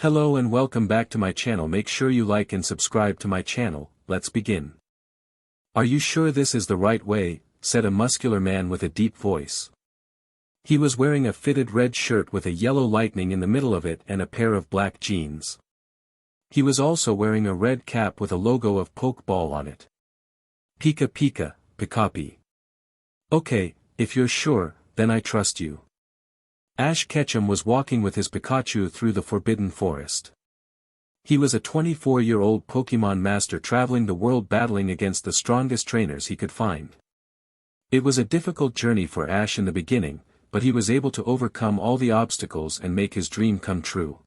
Hello and welcome back to my channel. Make sure you like and subscribe to my channel. Let's begin. Are you sure this is the right way? Said a muscular man with a deep voice. He was wearing a fitted red shirt with a yellow lightning in the middle of it and a pair of black jeans. He was also wearing a red cap with a logo of Pokeball on it. Pika Pika, Pikapi. Okay, if you're sure, then I trust you. Ash Ketchum was walking with his Pikachu through the Forbidden Forest. He was a 24-year-old Pokemon master traveling the world battling against the strongest trainers he could find. It was a difficult journey for Ash in the beginning, but he was able to overcome all the obstacles and make his dream come true.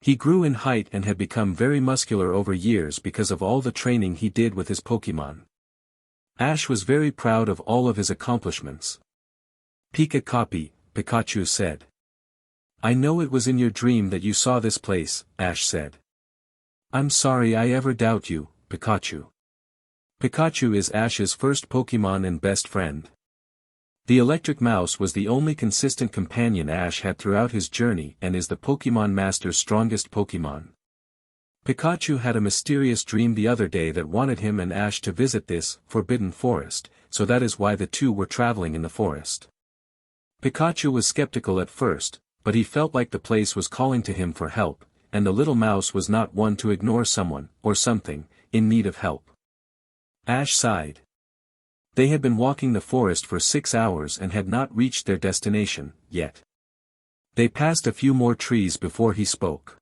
He grew in height and had become very muscular over years because of all the training he did with his Pokemon. Ash was very proud of all of his accomplishments. Pika Copy, Pikachu said. I know it was in your dream that you saw this place, Ash said. I'm sorry I ever doubt you, Pikachu. Pikachu is Ash's first Pokemon and best friend. The electric mouse was the only consistent companion Ash had throughout his journey and is the Pokemon Master's strongest Pokemon. Pikachu had a mysterious dream the other day that wanted him and Ash to visit this Forbidden Forest, so that is why the two were traveling in the forest. Pikachu was skeptical at first, but he felt like the place was calling to him for help, and the little mouse was not one to ignore someone, or something, in need of help. Ash sighed. They had been walking the forest for 6 hours and had not reached their destination, yet. They passed a few more trees before he spoke.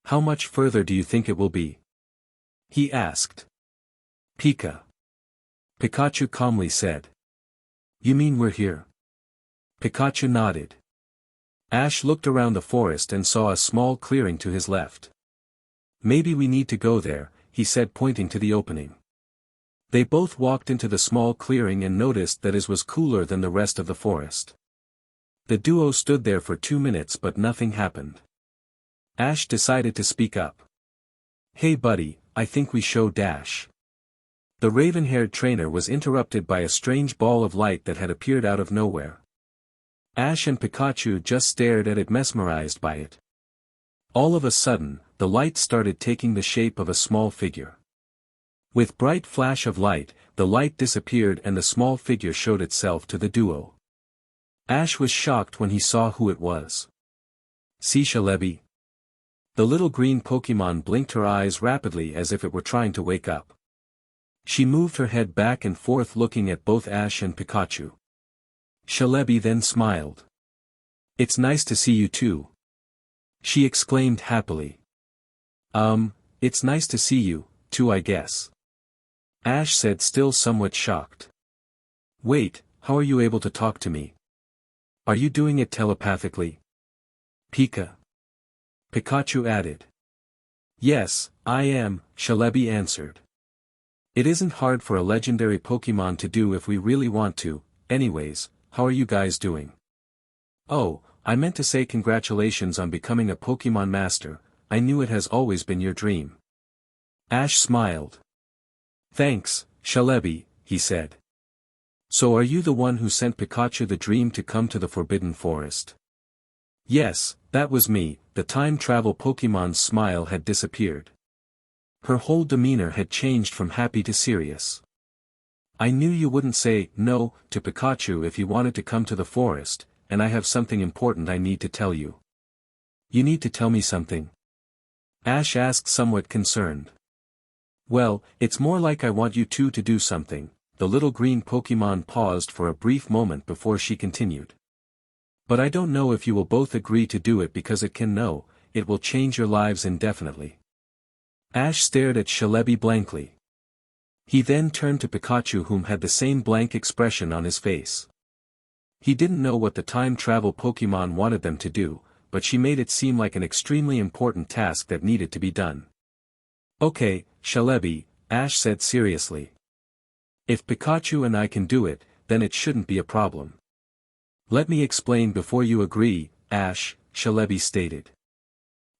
How much further do you think it will be? He asked. Pika. Pikachu calmly said. You mean we're here? Pikachu nodded. Ash looked around the forest and saw a small clearing to his left. Maybe we need to go there, he said pointing to the opening. They both walked into the small clearing and noticed that it was cooler than the rest of the forest. The duo stood there for 2 minutes but nothing happened. Ash decided to speak up. Hey buddy, I think we show Dash. The raven-haired trainer was interrupted by a strange ball of light that had appeared out of nowhere. Ash and Pikachu just stared at it mesmerized by it. All of a sudden, the light started taking the shape of a small figure. With bright flash of light, the light disappeared and the small figure showed itself to the duo. Ash was shocked when he saw who it was. See Celebi? The little green Pokemon blinked her eyes rapidly as if it were trying to wake up. She moved her head back and forth looking at both Ash and Pikachu. Celebi then smiled. It's nice to see you too. She exclaimed happily. It's nice to see you, too I guess. Ash said still somewhat shocked. Wait, how are you able to talk to me? Are you doing it telepathically? Pika. Pikachu added. Yes, I am, Celebi answered. It isn't hard for a legendary Pokemon to do if we really want to. Anyways, how are you guys doing? Oh, I meant to say congratulations on becoming a Pokemon Master. I knew it has always been your dream. Ash smiled. Thanks, Celebi, he said. So are you the one who sent Pikachu the dream to come to the Forbidden Forest? Yes, that was me. The time travel Pokemon's smile had disappeared. Her whole demeanor had changed from happy to serious. I knew you wouldn't say no to Pikachu if he wanted to come to the forest, and I have something important I need to tell you. You need to tell me something? Ash asked somewhat concerned. Well, it's more like I want you two to do something. The little green Pokemon paused for a brief moment before she continued. But I don't know if you will both agree to do it because it will change your lives indefinitely. Ash stared at Celebi blankly. He then turned to Pikachu whom had the same blank expression on his face. He didn't know what the time travel Pokemon wanted them to do, but she made it seem like an extremely important task that needed to be done. Okay, Celebi, Ash said seriously. If Pikachu and I can do it, then it shouldn't be a problem. Let me explain before you agree, Ash, Celebi stated.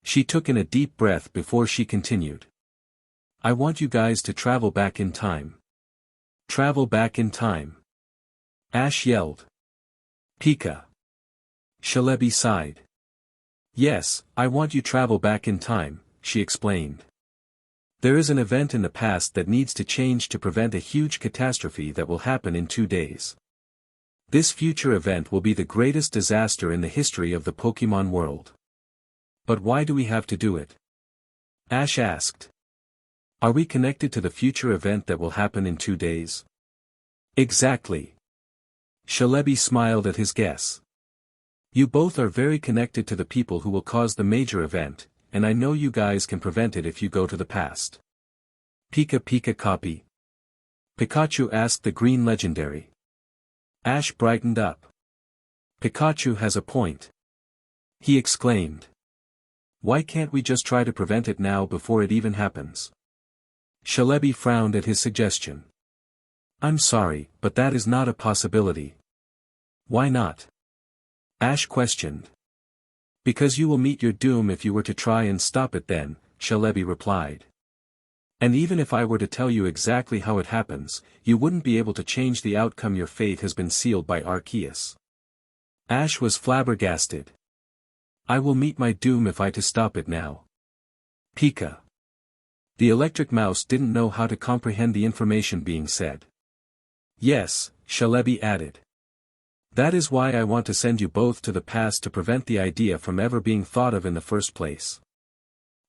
She took in a deep breath before she continued. I want you guys to travel back in time. Travel back in time. Ash yelled. Pika. Celebi sighed. Yes, I want you travel back in time, she explained. There is an event in the past that needs to change to prevent a huge catastrophe that will happen in 2 days. This future event will be the greatest disaster in the history of the Pokemon world. But why do we have to do it? Ash asked. Are we connected to the future event that will happen in 2 days? Exactly. Celebi smiled at his guess. You both are very connected to the people who will cause the major event, and I know you guys can prevent it if you go to the past. Pika Pika copy? Pikachu asked the green legendary. Ash brightened up. Pikachu has a point. He exclaimed. Why can't we just try to prevent it now before it even happens? Celebi frowned at his suggestion. I'm sorry, but that is not a possibility. Why not? Ash questioned. Because you will meet your doom if you were to try and stop it then, Celebi replied. And even if I were to tell you exactly how it happens, you wouldn't be able to change the outcome. Your fate has been sealed by Arceus. Ash was flabbergasted. I will meet my doom if I to stop it now. Pika. The electric mouse didn't know how to comprehend the information being said. Yes, Celebi added. That is why I want to send you both to the past to prevent the idea from ever being thought of in the first place.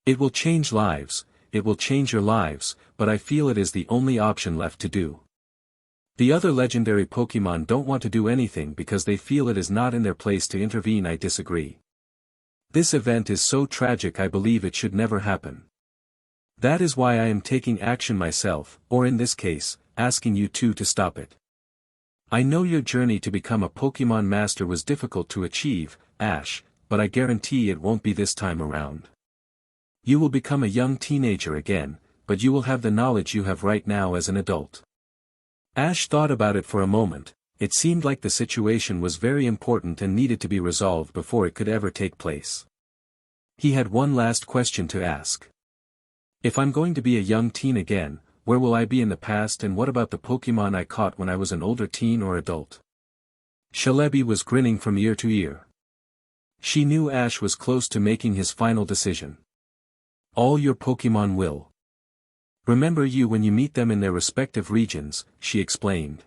It will change lives, it will change your lives, but I feel it is the only option left to do. The other legendary Pokemon don't want to do anything because they feel it is not in their place to intervene. I disagree. This event is so tragic I believe it should never happen. That is why I am taking action myself, or in this case, asking you two to stop it. I know your journey to become a Pokemon Master was difficult to achieve, Ash, but I guarantee it won't be this time around. You will become a young teenager again, but you will have the knowledge you have right now as an adult. Ash thought about it for a moment. It seemed like the situation was very important and needed to be resolved before it could ever take place. He had one last question to ask. If I'm going to be a young teen again, where will I be in the past, and what about the Pokemon I caught when I was an older teen or adult? Celebi was grinning from ear to ear. She knew Ash was close to making his final decision. All your Pokemon will remember you when you meet them in their respective regions, she explained.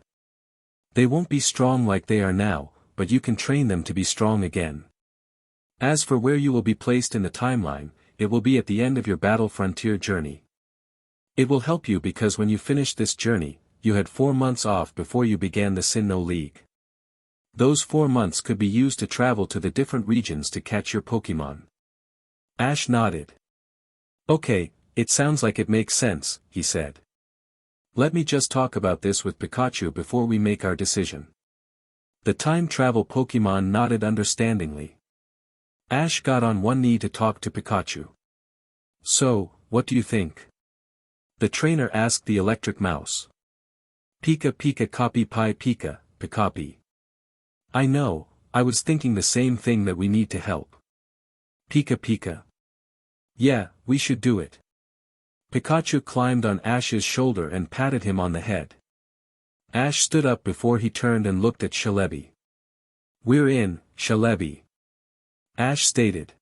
They won't be strong like they are now, but you can train them to be strong again. As for where you will be placed in the timeline, it will be at the end of your Battle Frontier journey. It will help you because when you finished this journey, you had 4 months off before you began the Sinnoh League. Those 4 months could be used to travel to the different regions to catch your Pokemon. Ash nodded. Okay, it sounds like it makes sense, he said. Let me just talk about this with Pikachu before we make our decision. The time travel Pokemon nodded understandingly. Ash got on one knee to talk to Pikachu. So, what do you think? The trainer asked the electric mouse. Pika Pika copy Pi Pika, Pikapi. I know, I was thinking the same thing, that we need to help. Pika Pika. Yeah, we should do it. Pikachu climbed on Ash's shoulder and patted him on the head. Ash stood up before he turned and looked at Celebi. We're in, Celebi. Ash stated.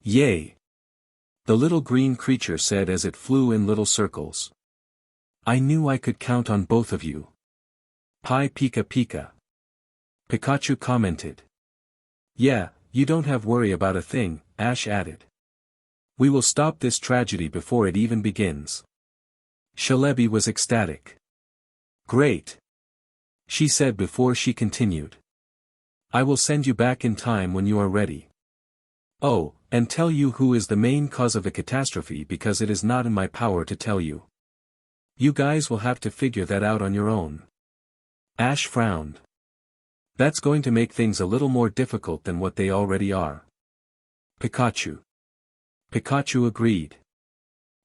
Yay! The little green creature said as it flew in little circles. I knew I could count on both of you. Pi Pika Pika. Pikachu commented. Yeah, you don't have worry about a thing, Ash added. We will stop this tragedy before it even begins. Celebi was ecstatic. Great! She said before she continued. I will send you back in time when you are ready. Oh, and tell you who is the main cause of the catastrophe, because it is not in my power to tell you. You guys will have to figure that out on your own. Ash frowned. That's going to make things a little more difficult than what they already are. Pikachu. Pikachu agreed.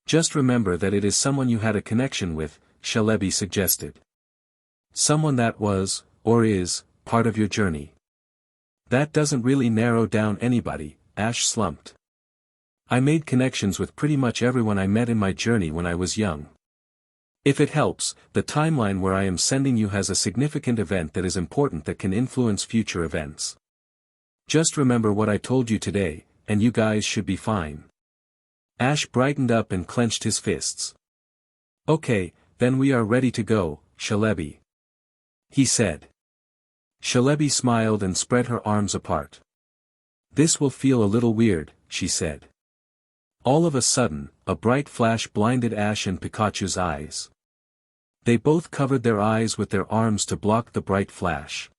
Just remember that it is someone you had a connection with, Celebi suggested. Someone that was, or is, part of your journey. That doesn't really narrow down anybody, Ash slumped. I made connections with pretty much everyone I met in my journey when I was young. If it helps, the timeline where I am sending you has a significant event that is important that can influence future events. Just remember what I told you today, and you guys should be fine. Ash brightened up and clenched his fists. Okay, then we are ready to go, Celebi, he said. Celebi smiled and spread her arms apart. This will feel a little weird, she said. All of a sudden, a bright flash blinded Ash and Pikachu's eyes. They both covered their eyes with their arms to block the bright flash.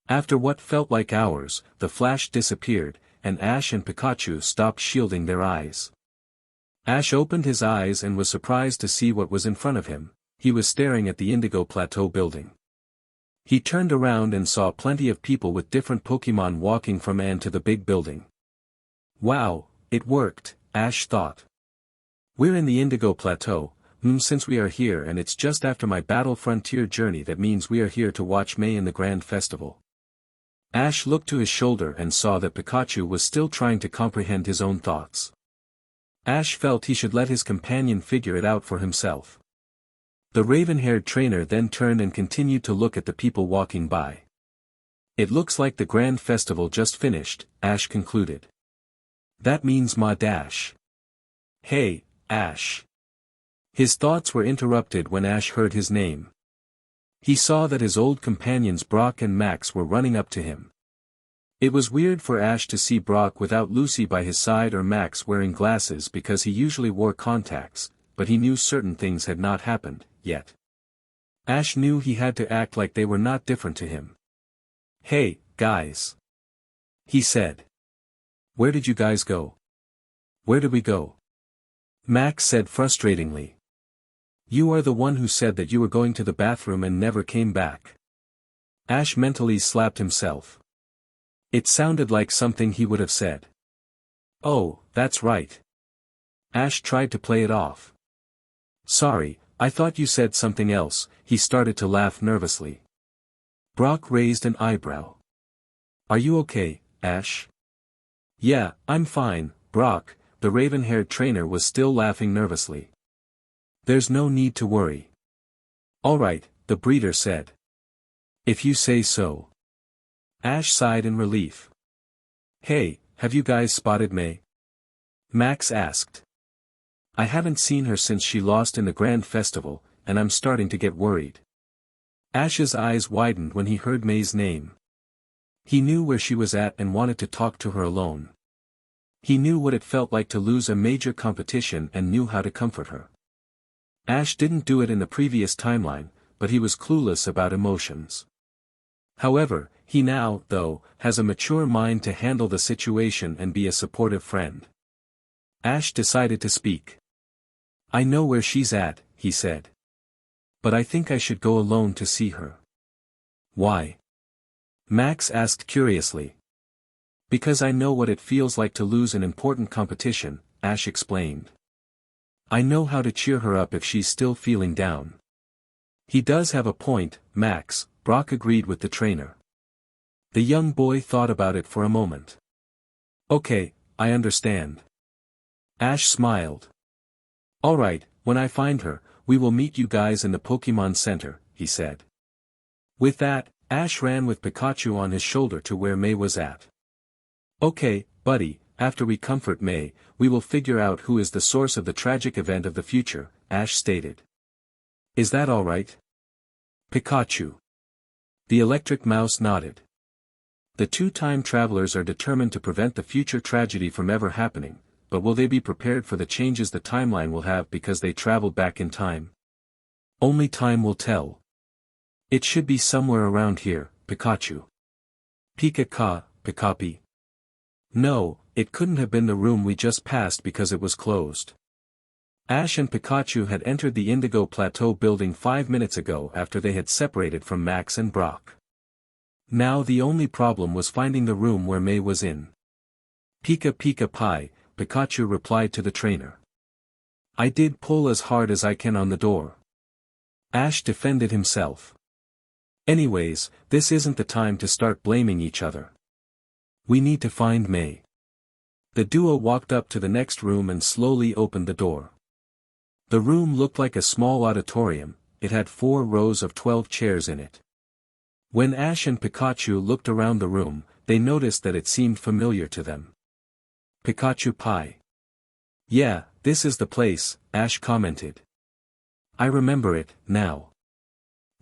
After what felt like hours, the flash disappeared, and Ash and Pikachu stopped shielding their eyes. Ash opened his eyes and was surprised to see what was in front of him. He was staring at the Indigo Plateau building. He turned around and saw plenty of people with different Pokémon walking from Anne to the big building. Wow, it worked, Ash thought. We're in the Indigo Plateau, since we are here and it's just after my Battle Frontier journey, that means we are here to watch May in the Grand Festival. Ash looked to his shoulder and saw that Pikachu was still trying to comprehend his own thoughts. Ash felt he should let his companion figure it out for himself. The raven-haired trainer then turned and continued to look at the people walking by. It looks like the Grand Festival just finished, Ash concluded. That means Ma Dash. Hey, Ash. His thoughts were interrupted when Ash heard his name. He saw that his old companions Brock and Max were running up to him. It was weird for Ash to see Brock without Lucy by his side or Max wearing glasses because he usually wore contacts, but he knew certain things had not happened, yet. Ash knew he had to act like they were not different to him. Hey, guys. He said. Where did you guys go? Where did we go? Max said frustratingly. You are the one who said that you were going to the bathroom and never came back. Ash mentally slapped himself. It sounded like something he would have said. Oh, that's right. Ash tried to play it off. Sorry, I thought you said something else. He started to laugh nervously. Brock raised an eyebrow. Are you okay, Ash? Yeah, I'm fine, Brock. The raven-haired trainer was still laughing nervously. There's no need to worry. All right, the breeder said. If you say so. Ash sighed in relief. Hey, have you guys spotted May? Max asked. I haven't seen her since she lost in the Grand Festival, and I'm starting to get worried. Ash's eyes widened when he heard May's name. He knew where she was at and wanted to talk to her alone. He knew what it felt like to lose a major competition and knew how to comfort her. Ash didn't do it in the previous timeline, but he was clueless about emotions. However, he now, though, has a mature mind to handle the situation and be a supportive friend. Ash decided to speak. I know where she's at, he said. But I think I should go alone to see her. Why? Max asked curiously. Because I know what it feels like to lose an important competition, Ash explained. I know how to cheer her up if she's still feeling down. He does have a point, Max, Brock agreed with the trainer. The young boy thought about it for a moment. Okay, I understand. Ash smiled. Alright, when I find her, we will meet you guys in the Pokemon Center, he said. With that, Ash ran with Pikachu on his shoulder to where May was at. Okay, buddy, after we comfort May, we will figure out who is the source of the tragic event of the future, Ash stated. Is that alright? Pikachu. The electric mouse nodded. The two time travelers are determined to prevent the future tragedy from ever happening, but will they be prepared for the changes the timeline will have because they traveled back in time? Only time will tell. It should be somewhere around here, Pikachu. Pika-ka, Pikapi. No, it couldn't have been the room we just passed because it was closed. Ash and Pikachu had entered the Indigo Plateau building 5 minutes ago after they had separated from Max and Brock. Now the only problem was finding the room where May was in. Pika Pika Pie, Pikachu replied to the trainer. I did pull as hard as I can on the door. Ash defended himself. Anyways, this isn't the time to start blaming each other. We need to find May. The duo walked up to the next room and slowly opened the door. The room looked like a small auditorium. It had 4 rows of 12 chairs in it. When Ash and Pikachu looked around the room, they noticed that it seemed familiar to them. Pikachu Pie. Yeah, this is the place, Ash commented. I remember it, now.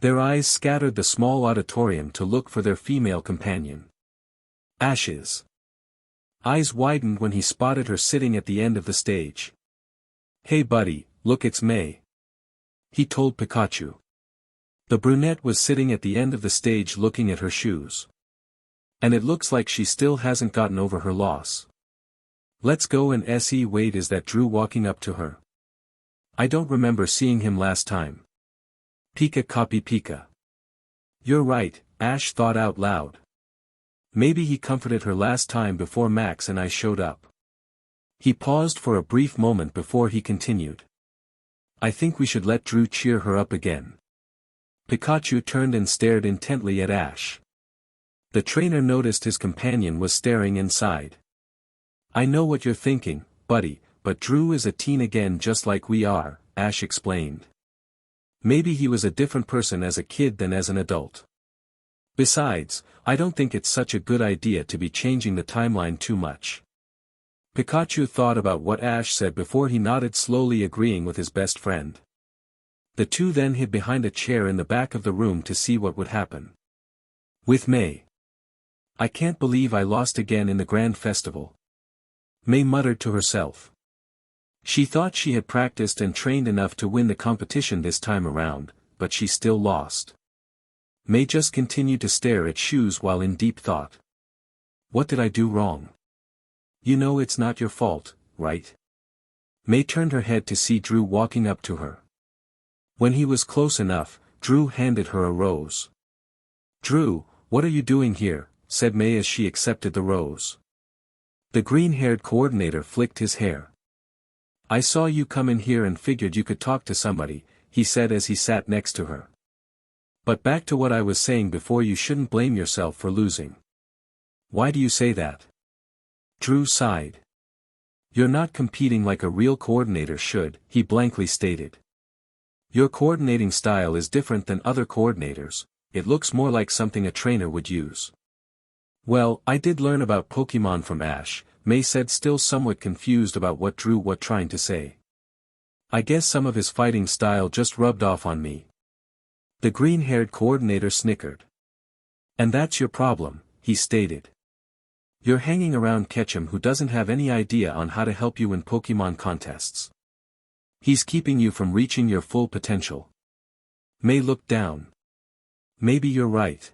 Their eyes scattered the small auditorium to look for their female companion. Ash's eyes widened when he spotted her sitting at the end of the stage. Hey buddy, look, it's May, he told Pikachu. The brunette was sitting at the end of the stage looking at her shoes. And it looks like she still hasn't gotten over her loss. Let's go and see. Wait, is that Drew walking up to her? I don't remember seeing him last time. Pika copy Pika. You're right, Ash thought out loud. Maybe he comforted her last time before Max and I showed up. He paused for a brief moment before he continued. I think we should let Drew cheer her up again. Pikachu turned and stared intently at Ash. The trainer noticed his companion was staring inside. I know what you're thinking, buddy, but Drew is a teen again just like we are, Ash explained. Maybe he was a different person as a kid than as an adult. Besides, I don't think it's such a good idea to be changing the timeline too much. Pikachu thought about what Ash said before he nodded, slowly agreeing with his best friend. The two then hid behind a chair in the back of the room to see what would happen. With May. I can't believe I lost again in the grand festival, May muttered to herself. She thought she had practiced and trained enough to win the competition this time around, but she still lost. May just continued to stare at shoes while in deep thought. What did I do wrong? You know it's not your fault, right? May turned her head to see Drew walking up to her. When he was close enough, Drew handed her a rose. Drew, what are you doing here? Said May as she accepted the rose. The green-haired coordinator flicked his hair. I saw you come in here and figured you could talk to somebody, he said as he sat next to her. But back to what I was saying before, you shouldn't blame yourself for losing. Why do you say that? Drew sighed. You're not competing like a real coordinator should, he blankly stated. Your coordinating style is different than other coordinators, it looks more like something a trainer would use. Well, I did learn about Pokemon from Ash, May said, still somewhat confused about what Drew was trying to say. I guess some of his fighting style just rubbed off on me. The green-haired coordinator snickered. And that's your problem, he stated. You're hanging around Ketchum, who doesn't have any idea on how to help you in Pokemon contests. He's keeping you from reaching your full potential. May looked down. Maybe you're right.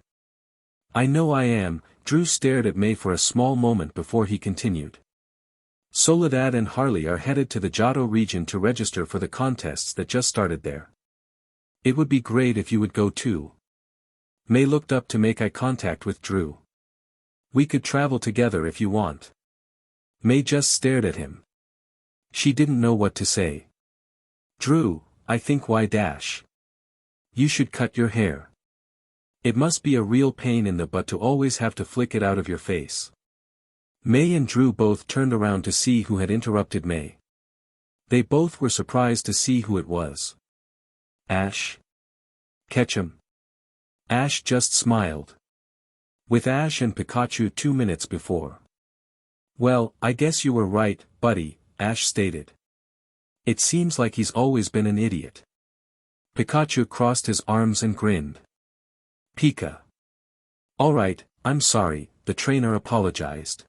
I know I am. Drew stared at May for a small moment before he continued. Soledad and Harley are headed to the Johto region to register for the contests that just started there. It would be great if you would go too. May looked up to make eye contact with Drew. We could travel together if you want. May just stared at him. She didn't know what to say. Drew, I think why dash? You should cut your hair. It must be a real pain in the butt to always have to flick it out of your face. May and Drew both turned around to see who had interrupted May. They both were surprised to see who it was. Ash? Ketchum? Ash just smiled. With Ash and Pikachu 2 minutes before. Well, I guess you were right, buddy, Ash stated. It seems like he's always been an idiot. Pikachu crossed his arms and grinned. Pika. Alright, I'm sorry, the trainer apologized.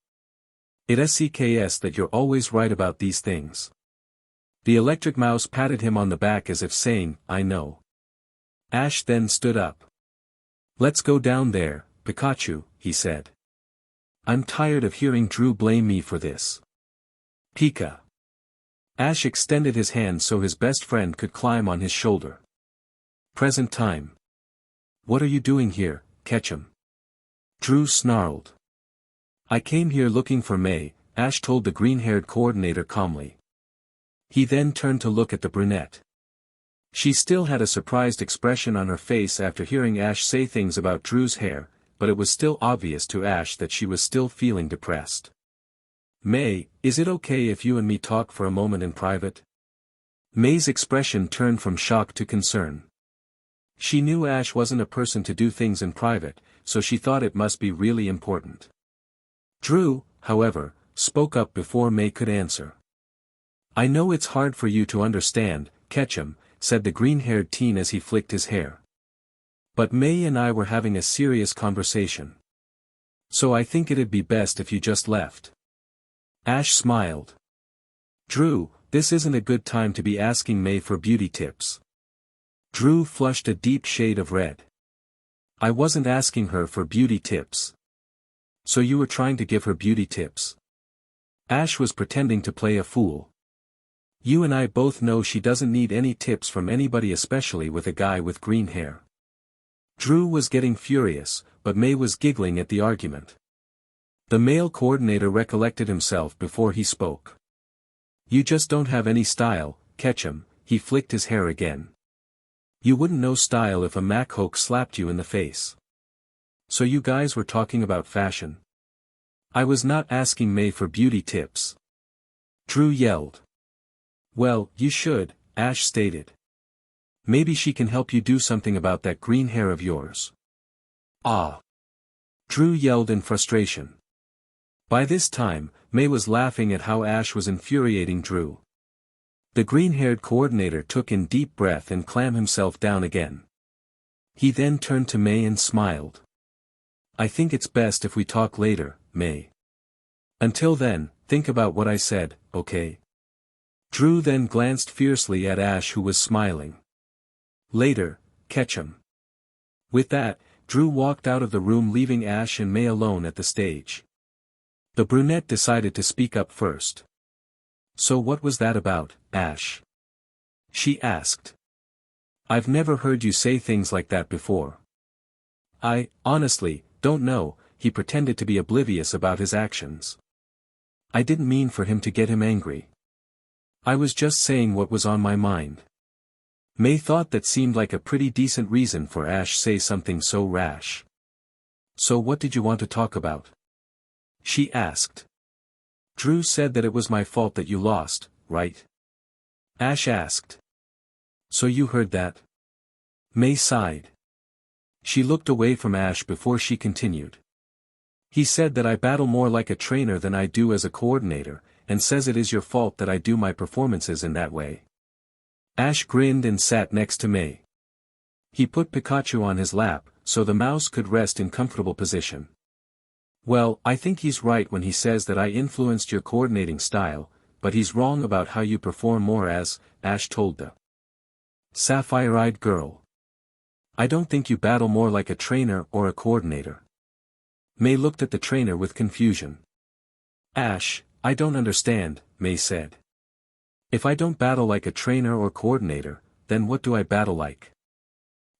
It's that you're always right about these things. The electric mouse patted him on the back as if saying, I know. Ash then stood up. Let's go down there, Pikachu, he said. I'm tired of hearing Drew blame me for this. Pika. Ash extended his hand so his best friend could climb on his shoulder. Present time. What are you doing here, Ketchum? Drew snarled. I came here looking for May, Ash told the green-haired coordinator calmly. He then turned to look at the brunette. She still had a surprised expression on her face after hearing Ash say things about Drew's hair, but it was still obvious to Ash that she was still feeling depressed. May, is it okay if you and me talk for a moment in private? May's expression turned from shock to concern. She knew Ash wasn't a person to do things in private, so she thought it must be really important. Drew, however, spoke up before May could answer. I know it's hard for you to understand, Ketchum, said the green-haired teen as he flicked his hair. But May and I were having a serious conversation. So I think it'd be best if you just left. Ash smiled. Drew, this isn't a good time to be asking May for beauty tips. Drew flushed a deep shade of red. I wasn't asking her for beauty tips. So you were trying to give her beauty tips? Ash was pretending to play a fool. You and I both know she doesn't need any tips from anybody, especially with a guy with green hair. Drew was getting furious, but May was giggling at the argument. The male coordinator recollected himself before he spoke. You just don't have any style, Ketchum, he flicked his hair again. You wouldn't know style if a Mac-Hoke slapped you in the face. So you guys were talking about fashion? I was not asking May for beauty tips. Drew yelled. Well, you should, Ash stated. Maybe she can help you do something about that green hair of yours. Ah! Drew yelled in frustration. By this time, May was laughing at how Ash was infuriating Drew. The green-haired coordinator took in deep breath and calmed himself down again. He then turned to May and smiled. I think it's best if we talk later, May. Until then, think about what I said, okay? Drew then glanced fiercely at Ash, who was smiling. Later, Ketchum. With that, Drew walked out of the room, leaving Ash and May alone at the stage. The brunette decided to speak up first. So what was that about, Ash? She asked. I've never heard you say things like that before. I, honestly, don't know, he pretended to be oblivious about his actions. I didn't mean for him to get him angry. I was just saying what was on my mind. May thought that seemed like a pretty decent reason for Ash say something so rash. So what did you want to talk about? She asked. Drew said that it was my fault that you lost, right? Ash asked. So you heard that? May sighed. She looked away from Ash before she continued. He said that I battle more like a trainer than I do as a coordinator, and says it is your fault that I do my performances in that way. Ash grinned and sat next to May. He put Pikachu on his lap, so the mouse could rest in comfortable position. Well, I think he's right when he says that I influenced your coordinating style, but he's wrong about how you perform more as, Ash told the sapphire-eyed girl. I don't think you battle more like a trainer or a coordinator. May looked at the trainer with confusion. Ash, I don't understand, May said. If I don't battle like a trainer or coordinator, then what do I battle like?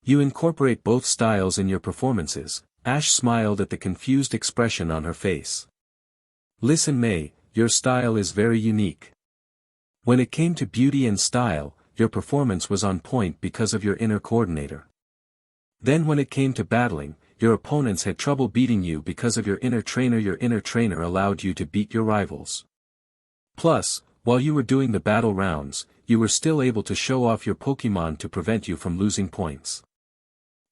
You incorporate both styles in your performances. Ash smiled at the confused expression on her face. Listen, May, your style is very unique. When it came to beauty and style, your performance was on point because of your inner coordinator. Then when it came to battling, your opponents had trouble beating you because of your inner trainer. Your inner trainer allowed you to beat your rivals. Plus, while you were doing the battle rounds, you were still able to show off your Pokemon to prevent you from losing points.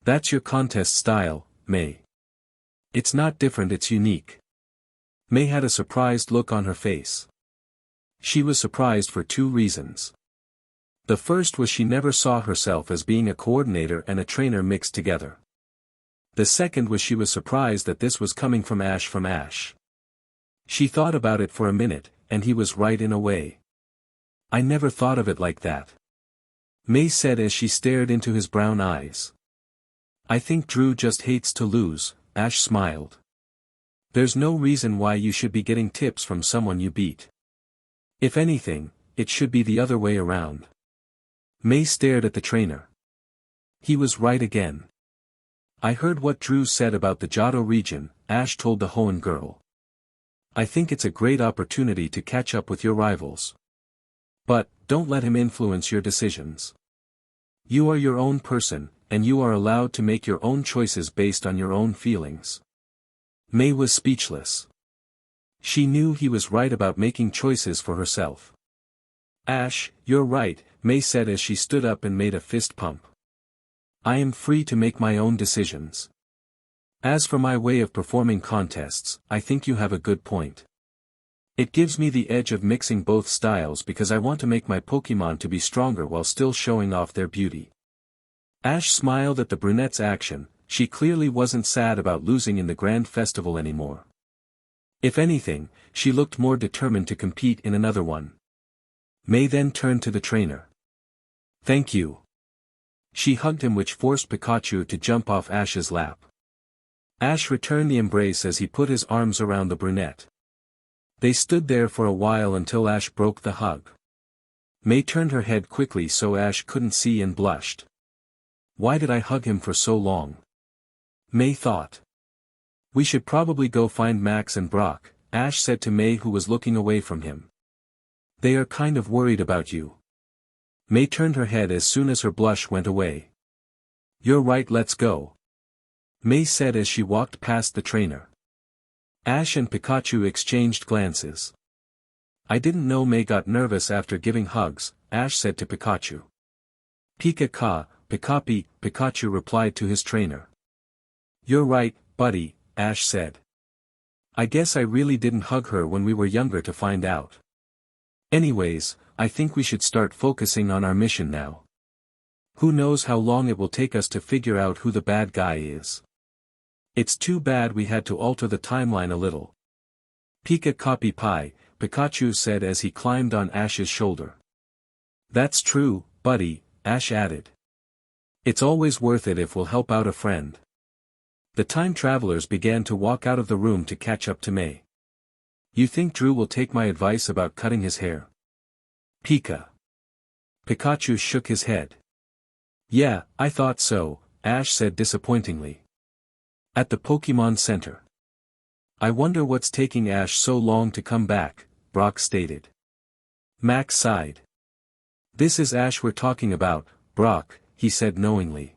That's your contest style, May. It's not different, it's unique. May had a surprised look on her face. She was surprised for two reasons. The first was she never saw herself as being a coordinator and a trainer mixed together. The second was she was surprised that this was coming from Ash. She thought about it for a minute, and he was right in a way. I never thought of it like that. May said as she stared into his brown eyes. I think Drew just hates to lose, Ash smiled. There's no reason why you should be getting tips from someone you beat. If anything, it should be the other way around. May stared at the trainer. He was right again. I heard what Drew said about the Johto region, Ash told the Hoenn girl. I think it's a great opportunity to catch up with your rivals. But, don't let him influence your decisions. You are your own person, and you are allowed to make your own choices based on your own feelings. May was speechless. She knew he was right about making choices for herself. Ash, you're right, May said as she stood up and made a fist pump. I am free to make my own decisions. As for my way of performing contests, I think you have a good point. It gives me the edge of mixing both styles because I want to make my Pokemon to be stronger while still showing off their beauty. Ash smiled at the brunette's action. She clearly wasn't sad about losing in the grand festival anymore. If anything, she looked more determined to compete in another one. May then turned to the trainer. "Thank you." She hugged him, which forced Pikachu to jump off Ash's lap. Ash returned the embrace as he put his arms around the brunette. They stood there for a while until Ash broke the hug. May turned her head quickly so Ash couldn't see and blushed. Why did I hug him for so long? May thought. We should probably go find Max and Brock, Ash said to May, who was looking away from him. They are kind of worried about you. May turned her head as soon as her blush went away. You're right, let's go. May said as she walked past the trainer. Ash and Pikachu exchanged glances. I didn't know May got nervous after giving hugs, Ash said to Pikachu. Pika-ka, Pikapi, Pikachu replied to his trainer. You're right, buddy, Ash said. I guess I really didn't hug her when we were younger to find out. Anyways, I think we should start focusing on our mission now. Who knows how long it will take us to figure out who the bad guy is. It's too bad we had to alter the timeline a little. Pika-copy pie, Pikachu said as he climbed on Ash's shoulder. That's true, buddy, Ash added. It's always worth it if we'll help out a friend. The time travelers began to walk out of the room to catch up to May. You think Drew will take my advice about cutting his hair? Pikachu shook his head. Yeah, I thought so, Ash said disappointingly. At the Pokemon Center. I wonder what's taking Ash so long to come back, Brock stated. Max sighed. This is Ash we're talking about, Brock, he said knowingly.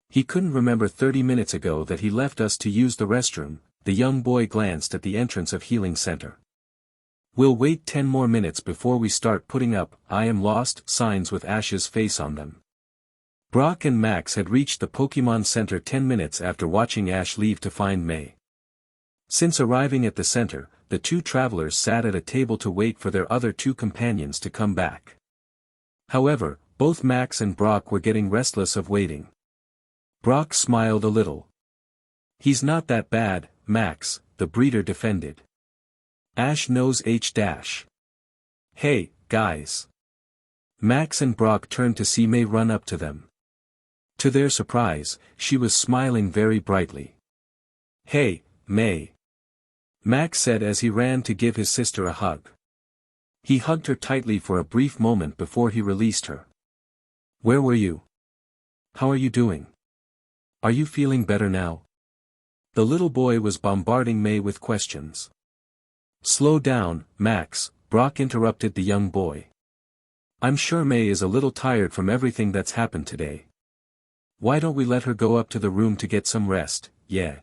He couldn't remember 30 minutes ago that he left us to use the restroom. The young boy glanced at the entrance of Healing Center. We'll wait 10 more minutes before we start putting up I am lost signs with Ash's face on them. Brock and Max had reached the Pokemon Center 10 minutes after watching Ash leave to find May. Since arriving at the center, the two travelers sat at a table to wait for their other two companions to come back. However, both Max and Brock were getting restless of waiting. Brock smiled a little. He's not that bad, Max, the breeder defended. Ash knows H-. Hey, guys. Max and Brock turned to see May run up to them. To their surprise, she was smiling very brightly. Hey, May. Max said as he ran to give his sister a hug. He hugged her tightly for a brief moment before he released her. Where were you? How are you doing? Are you feeling better now? The little boy was bombarding May with questions. Slow down, Max, Brock interrupted the young boy. I'm sure May is a little tired from everything that's happened today. Why don't we let her go up to the room to get some rest, yeah?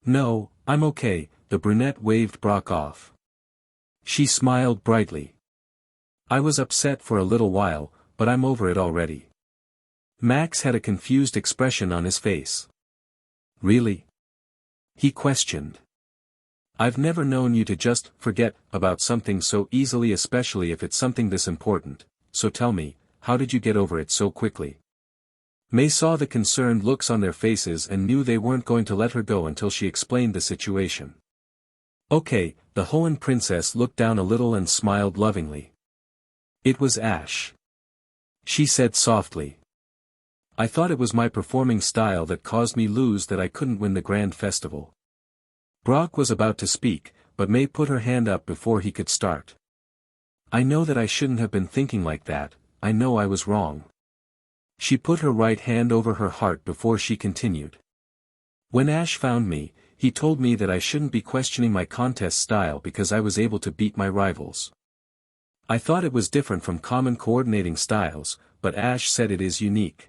No, I'm okay, the brunette waved Brock off. She smiled brightly. I was upset for a little while, but I'm over it already. Max had a confused expression on his face. Really? He questioned. I've never known you to just forget about something so easily, especially if it's something this important, so tell me, how did you get over it so quickly? May saw the concerned looks on their faces and knew they weren't going to let her go until she explained the situation. Okay, the Hoenn princess looked down a little and smiled lovingly. It was Ash. She said softly. I thought it was my performing style that caused me lose, that I couldn't win the grand festival. Brock was about to speak, but May put her hand up before he could start. I know that I shouldn't have been thinking like that, I know I was wrong. She put her right hand over her heart before she continued. When Ash found me, he told me that I shouldn't be questioning my contest style because I was able to beat my rivals. I thought it was different from common coordinating styles, but Ash said it is unique.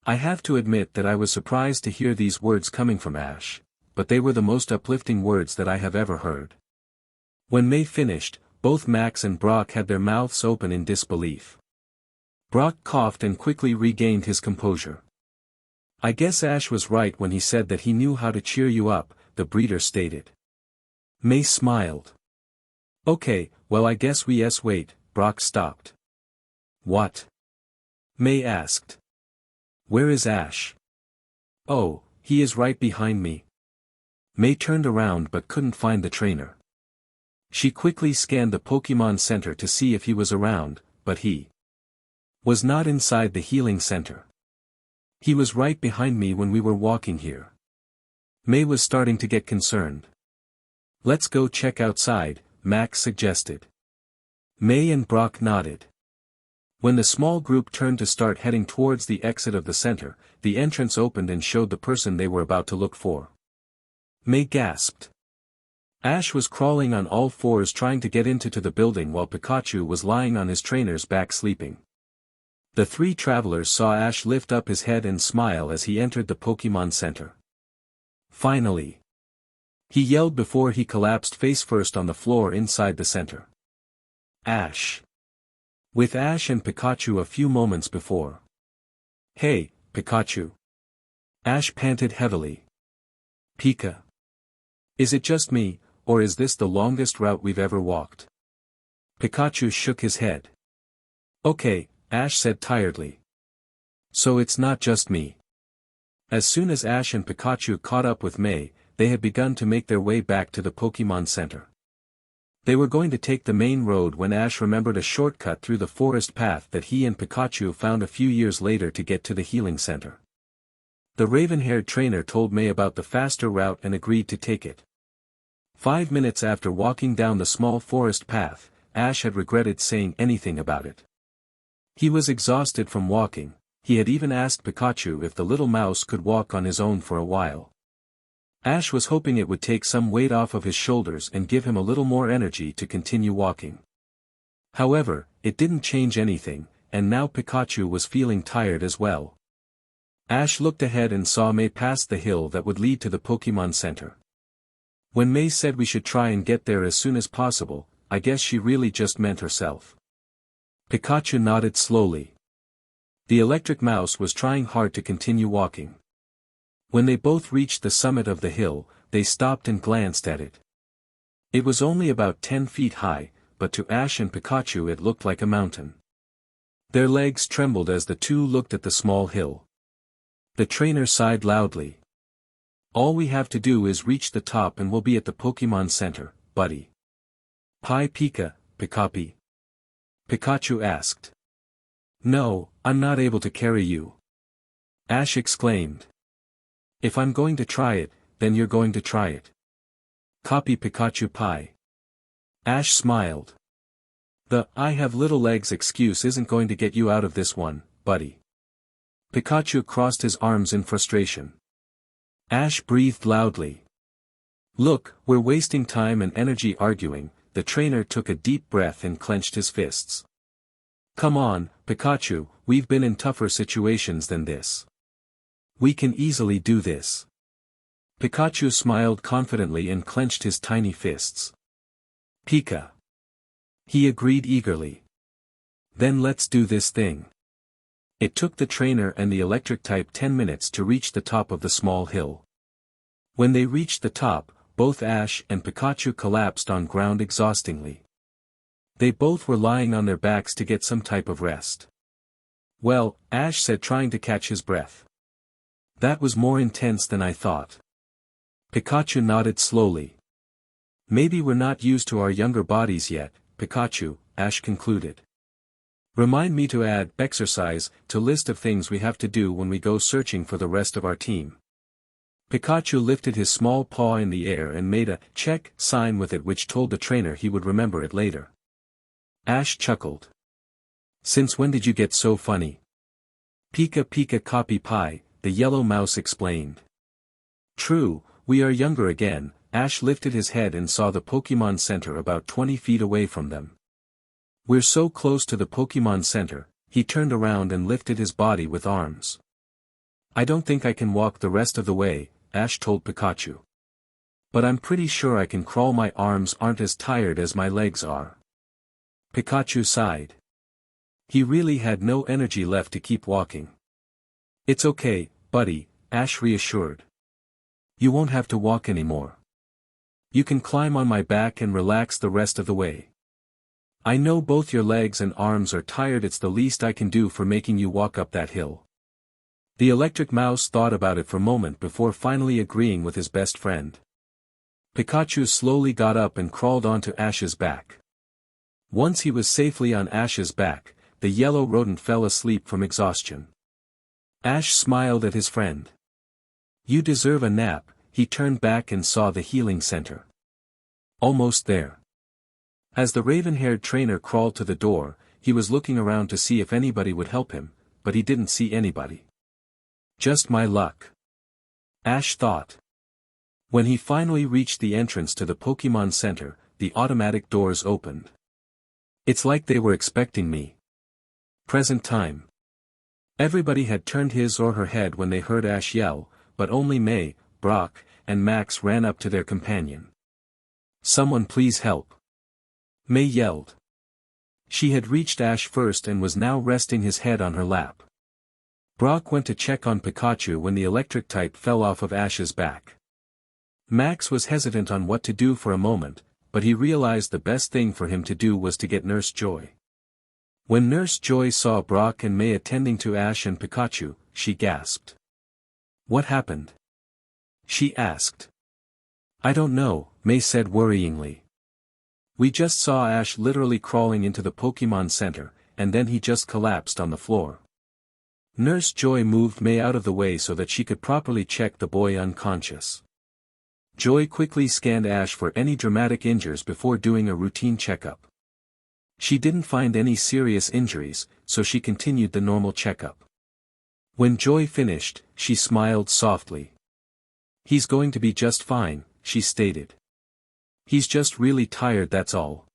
I have to admit that I was surprised to hear these words coming from Ash, but they were the most uplifting words that I have ever heard. When May finished, both Max and Brock had their mouths open in disbelief. Brock coughed and quickly regained his composure. I guess Ash was right when he said that he knew how to cheer you up, the breeder stated. May smiled. Okay, well I guess wait, Brock stopped. What? May asked. Where is Ash? Oh, he is right behind me. May turned around but couldn't find the trainer. She quickly scanned the Pokemon Center to see if he was around, but he was not inside the healing center. He was right behind me when we were walking here. May was starting to get concerned. Let's go check outside, Max suggested. May and Brock nodded. When the small group turned to start heading towards the exit of the center, the entrance opened and showed the person they were about to look for. May gasped. Ash was crawling on all fours trying to get into the building while Pikachu was lying on his trainer's back sleeping. The three travelers saw Ash lift up his head and smile as he entered the Pokemon Center. Finally! He yelled before he collapsed face first on the floor inside the center. Ash! With Ash and Pikachu a few moments before. Hey, Pikachu! Ash panted heavily. Pika! Is it just me, or is this the longest route we've ever walked? Pikachu shook his head. Okay, Ash said tiredly. So it's not just me. As soon as Ash and Pikachu caught up with May, they had begun to make their way back to the Pokemon Center. They were going to take the main road when Ash remembered a shortcut through the forest path that he and Pikachu found a few years later to get to the healing center. The raven-haired trainer told May about the faster route and agreed to take it. 5 minutes after walking down the small forest path, Ash had regretted saying anything about it. He was exhausted from walking. He had even asked Pikachu if the little mouse could walk on his own for a while. Ash was hoping it would take some weight off of his shoulders and give him a little more energy to continue walking. However, it didn't change anything, and now Pikachu was feeling tired as well. Ash looked ahead and saw May pass the hill that would lead to the Pokemon Center. When May said we should try and get there as soon as possible, I guess she really just meant herself. Pikachu nodded slowly. The electric mouse was trying hard to continue walking. When they both reached the summit of the hill, they stopped and glanced at it. It was only about 10 feet high, but to Ash and Pikachu it looked like a mountain. Their legs trembled as the two looked at the small hill. The trainer sighed loudly. All we have to do is reach the top and we'll be at the Pokemon Center, buddy. Hi Pika, Pikapi. Pikachu asked. No, I'm not able to carry you. Ash exclaimed. If I'm going to try it, then you're going to try it. Copy Pikachu Pie. Ash smiled. The "I have little legs" excuse isn't going to get you out of this one, buddy. Pikachu crossed his arms in frustration. Ash breathed loudly. Look, we're wasting time and energy arguing. The trainer took a deep breath and clenched his fists. Come on, Pikachu, we've been in tougher situations than this. We can easily do this. Pikachu smiled confidently and clenched his tiny fists. Pika. He agreed eagerly. Then let's do this thing. It took the trainer and the electric type 10 minutes to reach the top of the small hill. When they reached the top, both Ash and Pikachu collapsed on ground exhaustingly. They both were lying on their backs to get some type of rest. Well, Ash said, trying to catch his breath. That was more intense than I thought. Pikachu nodded slowly. Maybe we're not used to our younger bodies yet, Pikachu, Ash concluded. Remind me to add exercise to list of things we have to do when we go searching for the rest of our team. Pikachu lifted his small paw in the air and made a check sign with it, which told the trainer he would remember it later. Ash chuckled. Since when did you get so funny? Pika Pika Copy Pie, the yellow mouse explained. True, we are younger again. Ash lifted his head and saw the Pokemon Center about 20 feet away from them. We're so close to the Pokemon Center. He turned around and lifted his body with arms. I don't think I can walk the rest of the way, Ash told Pikachu. But I'm pretty sure I can crawl. My arms aren't as tired as my legs are. Pikachu sighed. He really had no energy left to keep walking. It's okay, buddy, Ash reassured. You won't have to walk anymore. You can climb on my back and relax the rest of the way. I know both your legs and arms are tired. It's the least I can do for making you walk up that hill. The electric mouse thought about it for a moment before finally agreeing with his best friend. Pikachu slowly got up and crawled onto Ash's back. Once he was safely on Ash's back, the yellow rodent fell asleep from exhaustion. Ash smiled at his friend. You deserve a nap. He turned back and saw the healing center. Almost there. As the raven-haired trainer crawled to the door, he was looking around to see if anybody would help him, but he didn't see anybody. Just my luck. Ash thought. When he finally reached the entrance to the Pokemon Center, the automatic doors opened. It's like they were expecting me. Present time. Everybody had turned his or her head when they heard Ash yell, but only May, Brock, and Max ran up to their companion. Someone please help. May yelled. She had reached Ash first and was now resting his head on her lap. Brock went to check on Pikachu when the electric type fell off of Ash's back. Max was hesitant on what to do for a moment, but he realized the best thing for him to do was to get Nurse Joy. When Nurse Joy saw Brock and May attending to Ash and Pikachu, she gasped. What happened? She asked. I don't know, May said worryingly. We just saw Ash literally crawling into the Pokemon Center, and then he just collapsed on the floor. Nurse Joy moved May out of the way so that she could properly check the boy unconscious. Joy quickly scanned Ash for any dramatic injuries before doing a routine checkup. She didn't find any serious injuries, so she continued the normal checkup. When Joy finished, she smiled softly. He's going to be just fine, she stated. He's just really tired, that's all.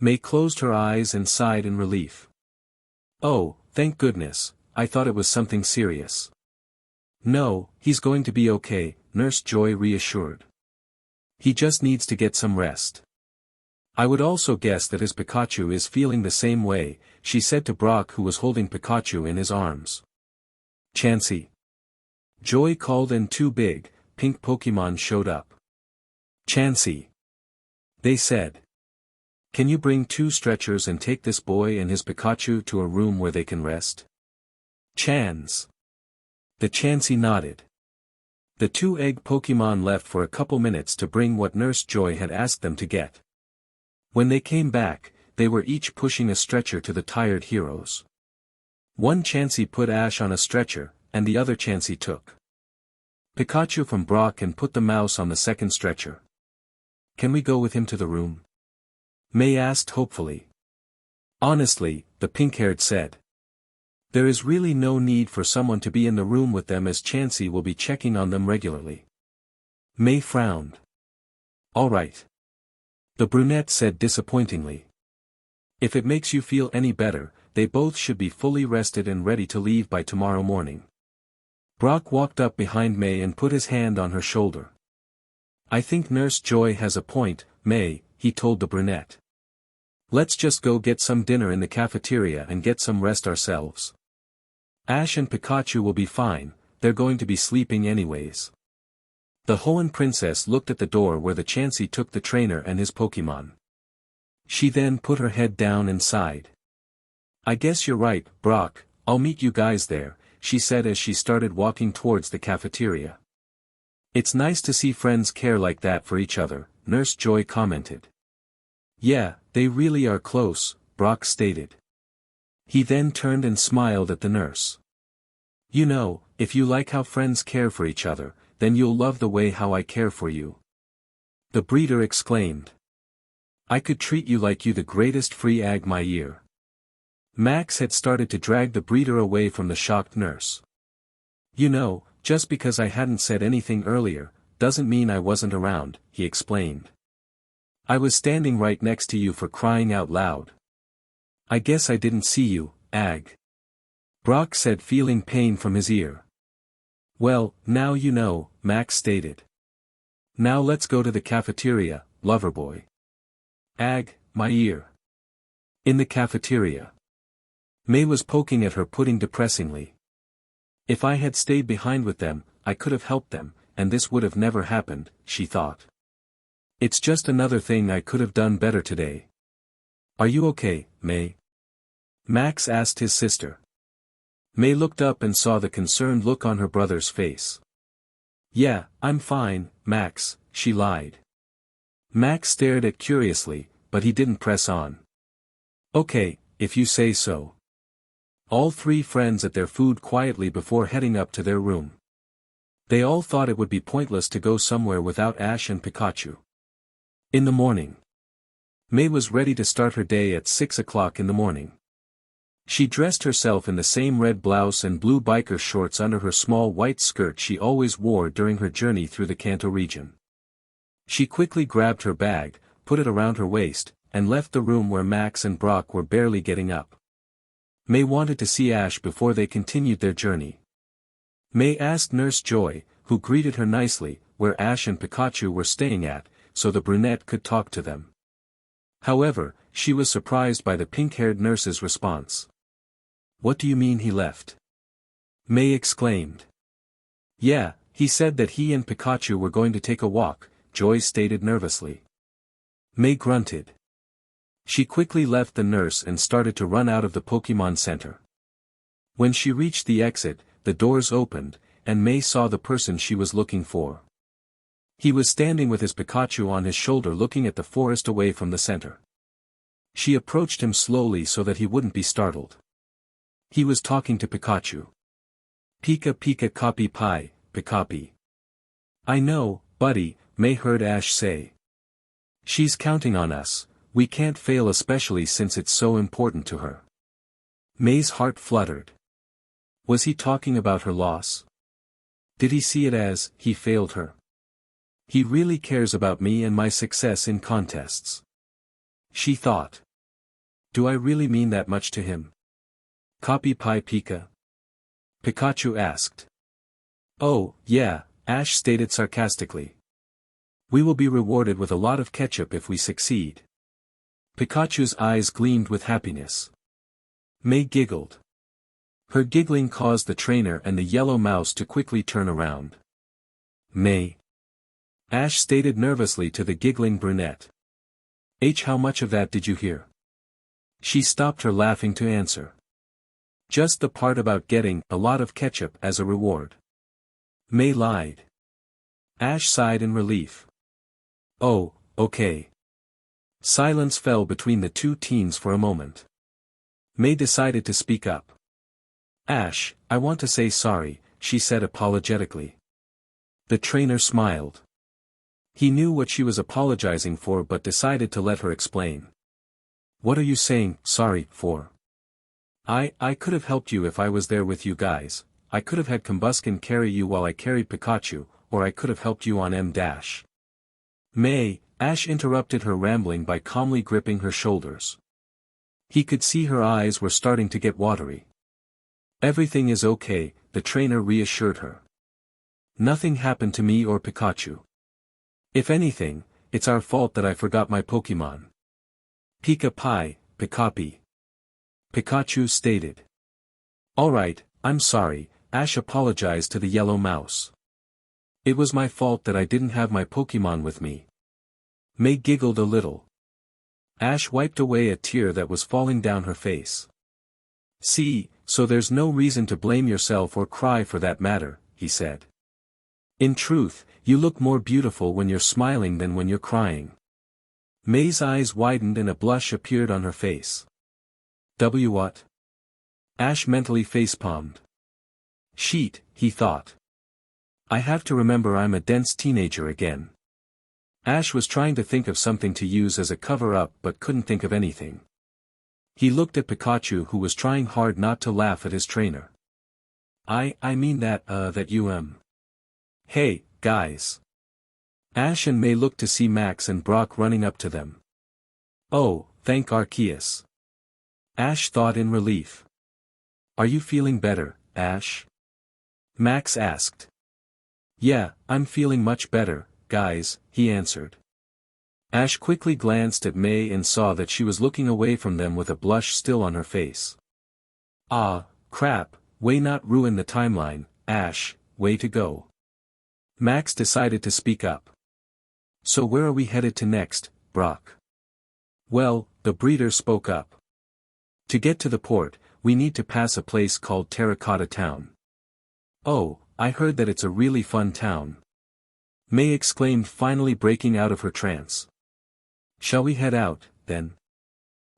May closed her eyes and sighed in relief. Oh, thank goodness, I thought it was something serious. No, he's going to be okay, Nurse Joy reassured. He just needs to get some rest. I would also guess that his Pikachu is feeling the same way, she said to Brock, who was holding Pikachu in his arms. Chansey. Joy called and two big, pink Pokemon showed up. Chansey. They said. Can you bring 2 stretchers and take this boy and his Pikachu to a room where they can rest? Chans. The Chansey nodded. The 2 egg Pokemon left for a couple minutes to bring what Nurse Joy had asked them to get. When they came back, they were each pushing a stretcher to the tired heroes. One Chansey put Ash on a stretcher, and the other Chansey took Pikachu from Brock and put the mouse on the second stretcher. Can we go with him to the room? May asked hopefully. Honestly, the pink-haired said. There is really no need for someone to be in the room with them, as Chansey will be checking on them regularly. May frowned. All right. The brunette said disappointingly. If it makes you feel any better, they both should be fully rested and ready to leave by tomorrow morning. Brock walked up behind May and put his hand on her shoulder. I think Nurse Joy has a point, May, he told the brunette. Let's just go get some dinner in the cafeteria and get some rest ourselves. Ash and Pikachu will be fine, they're going to be sleeping anyways. The Hoenn princess looked at the door where the Chansey took the trainer and his Pokemon. She then put her head down and sighed. I guess you're right, Brock, I'll meet you guys there, she said as she started walking towards the cafeteria. It's nice to see friends care like that for each other, Nurse Joy commented. Yeah, they really are close, Brock stated. He then turned and smiled at the nurse. You know, if you like how friends care for each other, then you'll love the way how I care for you. The breeder exclaimed. I could treat you like you the greatest free egg my year. Max had started to drag the breeder away from the shocked nurse. You know, just because I hadn't said anything earlier, doesn't mean I wasn't around, he explained. I was standing right next to you for crying out loud. I guess I didn't see you, Ag. Brock said, feeling pain from his ear. Well, now you know, Max stated. Now let's go to the cafeteria, Loverboy. Ag, my ear. In the cafeteria. May was poking at her pudding depressingly. If I had stayed behind with them, I could have helped them, and this would have never happened, she thought. It's just another thing I could have done better today. Are you okay, May? Max asked his sister. May looked up and saw the concerned look on her brother's face. Yeah, I'm fine, Max, she lied. Max stared at curiously, but he didn't press on. Okay, if you say so. All three friends ate their food quietly before heading up to their room. They all thought it would be pointless to go somewhere without Ash and Pikachu. In the morning, May was ready to start her day at 6 o'clock in the morning. She dressed herself in the same red blouse and blue biker shorts under her small white skirt she always wore during her journey through the Kanto region. She quickly grabbed her bag, put it around her waist, and left the room where Max and Brock were barely getting up. May wanted to see Ash before they continued their journey. May asked Nurse Joy, who greeted her nicely, where Ash and Pikachu were staying at, so the brunette could talk to them. However, she was surprised by the pink-haired nurse's response. What do you mean he left? May exclaimed. Yeah, he said that he and Pikachu were going to take a walk, Joy stated nervously. May grunted. She quickly left the nurse and started to run out of the Pokemon Center. When she reached the exit, the doors opened, and May saw the person she was looking for. He was standing with his Pikachu on his shoulder looking at the forest away from the center. She approached him slowly so that he wouldn't be startled. He was talking to Pikachu. Pika Pika copy pie, Pikapi. I know, buddy, May heard Ash say. She's counting on us, we can't fail especially since it's so important to her. May's heart fluttered. Was he talking about her loss? Did he see it as, he failed her? He really cares about me and my success in contests. She thought. Do I really mean that much to him? Copy pie Pika? Pikachu asked. Oh, yeah, Ash stated sarcastically. We will be rewarded with a lot of ketchup if we succeed. Pikachu's eyes gleamed with happiness. May giggled. Her giggling caused the trainer and the yellow mouse to quickly turn around. May. Ash stated nervously to the giggling brunette. How much of that did you hear? She stopped her laughing to answer. Just the part about getting a lot of ketchup as a reward. May lied. Ash sighed in relief. Oh, okay. Silence fell between the two teens for a moment. May decided to speak up. Ash, I want to say sorry, she said apologetically. The trainer smiled. He knew what she was apologizing for but decided to let her explain. What are you saying, sorry, for? I could have helped you if I was there with you guys, I could have had Combuskin carry you while I carried Pikachu, or I could have helped you on M-. May, Ash interrupted her rambling by calmly gripping her shoulders. He could see her eyes were starting to get watery. Everything is okay, the trainer reassured her. Nothing happened to me or Pikachu. If anything, it's our fault that I forgot my Pokemon. Pika Pie, Pikapi. Pikachu stated. Alright, I'm sorry, Ash apologized to the yellow mouse. It was my fault that I didn't have my Pokemon with me. May giggled a little. Ash wiped away a tear that was falling down her face. See, so there's no reason to blame yourself or cry for that matter, he said. In truth, you look more beautiful when you're smiling than when you're crying. May's eyes widened and a blush appeared on her face. What? Ash mentally facepalmed. Sheet, he thought. I have to remember I'm a dense teenager again. Ash was trying to think of something to use as a cover-up but couldn't think of anything. He looked at Pikachu who was trying hard not to laugh at his trainer. I mean that you Hey, guys. Ash and May looked to see Max and Brock running up to them. Oh, thank Arceus. Ash thought in relief. Are you feeling better, Ash? Max asked. Yeah, I'm feeling much better, guys, he answered. Ash quickly glanced at May and saw that she was looking away from them with a blush still on her face. Ah, crap, way not ruin the timeline, Ash, way to go. Max decided to speak up. So where are we headed to next, Brock? Well, the breeder spoke up. To get to the port, we need to pass a place called Terracotta Town. Oh, I heard that it's a really fun town. May exclaimed, finally breaking out of her trance. Shall we head out, then?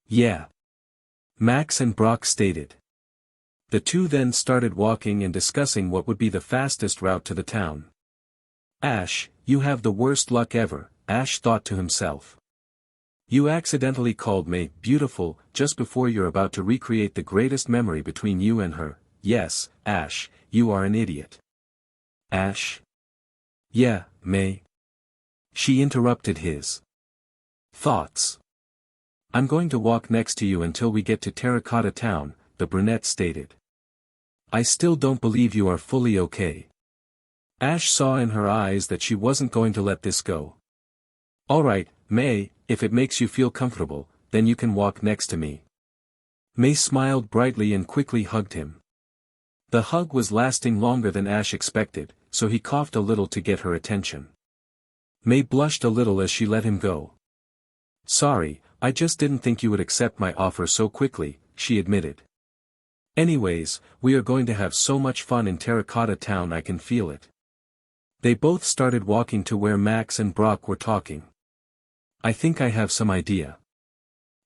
Yeah. Max and Brock stated. The two then started walking and discussing what would be the fastest route to the town. Ash, you have the worst luck ever, Ash thought to himself. You accidentally called May beautiful just before you're about to recreate the greatest memory between you and her. Yes, Ash, you are an idiot. Ash? Yeah, May. She interrupted his thoughts. I'm going to walk next to you until we get to Terracotta Town, the brunette stated. I still don't believe you are fully okay. Ash saw in her eyes that she wasn't going to let this go. Alright, May, if it makes you feel comfortable, then you can walk next to me. May smiled brightly and quickly hugged him. The hug was lasting longer than Ash expected, so he coughed a little to get her attention. May blushed a little as she let him go. Sorry, I just didn't think you would accept my offer so quickly, she admitted. Anyways, we are going to have so much fun in Terracotta Town, I can feel it. They both started walking to where Max and Brock were talking. I think I have some idea.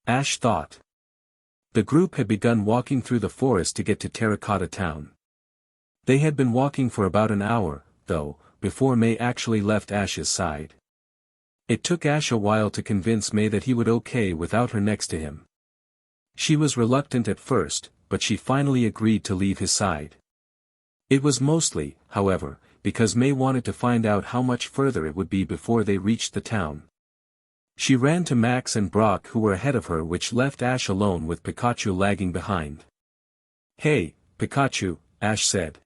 Ash thought. The group had begun walking through the forest to get to Terracotta Town. They had been walking for about an hour, though, before May actually left Ash's side. It took Ash a while to convince May that he would okay without her next to him. She was reluctant at first, but she finally agreed to leave his side. It was mostly, however, because May wanted to find out how much further it would be before they reached the town. She ran to Max and Brock, who were ahead of her, which left Ash alone with Pikachu lagging behind. Hey, Pikachu, Ash said.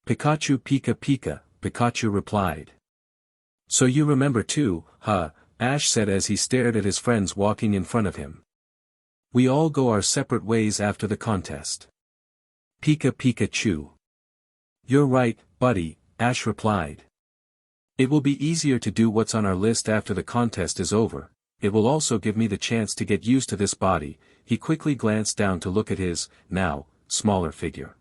Pikachu Pika Pika, Pikachu replied. So you remember too, huh, Ash said as he stared at his friends walking in front of him. We all go our separate ways after the contest. Pika Pikachu. You're right, buddy, Ash replied. It will be easier to do what's on our list after the contest is over. It will also give me the chance to get used to this body. He quickly glanced down to look at his, now, smaller figure.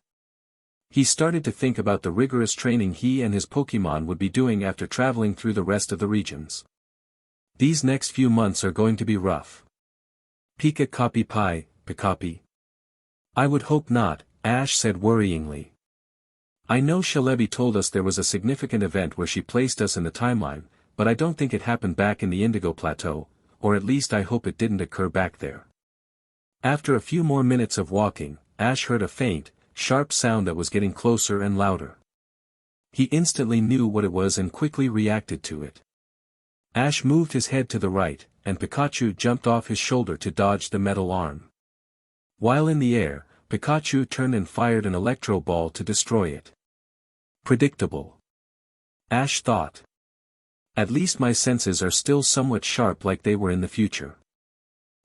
He started to think about the rigorous training he and his Pokémon would be doing after traveling through the rest of the regions. These next few months are going to be rough. Pika copy pie, Pikapi. I would hope not, Ash said worryingly. I know Celebi told us there was a significant event where she placed us in the timeline, but I don't think it happened back in the Indigo Plateau, or at least I hope it didn't occur back there. After a few more minutes of walking, Ash heard a faint, sharp sound that was getting closer and louder. He instantly knew what it was and quickly reacted to it. Ash moved his head to the right, and Pikachu jumped off his shoulder to dodge the metal arm. While in the air, Pikachu turned and fired an electro ball to destroy it. Predictable. Ash thought. At least my senses are still somewhat sharp like they were in the future.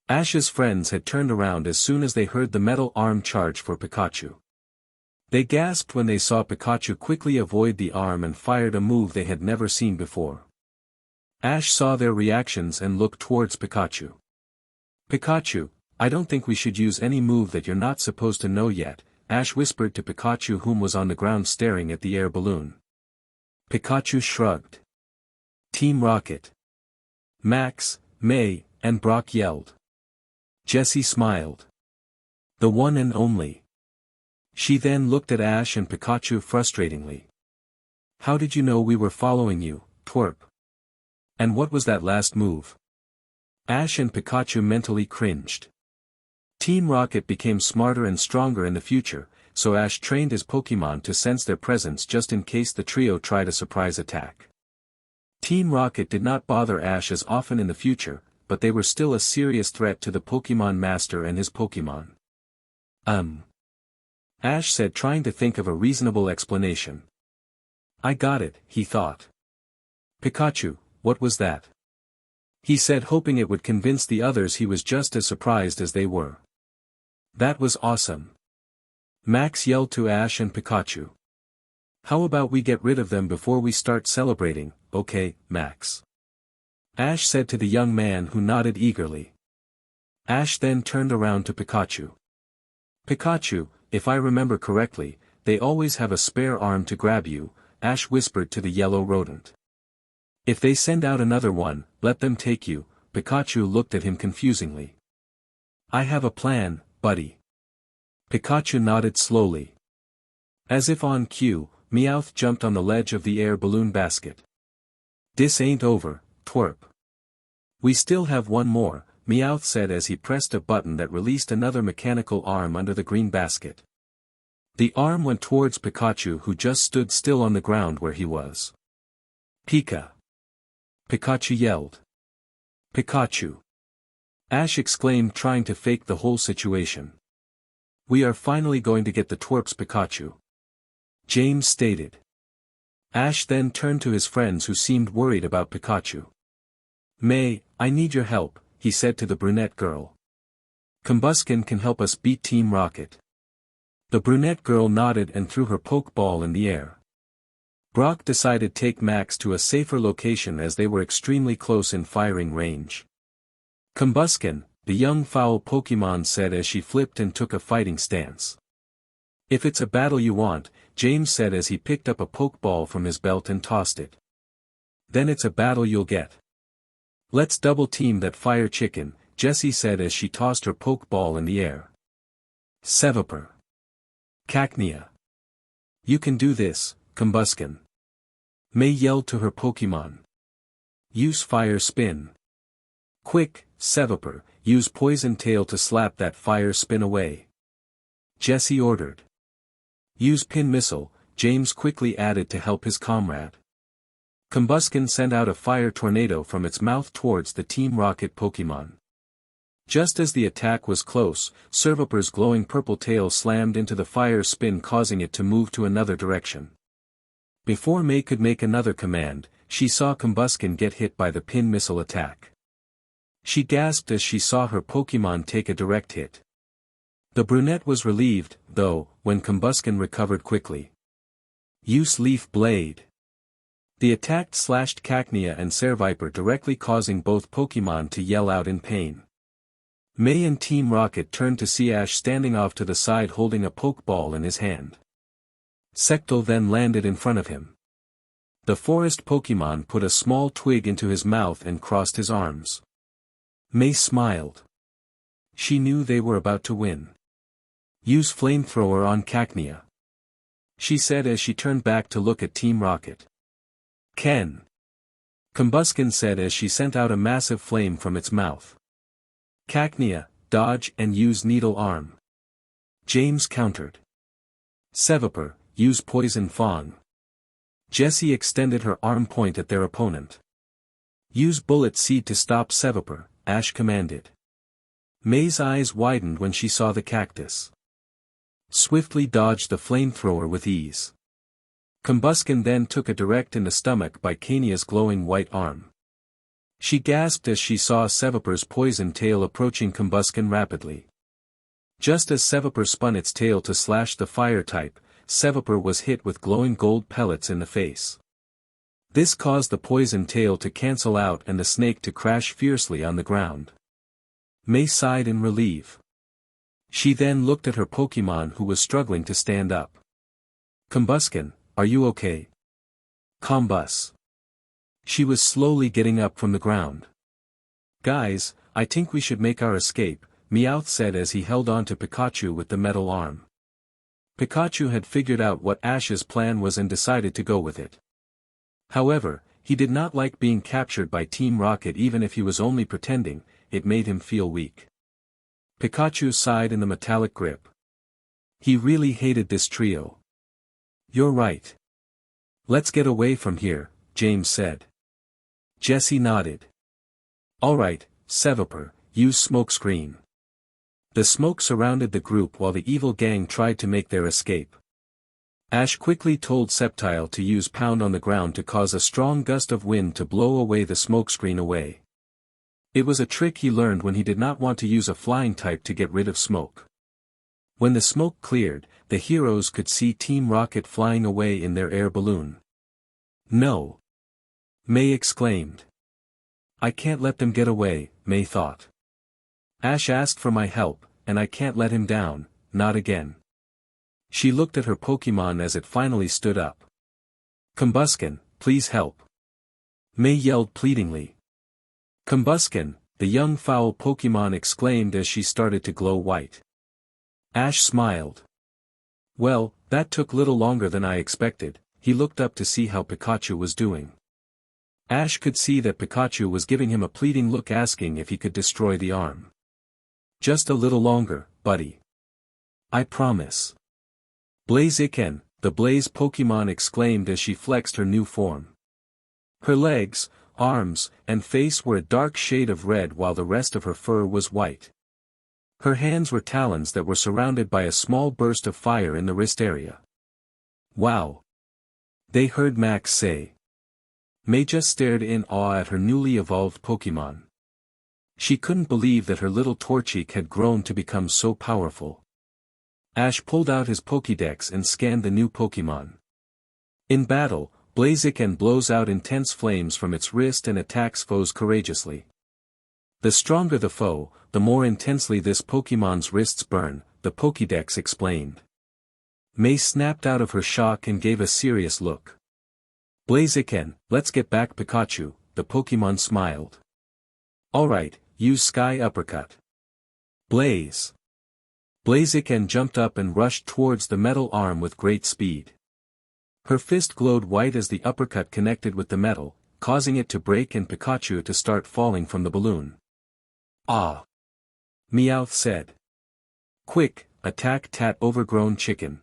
Ash's friends had turned around as soon as they heard the metal arm charge for Pikachu. They gasped when they saw Pikachu quickly avoid the arm and fired a move they had never seen before. Ash saw their reactions and looked towards Pikachu. Pikachu, I don't think we should use any move that you're not supposed to know yet, Ash whispered to Pikachu, whom was on the ground staring at the air balloon. Pikachu shrugged. Team Rocket. Max, May, and Brock yelled. Jessie smiled. The one and only. She then looked at Ash and Pikachu frustratingly. How did you know we were following you, twerp? And what was that last move? Ash and Pikachu mentally cringed. Team Rocket became smarter and stronger in the future, so Ash trained his Pokémon to sense their presence just in case the trio tried a surprise attack. Team Rocket did not bother Ash as often in the future, but they were still a serious threat to the Pokémon Master and his Pokémon. Ash said, trying to think of a reasonable explanation. I got it, he thought. Pikachu, what was that? He said, hoping it would convince the others he was just as surprised as they were. That was awesome. Max yelled to Ash and Pikachu. How about we get rid of them before we start celebrating, okay, Max? Ash said to the young man who nodded eagerly. Ash then turned around to Pikachu. Pikachu, if I remember correctly, they always have a spare arm to grab you, Ash whispered to the yellow rodent. If they send out another one, let them take you, Pikachu looked at him confusingly. I have a plan, buddy. Pikachu nodded slowly. As if on cue, Meowth jumped on the ledge of the air balloon basket. This ain't over, twerp. We still have one more, Meowth said as he pressed a button that released another mechanical arm under the green basket. The arm went towards Pikachu who just stood still on the ground where he was. Pika! Pikachu yelled. Pikachu! Ash exclaimed trying to fake the whole situation. We are finally going to get the twerps Pikachu. James stated. Ash then turned to his friends who seemed worried about Pikachu. May, I need your help, he said to the brunette girl. Combusken can help us beat Team Rocket. The brunette girl nodded and threw her Pokeball in the air. Brock decided to take Max to a safer location as they were extremely close in firing range. Combusken, the young foul Pokemon said as she flipped and took a fighting stance. If it's a battle you want, James said as he picked up a Pokeball from his belt and tossed it. Then it's a battle you'll get. Let's double team that fire chicken, Jessie said as she tossed her Pokeball in the air. Seviper. Cacnea. You can do this, Combusken. May yelled to her Pokemon. Use fire spin. Quick, Seviper, use poison tail to slap that fire spin away. Jessie ordered. Use pin missile, James quickly added to help his comrade. Combusken sent out a fire tornado from its mouth towards the Team Rocket Pokemon. Just as the attack was close, Seviper's glowing purple tail slammed into the fire spin causing it to move to another direction. Before May could make another command, she saw Combusken get hit by the pin missile attack. She gasped as she saw her Pokemon take a direct hit. The brunette was relieved, though, when Combusken recovered quickly. Use Leaf Blade. The attack slashed Cacnea and Seviper directly causing both Pokemon to yell out in pain. May and Team Rocket turned to see Ash standing off to the side holding a Pokeball in his hand. Sectal then landed in front of him. The forest Pokemon put a small twig into his mouth and crossed his arms. May smiled. She knew they were about to win. Use Flamethrower on Cacnea. She said as she turned back to look at Team Rocket. Ken. Combusken said as she sent out a massive flame from its mouth. Cacnea, dodge and use Needle Arm. James countered. Seviper, use Poison Fang. Jessie extended her arm point at their opponent. Use Bullet Seed to stop Seviper, Ash commanded. May's eyes widened when she saw the cactus. Swiftly dodged the flamethrower with ease. Combusken then took a direct in the stomach by Cania's glowing white arm. She gasped as she saw Seviper's poison tail approaching Combusken rapidly. Just as Seviper spun its tail to slash the fire type, Seviper was hit with glowing gold pellets in the face. This caused the poison tail to cancel out and the snake to crash fiercely on the ground. May sighed in relief. She then looked at her Pokemon who was struggling to stand up. Combusken, are you okay? Combus. She was slowly getting up from the ground. Guys, I think we should make our escape, Meowth said as he held on to Pikachu with the metal arm. Pikachu had figured out what Ash's plan was and decided to go with it. However, he did not like being captured by Team Rocket even if he was only pretending, it made him feel weak. Pikachu sighed in the metallic grip. He really hated this trio. You're right. Let's get away from here, James said. Jessie nodded. Alright, Seviper, use smokescreen. The smoke surrounded the group while the evil gang tried to make their escape. Ash quickly told Sceptile to use Pound on the ground to cause a strong gust of wind to blow away the smokescreen away. It was a trick he learned when he did not want to use a flying type to get rid of smoke. When the smoke cleared, the heroes could see Team Rocket flying away in their air balloon. No! May exclaimed. I can't let them get away, May thought. Ash asked for my help, and I can't let him down, not again. She looked at her Pokemon as it finally stood up. Combusken, please help. May yelled pleadingly. Combusken, the young foul Pokemon exclaimed as she started to glow white. Ash smiled. Well, that took little longer than I expected. He looked up to see how Pikachu was doing. Ash could see that Pikachu was giving him a pleading look, asking if he could destroy the arm. Just a little longer, buddy. I promise. Blaziken, the Blaze Pokemon exclaimed as she flexed her new form. Her legs, arms, and face were a dark shade of red while the rest of her fur was white. Her hands were talons that were surrounded by a small burst of fire in the wrist area. Wow! They heard Max say. May just stared in awe at her newly evolved Pokemon. She couldn't believe that her little Torchic had grown to become so powerful. Ash pulled out his Pokédex and scanned the new Pokemon. In battle, Blaziken blows out intense flames from its wrist and attacks foes courageously. The stronger the foe, the more intensely this Pokemon's wrists burn, the Pokédex explained. May snapped out of her shock and gave a serious look. Blaziken, let's get back Pikachu, the Pokemon smiled. Alright, use Sky Uppercut. Blaze. Blaziken jumped up and rushed towards the metal arm with great speed. Her fist glowed white as the uppercut connected with the metal, causing it to break and Pikachu to start falling from the balloon. Ah! Meowth said. Quick, attack that overgrown chicken.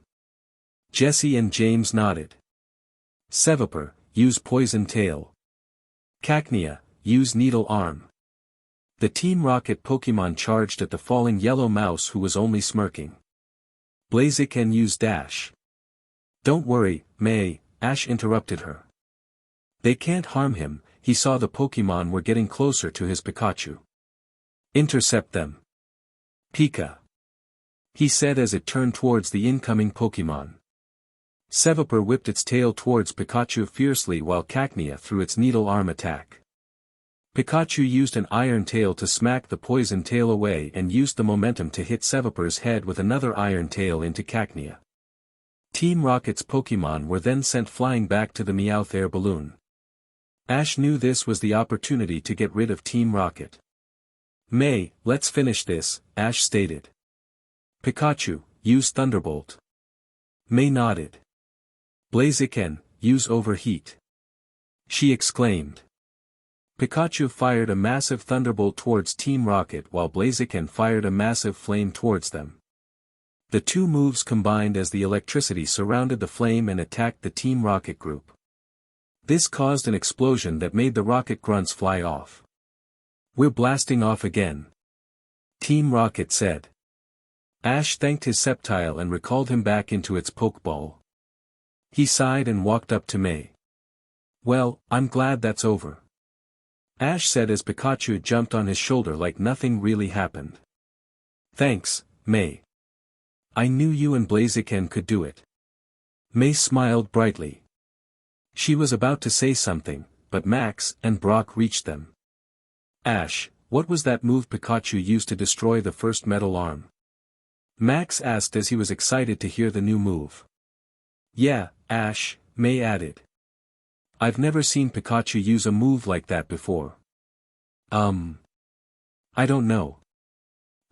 Jesse and James nodded. Seviper, use Poison Tail. Cacnea, use Needle Arm. The Team Rocket Pokemon charged at the falling yellow mouse who was only smirking. Blaziken used Dash. Don't worry, May, Ash interrupted her. They can't harm him, he saw the Pokemon were getting closer to his Pikachu. Intercept them. Pika. He said as it turned towards the incoming Pokemon. Seviper whipped its tail towards Pikachu fiercely while Cacnea threw its Needle Arm attack. Pikachu used an Iron Tail to smack the Poison Tail away and used the momentum to hit Seviper's head with another Iron Tail into Cacnea. Team Rocket's Pokemon were then sent flying back to the Meowth air balloon. Ash knew this was the opportunity to get rid of Team Rocket. May, let's finish this, Ash stated. Pikachu, use Thunderbolt. May nodded. Blaziken, use Overheat. She exclaimed. Pikachu fired a massive thunderbolt towards Team Rocket while Blaziken fired a massive flame towards them. The two moves combined as the electricity surrounded the flame and attacked the Team Rocket group. This caused an explosion that made the rocket grunts fly off. We're blasting off again. Team Rocket said. Ash thanked his Sceptile and recalled him back into its Pokeball. He sighed and walked up to May. Well, I'm glad that's over. Ash said as Pikachu jumped on his shoulder like nothing really happened. Thanks, May. I knew you and Blaziken could do it. May smiled brightly. She was about to say something, but Max and Brock reached them. Ash, what was that move Pikachu used to destroy the first metal arm? Max asked as he was excited to hear the new move. Yeah, Ash, May added. I've never seen Pikachu use a move like that before. I don't know.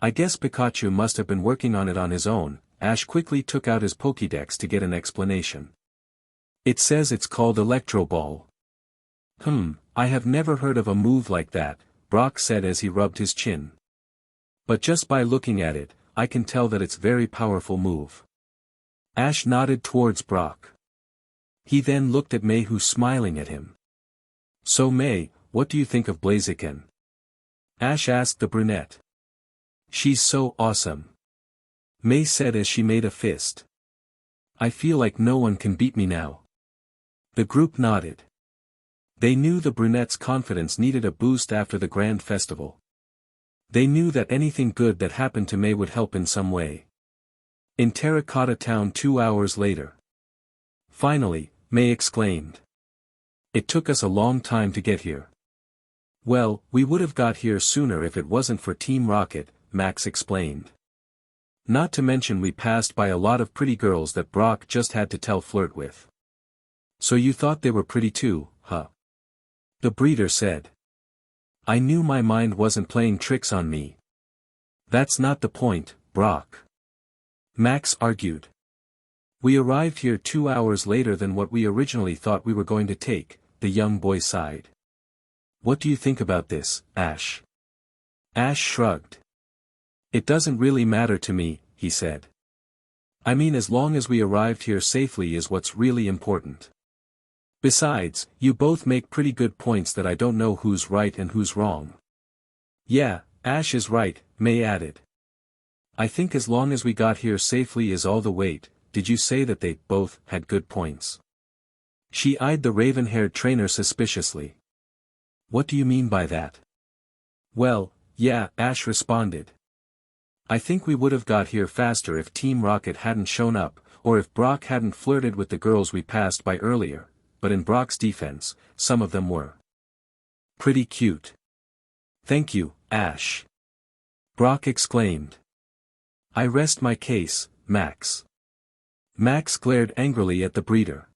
I guess Pikachu must have been working on it on his own. Ash quickly took out his Pokédex to get an explanation. It says it's called Electro Ball. I have never heard of a move like that, Brock said as he rubbed his chin. But just by looking at it, I can tell that it's very powerful move. Ash nodded towards Brock. He then looked at May, who's smiling at him. So May, what do you think of Blaziken? Ash asked the brunette. She's so awesome. May said as she made a fist. I feel like no one can beat me now. The group nodded. They knew the brunette's confidence needed a boost after the grand festival. They knew that anything good that happened to May would help in some way. In Terracotta Town 2 hours later. Finally, May exclaimed. It took us a long time to get here. Well, we would have got here sooner if it wasn't for Team Rocket, Max explained. Not to mention we passed by a lot of pretty girls that Brock just had to flirt with. So you thought they were pretty too, huh? The breeder said. I knew my mind wasn't playing tricks on me. That's not the point, Brock. Max argued. We arrived here 2 hours later than what we originally thought we were going to take, the young boy sighed. What do you think about this, Ash? Ash shrugged. It doesn't really matter to me, he said. I mean, as long as we arrived here safely is what's really important. Besides, you both make pretty good points that I don't know who's right and who's wrong. Yeah, Ash is right, May added. I think as long as we got here safely is all the weight. Did you say that they both had good points? She eyed the raven-haired trainer suspiciously. What do you mean by that? Well, yeah, Ash responded. I think we would have got here faster if Team Rocket hadn't shown up, or if Brock hadn't flirted with the girls we passed by earlier, but in Brock's defense, some of them were pretty cute. Thank you, Ash. Brock exclaimed. I rest my case, Max. Max glared angrily at the breeder.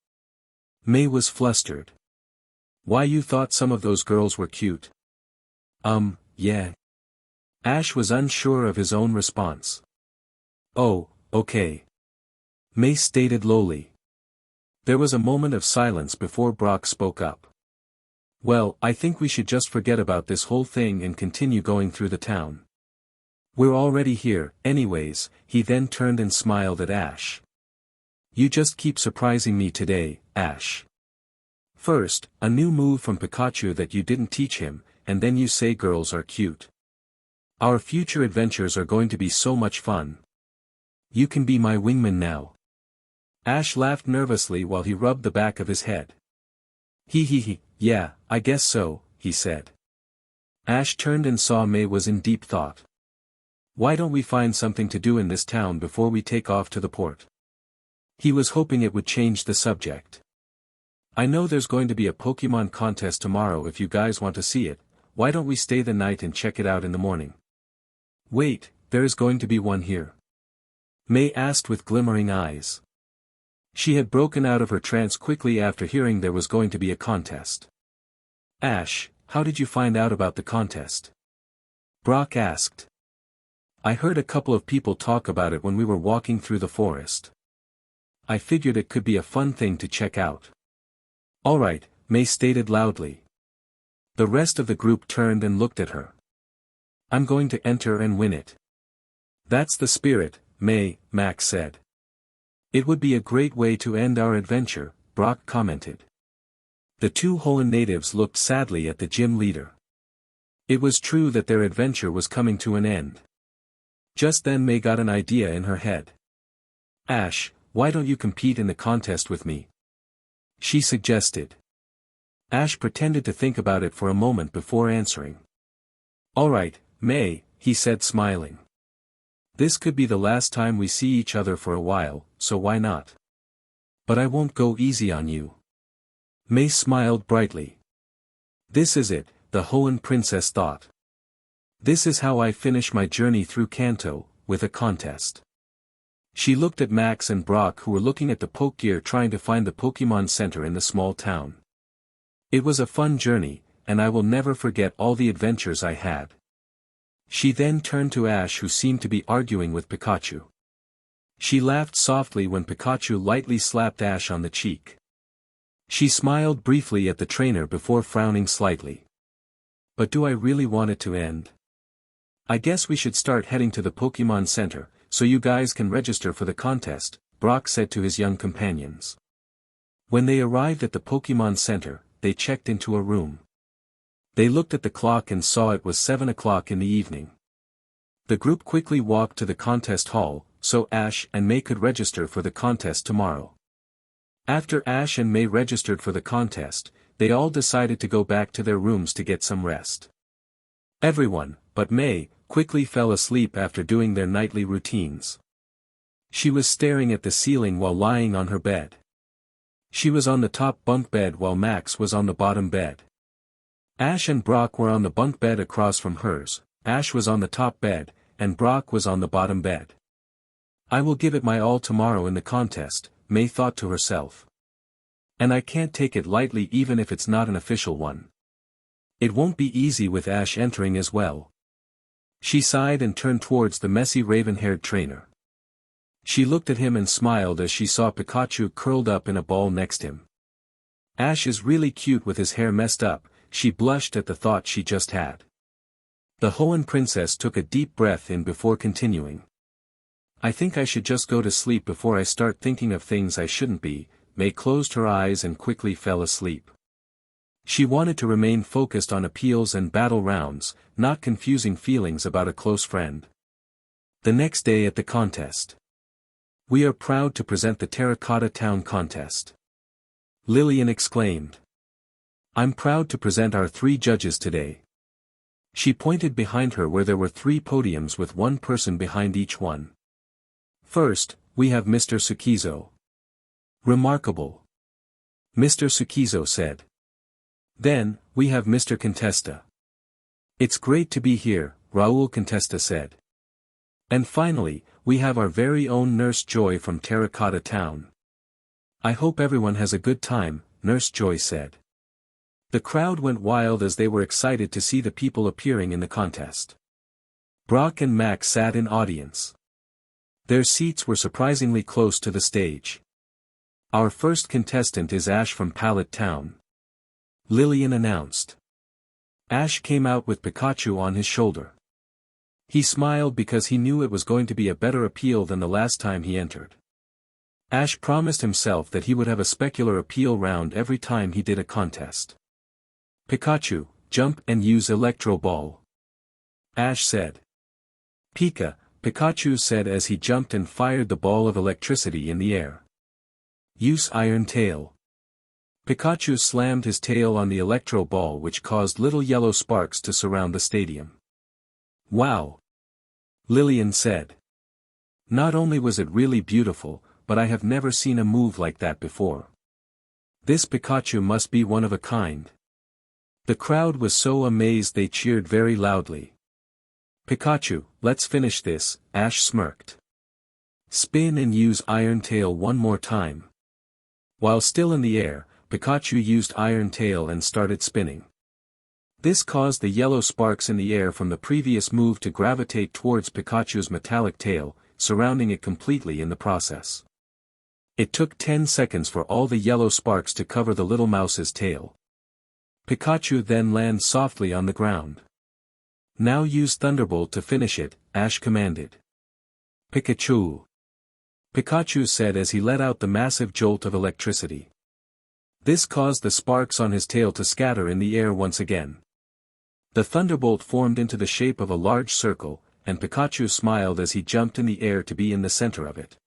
May was flustered. Why, you thought some of those girls were cute? Yeah. Ash was unsure of his own response. Oh, okay. May stated lowly. There was a moment of silence before Brock spoke up. Well, I think we should just forget about this whole thing and continue going through the town. We're already here, anyways. He then turned and smiled at Ash. You just keep surprising me today, Ash. First, a new move from Pikachu that you didn't teach him, and then you say girls are cute. Our future adventures are going to be so much fun. You can be my wingman now. Ash laughed nervously while he rubbed the back of his head. Yeah, I guess so, he said. Ash turned and saw May was in deep thought. Why don't we find something to do in this town before we take off to the port? He was hoping it would change the subject. I know there's going to be a Pokemon contest tomorrow. If you guys want to see it, why don't we stay the night and check it out in the morning? Wait, there is going to be one here? May asked with glimmering eyes. She had broken out of her trance quickly after hearing there was going to be a contest. Ash, how did you find out about the contest? Brock asked. I heard a couple of people talk about it when we were walking through the forest. I figured it could be a fun thing to check out. Alright, May stated loudly. The rest of the group turned and looked at her. I'm going to enter and win it. That's the spirit, May, Max said. It would be a great way to end our adventure, Brock commented. The two Hoenn natives looked sadly at the gym leader. It was true that their adventure was coming to an end. Just then May got an idea in her head. Ash, why don't you compete in the contest with me? She suggested. Ash pretended to think about it for a moment before answering. Alright, May, he said smiling. This could be the last time we see each other for a while, so why not? But I won't go easy on you. May smiled brightly. This is it, the Hoenn princess thought. This is how I finish my journey through Kanto, with a contest. She looked at Max and Brock, who were looking at the Pokegear trying to find the Pokemon Center in the small town. It was a fun journey, and I will never forget all the adventures I had. She then turned to Ash, who seemed to be arguing with Pikachu. She laughed softly when Pikachu lightly slapped Ash on the cheek. She smiled briefly at the trainer before frowning slightly. But do I really want it to end? I guess we should start heading to the Pokemon Center, so you guys can register for the contest, Brock said to his young companions. When they arrived at the Pokemon Center, they checked into a room. They looked at the clock and saw it was 7 o'clock in the evening. The group quickly walked to the contest hall, so Ash and May could register for the contest tomorrow. After Ash and May registered for the contest, they all decided to go back to their rooms to get some rest. Everyone, but May, quickly fell asleep after doing their nightly routines. She was staring at the ceiling while lying on her bed. She was on the top bunk bed while Max was on the bottom bed. Ash and Brock were on the bunk bed across from hers. Ash was on the top bed, and Brock was on the bottom bed. I will give it my all tomorrow in the contest, May thought to herself. And I can't take it lightly even if it's not an official one. It won't be easy with Ash entering as well. She sighed and turned towards the messy raven-haired trainer. She looked at him and smiled as she saw Pikachu curled up in a ball next him. Ash is really cute with his hair messed up, she blushed at the thought she just had. The Hoenn princess took a deep breath in before continuing. I think I should just go to sleep before I start thinking of things I shouldn't be. May closed her eyes and quickly fell asleep. She wanted to remain focused on appeals and battle rounds, not confusing feelings about a close friend. The next day at the contest. We are proud to present the Terracotta Town Contest. Lillian exclaimed. I'm proud to present our 3 judges today. She pointed behind her where there were 3 podiums with 1 person behind each one. First, we have Mr. Tsukizo. Remarkable. Mr. Tsukizo said. Then, we have Mr. Contesta. It's great to be here, Raoul Contesta said. And finally, we have our very own Nurse Joy from Terracotta Town. I hope everyone has a good time, Nurse Joy said. The crowd went wild as they were excited to see the people appearing in the contest. Brock and Max sat in audience. Their seats were surprisingly close to the stage. Our first contestant is Ash from Pallet Town. Lillian announced. Ash came out with Pikachu on his shoulder. He smiled because he knew it was going to be a better appeal than the last time he entered. Ash promised himself that he would have a specular appeal round every time he did a contest. Pikachu, jump and use Electro Ball. Ash said. Pikachu said as he jumped and fired the ball of electricity in the air. Use Iron Tail. Pikachu slammed his tail on the Electro Ball which caused little yellow sparks to surround the stadium. Wow! Lillian said. Not only was it really beautiful, but I have never seen a move like that before. This Pikachu must be one of a kind. The crowd was so amazed they cheered very loudly. Pikachu, let's finish this, Ash smirked. Spin and use Iron Tail one more time. While still in the air, Pikachu used Iron Tail and started spinning. This caused the yellow sparks in the air from the previous move to gravitate towards Pikachu's metallic tail, surrounding it completely in the process. It took 10 seconds for all the yellow sparks to cover the little mouse's tail. Pikachu then landed softly on the ground. Now use Thunderbolt to finish it, Ash commanded. Pikachu. Pikachu said as he let out the massive jolt of electricity. This caused the sparks on his tail to scatter in the air once again. The Thunderbolt formed into the shape of a large circle, and Pikachu smiled as he jumped in the air to be in the center of it.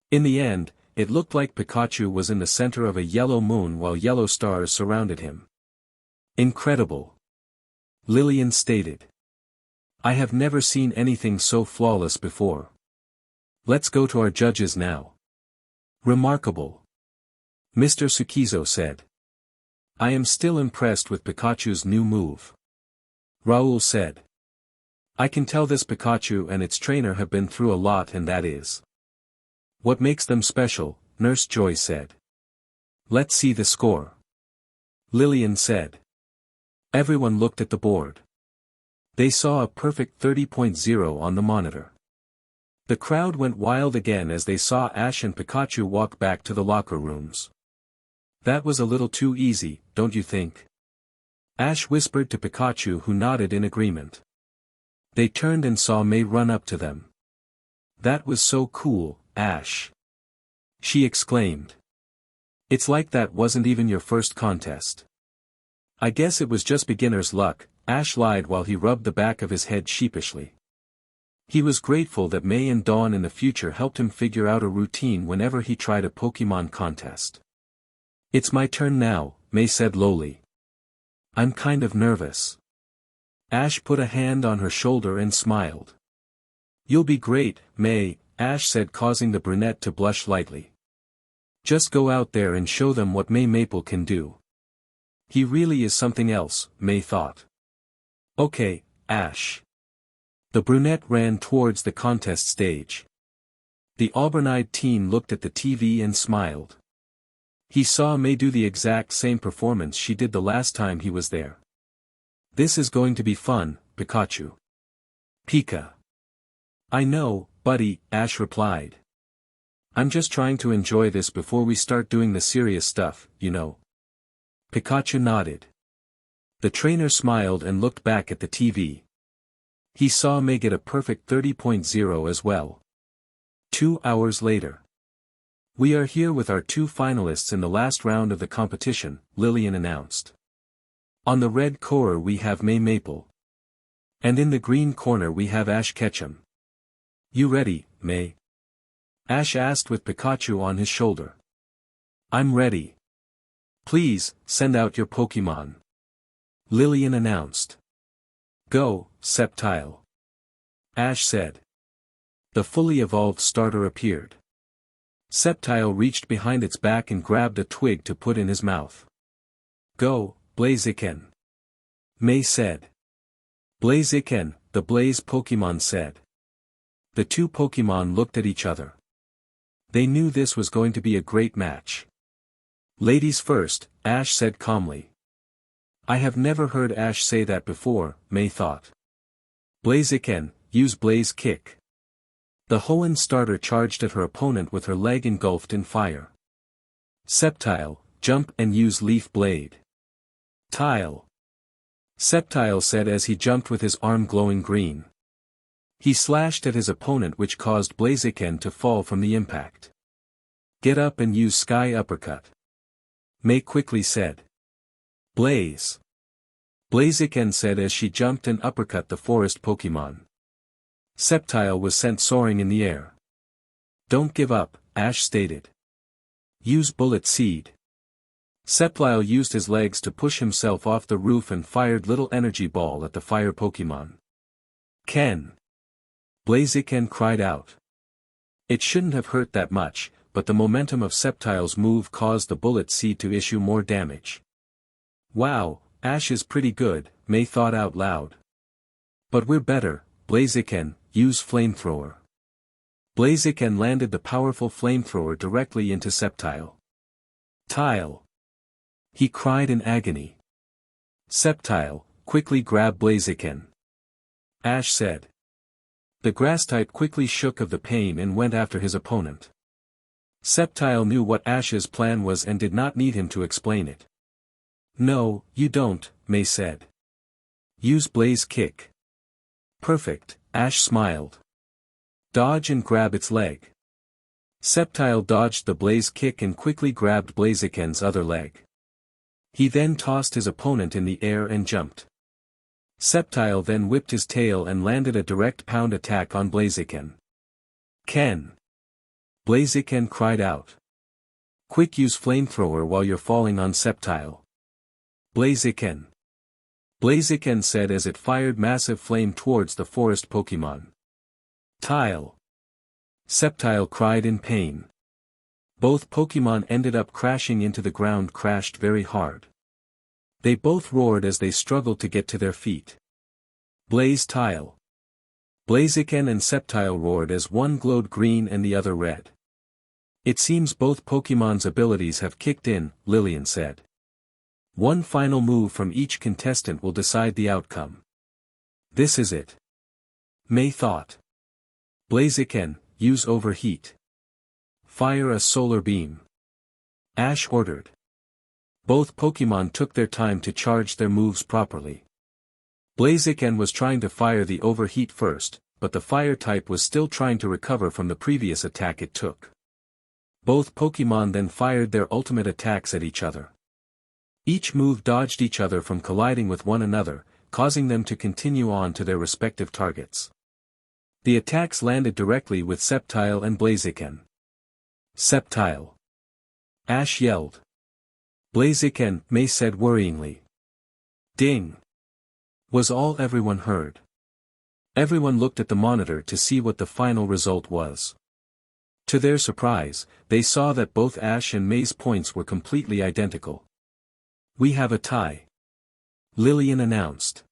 In the end, it looked like Pikachu was in the center of a yellow moon while yellow stars surrounded him. Incredible. Lillian stated. I have never seen anything so flawless before. Let's go to our judges now. Remarkable. Mr. Tsukizo said. I am still impressed with Pikachu's new move. Raoul said. I can tell this Pikachu and its trainer have been through a lot and that is what makes them special, Nurse Joy said. Let's see the score. Lillian said. Everyone looked at the board. They saw a perfect 30.0 on the monitor. The crowd went wild again as they saw Ash and Pikachu walk back to the locker rooms. That was a little too easy, don't you think? Ash whispered to Pikachu who nodded in agreement. They turned and saw May run up to them. That was so cool, Ash. She exclaimed. It's like that wasn't even your first contest. I guess it was just beginner's luck, Ash lied while he rubbed the back of his head sheepishly. He was grateful that May and Dawn in the future helped him figure out a routine whenever he tried a Pokemon contest. It's my turn now, May said lowly. I'm kind of nervous. Ash put a hand on her shoulder and smiled. You'll be great, May, Ash said, causing the brunette to blush lightly. Just go out there and show them what May Maple can do. He really is something else, May thought. Okay, Ash. The brunette ran towards the contest stage. The auburn-eyed teen looked at the TV and smiled. He saw May do the exact same performance she did the last time he was there. This is going to be fun, Pikachu. Pika. I know, buddy, Ash replied. I'm just trying to enjoy this before we start doing the serious stuff, you know. Pikachu nodded. The trainer smiled and looked back at the TV. He saw May get a perfect 30.0 as well. 2 hours later. We are here with our 2 finalists in the last round of the competition, Lillian announced. On the red corner we have May Maple. And in the green corner we have Ash Ketchum. You ready, May? Ash asked with Pikachu on his shoulder. I'm ready. Please, send out your Pokémon. Lillian announced. Go, Sceptile. Ash said. The fully evolved starter appeared. Sceptile reached behind its back and grabbed a twig to put in his mouth. Go, Blaziken. May said. Blaziken, the Blaze Pokémon said. The 2 Pokémon looked at each other. They knew this was going to be a great match. Ladies first, Ash said calmly. I have never heard Ash say that before, May thought. Blaziken, use Blaze Kick. The Hoenn starter charged at her opponent with her leg engulfed in fire. Sceptile, jump and use Leaf Blade. Tile. Sceptile said as he jumped with his arm glowing green. He slashed at his opponent which caused Blaziken to fall from the impact. Get up and use Sky Uppercut. May quickly said. Blaze. Blaziken said as she jumped and uppercut the forest Pokémon. Sceptile was sent soaring in the air. Don't give up, Ash stated. Use Bullet Seed. Sceptile used his legs to push himself off the roof and fired Little Energy Ball at the fire Pokémon. Ken. Blaziken cried out. It shouldn't have hurt that much, but the momentum of Sceptile's move caused the Bullet Seed to issue more damage. Wow, Ash is pretty good, May thought out loud. But we're better, Blaziken, use Flamethrower. Blaziken landed the powerful Flamethrower directly into Sceptile. Tile. He cried in agony. Sceptile, quickly grab Blaziken. Ash said. The grass type quickly shook of the pain and went after his opponent. Sceptile knew what Ash's plan was and did not need him to explain it. No, you don't, May said. Use Blaze Kick. Perfect, Ash smiled. Dodge and grab its leg. Sceptile dodged the Blaze Kick and quickly grabbed Blaziken's other leg. He then tossed his opponent in the air and jumped. Sceptile then whipped his tail and landed a direct pound attack on Blaziken. Ken. Blaziken cried out. Quick, use Flamethrower while you're falling on Sceptile. Blaziken. Blaziken said as it fired massive flame towards the forest Pokémon. Tile. Sceptile cried in pain. Both Pokémon ended up crashing into the ground, crashed very hard. They both roared as they struggled to get to their feet. Blaze Tile. Blaziken and Sceptile roared as one glowed green and the other red. It seems both Pokémon's abilities have kicked in, Lillian said. One final move from each contestant will decide the outcome. This is it. May thought. Blaziken, use Overheat. Fire a Solar Beam. Ash ordered. Both Pokémon took their time to charge their moves properly. Blaziken was trying to fire the Overheat first, but the Fire type was still trying to recover from the previous attack it took. Both Pokémon then fired their ultimate attacks at each other. Each move dodged each other from colliding with one another, causing them to continue on to their respective targets. The attacks landed directly with Sceptile and Blaziken. Sceptile. Ash yelled. Blaziken, May said worryingly. Ding. Was all everyone heard. Everyone looked at the monitor to see what the final result was. To their surprise, they saw that both Ash and May's points were completely identical. We have a tie. Lillian announced.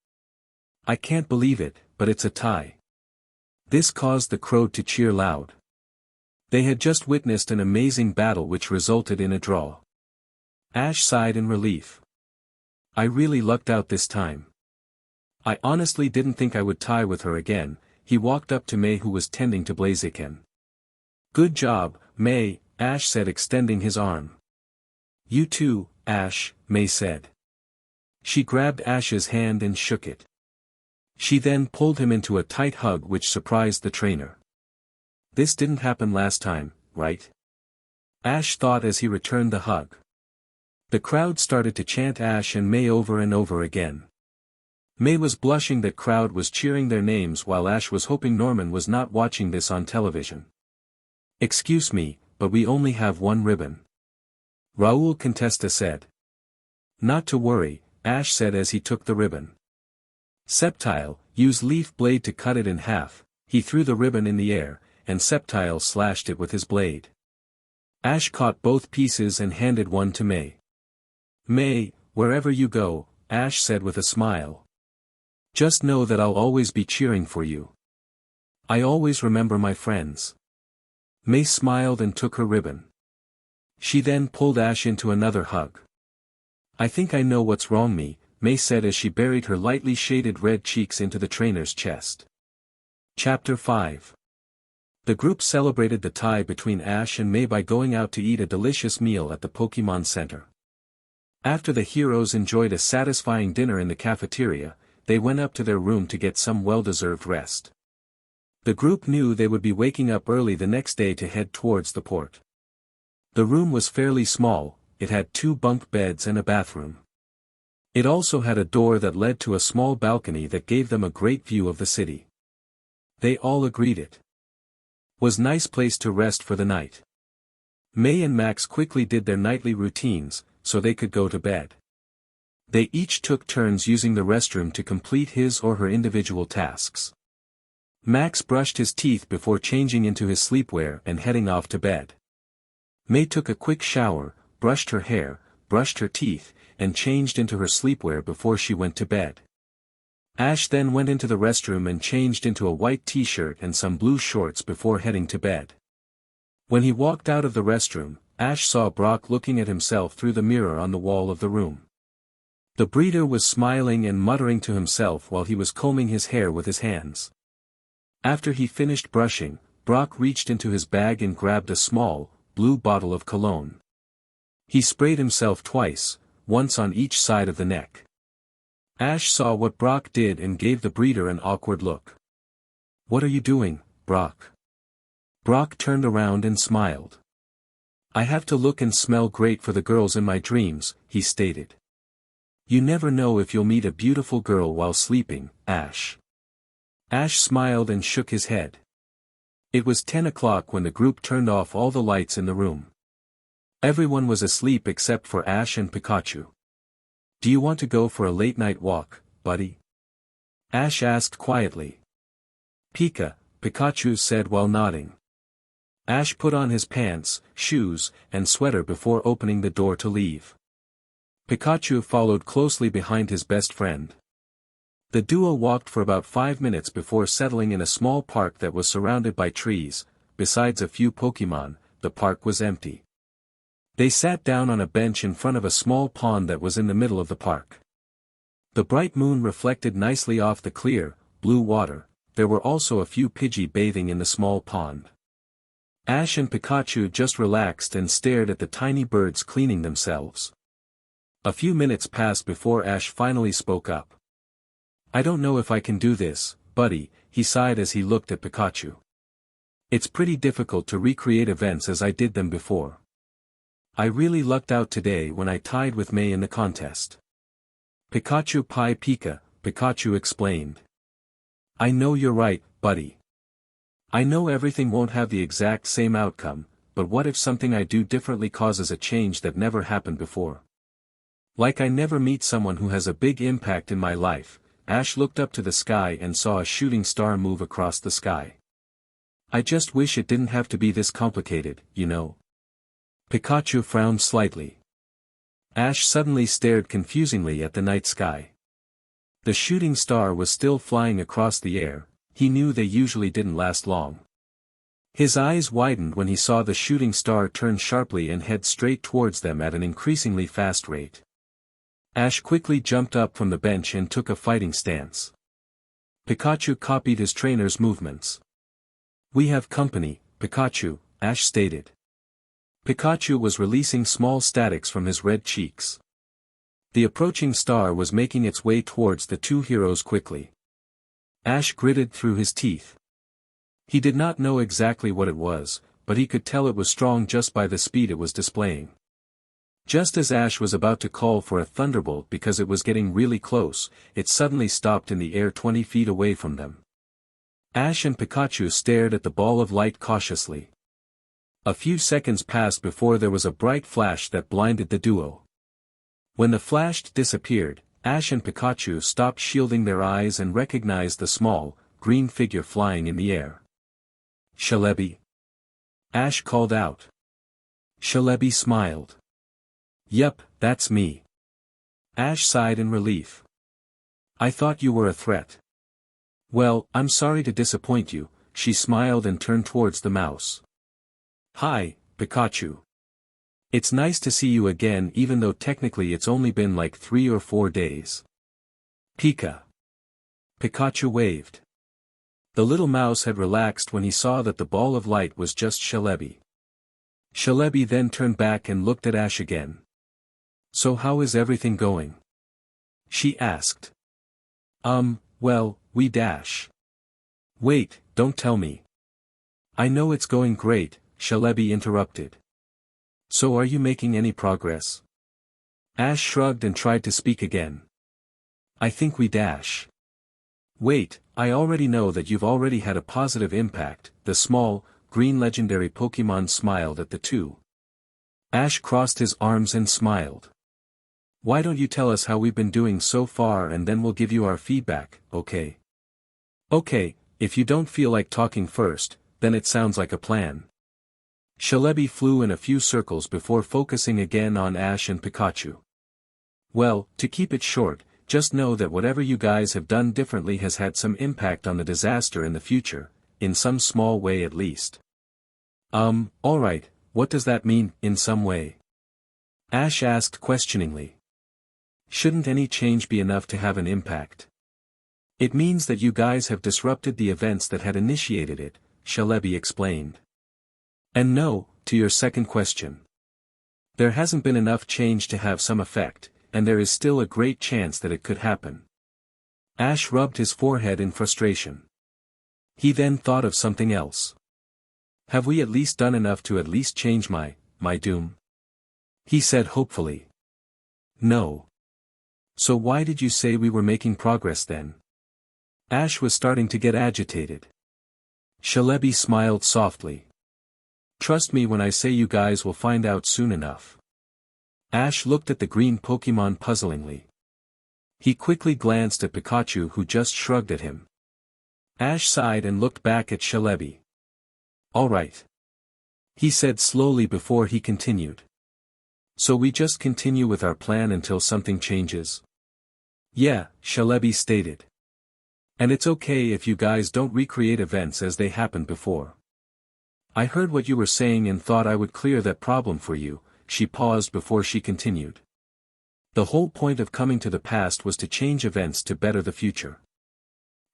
I can't believe it, but it's a tie. This caused the crowd to cheer loud. They had just witnessed an amazing battle which resulted in a draw. Ash sighed in relief. I really lucked out this time. I honestly didn't think I would tie with her again. He walked up to May, who was tending to Blaziken. Good job, May, Ash said, extending his arm. You too, Ash, May said. She grabbed Ash's hand and shook it. She then pulled him into a tight hug which surprised the trainer. This didn't happen last time, right? Ash thought as he returned the hug. The crowd started to chant Ash and May over and over again. May was blushing that crowd was cheering their names, while Ash was hoping Norman was not watching this on television. Excuse me, but we only have one ribbon. Raul Contesta said. Not to worry, Ash said as he took the ribbon. Septile, use leaf blade to cut it in half. He threw the ribbon in the air, and Septile slashed it with his blade. Ash caught both pieces and handed one to May. May, wherever you go, Ash said with a smile. Just know that I'll always be cheering for you. I always remember my friends. May smiled and took her ribbon. She then pulled Ash into another hug. I think I know what's wrong, May said as she buried her lightly shaded red cheeks into the trainer's chest. Chapter 5. The group celebrated the tie between Ash and May by going out to eat a delicious meal at the Pokémon Center. After the heroes enjoyed a satisfying dinner in the cafeteria, they went up to their room to get some well-deserved rest. The group knew they would be waking up early the next day to head towards the port. The room was fairly small. It had 2 bunk beds and a bathroom. It also had a door that led to a small balcony that gave them a great view of the city. They all agreed it was a nice place to rest for the night. May and Max quickly did their nightly routines, so they could go to bed. They each took turns using the restroom to complete his or her individual tasks. Max brushed his teeth before changing into his sleepwear and heading off to bed. May took a quick shower, brushed her hair, brushed her teeth, and changed into her sleepwear before she went to bed. Ash then went into the restroom and changed into a white t-shirt and some blue shorts before heading to bed. When he walked out of the restroom, Ash saw Brock looking at himself through the mirror on the wall of the room. The breeder was smiling and muttering to himself while he was combing his hair with his hands. After he finished brushing, Brock reached into his bag and grabbed a small, blue bottle of cologne. He sprayed himself twice, once on each side of the neck. Ash saw what Brock did and gave the breeder an awkward look. What are you doing, Brock? Brock turned around and smiled. I have to look and smell great for the girls in my dreams, he stated. You never know if you'll meet a beautiful girl while sleeping, Ash. Ash smiled and shook his head. It was 10 o'clock when the group turned off all the lights in the room. Everyone was asleep except for Ash and Pikachu. Do you want to go for a late-night walk, buddy? Ash asked quietly. Pikachu said while nodding. Ash put on his pants, shoes, and sweater before opening the door to leave. Pikachu followed closely behind his best friend. The duo walked for about 5 minutes before settling in a small park that was surrounded by trees. Besides a few Pokémon, the park was empty. They sat down on a bench in front of a small pond that was in the middle of the park. The bright moon reflected nicely off the clear, blue water. There were also a few Pidgey bathing in the small pond. Ash and Pikachu just relaxed and stared at the tiny birds cleaning themselves. A few minutes passed before Ash finally spoke up. I don't know if I can do this, buddy, he sighed as he looked at Pikachu. It's pretty difficult to recreate events as I did them before. I really lucked out today when I tied with May in the contest. Pikachu Pikachu explained. I know you're right, buddy. I know everything won't have the exact same outcome, but what if something I do differently causes a change that never happened before? Like I never meet someone who has a big impact in my life. Ash looked up to the sky and saw a shooting star move across the sky. I just wish it didn't have to be this complicated, you know. Pikachu frowned slightly. Ash suddenly stared confusingly at the night sky. The shooting star was still flying across the air. He knew they usually didn't last long. His eyes widened when he saw the shooting star turn sharply and head straight towards them at an increasingly fast rate. Ash quickly jumped up from the bench and took a fighting stance. Pikachu copied his trainer's movements. "We have company, Pikachu," Ash stated. Pikachu was releasing small statics from his red cheeks. The approaching star was making its way towards the two heroes quickly. Ash gritted through his teeth. He did not know exactly what it was, but he could tell it was strong just by the speed it was displaying. Just as Ash was about to call for a thunderbolt because it was getting really close, it suddenly stopped in the air 20 feet away from them. Ash and Pikachu stared at the ball of light cautiously. A few seconds passed before there was a bright flash that blinded the duo. When the flash disappeared, Ash and Pikachu stopped shielding their eyes and recognized the small, green figure flying in the air. "Celebi?" Ash called out. Celebi smiled. "Yup, that's me." Ash sighed in relief. "I thought you were a threat." "Well, I'm sorry to disappoint you," she smiled and turned towards the mouse. "Hi, Pikachu. It's nice to see you again even though technically it's only been like 3 or 4 days." "Pika." Pikachu waved. The little mouse had relaxed when he saw that the ball of light was just Celebi. Celebi then turned back and looked at Ash again. "So how is everything going?" she asked. Well, we dash." "Wait, don't tell me." "I know it's going great," Celebi interrupted. "So are you making any progress?" Ash shrugged and tried to speak again. "I think we dash." "Wait, I already know that you've already had a positive impact," the small, green legendary Pokemon smiled at the two. Ash crossed his arms and smiled. "Why don't you tell us how we've been doing so far and then we'll give you our feedback, okay?" "Okay, if you don't feel like talking first, then it sounds like a plan." Celebi flew in a few circles before focusing again on Ash and Pikachu. "Well, to keep it short, just know that whatever you guys have done differently has had some impact on the disaster in the future, in some small way at least." Alright, what does that mean, in some way?" Ash asked questioningly. "Shouldn't any change be enough to have an impact?" "It means that you guys have disrupted the events that had initiated it," Celebi explained. "And no, to your second question. There hasn't been enough change to have some effect, and there is still a great chance that it could happen." Ash rubbed his forehead in frustration. He then thought of something else. "Have we at least done enough to at least change my doom?" he said hopefully. "No. So why did you say we were making progress then?" Ash was starting to get agitated. Celebi smiled softly. "Trust me when I say you guys will find out soon enough." Ash looked at the green Pokemon puzzlingly. He quickly glanced at Pikachu who just shrugged at him. Ash sighed and looked back at Celebi. "Alright," he said slowly before he continued. "So we just continue with our plan until something changes?" "Yeah," Celebi stated. "And it's okay if you guys don't recreate events as they happened before." "I heard what you were saying and thought I would clear that problem for you," she paused before she continued. "The whole point of coming to the past was to change events to better the future.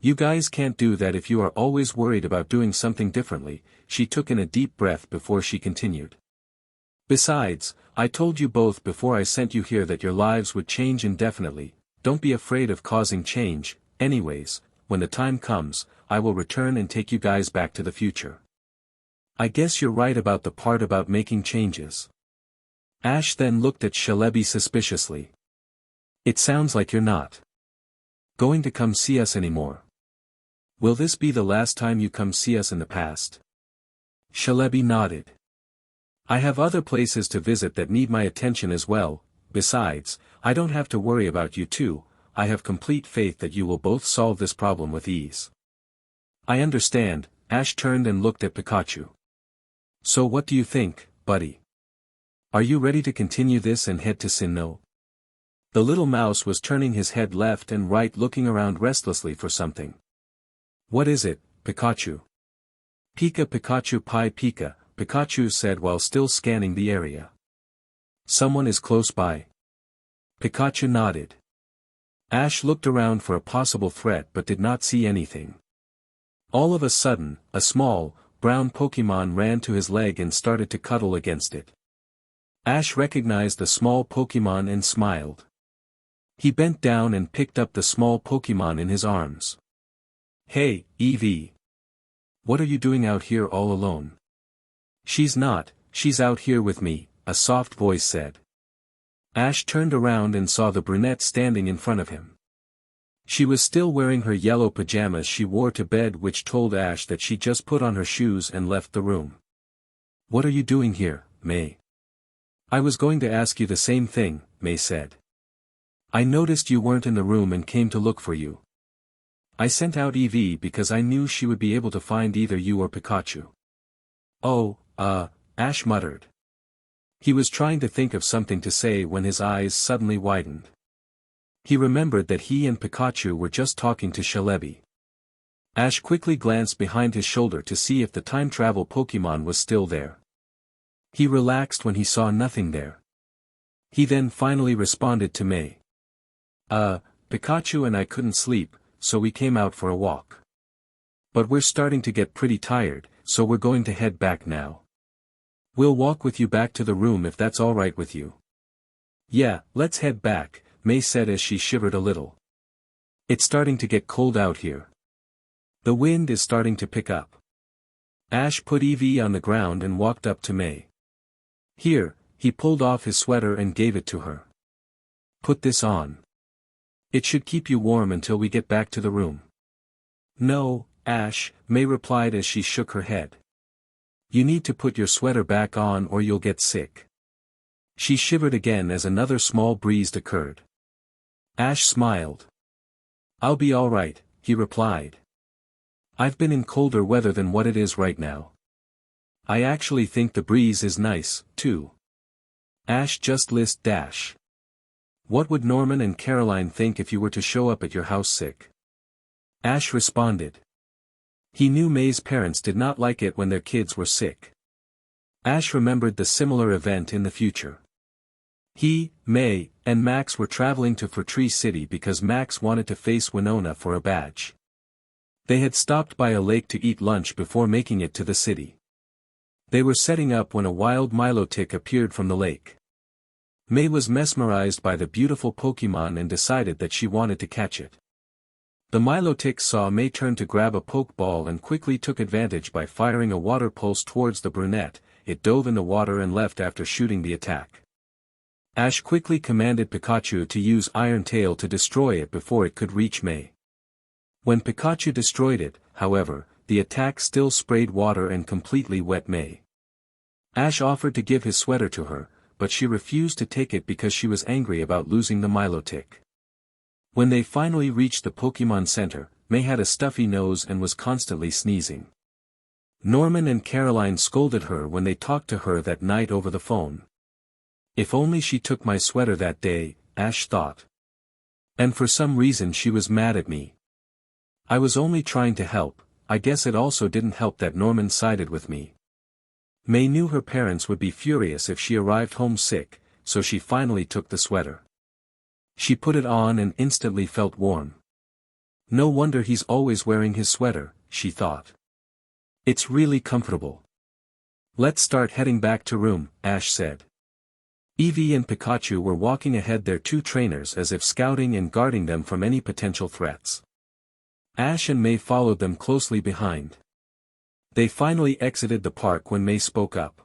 You guys can't do that if you are always worried about doing something differently." She took in a deep breath before she continued. "Besides, I told you both before I sent you here that your lives would change indefinitely. Don't be afraid of causing change. Anyways, when the time comes, I will return and take you guys back to the future." "I guess you're right about the part about making changes." Ash then looked at Celebi suspiciously. "It sounds like you're not going to come see us anymore. Will this be the last time you come see us in the past?" Celebi nodded. "I have other places to visit that need my attention as well. Besides, I don't have to worry about you two. I have complete faith that you will both solve this problem with ease." "I understand." Ash turned and looked at Pikachu. "So what do you think, buddy?" Are you ready to continue this and head to Sinnoh? The little mouse was turning his head left and right, looking around restlessly for something. What is it, Pikachu? Pika Pikachu Pi Pika, Pikachu said while still scanning the area. Someone is close by. Pikachu nodded. Ash looked around for a possible threat but did not see anything. All of a sudden, a small, brown Pokemon ran to his leg and started to cuddle against it. Ash recognized the small Pokemon and smiled. He bent down and picked up the small Pokemon in his arms. Hey, Eevee. What are you doing out here all alone? She's not, she's out here with me, a soft voice said. Ash turned around and saw the brunette standing in front of him. She was still wearing her yellow pajamas she wore to bed, which told Ash that she just put on her shoes and left the room. What are you doing here, May? I was going to ask you the same thing, May said. I noticed you weren't in the room and came to look for you. I sent out Eevee because I knew she would be able to find either you or Pikachu. Oh, Ash muttered. He was trying to think of something to say when his eyes suddenly widened. He remembered that he and Pikachu were just talking to Celebi. Ash quickly glanced behind his shoulder to see if the time travel Pokemon was still there. He relaxed when he saw nothing there. He then finally responded to May. Pikachu and I couldn't sleep, so we came out for a walk. But we're starting to get pretty tired, so we're going to head back now. We'll walk with you back to the room if that's alright with you. Yeah, let's head back, May said as she shivered a little. It's starting to get cold out here. The wind is starting to pick up. Ash put Eevee on the ground and walked up to May. Here, he pulled off his sweater and gave it to her. Put this on. It should keep you warm until we get back to the room. No, Ash, May replied as she shook her head. You need to put your sweater back on or you'll get sick. She shivered again as another small breeze occurred. Ash smiled. I'll be all right, he replied. I've been in colder weather than what it is right now. I actually think the breeze is nice, too. Ash just lisped dash. What would Norman and Caroline think if you were to show up at your house sick? Ash responded. He knew May's parents did not like it when their kids were sick. Ash remembered the similar event in the future. He, May, and Max were traveling to Fortree City because Max wanted to face Winona for a badge. They had stopped by a lake to eat lunch before making it to the city. They were setting up when a wild Milotic appeared from the lake. May was mesmerized by the beautiful Pokemon and decided that she wanted to catch it. The Milotic saw May turn to grab a Pokeball and quickly took advantage by firing a water pulse towards the brunette. It dove in the water and left after shooting the attack. Ash quickly commanded Pikachu to use Iron Tail to destroy it before it could reach May. When Pikachu destroyed it, however, the attack still sprayed water and completely wet May. Ash offered to give his sweater to her, but she refused to take it because she was angry about losing the Milotic. When they finally reached the Pokemon Center, May had a stuffy nose and was constantly sneezing. Norman and Caroline scolded her when they talked to her that night over the phone. If only she took my sweater that day, Ash thought. And for some reason she was mad at me. I was only trying to help. I guess it also didn't help that Norman sided with me. May knew her parents would be furious if she arrived home sick, so she finally took the sweater. She put it on and instantly felt warm. No wonder he's always wearing his sweater, she thought. It's really comfortable. Let's start heading back to room, Ash said. Eevee and Pikachu were walking ahead, their two trainers as if scouting and guarding them from any potential threats. Ash and May followed them closely behind. They finally exited the park when May spoke up.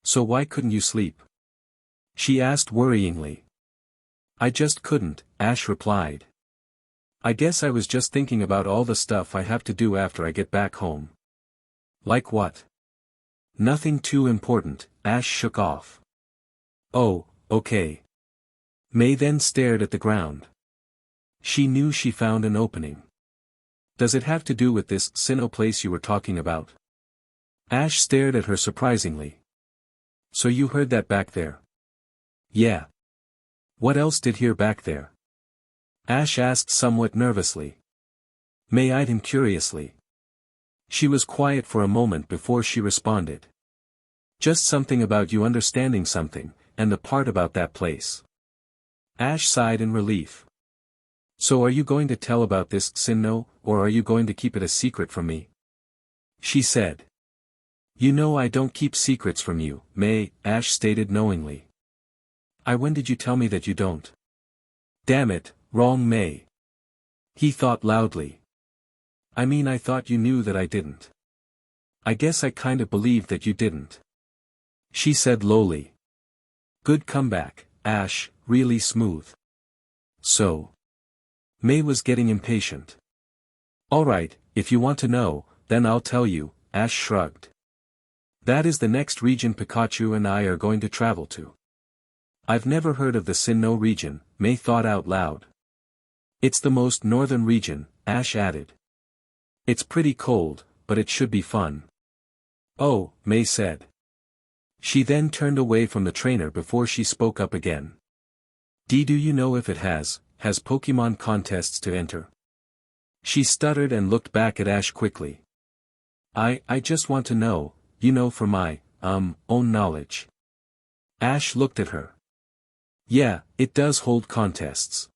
So why couldn't you sleep? She asked worryingly. I just couldn't, Ash replied. I guess I was just thinking about all the stuff I have to do after I get back home. Like what? Nothing too important, Ash shook off. Oh, okay. May then stared at the ground. She knew she found an opening. Does it have to do with this Sinnoh place you were talking about? Ash stared at her surprisingly. So you heard that back there? Yeah. What else did hear back there? Ash asked somewhat nervously. May eyed him curiously. She was quiet for a moment before she responded. Just something about you understanding something, and the part about that place. Ash sighed in relief. So are you going to tell about this, Sinnoh, or are you going to keep it a secret from me? She said. You know I don't keep secrets from you, May, Ash stated knowingly. When did you tell me that you don't? Damn it, wrong May. He thought loudly. I thought you knew that I didn't. I guess I kinda believed that you didn't. She said lowly. Good comeback, Ash, really smooth. So. May was getting impatient. Alright, if you want to know, then I'll tell you, Ash shrugged. That is the next region Pikachu and I are going to travel to. I've never heard of the Sinnoh region, May thought out loud. It's the most northern region, Ash added. It's pretty cold, but it should be fun. Oh, May said. She then turned away from the trainer before she spoke up again. Do you know if it has Pokemon contests to enter? She stuttered and looked back at Ash quickly. I just want to know, for my, own knowledge. Ash looked at her. Yeah, it does hold contests.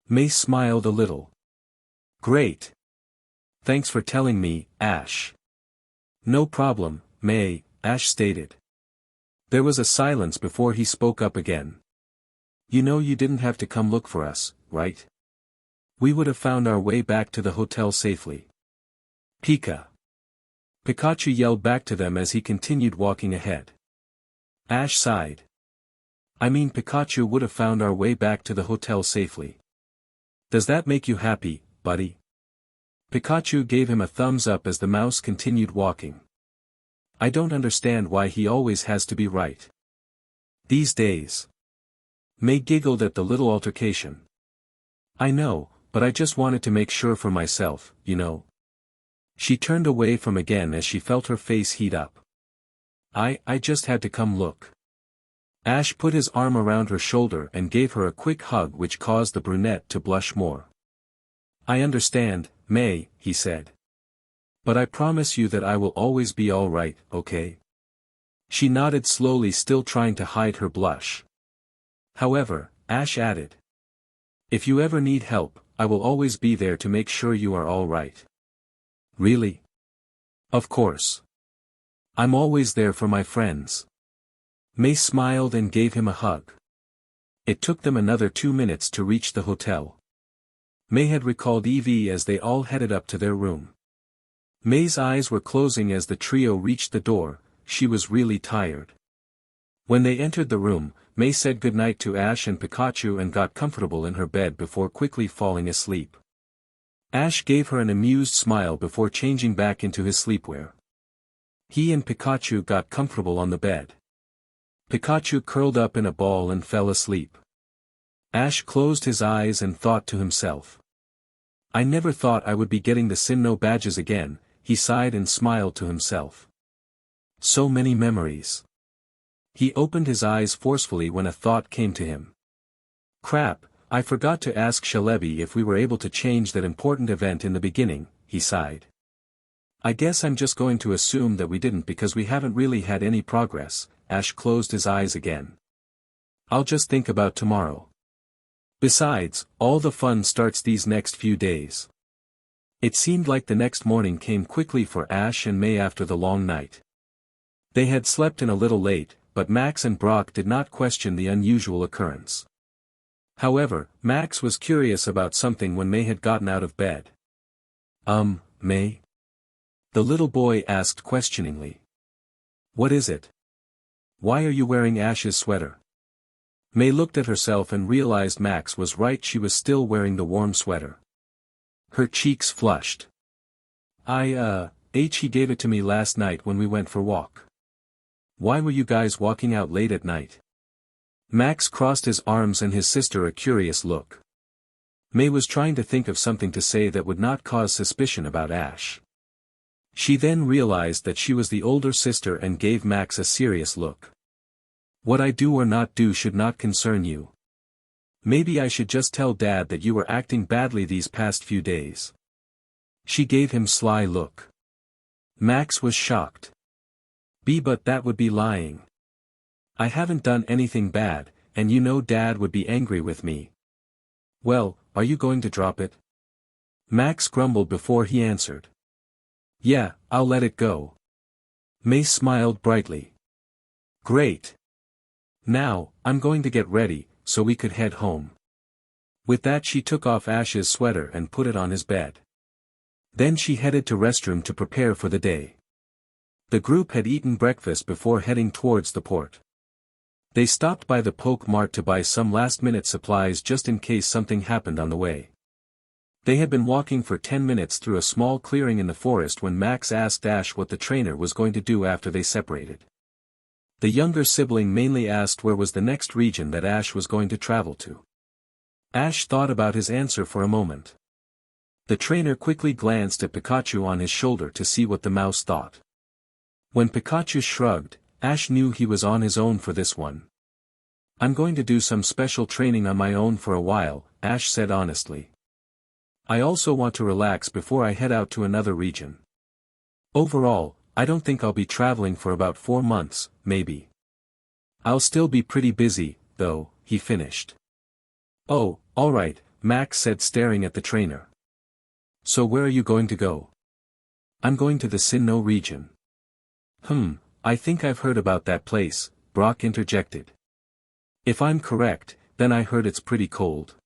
May smiled a little. Great. Thanks for telling me, Ash. No problem, May, Ash stated. There was a silence before he spoke up again. You know you didn't have to come look for us, right? We would have found our way back to the hotel safely. Pikachu yelled back to them as he continued walking ahead. Ash sighed. Pikachu would have found our way back to the hotel safely. Does that make you happy, buddy? Pikachu gave him a thumbs up as the mouse continued walking. I don't understand why he always has to be right. These days. May giggled at the little altercation. I know, but I just wanted to make sure for myself, She turned away from again as she felt her face heat up. I just had to come look. Ash put his arm around her shoulder and gave her a quick hug which caused the brunette to blush more. I understand, May, he said. But I promise you that I will always be all right, okay? She nodded slowly, still trying to hide her blush. However, Ash added. If you ever need help, I will always be there to make sure you are all right. Really? Of course. I'm always there for my friends. May smiled and gave him a hug. It took them another 2 minutes to reach the hotel. May had recalled Eevee as they all headed up to their room. May's eyes were closing as the trio reached the door. She was really tired. When they entered the room, May said goodnight to Ash and Pikachu and got comfortable in her bed before quickly falling asleep. Ash gave her an amused smile before changing back into his sleepwear. He and Pikachu got comfortable on the bed. Pikachu curled up in a ball and fell asleep. Ash closed his eyes and thought to himself. I never thought I would be getting the Sinnoh badges again, he sighed and smiled to himself. So many memories. He opened his eyes forcefully when a thought came to him. Crap, I forgot to ask Celebi if we were able to change that important event in the beginning, he sighed. I guess I'm just going to assume that we didn't because we haven't really had any progress. Ash closed his eyes again. I'll just think about tomorrow. Besides, all the fun starts these next few days. It seemed like the next morning came quickly for Ash and May after the long night. They had slept in a little late, but Max and Brock did not question the unusual occurrence. However, Max was curious about something when May had gotten out of bed. May? The little boy asked questioningly. What is it? Why are you wearing Ash's sweater? May looked at herself and realized Max was right, she was still wearing the warm sweater. Her cheeks flushed. He gave it to me last night when we went for walk. Why were you guys walking out late at night? Max crossed his arms and his sister a curious look. May was trying to think of something to say that would not cause suspicion about Ash. She then realized that she was the older sister and gave Max a serious look. What I do or not do should not concern you. Maybe I should just tell Dad that you were acting badly these past few days. She gave him sly look. Max was shocked. But that would be lying. I haven't done anything bad, and you know Dad would be angry with me. Well, are you going to drop it? Max grumbled before he answered. Yeah, I'll let it go. May smiled brightly. Great. Now, I'm going to get ready, so we could head home. With that she took off Ash's sweater and put it on his bed. Then she headed to restroom to prepare for the day. The group had eaten breakfast before heading towards the port. They stopped by the Poke Mart to buy some last-minute supplies just in case something happened on the way. They had been walking for 10 minutes through a small clearing in the forest when Max asked Ash what the trainer was going to do after they separated. The younger sibling mainly asked where was the next region that Ash was going to travel to. Ash thought about his answer for a moment. The trainer quickly glanced at Pikachu on his shoulder to see what the mouse thought. When Pikachu shrugged, Ash knew he was on his own for this one. I'm going to do some special training on my own for a while, Ash said honestly. I also want to relax before I head out to another region. Overall, I don't think I'll be traveling for about 4 months, maybe. I'll still be pretty busy, though, he finished. Oh, alright, Max said staring at the trainer. So where are you going to go? I'm going to the Sinnoh region. I think I've heard about that place, Brock interjected. If I'm correct, then I heard it's pretty cold.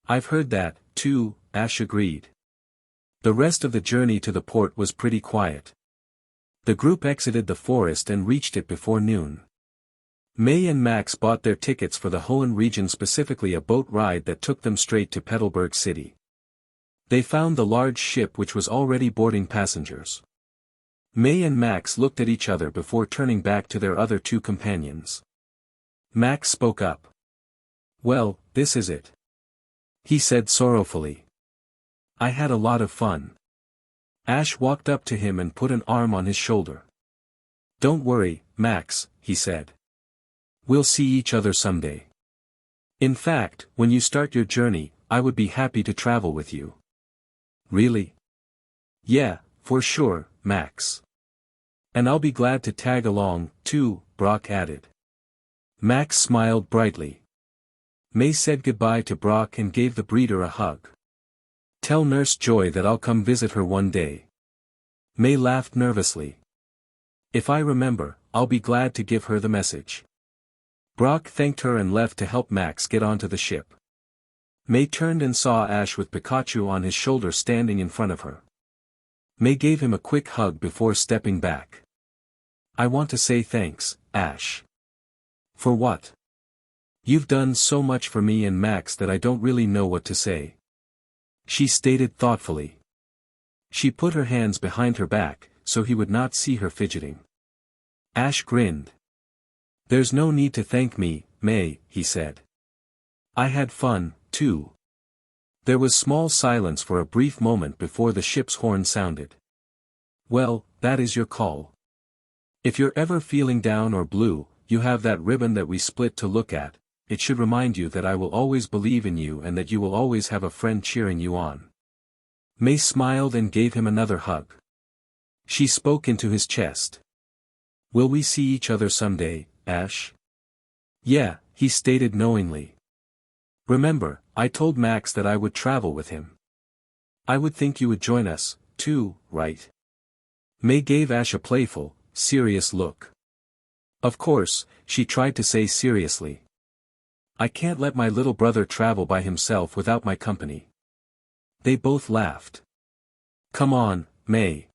I've heard that, too, Ash agreed. The rest of the journey to the port was pretty quiet. The group exited the forest and reached it before noon. May and Max bought their tickets for the Hoenn region, specifically a boat ride that took them straight to Petalburg City. They found the large ship which was already boarding passengers. May and Max looked at each other before turning back to their other 2 companions. Max spoke up. Well, this is it. He said sorrowfully. I had a lot of fun. Ash walked up to him and put an arm on his shoulder. Don't worry, Max, he said. We'll see each other someday. In fact, when you start your journey, I would be happy to travel with you. Really? Yeah, for sure, Max. And I'll be glad to tag along, too, Brock added. Max smiled brightly. May said goodbye to Brock and gave the breeder a hug. Tell Nurse Joy that I'll come visit her one day. May laughed nervously. If I remember, I'll be glad to give her the message. Brock thanked her and left to help Max get onto the ship. May turned and saw Ash with Pikachu on his shoulder standing in front of her. May gave him a quick hug before stepping back. I want to say thanks, Ash. For what? You've done so much for me and Max that I don't really know what to say. She stated thoughtfully. She put her hands behind her back, so he would not see her fidgeting. Ash grinned. There's no need to thank me, May, he said. I had fun, too. There was small silence for a brief moment before the ship's horn sounded. Well, that is your call. If you're ever feeling down or blue, you have that ribbon that we split to look at. It should remind you that I will always believe in you and that you will always have a friend cheering you on. May smiled and gave him another hug. She spoke into his chest. Will we see each other someday, Ash? Yeah, he stated knowingly. Remember, I told Max that I would travel with him. I would think you would join us, too, right? May gave Ash a playful, serious look. Of course, she tried to say seriously. I can't let my little brother travel by himself without my company. They both laughed. Come on, May.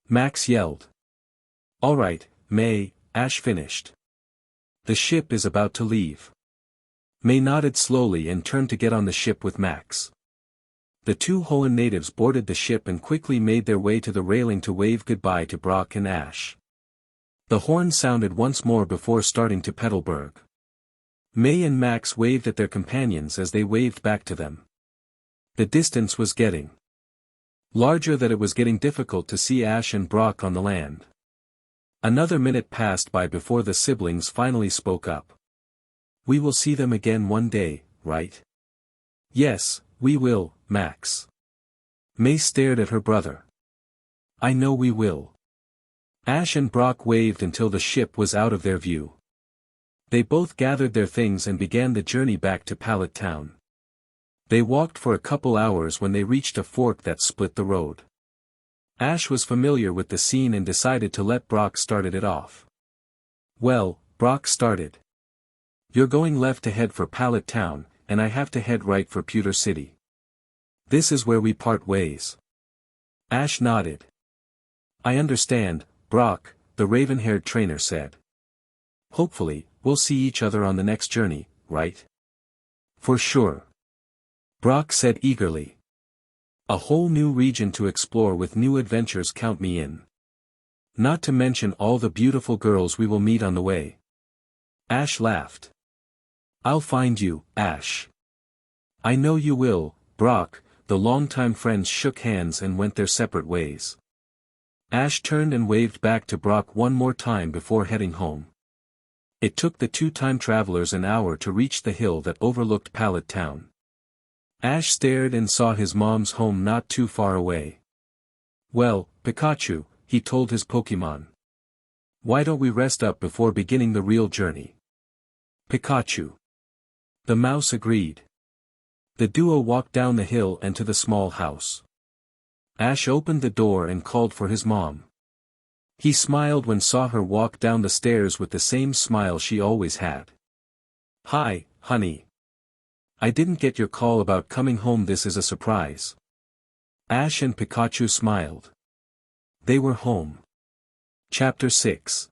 Max yelled. All right, May, Ash finished. The ship is about to leave. May nodded slowly and turned to get on the ship with Max. The 2 Hoenn natives boarded the ship and quickly made their way to the railing to wave goodbye to Brock and Ash. The horn sounded once more before starting to Petalburg. May and Max waved at their companions as they waved back to them. The distance was getting larger that it was getting difficult to see Ash and Brock on the land. Another minute passed by before the siblings finally spoke up. We will see them again one day, right? Yes, we will, Max. May stared at her brother. I know we will. Ash and Brock waved until the ship was out of their view. They both gathered their things and began the journey back to Pallet Town. They walked for a couple hours when they reached a fork that split the road. Ash was familiar with the scene and decided to let Brock start it off. Well, Brock started. You're going left to head for Pallet Town, and I have to head right for Pewter City. This is where we part ways. Ash nodded. I understand, Brock, the raven-haired trainer said. Hopefully, we'll see each other on the next journey, right? For sure. Brock said eagerly. A whole new region to explore with new adventures, count me in. Not to mention all the beautiful girls we will meet on the way. Ash laughed. I'll find you, Ash. I know you will, Brock. The longtime friends shook hands and went their separate ways. Ash turned and waved back to Brock one more time before heading home. It took the two time travelers an hour to reach the hill that overlooked Pallet Town. Ash stared and saw his mom's home not too far away. Well, Pikachu, he told his Pokémon. Why don't we rest up before beginning the real journey? Pikachu. The mouse agreed. The duo walked down the hill and to the small house. Ash opened the door and called for his mom. He smiled when saw her walk down the stairs with the same smile she always had. Hi, honey. I didn't get your call about coming home. This is a surprise. Ash and Pikachu smiled. They were home. Chapter 6.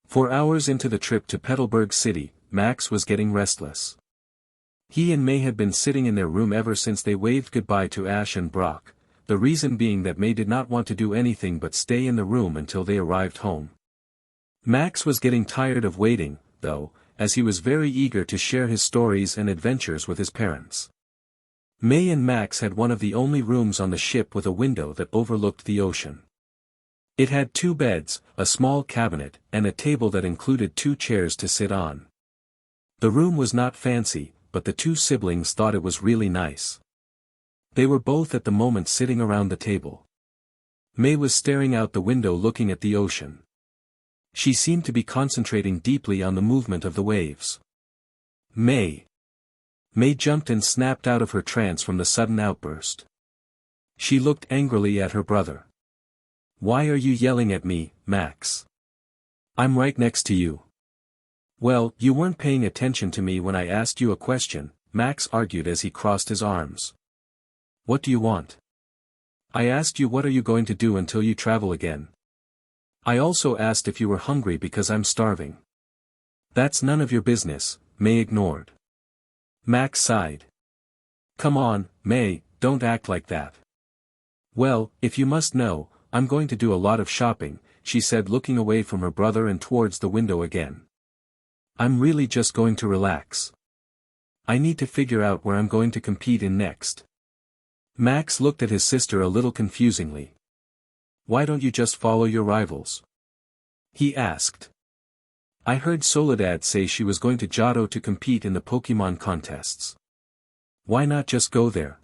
4 hours into the trip to Petalburg City, Max was getting restless. He and May had been sitting in their room ever since they waved goodbye to Ash and Brock, the reason being that May did not want to do anything but stay in the room until they arrived home. Max was getting tired of waiting, though, as he was very eager to share his stories and adventures with his parents. May and Max had one of the only rooms on the ship with a window that overlooked the ocean. It had 2 beds, a small cabinet, and a table that included 2 chairs to sit on. The room was not fancy, but the 2 siblings thought it was really nice. They were both at the moment sitting around the table. May was staring out the window looking at the ocean. She seemed to be concentrating deeply on the movement of the waves. May jumped and snapped out of her trance from the sudden outburst. She looked angrily at her brother. Why are you yelling at me, Max? I'm right next to you. Well, you weren't paying attention to me when I asked you a question, Max argued as he crossed his arms. What do you want? I asked you what are you going to do until you travel again. I also asked if you were hungry because I'm starving. That's none of your business, May ignored. Max sighed. Come on, May, don't act like that. Well, if you must know, I'm going to do a lot of shopping, she said looking away from her brother and towards the window again. I'm really just going to relax. I need to figure out where I'm going to compete in next. Max looked at his sister a little confusingly. Why don't you just follow your rivals? He asked. I heard Soledad say she was going to Johto to compete in the Pokemon contests. Why not just go there?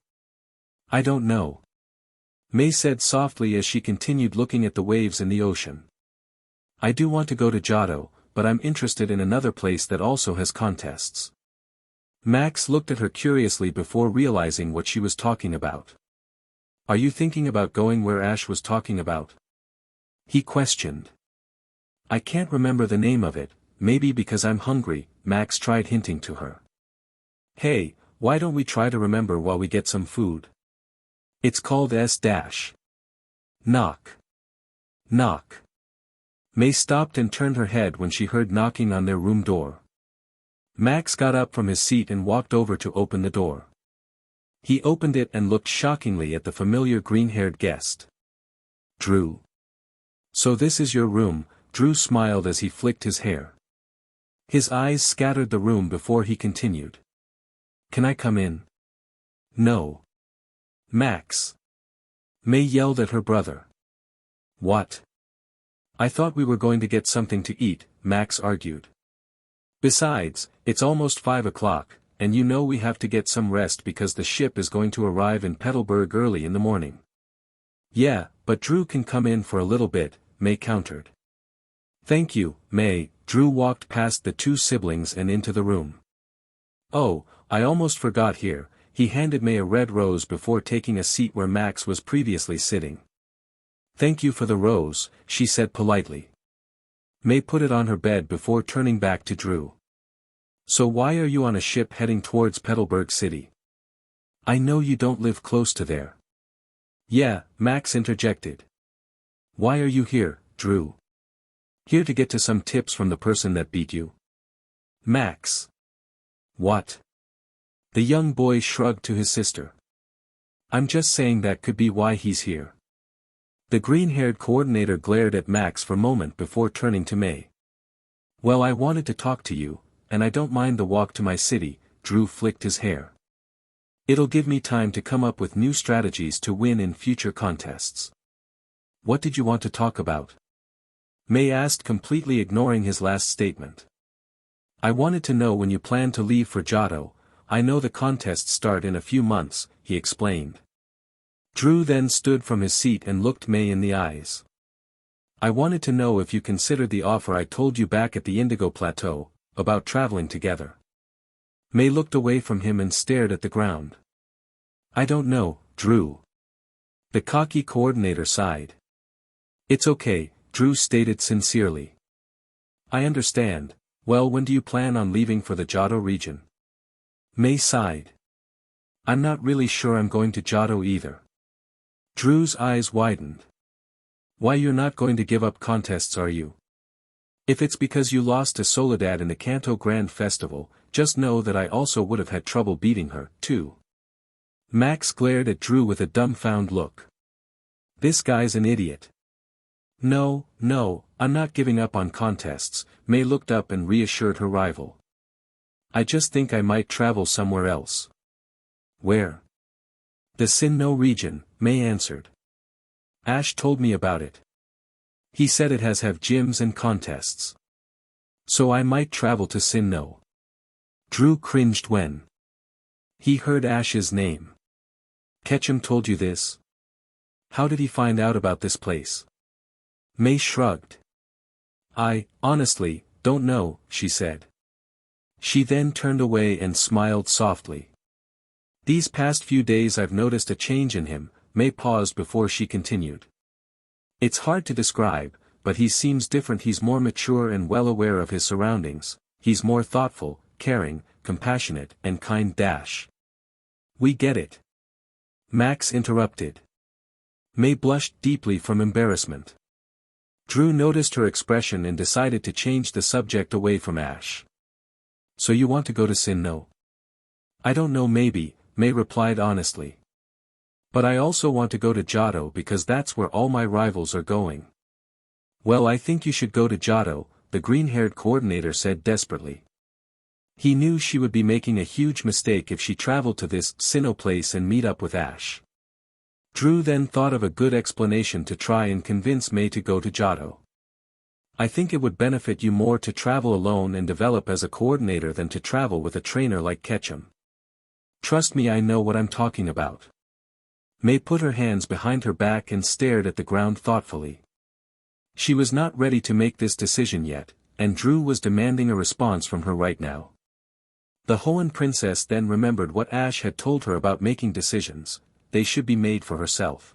I don't know. May said softly as she continued looking at the waves in the ocean. I do want to go to Johto, but I'm interested in another place that also has contests. Max looked at her curiously before realizing what she was talking about. Are you thinking about going where Ash was talking about? He questioned. I can't remember the name of it, maybe because I'm hungry, Max tried hinting to her. Hey, why don't we try to remember while we get some food? It's called S-. Knock. Knock. May stopped and turned her head when she heard knocking on their room door. Max got up from his seat and walked over to open the door. He opened it and looked shockingly at the familiar green-haired guest. Drew. So this is your room, Drew smiled as he flicked his hair. His eyes scattered the room before he continued. Can I come in? No. Max. May yelled at her brother. What? I thought we were going to get something to eat, Max argued. Besides, it's almost 5 o'clock, and you know we have to get some rest because the ship is going to arrive in Petalburg early in the morning. Yeah, but Drew can come in for a little bit, May countered. Thank you, May. Drew walked past the two siblings and into the room. Oh, I almost forgot here, he handed May a red rose before taking a seat where Max was previously sitting. Thank you for the rose, she said politely. May put it on her bed before turning back to Drew. So why are you on a ship heading towards Petalburg City? I know you don't live close to there. Yeah, Max interjected. Why are you here, Drew? Here to get to some tips from the person that beat you? Max. What? The young boy shrugged to his sister. I'm just saying that could be why he's here. The green-haired coordinator glared at Max for a moment before turning to May. Well, I wanted to talk to you, and I don't mind the walk to my city, Drew flicked his hair. It'll give me time to come up with new strategies to win in future contests. What did you want to talk about? May asked, completely ignoring his last statement. I wanted to know when you plan to leave for Johto. I know the contests start in a few months, he explained. Drew then stood from his seat and looked May in the eyes. I wanted to know if you considered the offer I told you back at the Indigo Plateau, about traveling together. May looked away from him and stared at the ground. I don't know, Drew. The cocky coordinator sighed. It's okay, Drew stated sincerely. I understand. Well, when do you plan on leaving for the Johto region? May sighed. I'm not really sure I'm going to Johto either. Drew's eyes widened. Why, you're not going to give up contests, are you? If it's because you lost to Soledad in the Kanto Grand Festival, just know that I also would have had trouble beating her, too. Max glared at Drew with a dumbfounded look. This guy's an idiot. No, I'm not giving up on contests, May looked up and reassured her rival. I just think I might travel somewhere else. Where? The Sinnoh region, May answered. Ash told me about it. He said it has gyms and contests. So I might travel to Sinnoh. Drew cringed when he heard Ash's name. Ketchum told you this? How did he find out about this place? May shrugged. I, honestly, don't know, she said. She then turned away and smiled softly. These past few days I've noticed a change in him, May paused before she continued. It's hard to describe, but he seems different. He's more mature and well aware of his surroundings, he's more thoughtful, caring, compassionate, and kind. We get it. Max interrupted. May blushed deeply from embarrassment. Drew noticed her expression and decided to change the subject away from Ash. So you want to go to Sinnoh? I don't know, maybe, May replied honestly. But I also want to go to Johto because that's where all my rivals are going. Well, I think you should go to Johto, the green-haired coordinator said desperately. He knew she would be making a huge mistake if she traveled to this Sinnoh place and meet up with Ash. Drew then thought of a good explanation to try and convince May to go to Johto. I think it would benefit you more to travel alone and develop as a coordinator than to travel with a trainer like Ketchum. Trust me, I know what I'm talking about. May put her hands behind her back and stared at the ground thoughtfully. She was not ready to make this decision yet, and Drew was demanding a response from her right now. The Hoenn princess then remembered what Ash had told her about making decisions. They should be made for herself.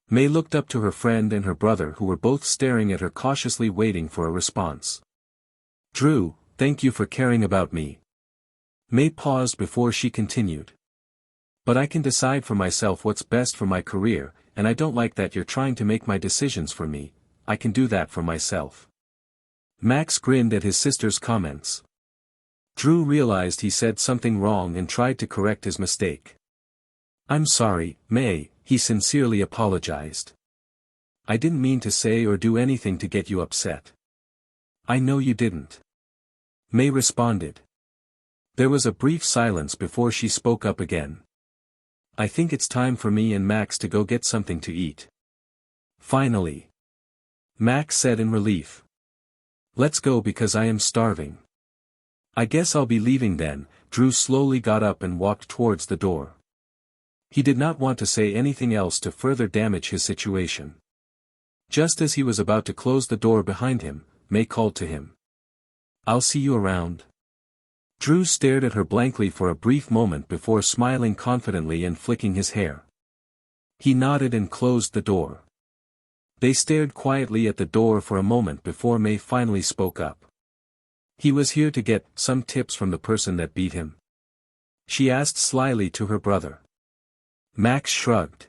May looked up to her friend and her brother, who were both staring at her cautiously, waiting for a response. Drew, thank you for caring about me. May paused before she continued. But I can decide for myself what's best for my career, and I don't like that you're trying to make my decisions for me. I can do that for myself. Max grinned at his sister's comments. Drew realized he said something wrong and tried to correct his mistake. I'm sorry, May, he sincerely apologized. I didn't mean to say or do anything to get you upset. I know you didn't. May responded. There was a brief silence before she spoke up again. I think it's time for me and Max to go get something to eat. Finally. Max said in relief. Let's go because I am starving. I guess I'll be leaving then. Drew slowly got up and walked towards the door. He did not want to say anything else to further damage his situation. Just as he was about to close the door behind him, May called to him. I'll see you around. Drew stared at her blankly for a brief moment before smiling confidently and flicking his hair. He nodded and closed the door. They stared quietly at the door for a moment before May finally spoke up. He was here to get some tips from the person that beat him. She asked slyly to her brother. Max shrugged.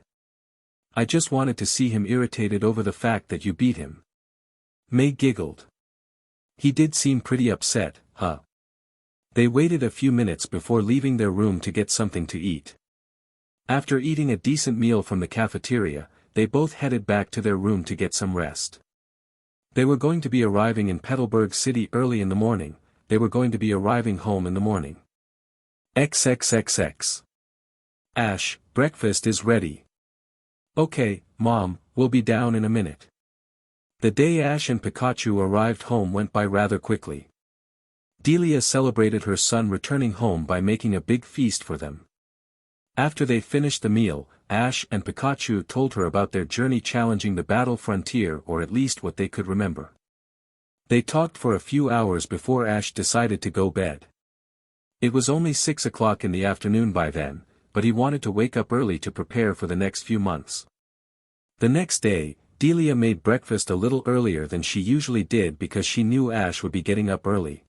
I just wanted to see him irritated over the fact that you beat him. May giggled. He did seem pretty upset, huh? They waited a few minutes before leaving their room to get something to eat. After eating a decent meal from the cafeteria, they both headed back to their room to get some rest. They were going to be arriving in Petalburg City early in the morning. They were going to be arriving home in the morning. XXXX. Ash, breakfast is ready. Okay, Mom, we'll be down in a minute. The day Ash and Pikachu arrived home went by rather quickly. Delia celebrated her son returning home by making a big feast for them. After they finished the meal, Ash and Pikachu told her about their journey challenging the battle frontier, or at least what they could remember. They talked for a few hours before Ash decided to go bed. It was only 6 o'clock in the afternoon by then, but he wanted to wake up early to prepare for the next few months. The next day, Delia made breakfast a little earlier than she usually did because she knew Ash would be getting up early.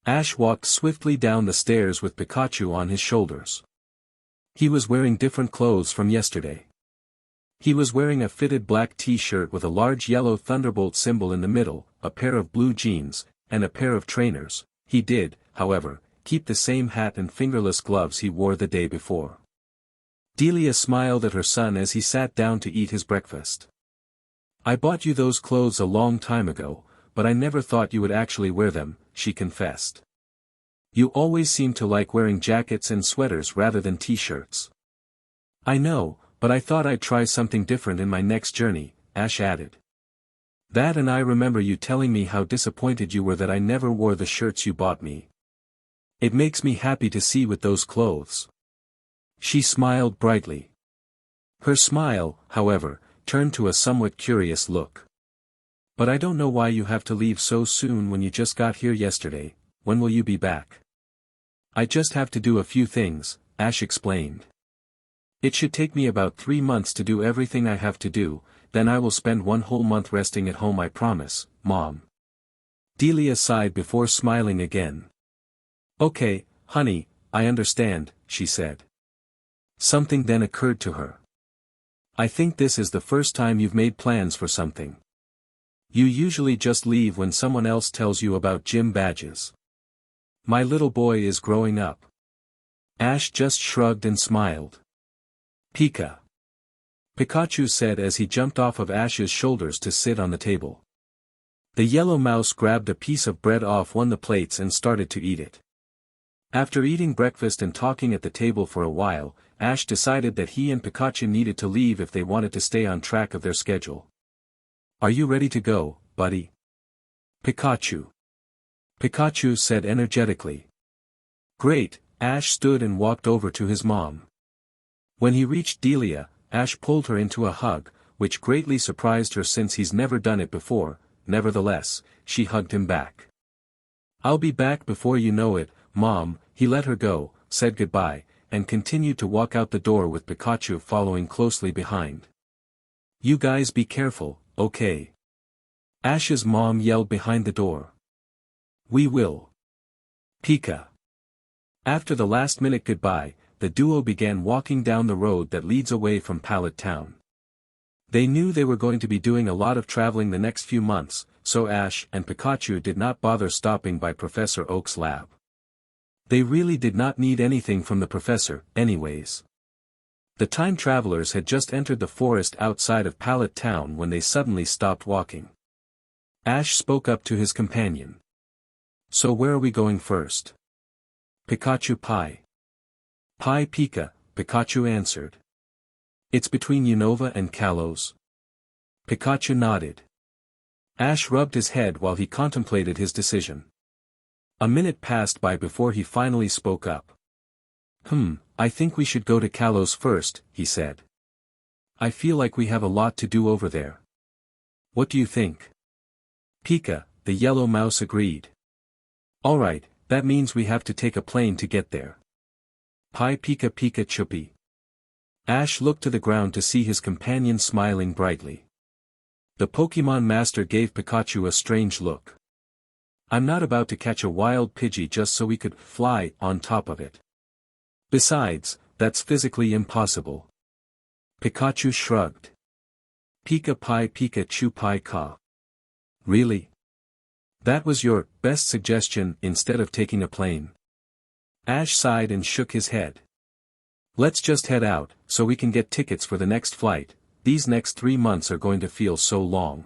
Ash walked swiftly down the stairs with Pikachu on his shoulders. He was wearing different clothes from yesterday. He was wearing a fitted black t-shirt with a large yellow thunderbolt symbol in the middle, a pair of blue jeans, and a pair of trainers. He did, however, keep the same hat and fingerless gloves he wore the day before. Delia smiled at her son as he sat down to eat his breakfast. I bought you those clothes a long time ago, but I never thought you would actually wear them, she confessed. You always seem to like wearing jackets and sweaters rather than t-shirts. I know, but I thought I'd try something different in my next journey, Ash added. That, and I remember you telling me how disappointed you were that I never wore the shirts you bought me. It makes me happy to see with those clothes. She smiled brightly. Her smile, however, turned to a somewhat curious look. But I don't know why you have to leave so soon when you just got here yesterday. When will you be back? I just have to do a few things, Ash explained. It should take me about 3 months to do everything I have to do, then I will spend 1 whole month resting at home, I promise, Mom. Delia sighed before smiling again. Okay, honey, I understand, she said. Something then occurred to her. I think this is the first time you've made plans for something. You usually just leave when someone else tells you about gym badges. My little boy is growing up. Ash just shrugged and smiled. Pikachu said as he jumped off of Ash's shoulders to sit on the table. The yellow mouse grabbed a piece of bread off one of the plates and started to eat it. After eating breakfast and talking at the table for a while, Ash decided that he and Pikachu needed to leave if they wanted to stay on track of their schedule. Are you ready to go, buddy? Pikachu said energetically. Great, Ash stood and walked over to his mom. When he reached Delia, Ash pulled her into a hug, which greatly surprised her since he's never done it before. Nevertheless, she hugged him back. I'll be back before you know it, Mom. He let her go, said goodbye, and continued to walk out the door with Pikachu following closely behind. You guys be careful, okay? Ash's mom yelled behind the door. We will. After the last-minute goodbye, the duo began walking down the road that leads away from Pallet Town. They knew they were going to be doing a lot of traveling the next few months, so Ash and Pikachu did not bother stopping by Professor Oak's lab. They really did not need anything from the professor, anyways. The time travelers had just entered the forest outside of Pallet Town when they suddenly stopped walking. Ash spoke up to his companion. So where are we going first? Pikachu Pie, Pika, Pikachu answered. It's between Unova and Kalos. Pikachu nodded. Ash rubbed his head while he contemplated his decision. A minute passed by before he finally spoke up. I think we should go to Kalos first, he said. I feel like we have a lot to do over there. What do you think? Pika, the yellow mouse agreed. Alright, that means we have to take a plane to get there. Pi Pika Pika Chuppy. Ash looked to the ground to see his companion smiling brightly. The Pokemon Master gave Pikachu a strange look. I'm not about to catch a wild Pidgey just so we could fly on top of it. Besides, that's physically impossible. Pikachu shrugged. Pika Pi Pika Chu Pi Ka. Really? That was your best suggestion instead of taking a plane? Ash sighed and shook his head. Let's just head out, so we can get tickets for the next flight. These next 3 months are going to feel so long.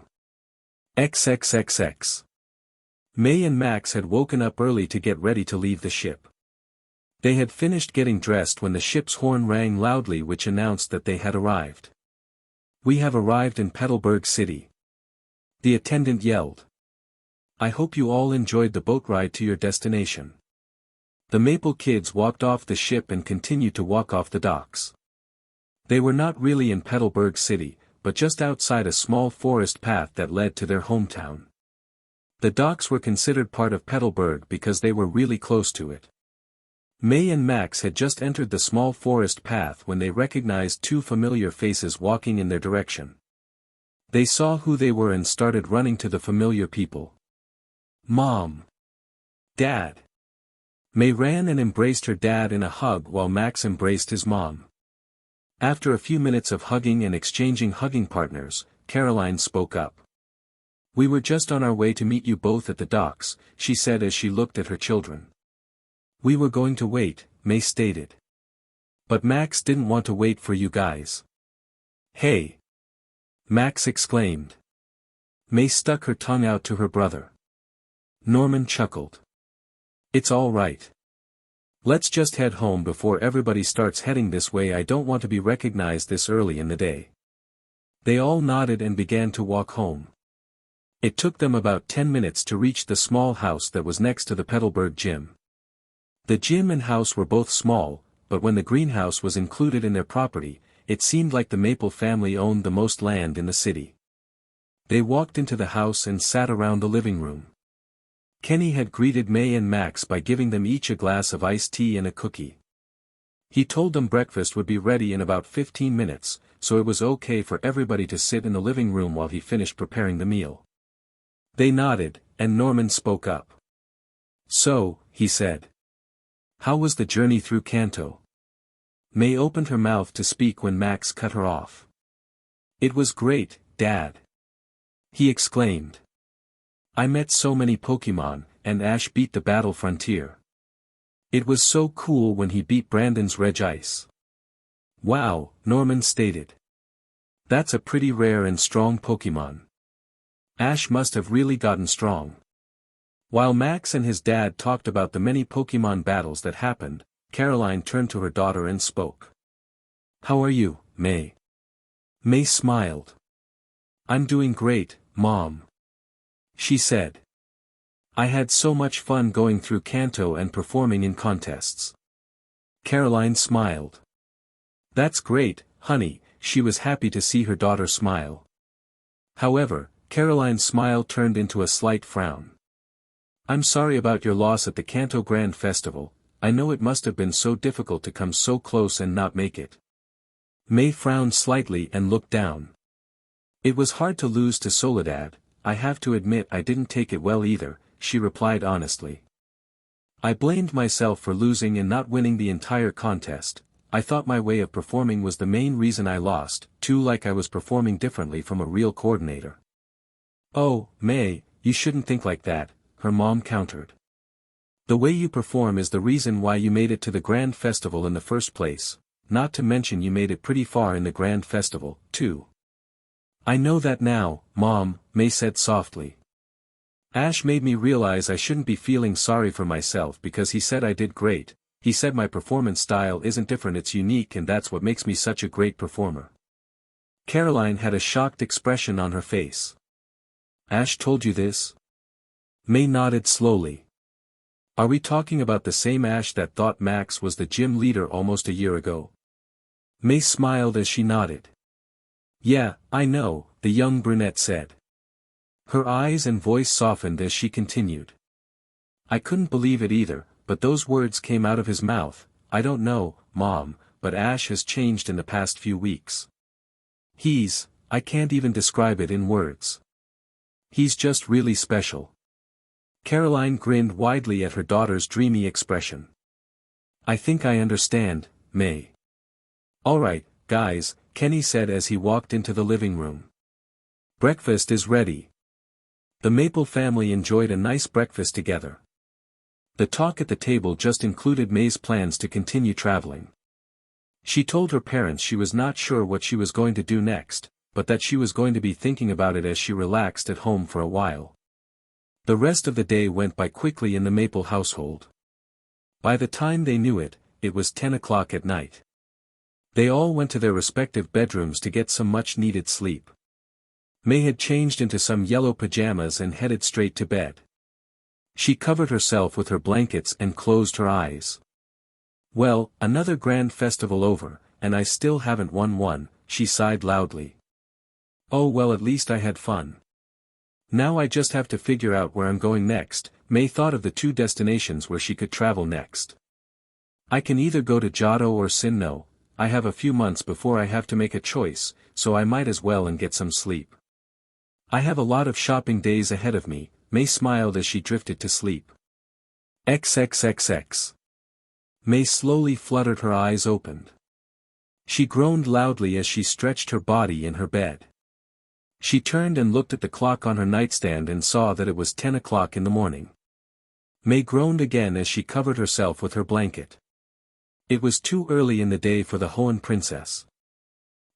XXXX. May and Max had woken up early to get ready to leave the ship. They had finished getting dressed when the ship's horn rang loudly, which announced that they had arrived. We have arrived in Petalburg City. The attendant yelled. I hope you all enjoyed the boat ride to your destination. The Maple Kids walked off the ship and continued to walk off the docks. They were not really in Petalburg City, but just outside a small forest path that led to their hometown. The docks were considered part of Petalburg because they were really close to it. May and Max had just entered the small forest path when they recognized 2 familiar faces walking in their direction. They saw who they were and started running to the familiar people. Mom! Dad! May ran and embraced her dad in a hug while Max embraced his mom. After a few minutes of hugging and exchanging hugging partners, Caroline spoke up. We were just on our way to meet you both at the docks, she said as she looked at her children. We were going to wait, May stated. But Max didn't want to wait for you guys. Hey! Max exclaimed. May stuck her tongue out to her brother. Norman chuckled. It's all right. Let's just head home before everybody starts heading this way. I don't want to be recognized this early in the day. They all nodded and began to walk home. It took them about 10 minutes to reach the small house that was next to the Petalburg gym. The gym and house were both small, but when the greenhouse was included in their property, it seemed like the Maple family owned the most land in the city. They walked into the house and sat around the living room. Kenny had greeted May and Max by giving them each a glass of iced tea and a cookie. He told them breakfast would be ready in about 15 minutes, so it was okay for everybody to sit in the living room while he finished preparing the meal. They nodded, and Norman spoke up. So, he said. How was the journey through Kanto? May opened her mouth to speak when Max cut her off. It was great, Dad. He exclaimed. I met so many Pokemon, and Ash beat the battle frontier. It was so cool when he beat Brandon's Regice. Wow, Norman stated. That's a pretty rare and strong Pokemon. Ash must have really gotten strong. While Max and his dad talked about the many Pokemon battles that happened, Caroline turned to her daughter and spoke. How are you, May? May smiled. I'm doing great, Mom. She said. I had so much fun going through Kanto and performing in contests. Caroline smiled. That's great, honey. She was happy to see her daughter smile. However, Caroline's smile turned into a slight frown. I'm sorry about your loss at the Kanto Grand Festival. I know it must have been so difficult to come so close and not make it. May frowned slightly and looked down. It was hard to lose to Soledad. I have to admit I didn't take it well either, she replied honestly. I blamed myself for losing and not winning the entire contest. I thought my way of performing was the main reason I lost, too, like I was performing differently from a real coordinator. Oh, May, you shouldn't think like that, her mom countered. The way you perform is the reason why you made it to the Grand Festival in the first place, not to mention you made it pretty far in the Grand Festival, too. I know that now, Mom, May said softly. Ash made me realize I shouldn't be feeling sorry for myself because he said I did great. He said my performance style isn't different, it's unique, and that's what makes me such a great performer. Caroline had a shocked expression on her face. Ash told you this? May nodded slowly. Are we talking about the same Ash that thought Max was the gym leader almost a year ago? May smiled as she nodded. Yeah, I know, the young brunette said. Her eyes and voice softened as she continued. I couldn't believe it either, but those words came out of his mouth. I don't know, Mom, but Ash has changed in the past few weeks. I can't even describe it in words. He's just really special. Caroline grinned widely at her daughter's dreamy expression. I think I understand, May. Alright, guys, Kenny said as he walked into the living room. Breakfast is ready. The Maple family enjoyed a nice breakfast together. The talk at the table just included May's plans to continue traveling. She told her parents she was not sure what she was going to do next, but that she was going to be thinking about it as she relaxed at home for a while. The rest of the day went by quickly in the Maple household. By the time they knew it, it was 10 o'clock at night. They all went to their respective bedrooms to get some much-needed sleep. May had changed into some yellow pajamas and headed straight to bed. She covered herself with her blankets and closed her eyes. Well, another grand festival over, and I still haven't won one, she sighed loudly. Oh well, at least I had fun. Now I just have to figure out where I'm going next. May thought of the two destinations where she could travel next. I can either go to Johto or Sinnoh. I have a few months before I have to make a choice, so I might as well and get some sleep. I have a lot of shopping days ahead of me. May smiled as she drifted to sleep. XXXX. May slowly fluttered, her eyes opened. She groaned loudly as she stretched her body in her bed. She turned and looked at the clock on her nightstand and saw that it was 10 o'clock in the morning. May groaned again as she covered herself with her blanket. It was too early in the day for the Hoenn princess.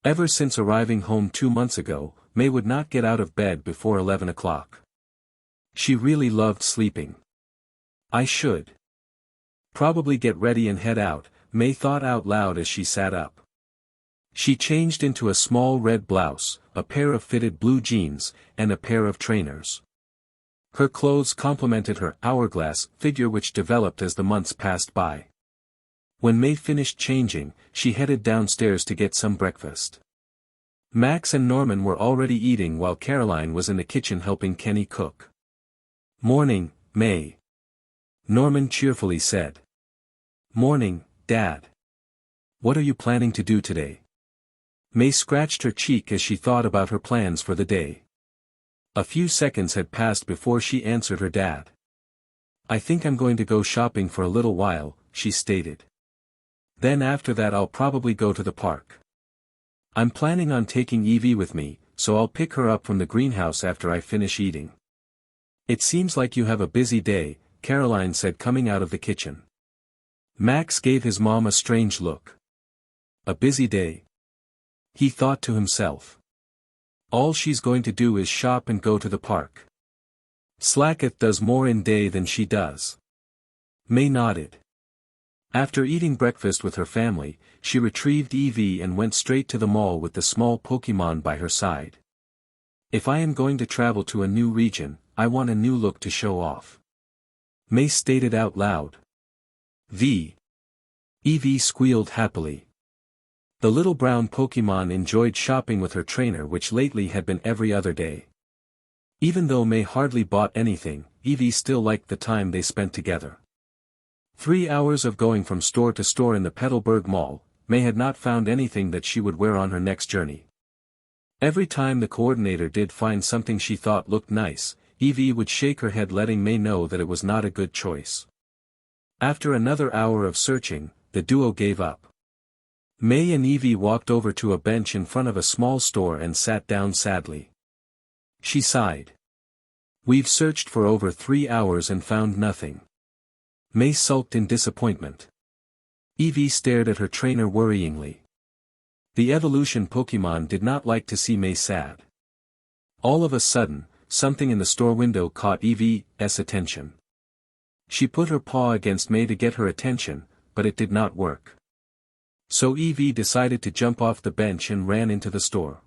Ever since arriving home 2 months ago, May would not get out of bed before 11 o'clock. She really loved sleeping. I should probably get ready and head out, May thought out loud as she sat up. She changed into a small red blouse, a pair of fitted blue jeans, and a pair of trainers. Her clothes complemented her hourglass figure, which developed as the months passed by. When May finished changing, she headed downstairs to get some breakfast. Max and Norman were already eating while Caroline was in the kitchen helping Kenny cook. Morning, May. Norman cheerfully said. Morning, Dad. What are you planning to do today? May scratched her cheek as she thought about her plans for the day. A few seconds had passed before she answered her dad. I think I'm going to go shopping for a little while, she stated. Then after that I'll probably go to the park. I'm planning on taking Evie with me, so I'll pick her up from the greenhouse after I finish eating. It seems like you have a busy day, Caroline said, coming out of the kitchen. Max gave his mom a strange look. A busy day? He thought to himself. All she's going to do is shop and go to the park. Slacketh does more in day than she does. May nodded. After eating breakfast with her family, she retrieved Evie and went straight to the mall with the small Pokemon by her side. If I am going to travel to a new region, I want a new look to show off. May stated out loud. Evie squealed happily. The little brown Pokemon enjoyed shopping with her trainer, which lately had been every other day. Even though May hardly bought anything, Evie still liked the time they spent together. 3 hours of going from store to store in the Petalburg Mall, May had not found anything that she would wear on her next journey. Every time the coordinator did find something she thought looked nice, Evie would shake her head, letting May know that it was not a good choice. After another hour of searching, the duo gave up. May and Evie walked over to a bench in front of a small store and sat down sadly. She sighed. We've searched for over 3 hours and found nothing. May sulked in disappointment. Evie stared at her trainer worryingly. The evolution Pokemon did not like to see May sad. All of a sudden, something in the store window caught Evie's attention. She put her paw against May to get her attention, but it did not work. So Evie decided to jump off the bench and ran into the store.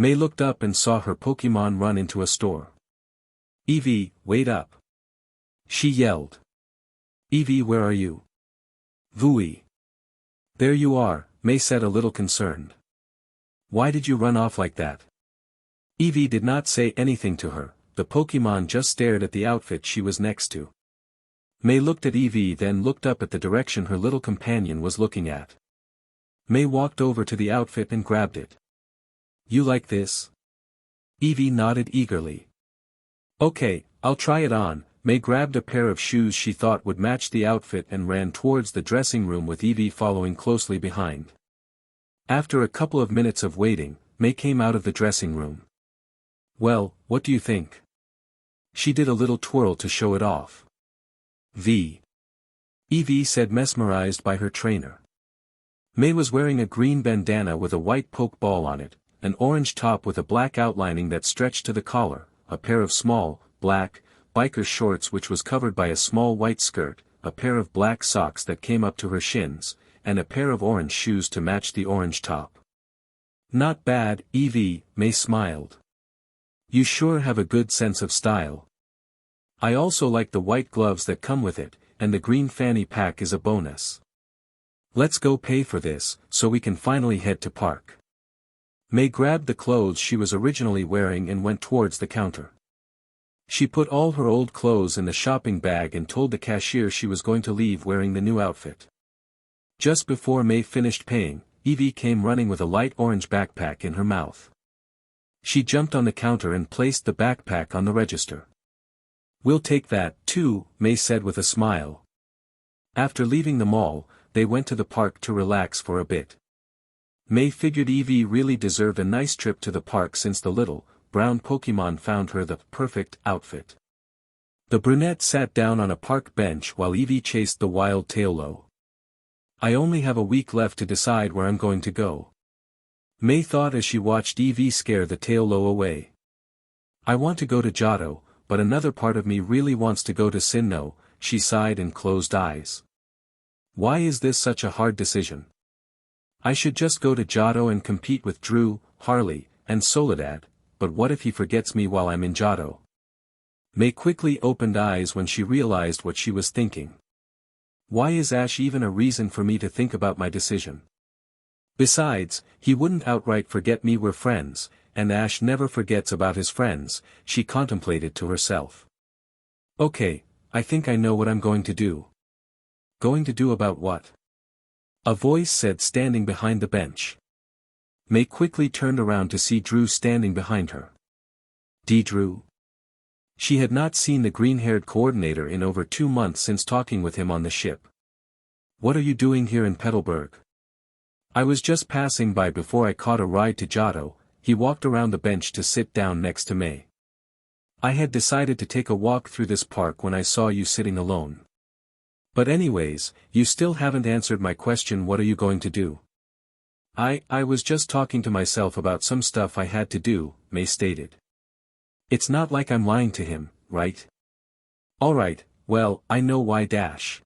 May looked up and saw her Pokemon run into a store. "Eevee, wait up!" she yelled. "Eevee, where are you?" "Vui." "There you are," May said, a little concerned. "Why did you run off like that?" Eevee did not say anything to her, the Pokemon just stared at the outfit she was next to. May looked at Eevee, then looked up at the direction her little companion was looking at. May walked over to the outfit and grabbed it. "You like this?" Eevee nodded eagerly. "Okay, I'll try it on." May grabbed a pair of shoes she thought would match the outfit and ran towards the dressing room with Eevee following closely behind. After a couple of minutes of waiting, May came out of the dressing room. "Well, what do you think?" She did a little twirl to show it off. Eevee said, mesmerized by her trainer. May was wearing a green bandana with a white poke ball on it, an orange top with a black outlining that stretched to the collar, a pair of small, black, biker shorts which was covered by a small white skirt, a pair of black socks that came up to her shins, and a pair of orange shoes to match the orange top. "Not bad, Eevee," May smiled. "You sure have a good sense of style. I also like the white gloves that come with it, and the green fanny pack is a bonus. Let's go pay for this, so we can finally head to park." May grabbed the clothes she was originally wearing and went towards the counter. She put all her old clothes in the shopping bag and told the cashier she was going to leave wearing the new outfit. Just before May finished paying, Eevee came running with a light orange backpack in her mouth. She jumped on the counter and placed the backpack on the register. "We'll take that, too," May said with a smile. After leaving the mall, they went to the park to relax for a bit. May figured Eevee really deserved a nice trip to the park since the little, brown Pokemon found her the perfect outfit. The brunette sat down on a park bench while Eevee chased the wild Taillow. "I only have a week left to decide where I'm going to go," May thought as she watched Eevee scare the Taillow away. "I want to go to Johto, but another part of me really wants to go to Sinnoh," she sighed and closed eyes. "Why is this such a hard decision? I should just go to Johto and compete with Drew, Harley, and Soledad, but what if he forgets me while I'm in Johto?" May quickly opened eyes when she realized what she was thinking. "Why is Ash even a reason for me to think about my decision? Besides, he wouldn't outright forget me, we're friends, and Ash never forgets about his friends," she contemplated to herself. "Okay, I think I know what I'm going to do." "Going to do about what?" a voice said, standing behind the bench. May quickly turned around to see Drew standing behind her. Drew? She had not seen the green-haired coordinator in over 2 months since talking with him on the ship. "What are you doing here in Petalburg?" "I was just passing by before I caught a ride to Johto." He walked around the bench to sit down next to May. "I had decided to take a walk through this park when I saw you sitting alone. But anyways, you still haven't answered my question. What are you going to do?" I was just talking to myself about some stuff I had to do," May stated. "It's not like I'm lying to him, right?" "Alright, well, I know why dash.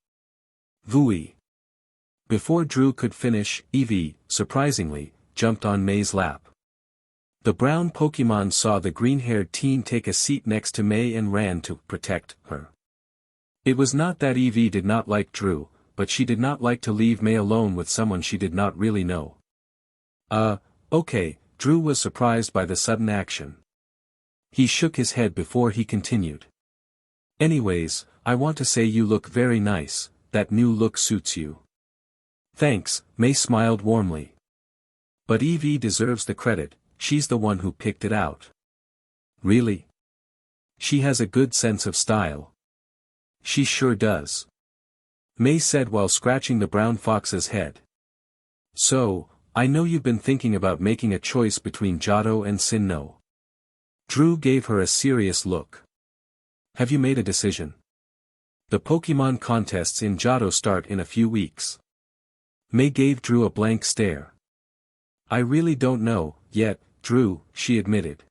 Vui." Before Drew could finish, Eevee, surprisingly, jumped on May's lap. The brown Pokemon saw the green-haired teen take a seat next to May and ran to protect her. It was not that Eevee did not like Drew, but she did not like to leave May alone with someone she did not really know. Okay," Drew was surprised by the sudden action. He shook his head before he continued. "Anyways, I want to say you look very nice, that new look suits you." "Thanks," May smiled warmly. "But Eevee deserves the credit, she's the one who picked it out." "Really? She has a good sense of style." "She sure does," May said while scratching the brown fox's head. "So, I know you've been thinking about making a choice between Johto and Sinnoh." Drew gave her a serious look. "Have you made a decision? The Pokemon contests in Johto start in a few weeks." May gave Drew a blank stare. "I really don't know, yet, Drew," she admitted.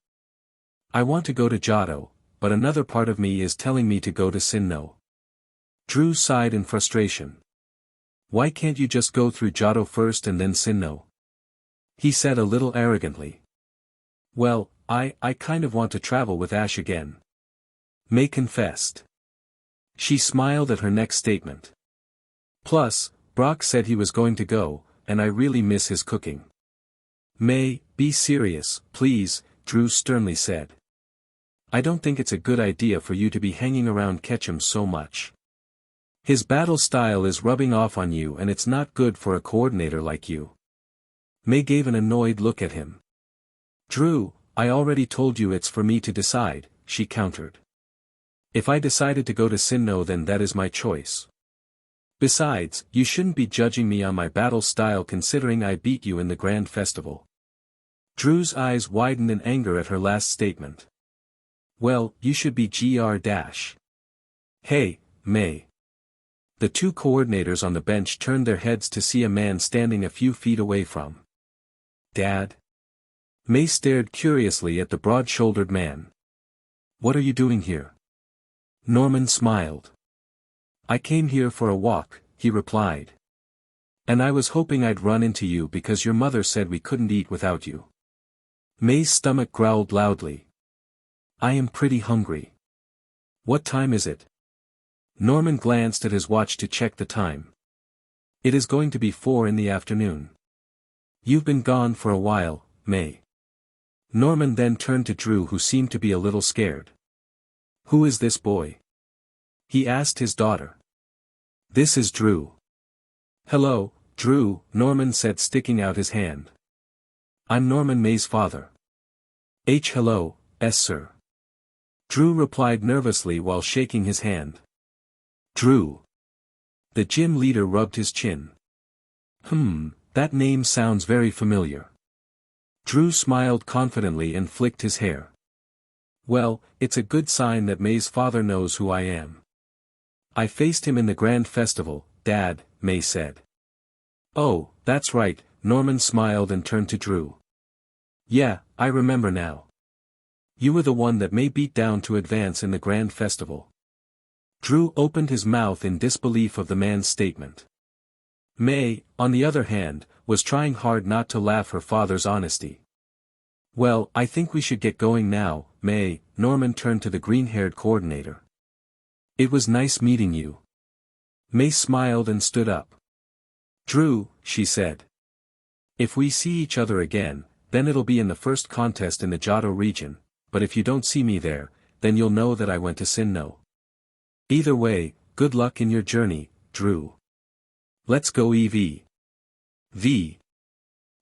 "I want to go to Johto, but another part of me is telling me to go to Sinnoh." Drew sighed in frustration. "Why can't you just go through Johto first and then Sinnoh?" he said a little arrogantly. Well, I kind of want to travel with Ash again. May confessed. She smiled at her next statement. Plus, Brock said he was going to go, and I really miss his cooking. May, be serious, please, Drew sternly said. I don't think it's a good idea for you to be hanging around Ketchum so much. His battle style is rubbing off on you and it's not good for a coordinator like you. May gave an annoyed look at him. Drew, I already told you it's for me to decide, she countered. If I decided to go to Sinnoh then that is my choice. Besides, you shouldn't be judging me on my battle style considering I beat you in the Grand Festival. Drew's eyes widened in anger at her last statement. Well, you should be gr-. Hey, May. The two coordinators on the bench turned their heads to see a man standing a few feet away from. Dad? May stared curiously at the broad-shouldered man. What are you doing here? Norman smiled. I came here for a walk, he replied. And I was hoping I'd run into you because your mother said we couldn't eat without you. May's stomach growled loudly. I am pretty hungry. What time is it? Norman glanced at his watch to check the time. It is going to be 4 in the afternoon. You've been gone for a while, May. Norman then turned to Drew who seemed to be a little scared. Who is this boy? He asked his daughter. This is Drew. Hello, Drew, Norman said sticking out his hand. I'm Norman May's father. Hello, sir. Drew replied nervously while shaking his hand. Drew. The gym leader rubbed his chin. That name sounds very familiar. Drew smiled confidently and flicked his hair. Well, it's a good sign that May's father knows who I am. I faced him in the Grand Festival, Dad, May said. Oh, that's right, Norman smiled and turned to Drew. Yeah, I remember now. You were the one that May beat down to advance in the Grand Festival. Drew opened his mouth in disbelief of the man's statement. May, on the other hand, was trying hard not to laugh her father's honesty. Well, I think we should get going now, May, Norman turned to the green-haired coordinator. It was nice meeting you. May smiled and stood up. Drew, she said. If we see each other again, then it'll be in the first contest in the Johto region, but if you don't see me there, then you'll know that I went to Sinnoh. Either way, good luck in your journey, Drew. Let's go EV.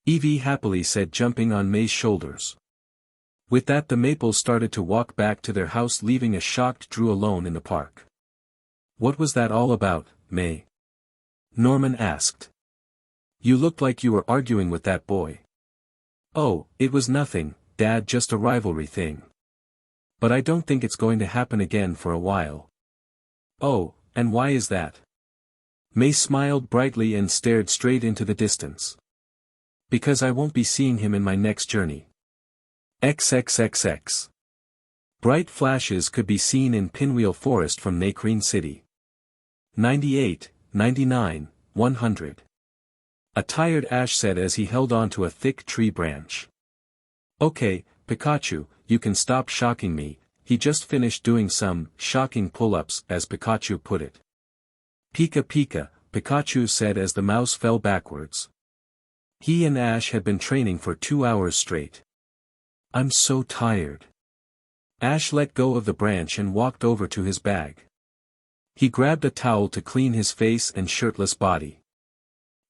Evie happily said jumping on May's shoulders. With that the Maples started to walk back to their house leaving a shocked Drew alone in the park. What was that all about, May? Norman asked. You looked like you were arguing with that boy. Oh, it was nothing, Dad, just a rivalry thing. But I don't think it's going to happen again for a while. Oh, and why is that? May smiled brightly and stared straight into the distance. Because I won't be seeing him in my next journey. XXXX. Bright flashes could be seen in Pinwheel Forest from Nakreen City. 98, 99, 100. A tired Ash said as he held onto a thick tree branch. Okay, Pikachu, you can stop shocking me, he just finished doing some shocking pull-ups as Pikachu put it. Pika Pika, Pikachu said as the mouse fell backwards. He and Ash had been training for 2 hours straight. I'm so tired. Ash let go of the branch and walked over to his bag. He grabbed a towel to clean his face and shirtless body.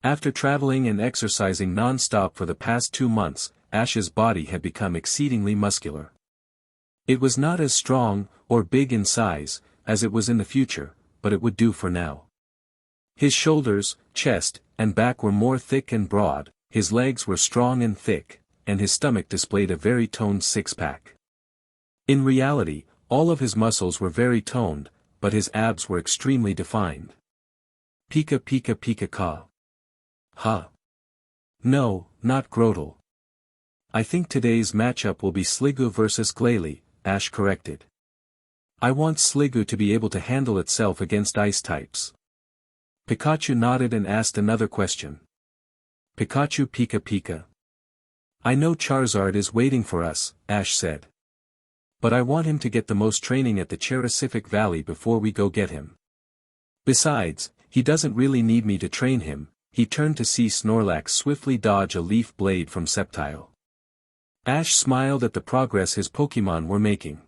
After traveling and exercising non-stop for the past 2 months, Ash's body had become exceedingly muscular. It was not as strong, or big in size, as it was in the future, but it would do for now. His shoulders, chest, and back were more thick and broad, his legs were strong and thick, and his stomach displayed a very toned six-pack. In reality, all of his muscles were very toned, but his abs were extremely defined. Pika Pika Pika Ka. Huh. No, not Grotle. I think today's matchup will be Sliggoo versus Glalie, Ash corrected. I want Sliggoo to be able to handle itself against ice types. Pikachu nodded and asked another question. Pikachu Pika Pika. I know Charizard is waiting for us, Ash said. But I want him to get the most training at the Cherasific Valley before we go get him. Besides, he doesn't really need me to train him. He turned to see Snorlax swiftly dodge a leaf blade from Sceptile. Ash smiled at the progress his Pokémon were making.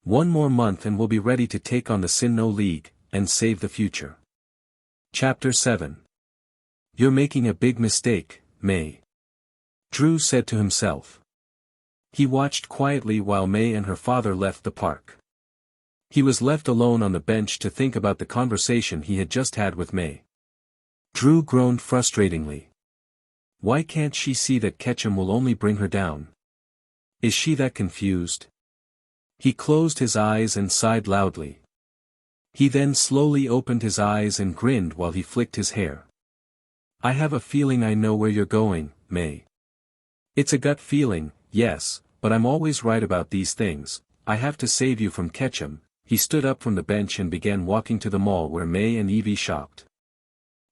One more month and we'll be ready to take on the Sinnoh League, and save the future. Chapter 7. You're making a big mistake, May. Drew said to himself. He watched quietly while May and her father left the park. He was left alone on the bench to think about the conversation he had just had with May. Drew groaned frustratingly. Why can't she see that Ketchum will only bring her down? Is she that confused? He closed his eyes and sighed loudly. He then slowly opened his eyes and grinned while he flicked his hair. I have a feeling I know where you're going, May. It's a gut feeling, yes, but I'm always right about these things. I have to save you from Ketchum. He stood up from the bench and began walking to the mall where May and Evie shopped.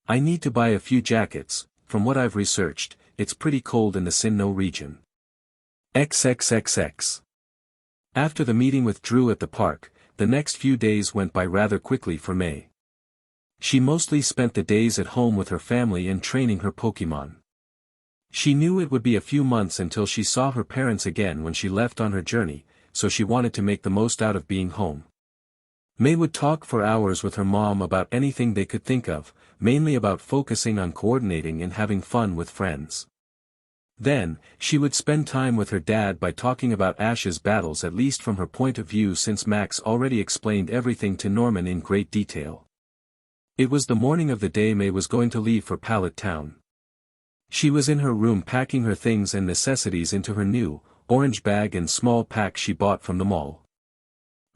I need to buy a few jackets. From what I've researched, it's pretty cold in the Sinnoh region. XXXX. After the meeting with Drew at the park, the next few days went by rather quickly for May. She mostly spent the days at home with her family and training her Pokémon. She knew it would be a few months until she saw her parents again when she left on her journey, so she wanted to make the most out of being home. May would talk for hours with her mom about anything they could think of, mainly about focusing on coordinating and having fun with friends. Then, she would spend time with her dad by talking about Ash's battles, at least from her point of view, since Max already explained everything to Norman in great detail. It was the morning of the day May was going to leave for Pallet Town. She was in her room packing her things and necessities into her new, orange bag and small pack she bought from the mall.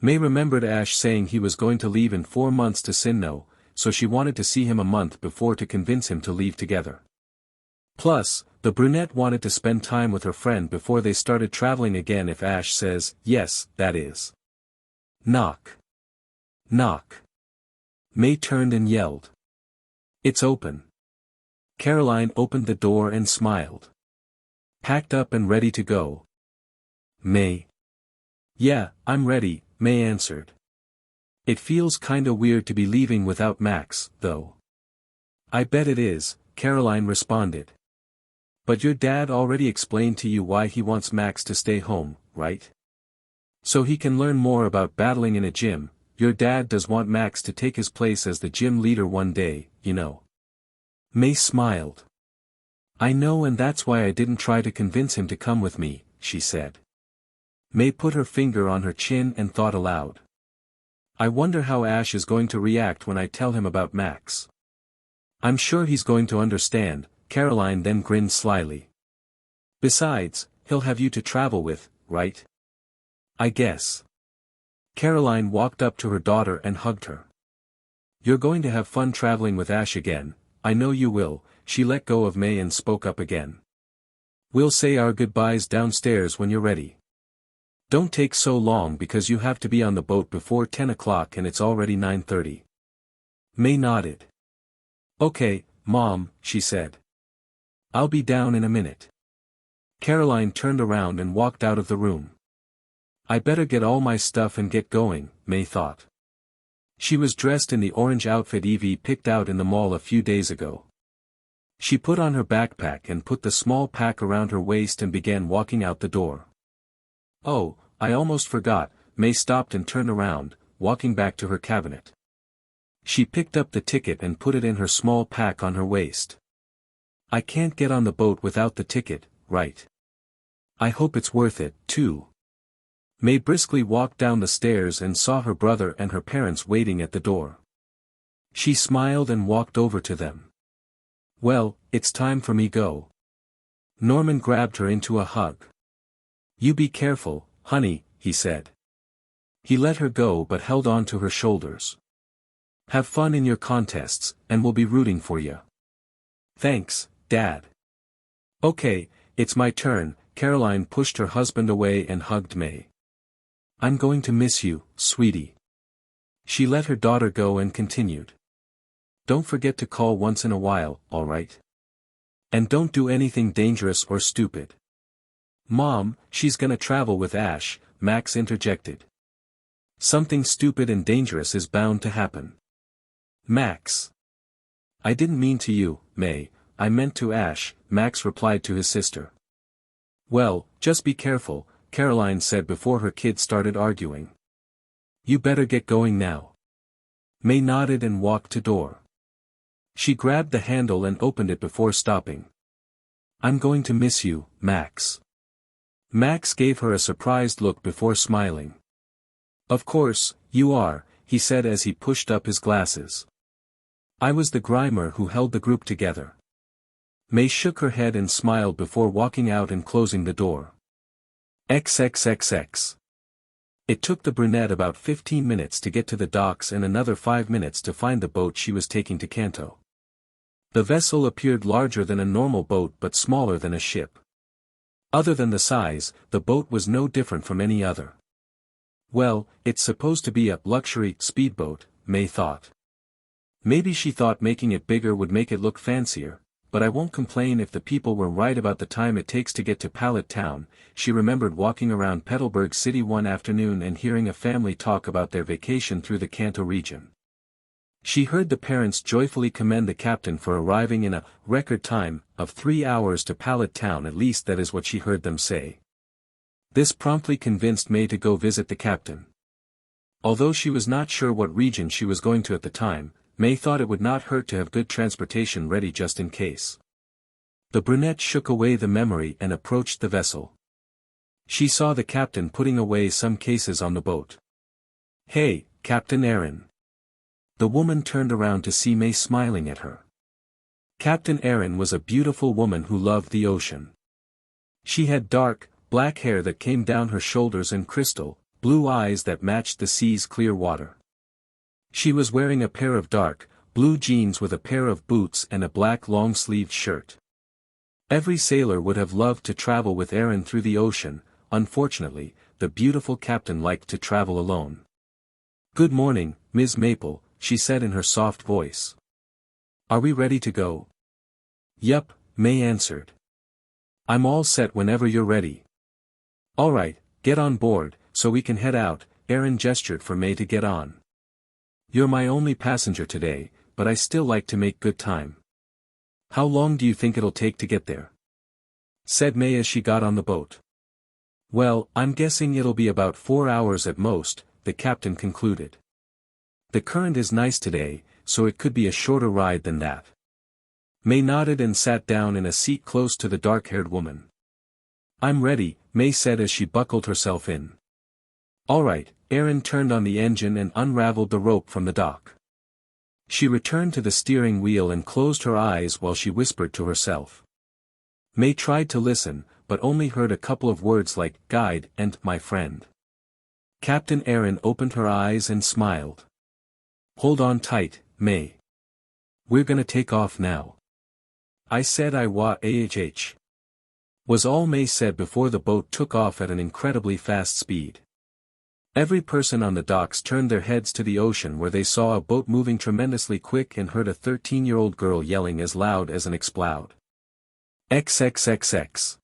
May remembered Ash saying he was going to leave in 4 months to Sinnoh, so she wanted to see him a month before to convince him to leave together. Plus, the brunette wanted to spend time with her friend before they started traveling again if Ash says, yes, that is. Knock. Knock. May turned and yelled. It's open. Caroline opened the door and smiled. Packed up and ready to go. May. Yeah, I'm ready, May answered. It feels kinda weird to be leaving without Max, though. I bet it is, Caroline responded. But your dad already explained to you why he wants Max to stay home, right? So he can learn more about battling in a gym. Your dad does want Max to take his place as the gym leader one day, you know. May smiled. I know, and that's why I didn't try to convince him to come with me, she said. May put her finger on her chin and thought aloud. I wonder how Ash is going to react when I tell him about Max. I'm sure he's going to understand, Caroline then grinned slyly. Besides, he'll have you to travel with, right? I guess. Caroline walked up to her daughter and hugged her. You're going to have fun traveling with Ash again, I know you will. She let go of May and spoke up again. We'll say our goodbyes downstairs when you're ready. Don't take so long because you have to be on the boat before 10 o'clock and it's already 9:30. May nodded. Okay, Mom, she said. I'll be down in a minute. Caroline turned around and walked out of the room. I better get all my stuff and get going, May thought. She was dressed in the orange outfit Evie picked out in the mall a few days ago. She put on her backpack and put the small pack around her waist and began walking out the door. Oh, I almost forgot, May stopped and turned around, walking back to her cabinet. She picked up the ticket and put it in her small pack on her waist. I can't get on the boat without the ticket, right? I hope it's worth it, too. May briskly walked down the stairs and saw her brother and her parents waiting at the door. She smiled and walked over to them. Well, it's time for me go. Norman grabbed her into a hug. You be careful, honey, he said. He let her go but held on to her shoulders. Have fun in your contests, and we'll be rooting for you. Thanks, Dad. Okay, it's my turn, Caroline pushed her husband away and hugged May. I'm going to miss you, sweetie. She let her daughter go and continued. Don't forget to call once in a while, alright? And don't do anything dangerous or stupid. Mom, she's gonna travel with Ash, Max interjected. Something stupid and dangerous is bound to happen. Max. I didn't mean to you, May, I meant to Ash, Max replied to his sister. Well, just be careful, Caroline said before her kids started arguing. You better get going now. May nodded and walked to door. She grabbed the handle and opened it before stopping. I'm going to miss you, Max. Max gave her a surprised look before smiling. Of course, you are, he said as he pushed up his glasses. I was the Grimer who held the group together. May shook her head and smiled before walking out and closing the door. XXXX. It took the brunette about 15 minutes to get to the docks and another 5 minutes to find the boat she was taking to Kanto. The vessel appeared larger than a normal boat but smaller than a ship. Other than the size, the boat was no different from any other. Well, it's supposed to be a luxury speedboat, May thought. Maybe she thought making it bigger would make it look fancier, but I won't complain if the people were right about the time it takes to get to Pallet Town. She remembered walking around Petalburg City one afternoon and hearing a family talk about their vacation through the Kanto region. She heard the parents joyfully commend the captain for arriving in a record time of 3 hours to Pallet Town, at least that is what she heard them say. This promptly convinced May to go visit the captain. Although she was not sure what region she was going to at the time, May thought it would not hurt to have good transportation ready just in case. The brunette shook away the memory and approached the vessel. She saw the captain putting away some cases on the boat. Hey, Captain Aaron. The woman turned around to see May smiling at her. Captain Aaron was a beautiful woman who loved the ocean. She had dark, black hair that came down her shoulders and crystal, blue eyes that matched the sea's clear water. She was wearing a pair of dark, blue jeans with a pair of boots and a black long-sleeved shirt. Every sailor would have loved to travel with Aaron through the ocean. Unfortunately, the beautiful captain liked to travel alone. Good morning, Ms. Maple, she said in her soft voice. Are we ready to go? Yup, May answered. I'm all set whenever you're ready. All right, get on board, so we can head out, Aaron gestured for May to get on. You're my only passenger today, but I still like to make good time. How long do you think it'll take to get there? Said May as she got on the boat. Well, I'm guessing it'll be about 4 hours at most, the captain concluded. The current is nice today, so it could be a shorter ride than that. May nodded and sat down in a seat close to the dark-haired woman. I'm ready, May said as she buckled herself in. All right, Aaron turned on the engine and unraveled the rope from the dock. She returned to the steering wheel and closed her eyes while she whispered to herself. May tried to listen, but only heard a couple of words like guide and my friend. Captain Aaron opened her eyes and smiled. Hold on tight, May. We're gonna take off now. I said was all May said before the boat took off at an incredibly fast speed. Every person on the docks turned their heads to the ocean where they saw a boat moving tremendously quick and heard a 13-year-old girl yelling as loud as an explode. XXXX.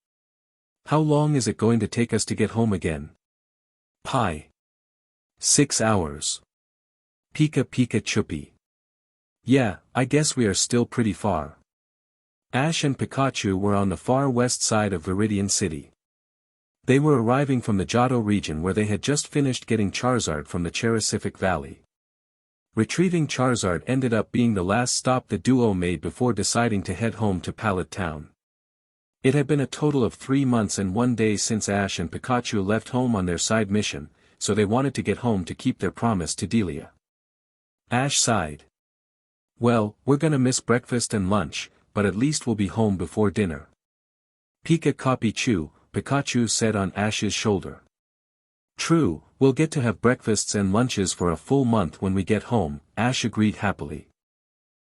How long is it going to take us to get home again? Pi. 6 hours. Pika pika chuppy. Yeah, I guess we are still pretty far. Ash and Pikachu were on the far west side of Viridian City. They were arriving from the Johto region where they had just finished getting Charizard from the Cherasific Valley. Retrieving Charizard ended up being the last stop the duo made before deciding to head home to Pallet Town. It had been a total of 3 months and 1 day since Ash and Pikachu left home on their side mission, so they wanted to get home to keep their promise to Delia. Ash sighed. Well, we're gonna miss breakfast and lunch, but at least we'll be home before dinner. Pika copy chew, Pikachu said on Ash's shoulder. True, we'll get to have breakfasts and lunches for a full month when we get home, Ash agreed happily.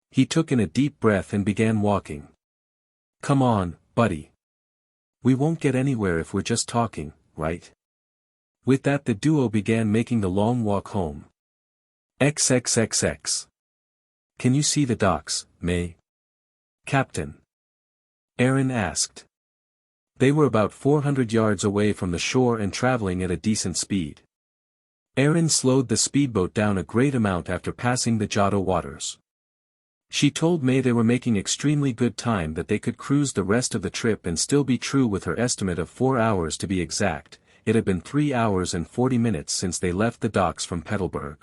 He took in a deep breath and began walking. Come on, buddy. We won't get anywhere if we're just talking, right? With that the duo began making the long walk home. XXXX. Can you see the docks, May? Captain Aaron asked. They were about 400 yards away from the shore and traveling at a decent speed. Erin slowed the speedboat down a great amount after passing the Johto waters. She told May they were making extremely good time, that they could cruise the rest of the trip and still be true with her estimate of 4 hours to be exact. It had been 3 hours and 40 minutes since they left the docks from Petalburg.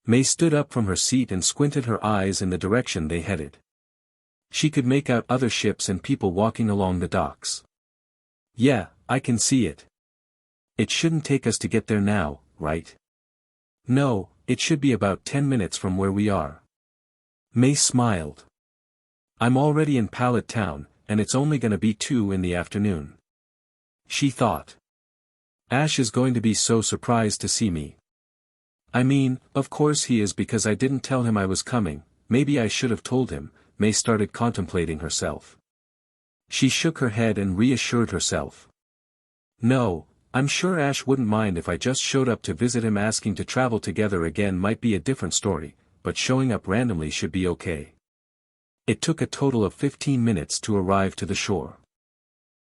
May stood up from her seat and squinted her eyes in the direction they headed. She could make out other ships and people walking along the docks. Yeah, I can see it. It shouldn't take us to get there now, right? No, it should be about 10 minutes from where we are. May smiled. I'm already in Pallet Town, and it's only gonna be 2 in the afternoon. She thought. Ash is going to be so surprised to see me. I mean, of course he is, because I didn't tell him I was coming. Maybe I should have told him. May started contemplating herself. She shook her head and reassured herself. No, I'm sure Ash wouldn't mind if I just showed up to visit him. Asking to travel together again might be a different story, but showing up randomly should be okay. It took a total of 15 minutes to arrive to the shore.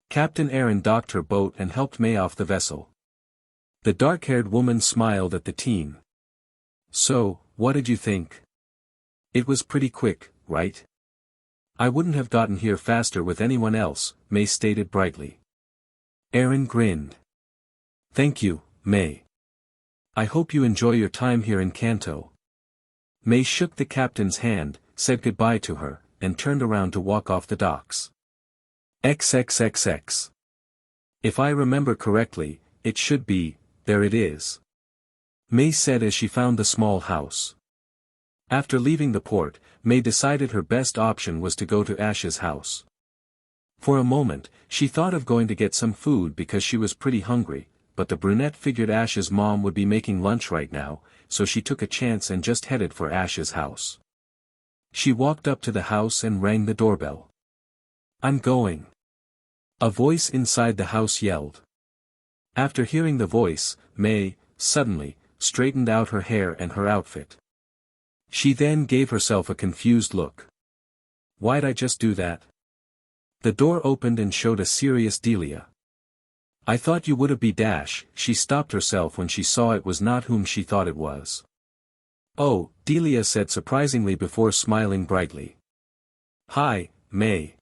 Captain Erin docked her boat and helped May off the vessel. The dark-haired woman smiled at the team. So, what did you think? It was pretty quick, right? I wouldn't have gotten here faster with anyone else, May stated brightly. Erin grinned. Thank you, May. I hope you enjoy your time here in Kanto. May shook the captain's hand, said goodbye to her, and turned around to walk off the docks. XXXX. If I remember correctly, it should be, there it is. May said as she found the small house. After leaving the port, May decided her best option was to go to Ash's house. For a moment, she thought of going to get some food because she was pretty hungry, but the brunette figured Ash's mom would be making lunch right now, so she took a chance and just headed for Ash's house. She walked up to the house and rang the doorbell. I'm going. A voice inside the house yelled. After hearing the voice, May, suddenly, straightened out her hair and her outfit. She then gave herself a confused look. Why'd I just do that? The door opened and showed a serious Delia. I thought you would be Dash. She stopped herself when she saw it was not whom she thought it was. Oh, Delia said surprisingly before smiling brightly. Hi, May.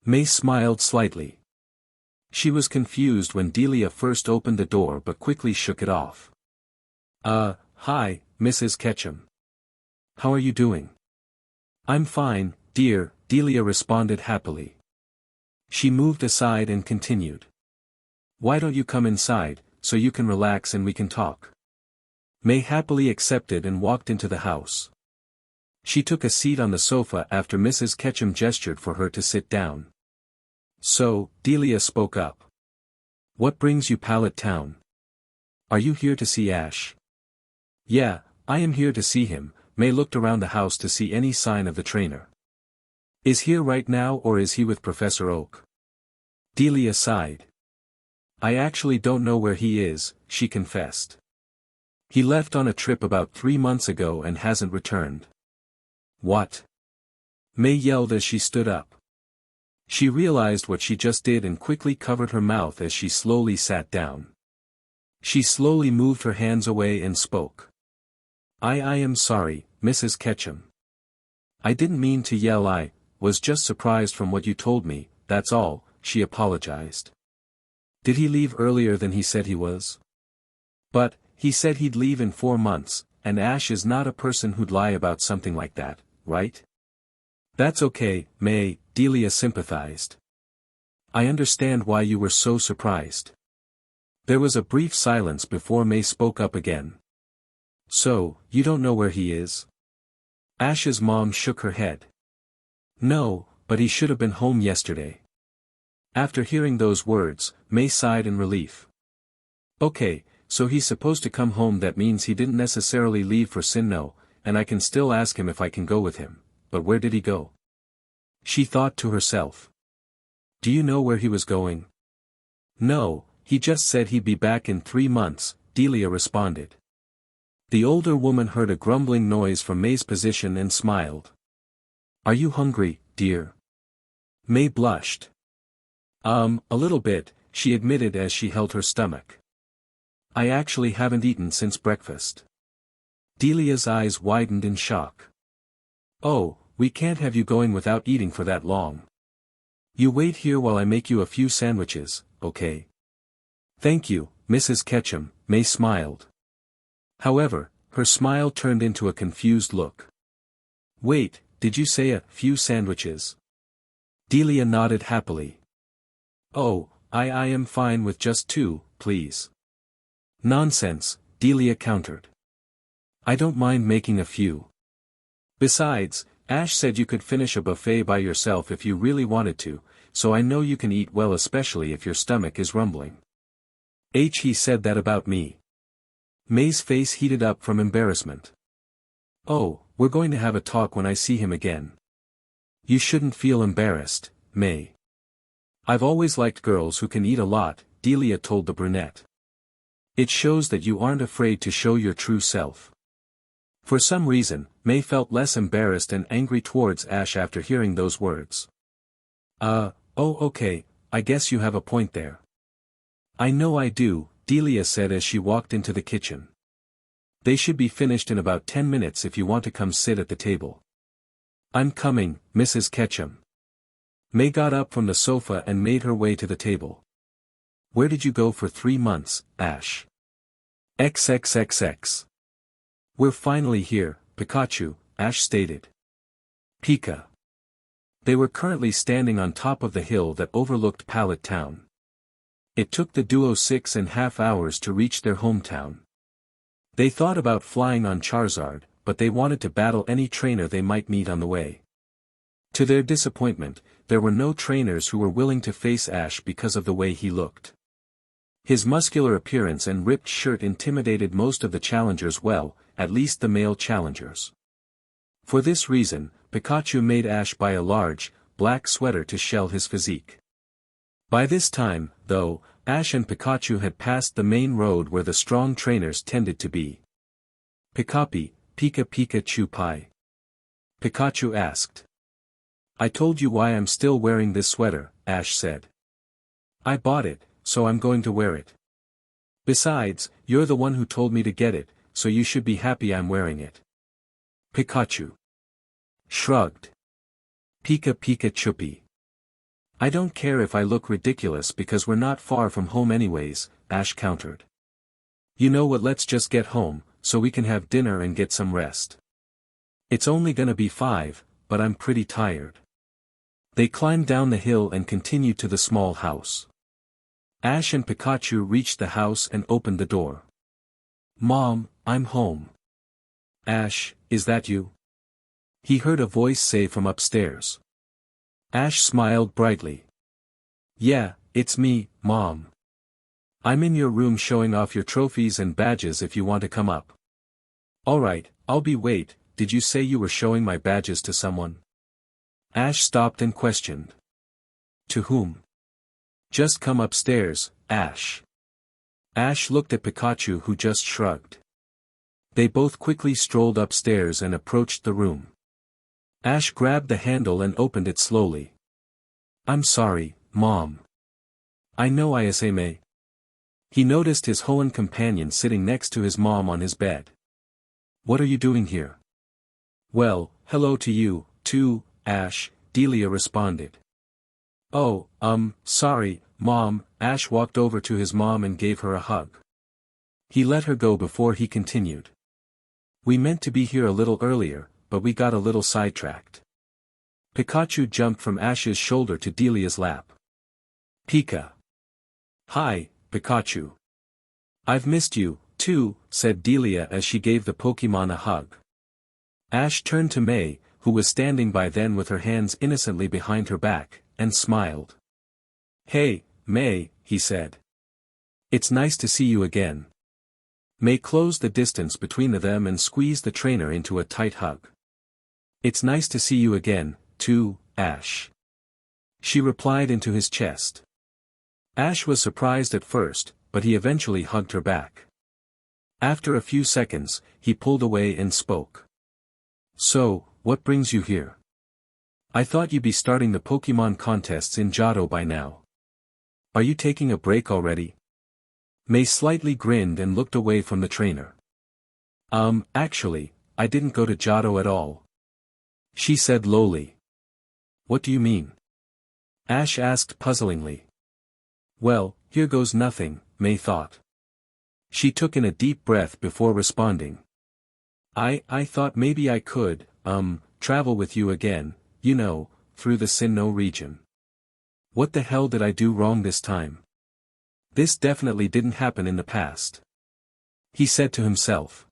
May smiled slightly. She was confused when Delia first opened the door but quickly shook it off. Hi, Mrs. Ketchum. How are you doing? I'm fine, dear, Delia responded happily. She moved aside and continued. Why don't you come inside, so you can relax and we can talk? May happily accepted and walked into the house. She took a seat on the sofa after Mrs. Ketchum gestured for her to sit down. So, Delia spoke up. What brings you Pallet Town? Are you here to see Ash? Yeah, I am here to see him. May looked around the house to see any sign of the trainer. Is here right now or is he with Professor Oak? Delia sighed. I actually don't know where he is, she confessed. He left on a trip about 3 months ago and hasn't returned. What? May yelled as she stood up. She realized what she just did and quickly covered her mouth as she slowly sat down. She slowly moved her hands away and spoke. I am sorry, Mrs. Ketchum. I didn't mean to yell. I was just surprised from what you told me, that's all, she apologized. Did he leave earlier than he said he was? But, he said he'd leave in 4 months, and Ash is not a person who'd lie about something like that, right? That's okay, May, Delia sympathized. I understand why you were so surprised. There was a brief silence before May spoke up again. So, you don't know where he is? Ash's mom shook her head. No, but he should have been home yesterday. After hearing those words, May sighed in relief. Okay, so he's supposed to come home. That means he didn't necessarily leave for Sinnoh, and I can still ask him if I can go with him, but where did he go? She thought to herself. Do you know where he was going? No, he just said he'd be back in 3 months, Delia responded. The older woman heard a grumbling noise from May's position and smiled. Are you hungry, dear? May blushed. A little bit, she admitted as she held her stomach. I actually haven't eaten since breakfast. Delia's eyes widened in shock. Oh, we can't have you going without eating for that long. You wait here while I make you a few sandwiches, okay? Thank you, Mrs. Ketchum, May smiled. However, her smile turned into a confused look. Wait, did you say a few sandwiches? Delia nodded happily. Oh, I am fine with just 2, please. Nonsense, Delia countered. I don't mind making a few. Besides, Ash said you could finish a buffet by yourself if you really wanted to, so I know you can eat well, especially if your stomach is rumbling. He said that about me. May's face heated up from embarrassment. Oh, we're going to have a talk when I see him again. You shouldn't feel embarrassed, May. I've always liked girls who can eat a lot, Delia told the brunette. It shows that you aren't afraid to show your true self. For some reason, May felt less embarrassed and angry towards Ash after hearing those words. Oh okay, I guess you have a point there. I know I do, Delia said as she walked into the kitchen. They should be finished in about 10 minutes if you want to come sit at the table. I'm coming, Mrs. Ketchum. May got up from the sofa and made her way to the table. Where did you go for 3 months, Ash? XXXX. We're finally here, Pikachu, Ash stated. Pika. They were currently standing on top of the hill that overlooked Pallet Town. It took the duo 6.5 hours to reach their hometown. They thought about flying on Charizard, but they wanted to battle any trainer they might meet on the way. To their disappointment, there were no trainers who were willing to face Ash because of the way he looked. His muscular appearance and ripped shirt intimidated most of the challengers, well, at least the male challengers. For this reason, Pikachu made Ash buy a large, black sweater to shell his physique. By this time, though, Ash and Pikachu had passed the main road where the strong trainers tended to be. Pikapi, Pikachu Pai. Pikachu asked. I told you why I'm still wearing this sweater, Ash said. I bought it, so I'm going to wear it. Besides, you're the one who told me to get it, so you should be happy I'm wearing it. Pikachu shrugged. Pikachu. I don't care if I look ridiculous because we're not far from home anyways, Ash countered. You know what, let's just get home, so we can have dinner and get some rest. It's only gonna be 5, but I'm pretty tired. They climbed down the hill and continued to the small house. Ash and Pikachu reached the house and opened the door. Mom, I'm home. Ash, is that you? He heard a voice say from upstairs. Ash smiled brightly. Yeah, it's me, Mom. I'm in your room showing off your trophies and badges if you want to come up. Alright, I'll be wait, did you say you were showing my badges to someone? Ash stopped and questioned. To whom? Just come upstairs, Ash. Ash looked at Pikachu, who just shrugged. They both quickly strolled upstairs and approached the room. Ash grabbed the handle and opened it slowly. I'm sorry, Mom. I know Isame. He noticed his Hoenn companion sitting next to his mom on his bed. What are you doing here? Well, hello to you, too, Ash, Delia responded. Oh, sorry, Mom. Ash walked over to his mom and gave her a hug. He let her go before he continued. We meant to be here a little earlier, but we got a little sidetracked. Pikachu jumped from Ash's shoulder to Delia's lap. Pika. Hi, Pikachu. I've missed you, too, said Delia as she gave the Pokemon a hug. Ash turned to May, who was standing by then with her hands innocently behind her back, and smiled. Hey, May, he said. It's nice to see you again. May closed the distance between them and squeezed the trainer into a tight hug. It's nice to see you again, too, Ash. She replied into his chest. Ash was surprised at first, but he eventually hugged her back. After a few seconds, he pulled away and spoke. So, what brings you here? I thought you'd be starting the Pokemon contests in Johto by now. Are you taking a break already? May slightly grinned and looked away from the trainer. Actually, I didn't go to Johto at all. She said lowly. What do you mean? Ash asked puzzlingly. Well, here goes nothing, May thought. She took in a deep breath before responding. I thought maybe I could, travel with you again, you know, through the Sinnoh region. What the hell did I do wrong this time? This definitely didn't happen in the past. He said to himself.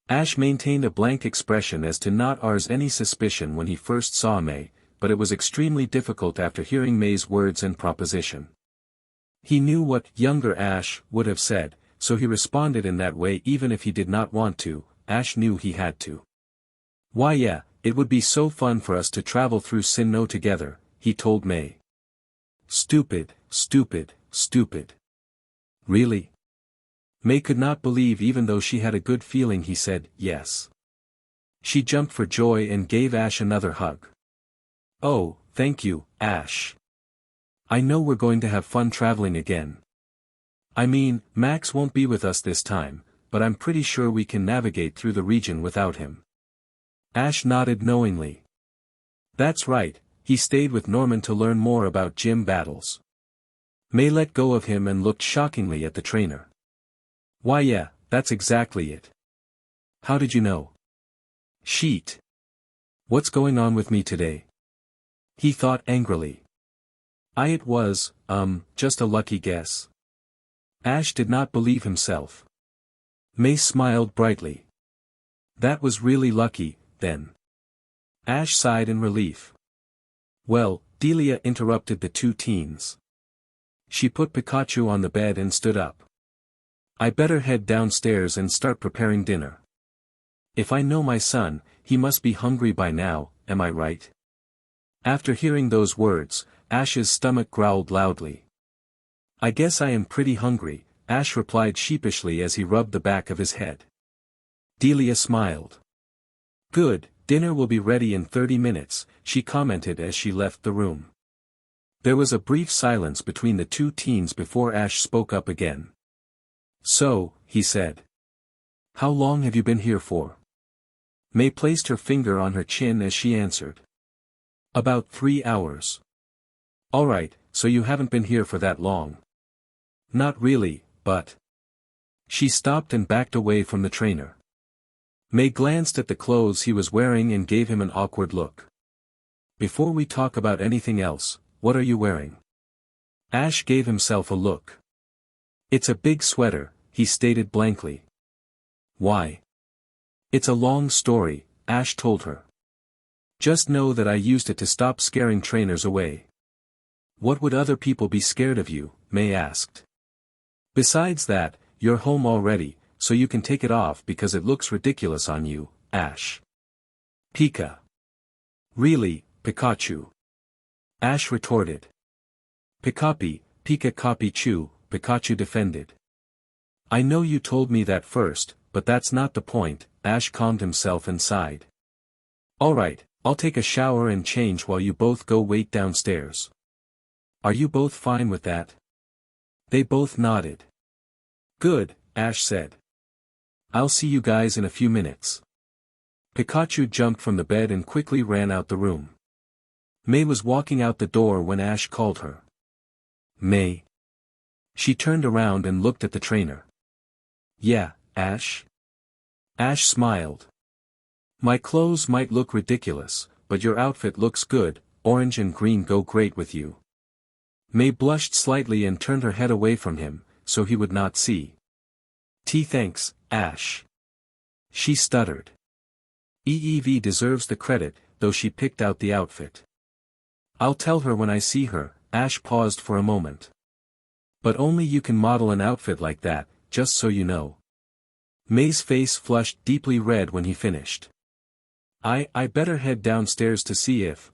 Ash maintained a blank expression as to not ours any suspicion when he first saw May, but it was extremely difficult after hearing May's words and proposition. He knew what younger Ash would have said, so he responded in that way even if he did not want to. Ash knew he had to. Why yeah, it would be so fun for us to travel through Sinnoh together, he told May. Stupid, stupid, stupid. Really? May could not believe even though she had a good feeling he said yes. She jumped for joy and gave Ash another hug. Oh, thank you, Ash. I know we're going to have fun traveling again. I mean, Max won't be with us this time, but I'm pretty sure we can navigate through the region without him. Ash nodded knowingly. That's right, he stayed with Norman to learn more about gym battles. May let go of him and looked shockingly at the trainer. Why yeah, that's exactly it. How did you know? Sheet. What's going on with me today? He thought angrily. It was, just a lucky guess. Ash did not believe himself. May smiled brightly. That was really lucky, then. Ash sighed in relief. Well, Delia interrupted the two teens. She put Pikachu on the bed and stood up. I better head downstairs and start preparing dinner. If I know my son, he must be hungry by now, am I right? After hearing those words, Ash's stomach growled loudly. I guess I am pretty hungry, Ash replied sheepishly as he rubbed the back of his head. Delia smiled. Good, dinner will be ready in 30 minutes, she commented as she left the room. There was a brief silence between the two teens before Ash spoke up again. So, he said. How long have you been here for? May placed her finger on her chin as she answered. About 3 hours. Alright, so you haven't been here for that long. Not really, but... She stopped and backed away from the trainer. May glanced at the clothes he was wearing and gave him an awkward look. Before we talk about anything else, what are you wearing? Ash gave himself a look. It's a big sweater, he stated blankly. Why? It's a long story, Ash told her. Just know that I used it to stop scaring trainers away. What would other people be scared of you? May asked. Besides that, you're home already, so you can take it off because it looks ridiculous on you, Ash. Pika. Really, Pikachu? Ash retorted. Pikapi, Pika copy chew, Pikachu defended. I know you told me that first, but that's not the point, Ash calmed himself and sighed. Alright, I'll take a shower and change while you both go wait downstairs. Are you both fine with that? They both nodded. Good, Ash said. I'll see you guys in a few minutes. Pikachu jumped from the bed and quickly ran out the room. May was walking out the door when Ash called her. May. She turned around and looked at the trainer. Yeah, Ash? Ash smiled. My clothes might look ridiculous, but your outfit looks good, orange and green go great with you. May blushed slightly and turned her head away from him, so he would not see. Thanks, Ash. She stuttered. EEV deserves the credit, though she picked out the outfit. I'll tell her when I see her, Ash paused for a moment. But only you can model an outfit like that, just so you know. May's face flushed deeply red when he finished. I better head downstairs to see if,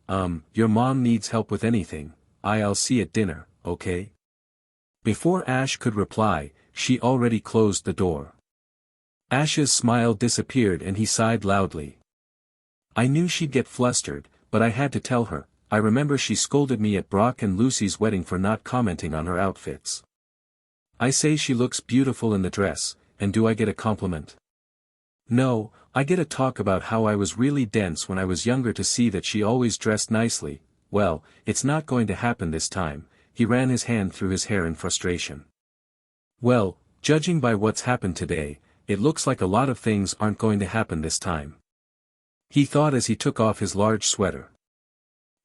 your mom needs help with anything. I'll see at dinner, okay? Before Ash could reply, she already closed the door. Ash's smile disappeared and he sighed loudly. I knew she'd get flustered, but I had to tell her, I remember she scolded me at Brock and Lucy's wedding for not commenting on her outfits. I say she looks beautiful in the dress, and do I get a compliment? No, I get a talk about how I was really dense when I was younger to see that she always dressed nicely. Well, it's not going to happen this time. He ran his hand through his hair in frustration. Well, judging by what's happened today, it looks like a lot of things aren't going to happen this time. He thought as he took off his large sweater.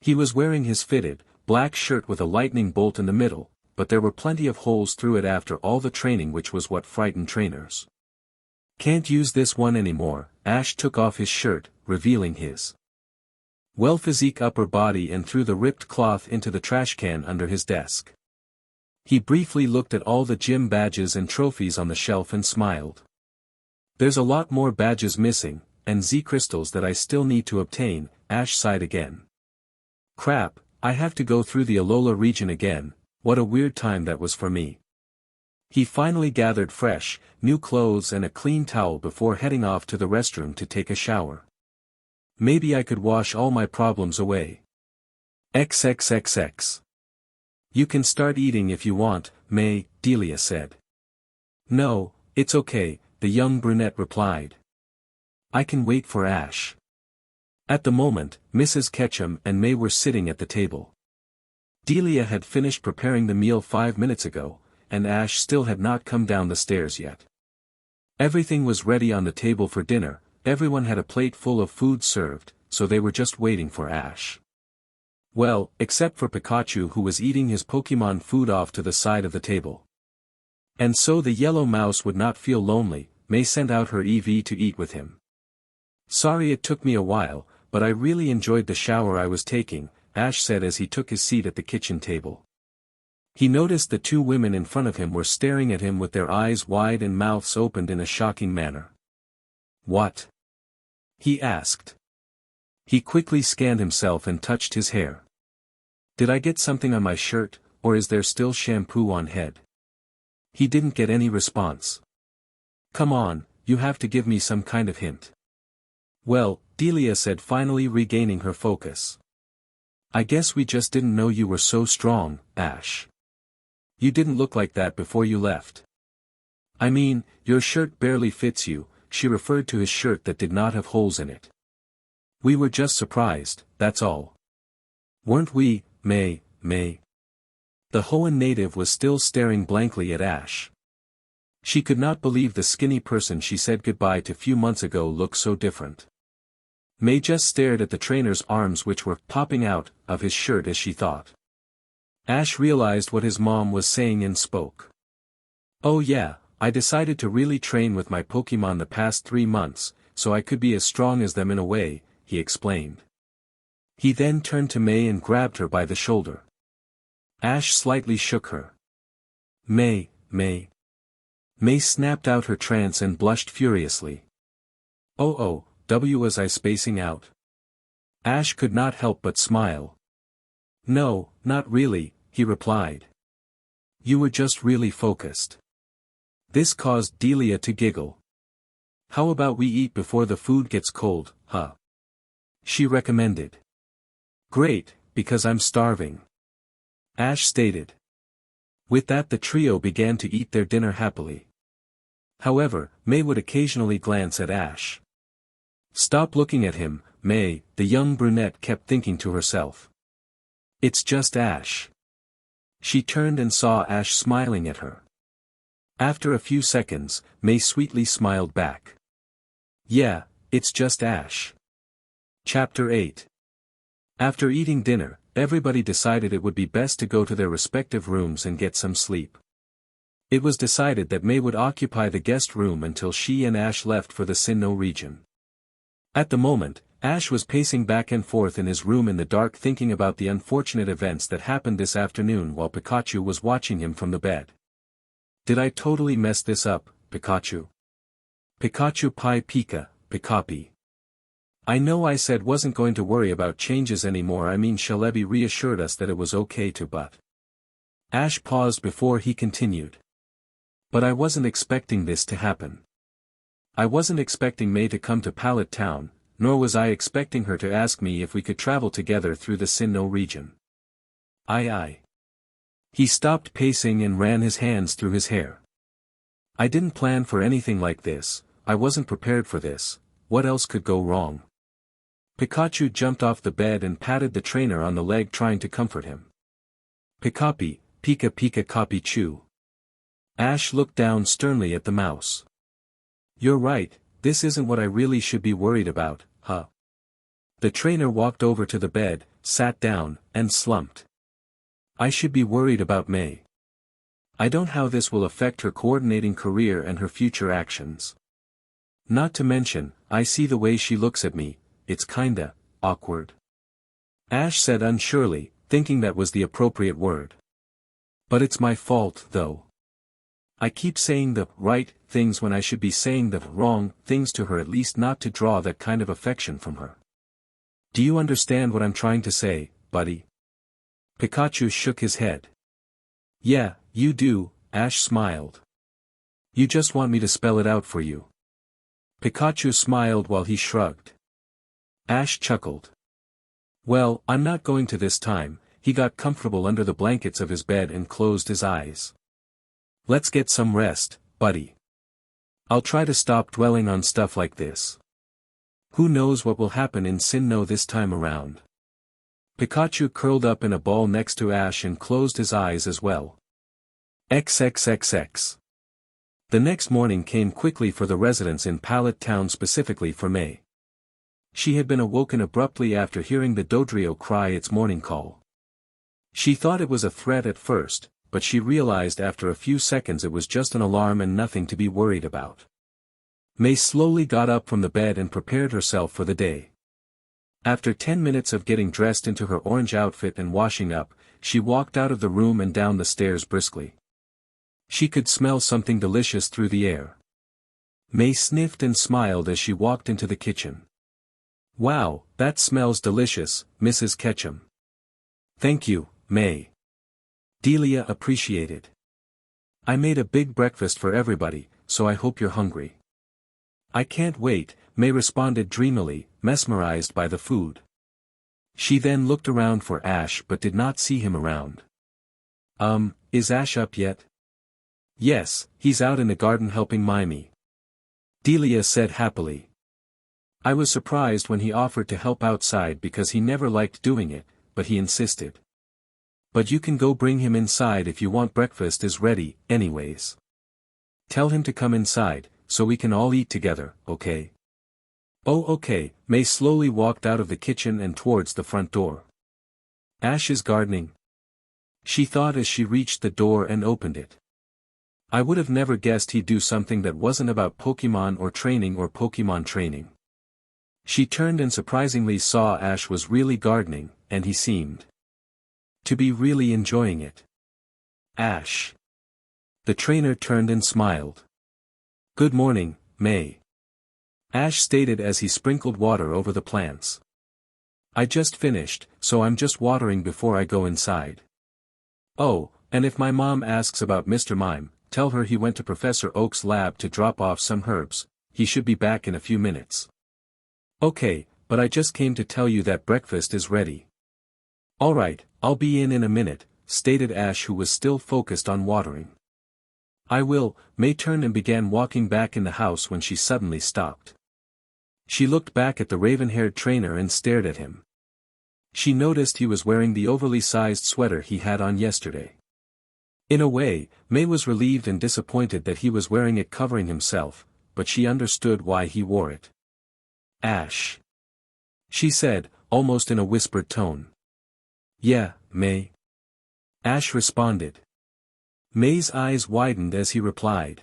He was wearing his fitted, black shirt with a lightning bolt in the middle, but there were plenty of holes through it after all the training, which was what frightened trainers. Can't use this one anymore. Ash took off his shirt, revealing his well-physique upper body and threw the ripped cloth into the trash can under his desk. He briefly looked at all the gym badges and trophies on the shelf and smiled. There's a lot more badges missing, and Z crystals that I still need to obtain. Ash sighed again. Crap, I have to go through the Alola region again. What a weird time that was for me. He finally gathered fresh, new clothes and a clean towel before heading off to the restroom to take a shower. Maybe I could wash all my problems away. XXXX. You can start eating if you want, May, Delia said. No, it's okay, the young brunette replied. I can wait for Ash. At the moment, Mrs. Ketchum and May were sitting at the table. Delia had finished preparing the meal 5 minutes ago, and Ash still had not come down the stairs yet. Everything was ready on the table for dinner, everyone had a plate full of food served, so they were just waiting for Ash. Well, except for Pikachu, who was eating his Pokemon food off to the side of the table. And so the yellow mouse would not feel lonely, May sent out her EV to eat with him. Sorry it took me a while, but I really enjoyed the shower I was taking, Ash said as he took his seat at the kitchen table. He noticed the two women in front of him were staring at him with their eyes wide and mouths opened in a shocking manner. What? He asked. He quickly scanned himself and touched his hair. Did I get something on my shirt, or is there still shampoo on head? He didn't get any response. Come on, you have to give me some kind of hint. Well, Delia said, finally regaining her focus. I guess we just didn't know you were so strong, Ash. You didn't look like that before you left. I mean, your shirt barely fits you. She referred to his shirt that did not have holes in it. We were just surprised, that's all. Weren't we, May? The Hoenn native was still staring blankly at Ash. She could not believe the skinny person she said goodbye to few months ago looked so different. May just stared at the trainer's arms which were popping out of his shirt as she thought. Ash realized what his mom was saying and spoke. Oh yeah, I decided to really train with my Pokemon the past 3 months, so I could be as strong as them in a way, he explained. He then turned to May and grabbed her by the shoulder. Ash slightly shook her. May. May snapped out her trance and blushed furiously. Oh, was I spacing out? Ash could not help but smile. No, not really, he replied. You were just really focused. This caused Delia to giggle. How about we eat before the food gets cold, huh? She recommended. Great, because I'm starving. Ash stated. With that the trio began to eat their dinner happily. However, May would occasionally glance at Ash. Stop looking at him, May, the young brunette kept thinking to herself. It's just Ash. She turned and saw Ash smiling at her. After a few seconds, May sweetly smiled back. Yeah, it's just Ash. Chapter 8. After eating dinner, everybody decided it would be best to go to their respective rooms and get some sleep. It was decided that May would occupy the guest room until she and Ash left for the Sinnoh region. At the moment, Ash was pacing back and forth in his room in the dark thinking about the unfortunate events that happened this afternoon while Pikachu was watching him from the bed. Did I totally mess this up, Pikachu? Pikachu Pi Pika, Pikapi. I know I said wasn't going to worry about changes anymore. I mean Celebi reassured us that it was okay to but. Ash paused before he continued. But I wasn't expecting this to happen. I wasn't expecting May to come to Pallet Town, nor was I expecting her to ask me if we could travel together through the Sinnoh region. Aye. He stopped pacing and ran his hands through his hair. I didn't plan for anything like this, I wasn't prepared for this, what else could go wrong? Pikachu jumped off the bed and patted the trainer on the leg trying to comfort him. Pikapi, Pika Pika Copy Chew. Ash looked down sternly at the mouse. You're right, this isn't what I really should be worried about, huh? The trainer walked over to the bed, sat down, and slumped. I should be worried about May. I don't know how this will affect her coordinating career and her future actions. Not to mention, I see the way she looks at me, it's kinda awkward. Ash said unsurely, thinking that was the appropriate word. But it's my fault, though. I keep saying the right things when I should be saying the wrong things to her, at least not to draw that kind of affection from her. Do you understand what I'm trying to say, buddy? Pikachu shook his head. Yeah, you do, Ash smiled. You just want me to spell it out for you. Pikachu smiled while he shrugged. Ash chuckled. Well, I'm not going to this time. He got comfortable under the blankets of his bed and closed his eyes. Let's get some rest, buddy. I'll try to stop dwelling on stuff like this. Who knows what will happen in Sinnoh this time around. Pikachu curled up in a ball next to Ash and closed his eyes as well. XXXX. The next morning came quickly for the residents in Pallet Town, specifically for May. She had been awoken abruptly after hearing the Dodrio cry its morning call. She thought it was a threat at first, but she realized after a few seconds it was just an alarm and nothing to be worried about. May slowly got up from the bed and prepared herself for the day. After 10 minutes of getting dressed into her orange outfit and washing up, she walked out of the room and down the stairs briskly. She could smell something delicious through the air. May sniffed and smiled as she walked into the kitchen. Wow, that smells delicious, Mrs. Ketchum. Thank you, May. Delia appreciated. I made a big breakfast for everybody, so I hope you're hungry. I can't wait, May responded dreamily, mesmerized by the food. She then looked around for Ash but did not see him around. Is Ash up yet? Yes, he's out in the garden helping Mimey. Delia said happily. I was surprised when he offered to help outside because he never liked doing it, but he insisted. But you can go bring him inside if you want, breakfast is ready, anyways. Tell him to come inside, so we can all eat together, okay? Oh okay, May slowly walked out of the kitchen and towards the front door. Ash is gardening? She thought as she reached the door and opened it. I would have never guessed he'd do something that wasn't about Pokemon or Pokemon training. She turned and surprisingly saw Ash was really gardening, and he seemed to be really enjoying it. Ash. The trainer turned and smiled. Good morning, May. Ash stated as he sprinkled water over the plants. I just finished, so I'm just watering before I go inside. Oh, and if my mom asks about Mr. Mime, tell her he went to Professor Oak's lab to drop off some herbs, he should be back in a few minutes. Okay, but I just came to tell you that breakfast is ready. Alright, I'll be in a minute, stated Ash, who was still focused on watering. I will. May turned and began walking back in the house when she suddenly stopped. She looked back at the raven-haired trainer and stared at him. She noticed he was wearing the overly sized sweater he had on yesterday. In a way, May was relieved and disappointed that he was wearing it covering himself, but she understood why he wore it. Ash. She said, almost in a whispered tone. Yeah, May. Ash responded. May's eyes widened as he replied.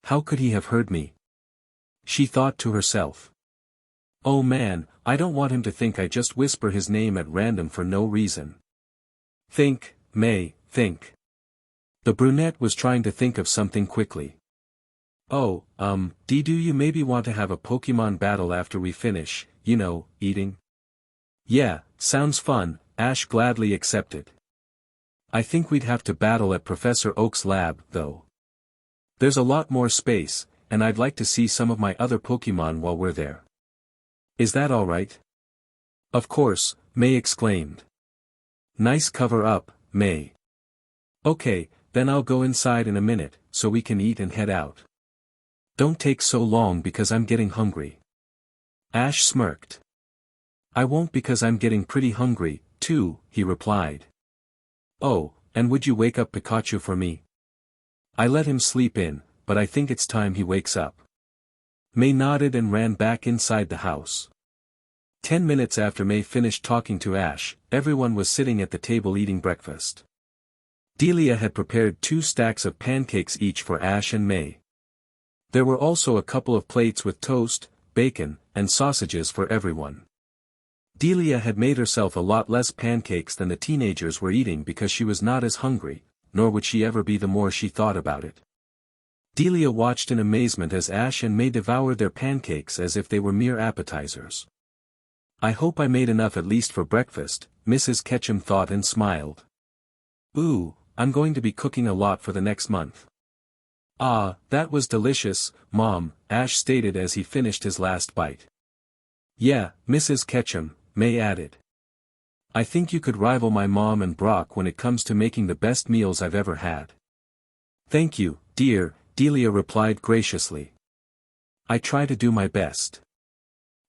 How could he have heard me? She thought to herself. Oh man, I don't want him to think I just whisper his name at random for no reason. Think, May, think. The brunette was trying to think of something quickly. Oh, do you maybe want to have a Pokemon battle after we finish, eating? Yeah, sounds fun, Ash gladly accepted. I think we'd have to battle at Professor Oak's lab, though. There's a lot more space, and I'd like to see some of my other Pokemon while we're there. Is that alright? Of course, May exclaimed. Nice cover up, May. Okay, then I'll go inside in a minute, so we can eat and head out. Don't take so long because I'm getting hungry. Ash smirked. I won't because I'm getting pretty hungry, too, he replied. Oh, and would you wake up Pikachu for me? I let him sleep in, but I think it's time he wakes up. May nodded and ran back inside the house. 10 minutes after May finished talking to Ash, everyone was sitting at the table eating breakfast. Delia had prepared 2 stacks of pancakes each for Ash and May. There were also a couple of plates with toast, bacon, and sausages for everyone. Delia had made herself a lot less pancakes than the teenagers were eating because she was not as hungry, nor would she ever be the more she thought about it. Delia watched in amazement as Ash and May devoured their pancakes as if they were mere appetizers. I hope I made enough at least for breakfast, Mrs. Ketchum thought and smiled. Ooh, I'm going to be cooking a lot for the next month. Ah, that was delicious, Mom, Ash stated as he finished his last bite. Yeah, Mrs. Ketchum, May added. I think you could rival my mom and Brock when it comes to making the best meals I've ever had. Thank you, dear, Delia replied graciously. I try to do my best.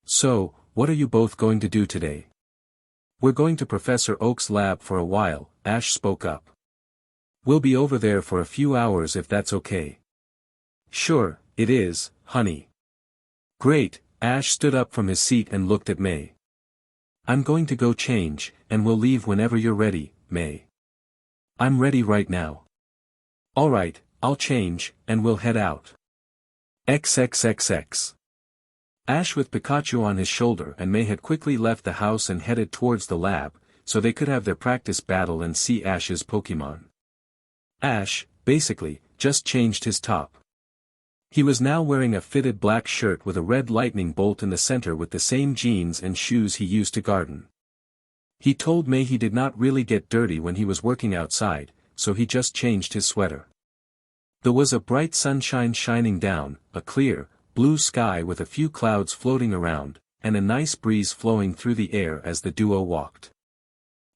So, what are you both going to do today? We're going to Professor Oak's lab for a while, Ash spoke up. We'll be over there for a few hours if that's okay. Sure, it is, honey. Great, Ash stood up from his seat and looked at May. I'm going to go change, and we'll leave whenever you're ready, May. I'm ready right now. Alright, I'll change, and we'll head out. XXXX. Ash with Pikachu on his shoulder and May had quickly left the house and headed towards the lab, so they could have their practice battle and see Ash's Pokemon. Ash, basically, just changed his top. He was now wearing a fitted black shirt with a red lightning bolt in the center with the same jeans and shoes he used to garden. He told May he did not really get dirty when he was working outside, so he just changed his sweater. There was a bright sunshine shining down, a clear, blue sky with a few clouds floating around, and a nice breeze flowing through the air as the duo walked.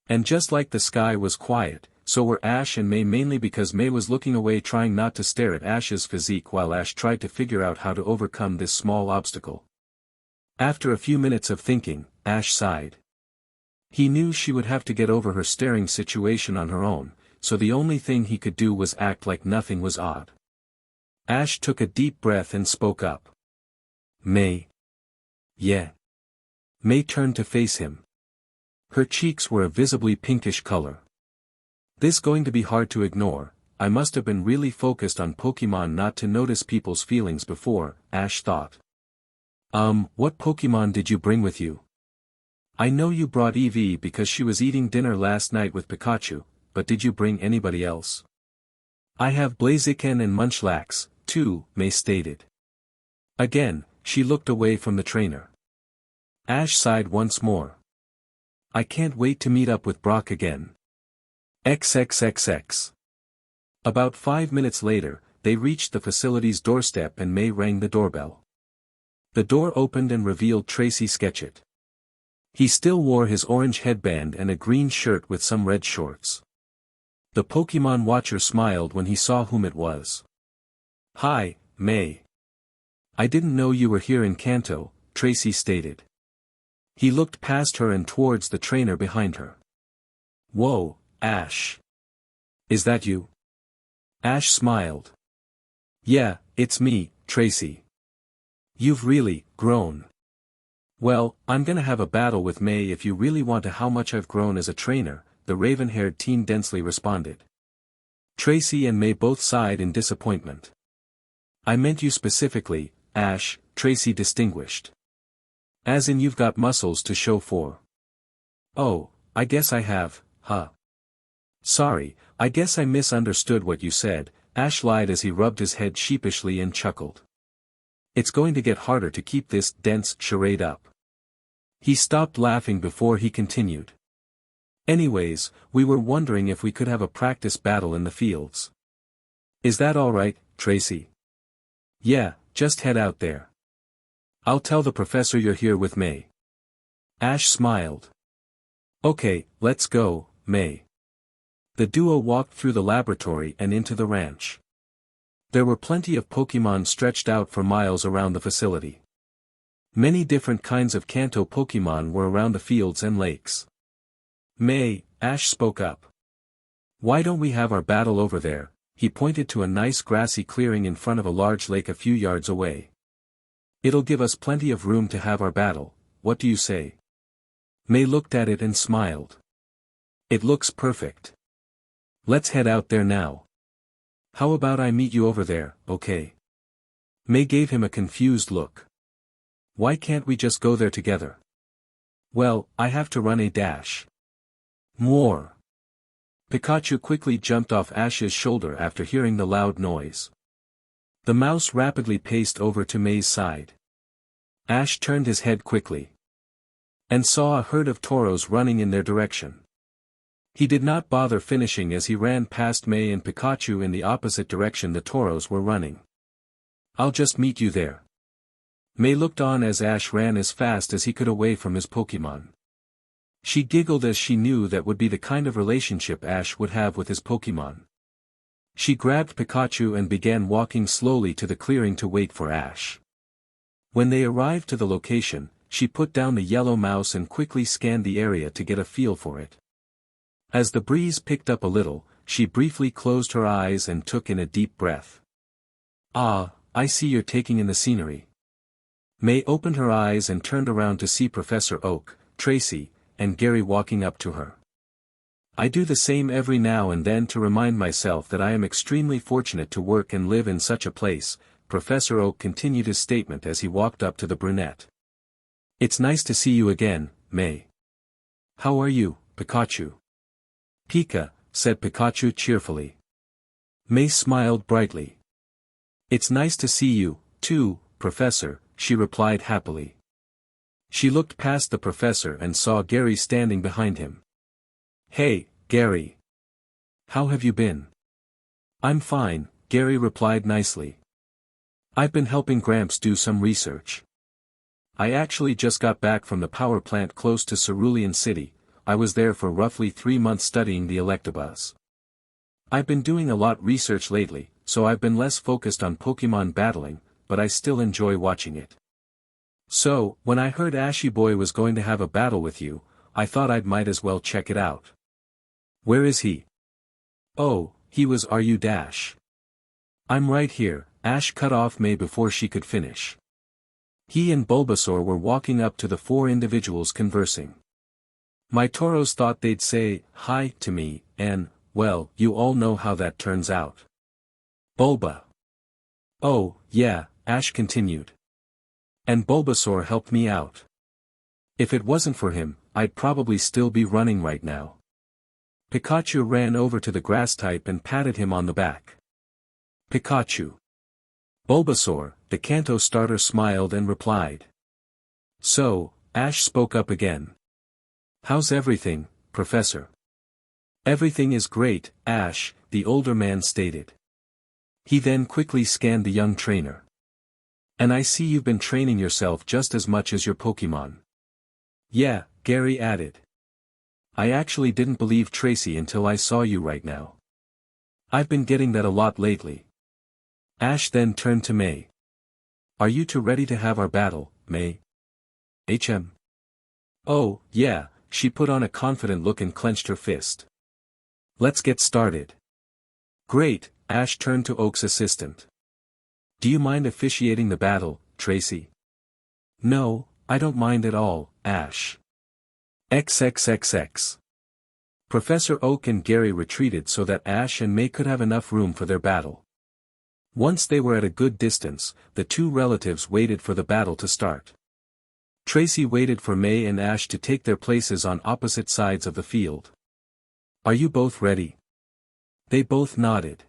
And just like the sky was quiet, so were Ash and May, mainly because May was looking away trying not to stare at Ash's physique while Ash tried to figure out how to overcome this small obstacle. After a few minutes of thinking, Ash sighed. He knew she would have to get over her staring situation on her own, so the only thing he could do was act like nothing was odd. Ash took a deep breath and spoke up. May. Yeah. May turned to face him. Her cheeks were a visibly pinkish color. This going to be hard to ignore, I must have been really focused on Pokemon not to notice people's feelings before, Ash thought. What Pokemon did you bring with you? I know you brought Eevee because she was eating dinner last night with Pikachu, but did you bring anybody else? I have Blaziken and Munchlax, too, May stated. Again, she looked away from the trainer. Ash sighed once more. I can't wait to meet up with Brock again. XXXX. About 5 minutes later, they reached the facility's doorstep and May rang the doorbell. The door opened and revealed Tracy Sketchit. He still wore his orange headband and a green shirt with some red shorts. The Pokemon watcher smiled when he saw whom it was. Hi, May. I didn't know you were here in Kanto, Tracy stated. He looked past her and towards the trainer behind her. Whoa, Ash. Is that you? Ash smiled. Yeah, it's me, Tracy. You've really grown. Well, I'm gonna have a battle with May if you really want to how much I've grown as a trainer, the raven-haired teen densely responded. Tracy and May both sighed in disappointment. I meant you specifically, Ash, Tracy distinguished. As in you've got muscles to show for. Oh, I guess I have, huh? Sorry, I guess I misunderstood what you said, Ash lied as he rubbed his head sheepishly and chuckled. It's going to get harder to keep this dense charade up. He stopped laughing before he continued. Anyways, we were wondering if we could have a practice battle in the fields. Is that alright, Tracy? Yeah, just head out there. I'll tell the professor you're here with May. Ash smiled. Okay, let's go, May. The duo walked through the laboratory and into the ranch. There were plenty of Pokémon stretched out for miles around the facility. Many different kinds of Kanto Pokémon were around the fields and lakes. May, Ash spoke up. Why don't we have our battle over there? He pointed to a nice grassy clearing in front of a large lake a few yards away. It'll give us plenty of room to have our battle, what do you say? May looked at it and smiled. It looks perfect. Let's head out there now. How about I meet you over there, okay? May gave him a confused look. Why can't we just go there together? Well, I have to run a dash. More. Pikachu quickly jumped off Ash's shoulder after hearing the loud noise. The mouse rapidly paced over to May's side. Ash turned his head quickly. And saw a herd of toros running in their direction. He did not bother finishing as he ran past May and Pikachu in the opposite direction the toros were running. I'll just meet you there. May looked on as Ash ran as fast as he could away from his Pokémon. She giggled as she knew that would be the kind of relationship Ash would have with his Pokémon. She grabbed Pikachu and began walking slowly to the clearing to wait for Ash. When they arrived to the location, she put down the yellow mouse and quickly scanned the area to get a feel for it. As the breeze picked up a little, she briefly closed her eyes and took in a deep breath. Ah, I see you're taking in the scenery. May opened her eyes and turned around to see Professor Oak, Tracy, and Gary walking up to her. I do the same every now and then to remind myself that I am extremely fortunate to work and live in such a place, Professor Oak continued his statement as he walked up to the brunette. It's nice to see you again, May. How are you, Pikachu? Pika, said Pikachu cheerfully. May smiled brightly. It's nice to see you, too, Professor, she replied happily. She looked past the professor and saw Gary standing behind him. Hey, Gary. How have you been? I'm fine, Gary replied nicely. I've been helping Gramps do some research. I actually just got back from the power plant close to Cerulean City. I was there for roughly 3 months studying the Electabuzz. I've been doing a lot research lately, so I've been less focused on Pokémon battling, but I still enjoy watching it. So, when I heard Ashy Boy was going to have a battle with you, I thought I might as well check it out. Where is he? Oh, he was you dash. I'm right here, Ash cut off May before she could finish. He and Bulbasaur were walking up to the 4 individuals conversing. My toros thought they'd say, hi, to me, and, well, you all know how that turns out. Bulba. Oh, yeah, Ash continued. And Bulbasaur helped me out. If it wasn't for him, I'd probably still be running right now. Pikachu ran over to the grass type and patted him on the back. Pikachu. Bulbasaur, the Kanto starter smiled and replied. So, Ash spoke up again. How's everything, Professor? Everything is great, Ash, the older man stated. He then quickly scanned the young trainer. And I see you've been training yourself just as much as your Pokémon. Yeah, Gary added. I actually didn't believe Tracy until I saw you right now. I've been getting that a lot lately. Ash then turned to May. Are you two ready to have our battle, May? HM. Oh, yeah, she put on a confident look and clenched her fist. Let's get started. Great, Ash turned to Oak's assistant. Do you mind officiating the battle, Tracy? No, I don't mind at all, Ash. XXXX. Professor Oak and Gary retreated so that Ash and May could have enough room for their battle. Once they were at a good distance, the 2 relatives waited for the battle to start. Tracy waited for May and Ash to take their places on opposite sides of the field. Are you both ready? They both nodded.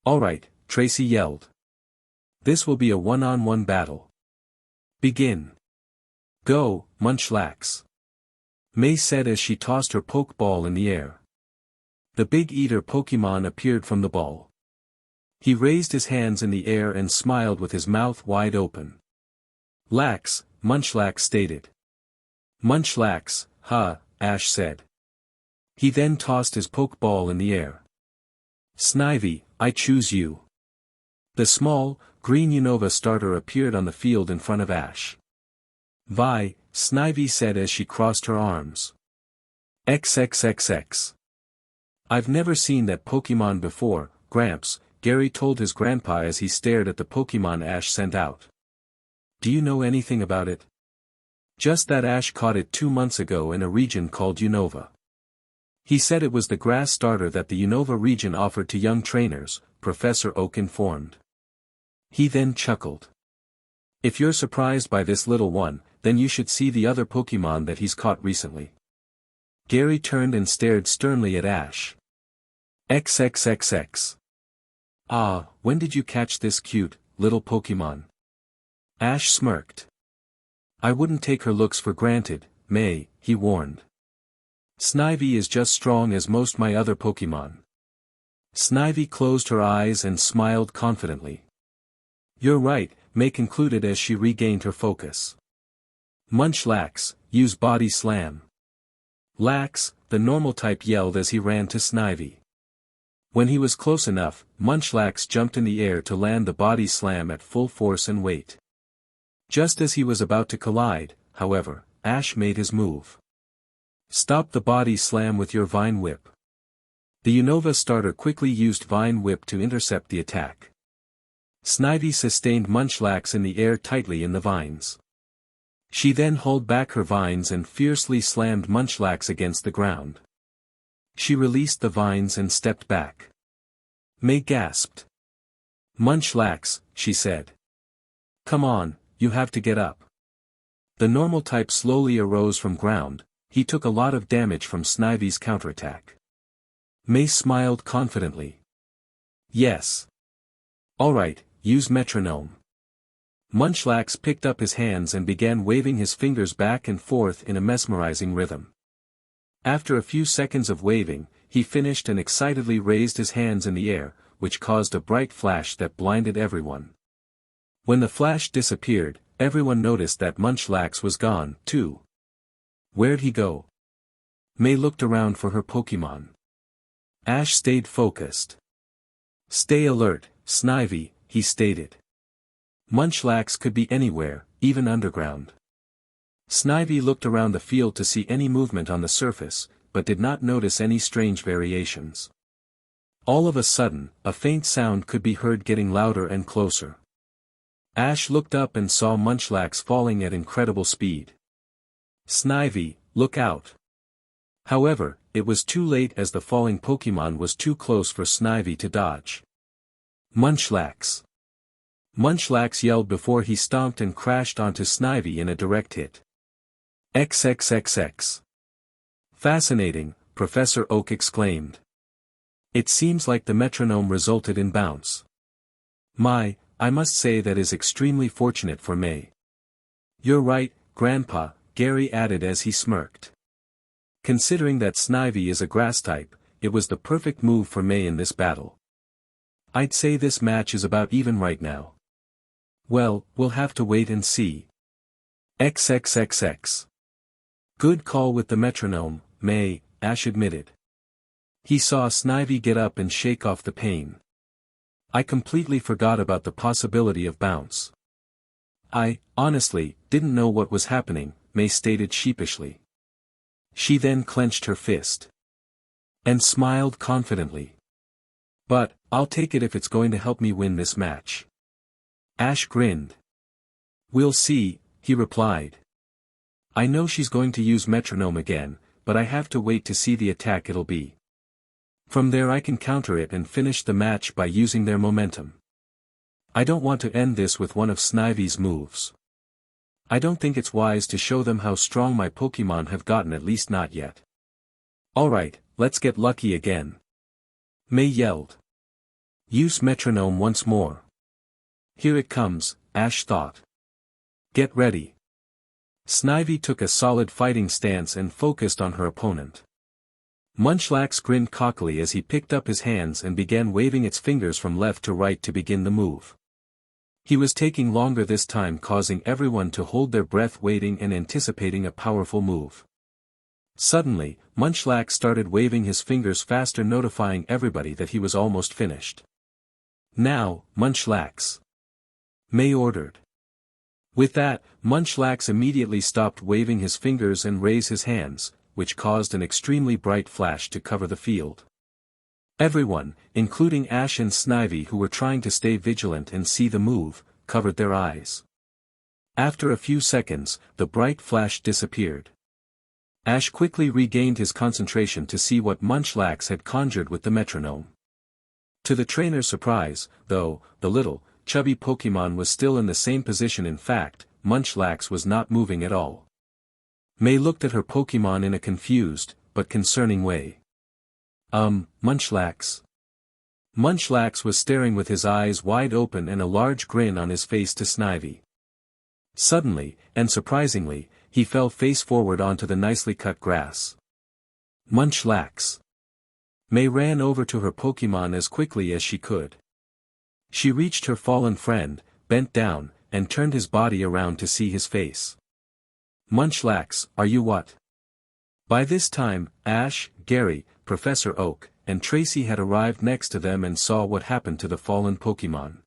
All right, Tracy yelled. This will be a one-on-one battle. Begin. Go, Munchlax. May said as she tossed her Pokeball in the air. The Big Eater Pokemon appeared from the ball. He raised his hands in the air and smiled with his mouth wide open. Lax, Munchlax stated. Munchlax, huh, Ash said. He then tossed his Pokeball in the air. Snivy, I choose you. The small, green Unova starter appeared on the field in front of Ash. Vi, Snivy said as she crossed her arms. XXXX. I've never seen that Pokemon before, Gramps, Gary told his grandpa as he stared at the Pokemon Ash sent out. Do you know anything about it? Just that Ash caught it 2 months ago in a region called Unova. He said it was the grass starter that the Unova region offered to young trainers, Professor Oak informed. He then chuckled. If you're surprised by this little one, then you should see the other Pokemon that he's caught recently. Gary turned and stared sternly at Ash. XXXX. Ah, when did you catch this cute, little Pokemon? Ash smirked. I wouldn't take her looks for granted, May, he warned. Snivy is just strong as most my other Pokemon. Snivy closed her eyes and smiled confidently. You're right, May concluded as she regained her focus. Munchlax, use Body Slam. Lax, the normal type yelled as he ran to Snivy. When he was close enough, Munchlax jumped in the air to land the Body Slam at full force and weight. Just as he was about to collide, however, Ash made his move. Stop the Body Slam with your Vine Whip. The Unova starter quickly used Vine Whip to intercept the attack. Snivy sustained Munchlax in the air tightly in the vines. She then hauled back her vines and fiercely slammed Munchlax against the ground. She released the vines and stepped back. May gasped. Munchlax, she said. Come on, you have to get up. The normal type slowly arose from ground. He took a lot of damage from Snivy's counterattack. May smiled confidently. Yes. Alright, use metronome. Munchlax picked up his hands and began waving his fingers back and forth in a mesmerizing rhythm. After a few seconds of waving, he finished and excitedly raised his hands in the air, which caused a bright flash that blinded everyone. When the flash disappeared, everyone noticed that Munchlax was gone, too. Where'd he go? May looked around for her Pokemon. Ash stayed focused. Stay alert, Snivy, he stated. Munchlax could be anywhere, even underground. Snivy looked around the field to see any movement on the surface, but did not notice any strange variations. All of a sudden, a faint sound could be heard getting louder and closer. Ash looked up and saw Munchlax falling at incredible speed. Snivy, look out! However, it was too late as the falling Pokemon was too close for Snivy to dodge. Munchlax! Munchlax yelled before he stomped and crashed onto Snivy in a direct hit. XXXX. Fascinating, Professor Oak exclaimed. It seems like the metronome resulted in bounce. I must say that is extremely fortunate for May. You're right, Grandpa, Gary added as he smirked. Considering that Snivy is a grass type, it was the perfect move for May in this battle. I'd say this match is about even right now. Well, we'll have to wait and see. XXXX. Good call with the metronome, May, Ash admitted. He saw Snivy get up and shake off the pain. I completely forgot about the possibility of bounce. I, honestly, didn't know what was happening, May stated sheepishly. She then clenched her fist. And smiled confidently. But, I'll take it if it's going to help me win this match. Ash grinned. We'll see, he replied. I know she's going to use metronome again, but I have to wait to see the attack it'll be. From there I can counter it and finish the match by using their momentum. I don't want to end this with one of Snivy's moves. I don't think it's wise to show them how strong my Pokemon have gotten, at least not yet. Alright, let's get lucky again. May yelled. Use metronome once more. Here it comes, Ash thought. Get ready. Snivy took a solid fighting stance and focused on her opponent. Munchlax grinned cockily as he picked up his hands and began waving its fingers from left to right to begin the move. He was taking longer this time, causing everyone to hold their breath, waiting and anticipating a powerful move. Suddenly, Munchlax started waving his fingers faster, notifying everybody that he was almost finished. "Now, Munchlax!" May ordered. With that, Munchlax immediately stopped waving his fingers and raised his hands, which caused an extremely bright flash to cover the field. Everyone, including Ash and Snivy, who were trying to stay vigilant and see the move, covered their eyes. After a few seconds, the bright flash disappeared. Ash quickly regained his concentration to see what Munchlax had conjured with the metronome. To the trainer's surprise, though, the little, chubby Pokémon was still in the same position. In fact, Munchlax was not moving at all. May looked at her Pokémon in a confused, but concerning way. Munchlax?" Munchlax was staring with his eyes wide open and a large grin on his face to Snivy. Suddenly, and surprisingly, he fell face forward onto the nicely cut grass. "Munchlax!" May ran over to her Pokémon as quickly as she could. She reached her fallen friend, bent down, and turned his body around to see his face. "Munchlax, are you what?" By this time, Ash, Gary, Professor Oak, and Tracy had arrived next to them and saw what happened to the fallen Pokémon.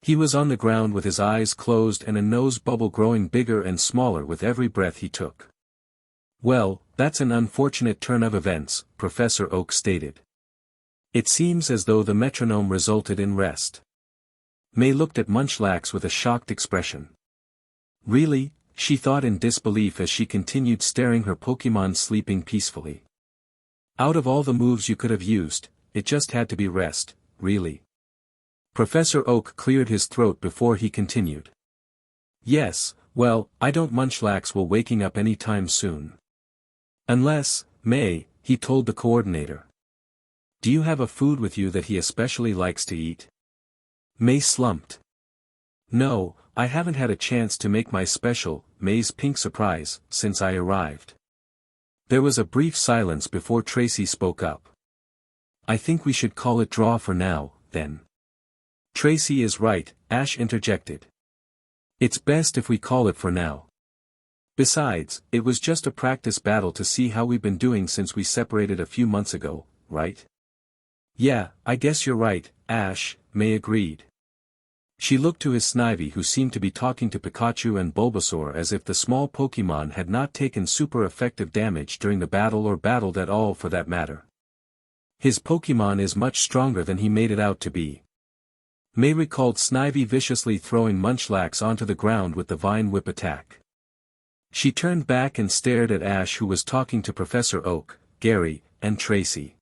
He was on the ground with his eyes closed and a nose bubble growing bigger and smaller with every breath he took. "Well, that's an unfortunate turn of events," Professor Oak stated. "It seems as though the metronome resulted in rest." May looked at Munchlax with a shocked expression. "Really?" she thought in disbelief as she continued staring her Pokémon sleeping peacefully. "Out of all the moves you could have used, it just had to be rest, really?" Professor Oak cleared his throat before he continued. "Yes, well, I don't Munchlax will waking up any time soon. Unless, May," he told the coordinator. "Do you have a food with you that he especially likes to eat?" May slumped. "No, I haven't had a chance to make my special, May's pink surprise, since I arrived." There was a brief silence before Tracy spoke up. "I think we should call it draw for now, then." "Tracy is right," Ash interjected. "It's best if we call it for now. Besides, it was just a practice battle to see how we've been doing since we separated a few months ago, right?" "Yeah, I guess you're right, Ash," May agreed. She looked to his Snivy, who seemed to be talking to Pikachu and Bulbasaur as if the small Pokémon had not taken super effective damage during the battle or battled at all for that matter. "His Pokémon is much stronger than he made it out to be." May recalled Snivy viciously throwing Munchlax onto the ground with the Vine Whip attack. She turned back and stared at Ash, who was talking to Professor Oak, Gary, and Tracy.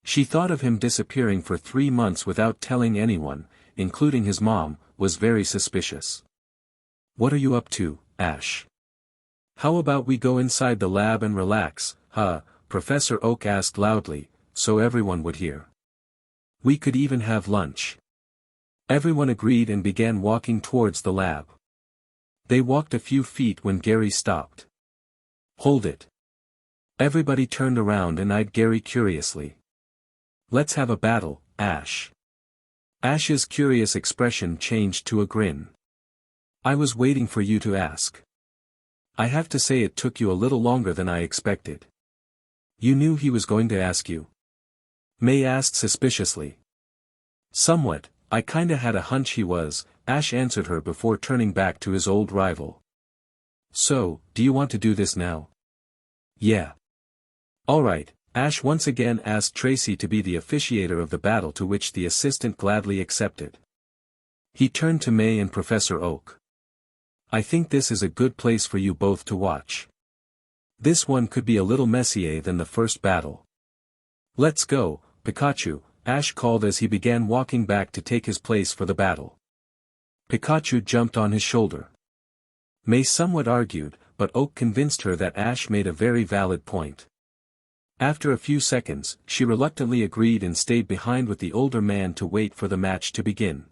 She thought of him disappearing for 3 months without telling anyone, including his mom, was very suspicious. "What are you up to, Ash? How about we go inside the lab and relax, huh?" Professor Oak asked loudly, so everyone would hear. "We could even have lunch." Everyone agreed and began walking towards the lab. They walked a few feet when Gary stopped. "Hold it." Everybody turned around and eyed Gary curiously. "Let's have a battle, Ash." Ash's curious expression changed to a grin. "I was waiting for you to ask. I have to say it took you a little longer than I expected." "You knew he was going to ask you?" May asked suspiciously. "Somewhat, I kinda had a hunch he was," Ash answered her before turning back to his old rival. "So, do you want to do this now?" "Yeah." "Alright," Ash once again asked Tracy to be the officiator of the battle, to which the assistant gladly accepted. He turned to May and Professor Oak. "I think this is a good place for you both to watch. This one could be a little messier than the first battle." "Let's go, Pikachu," Ash called as he began walking back to take his place for the battle. Pikachu jumped on his shoulder. May somewhat argued, but Oak convinced her that Ash made a very valid point. After a few seconds, she reluctantly agreed and stayed behind with the older man to wait for the match to begin.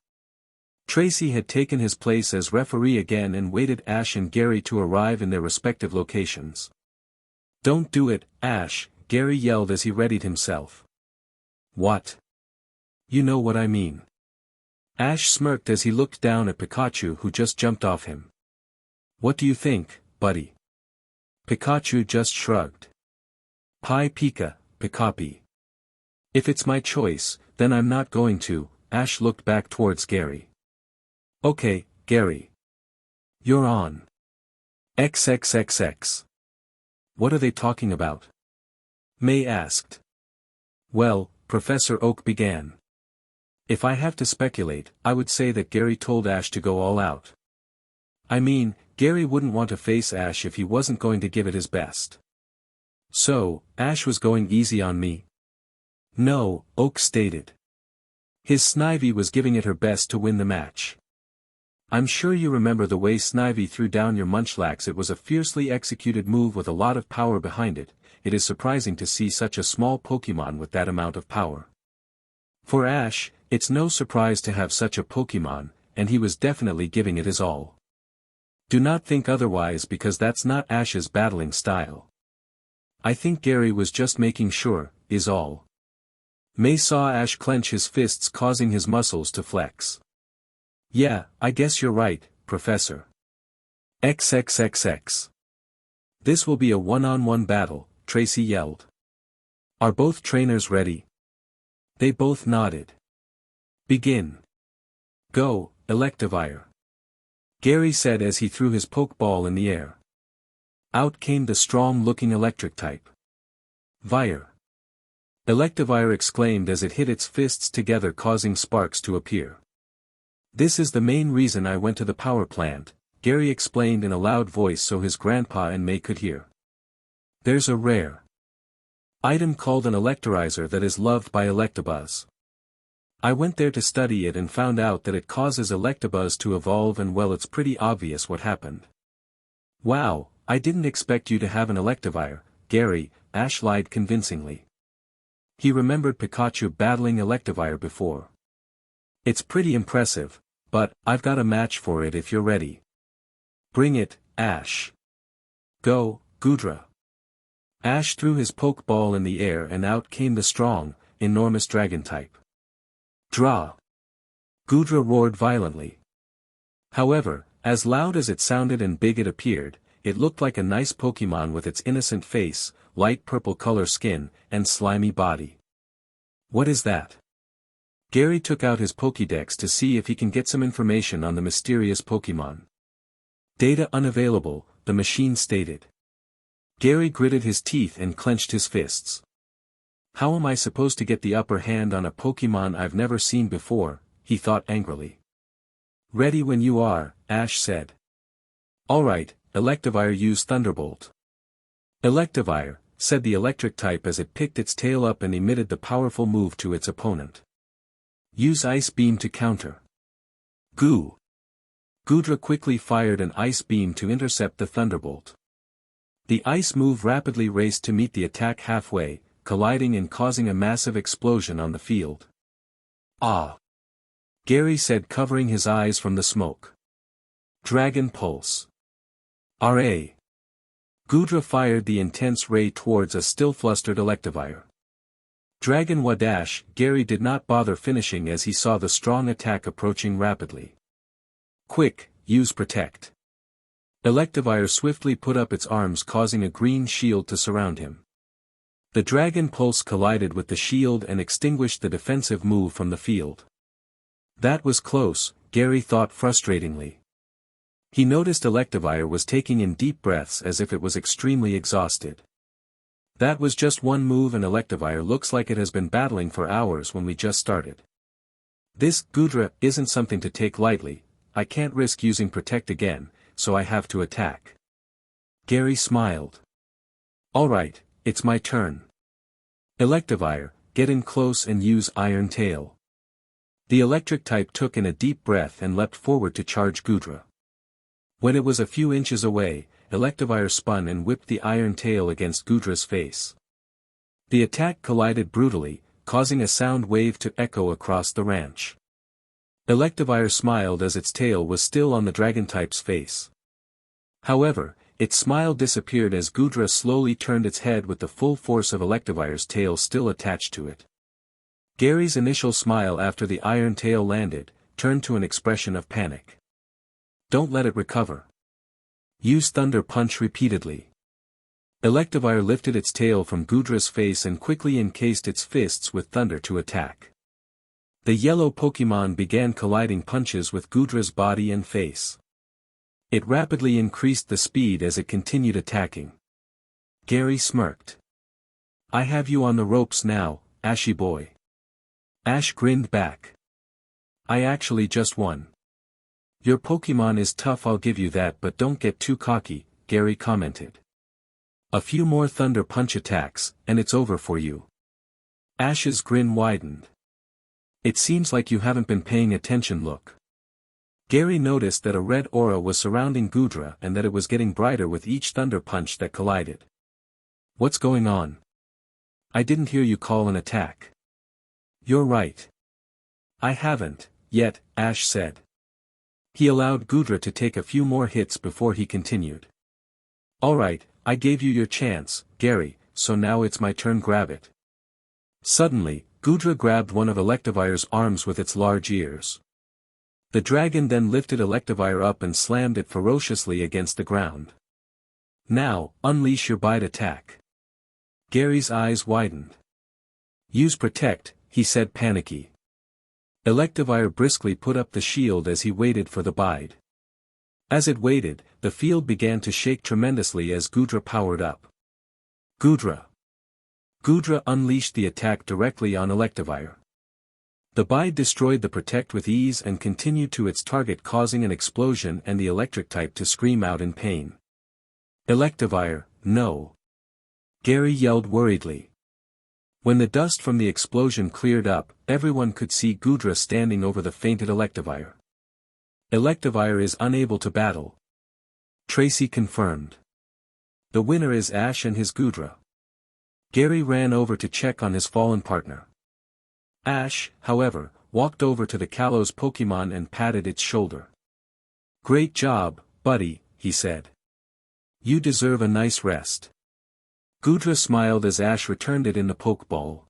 Tracy had taken his place as referee again and waited Ash and Gary to arrive in their respective locations. "Don't do it, Ash," Gary yelled as he readied himself. "What? You know what I mean." Ash smirked as he looked down at Pikachu who just jumped off him. What do you think, buddy? Pikachu just shrugged. Pi Pika, Pikapi. If it's my choice, then I'm not going to. Ash looked back towards Gary. Okay, Gary. You're on. XXXX. What are they talking about? May asked. Well, Professor Oak began. If I have to speculate, I would say that Gary told Ash to go all out. I mean, Gary wouldn't want to face Ash if he wasn't going to give it his best. So, Ash was going easy on me? No, Oak stated. His Snivy was giving it her best to win the match. I'm sure you remember the way Snivy threw down your Munchlax. It was a fiercely executed move with a lot of power behind it. It is surprising to see such a small Pokemon with that amount of power. For Ash, it's no surprise to have such a Pokemon, and he was definitely giving it his all. Do not think otherwise because that's not Ash's battling style. I think Gary was just making sure, is all. May saw Ash clench his fists, causing his muscles to flex. Yeah, I guess you're right, Professor. XXXX. This will be a one-on-one battle, Tracy yelled. Are both trainers ready? They both nodded. Begin. Go, Electivire. Gary said as he threw his Pokeball in the air. Out came the strong-looking electric type. Vire. Electivire exclaimed as it hit its fists together, causing sparks to appear. This is the main reason I went to the power plant, Gary explained in a loud voice so his grandpa and May could hear. There's a rare item called an Electorizer that is loved by Electabuzz. I went there to study it and found out that it causes Electabuzz to evolve, and well, it's pretty obvious what happened. Wow, I didn't expect you to have an Electivire, Gary, Ash lied convincingly. He remembered Pikachu battling Electivire before. It's pretty impressive, but I've got a match for it if you're ready. Bring it, Ash. Go, Goodra. Ash threw his Pokeball in the air and out came the strong, enormous dragon type. Draw. Goodra roared violently. However, as loud as it sounded and big it appeared, it looked like a nice Pokemon with its innocent face, light purple color skin, and slimy body. What is that? Gary took out his Pokédex to see if he can get some information on the mysterious Pokemon. Data unavailable, the machine stated. Gary gritted his teeth and clenched his fists. How am I supposed to get the upper hand on a Pokemon I've never seen before, he thought angrily. Ready when you are, Ash said. Alright, Electivire, use Thunderbolt. Electivire, said the electric type as it picked its tail up and emitted the powerful move to its opponent. Use Ice Beam to counter. Goo. Goodra quickly fired an Ice Beam to intercept the Thunderbolt. The ice move rapidly raced to meet the attack halfway, colliding and causing a massive explosion on the field. Ah! Gary said, covering his eyes from the smoke. Dragon Pulse. R.A. Goodra fired the intense ray towards a still flustered Electivire. Dragon Wadash. Gary did not bother finishing as he saw the strong attack approaching rapidly. Quick, use Protect. Electivire swiftly put up its arms, causing a green shield to surround him. The Dragon Pulse collided with the shield and extinguished the defensive move from the field. That was close, Gary thought frustratingly. He noticed Electivire was taking in deep breaths as if it was extremely exhausted. That was just one move and Electivire looks like it has been battling for hours when we just started. This Goodra isn't something to take lightly. I can't risk using Protect again, so I have to attack. Gary smiled. Alright, it's my turn. Electivire, get in close and use Iron Tail. The electric type took in a deep breath and leapt forward to charge Goodra. When it was a few inches away, Electivire spun and whipped the Iron Tail against Goodra's face. The attack collided brutally, causing a sound wave to echo across the ranch. Electivire smiled as its tail was still on the dragon-type's face. However, its smile disappeared as Goodra slowly turned its head with the full force of Electivire's tail still attached to it. Gary's initial smile after the Iron Tail landed, turned to an expression of panic. Don't let it recover. Use Thunder Punch repeatedly. Electivire lifted its tail from Goodra's face and quickly encased its fists with thunder to attack. The yellow Pokémon began colliding punches with Goodra's body and face. It rapidly increased the speed as it continued attacking. Gary smirked. I have you on the ropes now, Ashy boy. Ash grinned back. I actually just won. Your Pokémon is tough, I'll give you that, but don't get too cocky, Gary commented. A few more Thunder Punch attacks, and it's over for you. Ash's grin widened. It seems like you haven't been paying attention. Look. Gary noticed that a red aura was surrounding Goodra and that it was getting brighter with each Thunder Punch that collided. What's going on? I didn't hear you call an attack. You're right. I haven't, yet, Ash said. He allowed Goodra to take a few more hits before he continued. Alright, I gave you your chance, Gary, so now it's my turn. Grab it. Suddenly, Goodra grabbed one of Electivire's arms with its large ears. The dragon then lifted Electivire up and slammed it ferociously against the ground. Now, unleash your bite attack. Gary's eyes widened. Use Protect, he said, panicky. Electivire briskly put up the shield as he waited for the bite. As it waited, the field began to shake tremendously as Goodra powered up. Goodra unleashed the attack directly on Electivire. The bite destroyed the Protect with ease and continued to its target, causing an explosion and the electric type to scream out in pain. Electivire, no! Gary yelled worriedly. When the dust from the explosion cleared up, everyone could see Goodra standing over the fainted Electivire. Electivire is unable to battle. Tracy confirmed. The winner is Ash and his Goodra. Gary ran over to check on his fallen partner. Ash, however, walked over to the Kalos Pokémon and patted its shoulder. Great job, buddy, he said. You deserve a nice rest. Goodra smiled as Ash returned it in the Pokeball.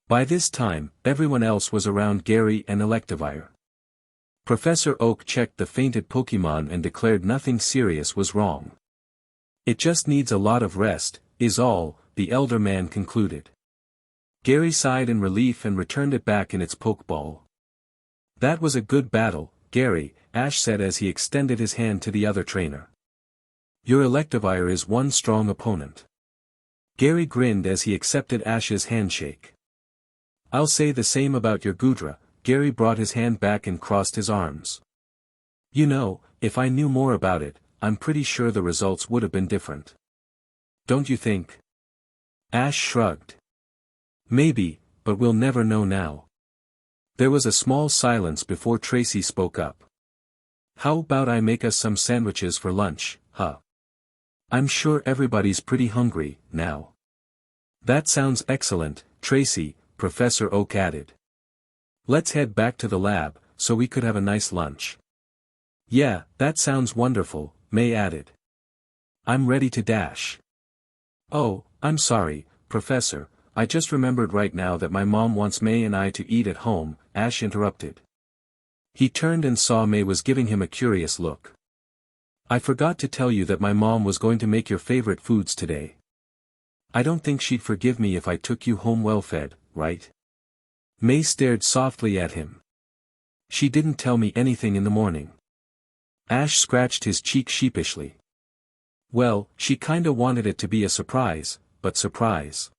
By this time, everyone else was around Gary and Electivire. Professor Oak checked the fainted Pokémon and declared nothing serious was wrong. It just needs a lot of rest, is all, the elder man concluded. Gary sighed in relief and returned it back in its Pokeball. That was a good battle, Gary, Ash said as he extended his hand to the other trainer. Your Electivire is one strong opponent. Gary grinned as he accepted Ash's handshake. I'll say the same about your Goodra. Gary brought his hand back and crossed his arms. You know, if I knew more about it, I'm pretty sure the results would have been different. Don't you think? Ash shrugged. Maybe, but we'll never know now. There was a small silence before Tracy spoke up. How about I make us some sandwiches for lunch, huh? I'm sure everybody's pretty hungry, now. That sounds excellent, Tracy, Professor Oak added. Let's head back to the lab, so we could have a nice lunch. Yeah, that sounds wonderful, May added. I'm ready to dash. Oh, I'm sorry, Professor, I just remembered right now that my mom wants May and I to eat at home, Ash interrupted. He turned and saw May was giving him a curious look. I forgot to tell you that my mom was going to make your favorite foods today. I don't think she'd forgive me if I took you home well fed, right? May stared softly at him. She didn't tell me anything in the morning. Ash scratched his cheek sheepishly. Well, she kinda wanted it to be a surprise, but surprise.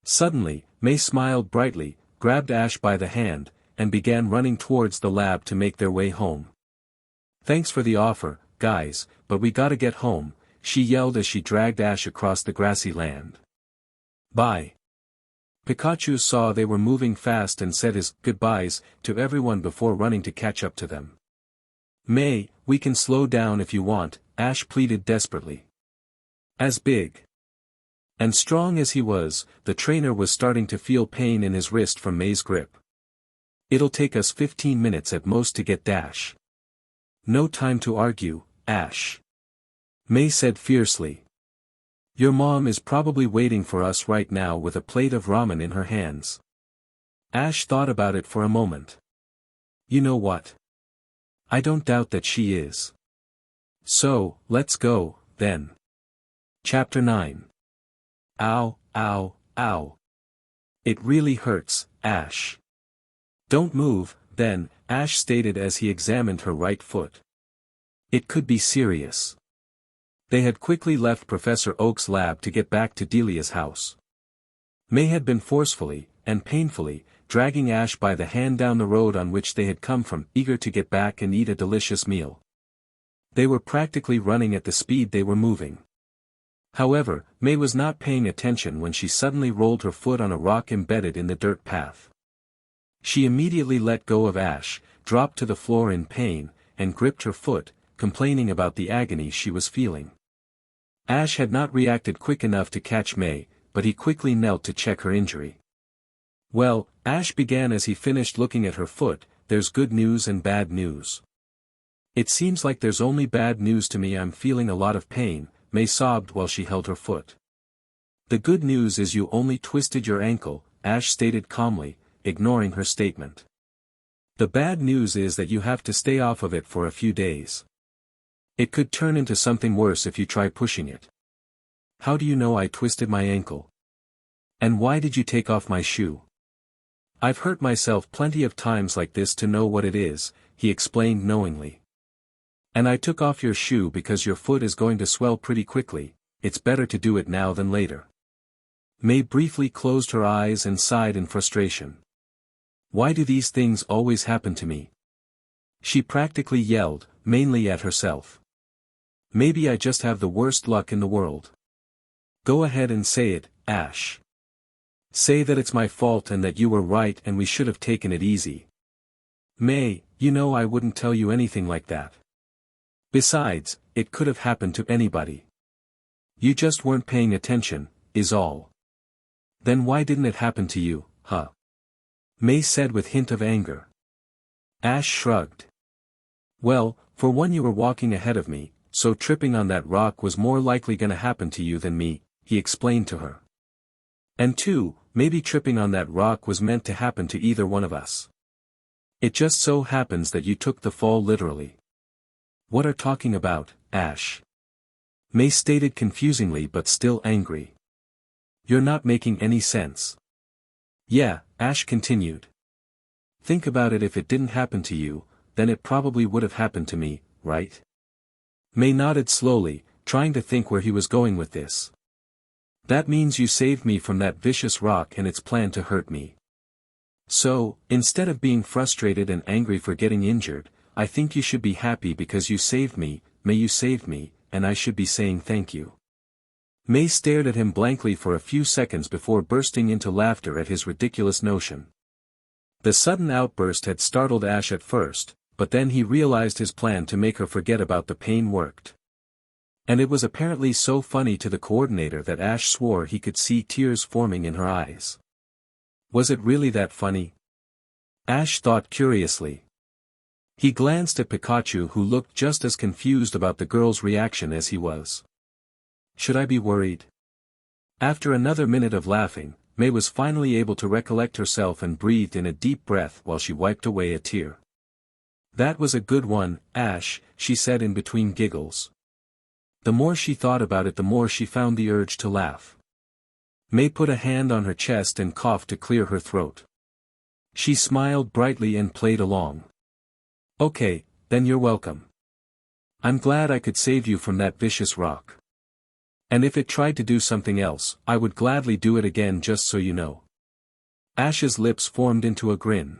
Suddenly, May smiled brightly, grabbed Ash by the hand, and began running towards the lab to make their way home. Thanks for the offer, guys, but we gotta get home, she yelled as she dragged Ash across the grassy land. Bye. Pikachu saw they were moving fast and said his goodbyes to everyone before running to catch up to them. May, we can slow down if you want, Ash pleaded desperately. As big and strong as he was, the trainer was starting to feel pain in his wrist from May's grip. It'll take us 15 minutes at most to get Dash. No time to argue, Ash. May said fiercely. Your mom is probably waiting for us right now with a plate of ramen in her hands. Ash thought about it for a moment. You know what? I don't doubt that she is. So, let's go, then. Chapter 9. Ow, ow, ow. It really hurts, Ash. Don't move, then, Ash stated as he examined her right foot. It could be serious. They had quickly left Professor Oak's lab to get back to Delia's house. May had been forcefully, and painfully, dragging Ash by the hand down the road on which they had come from, eager to get back and eat a delicious meal. They were practically running at the speed they were moving. However, May was not paying attention when she suddenly rolled her foot on a rock embedded in the dirt path. She immediately let go of Ash, dropped to the floor in pain, and gripped her foot, complaining about the agony she was feeling. Ash had not reacted quick enough to catch May, but he quickly knelt to check her injury. Well, Ash began as he finished looking at her foot, there's good news and bad news. It seems like there's only bad news to me. I'm feeling a lot of pain, May sobbed while she held her foot. The good news is you only twisted your ankle, Ash stated calmly, ignoring her statement. The bad news is that you have to stay off of it for a few days. It could turn into something worse if you try pushing it. How do you know I twisted my ankle? And why did you take off my shoe? I've hurt myself plenty of times like this to know what it is, he explained knowingly. And I took off your shoe because your foot is going to swell pretty quickly, it's better to do it now than later. May briefly closed her eyes and sighed in frustration. Why do these things always happen to me? She practically yelled, mainly at herself. Maybe I just have the worst luck in the world. Go ahead and say it, Ash. Say that it's my fault and that you were right and we should have taken it easy. May, you know I wouldn't tell you anything like that. Besides, it could have happened to anybody. You just weren't paying attention, is all. Then why didn't it happen to you, huh? May said with hint of anger. Ash shrugged. Well, for one you were walking ahead of me, so tripping on that rock was more likely gonna happen to you than me, he explained to her. And two, maybe tripping on that rock was meant to happen to either one of us. It just so happens that you took the fall literally. What are talking about, Ash? May stated confusingly but still angry. You're not making any sense. Yeah, Ash continued. Think about it, if it didn't happen to you, then it probably would have happened to me, right? May nodded slowly, trying to think where he was going with this. That means you saved me from that vicious rock and its plan to hurt me. So, instead of being frustrated and angry for getting injured, I think you should be happy because you saved me, May, you saved me, and I should be saying thank you. May stared at him blankly for a few seconds before bursting into laughter at his ridiculous notion. The sudden outburst had startled Ash at first, but then he realized his plan to make her forget about the pain worked. And it was apparently so funny to the coordinator that Ash swore he could see tears forming in her eyes. Was it really that funny? Ash thought curiously. He glanced at Pikachu, who looked just as confused about the girl's reaction as he was. Should I be worried? After another minute of laughing, May was finally able to recollect herself and breathed in a deep breath while she wiped away a tear. That was a good one, Ash, she said in between giggles. The more she thought about it, the more she found the urge to laugh. May put a hand on her chest and coughed to clear her throat. She smiled brightly and played along. Okay, then you're welcome. I'm glad I could save you from that vicious rock. And if it tried to do something else, I would gladly do it again, just so you know. Ash's lips formed into a grin.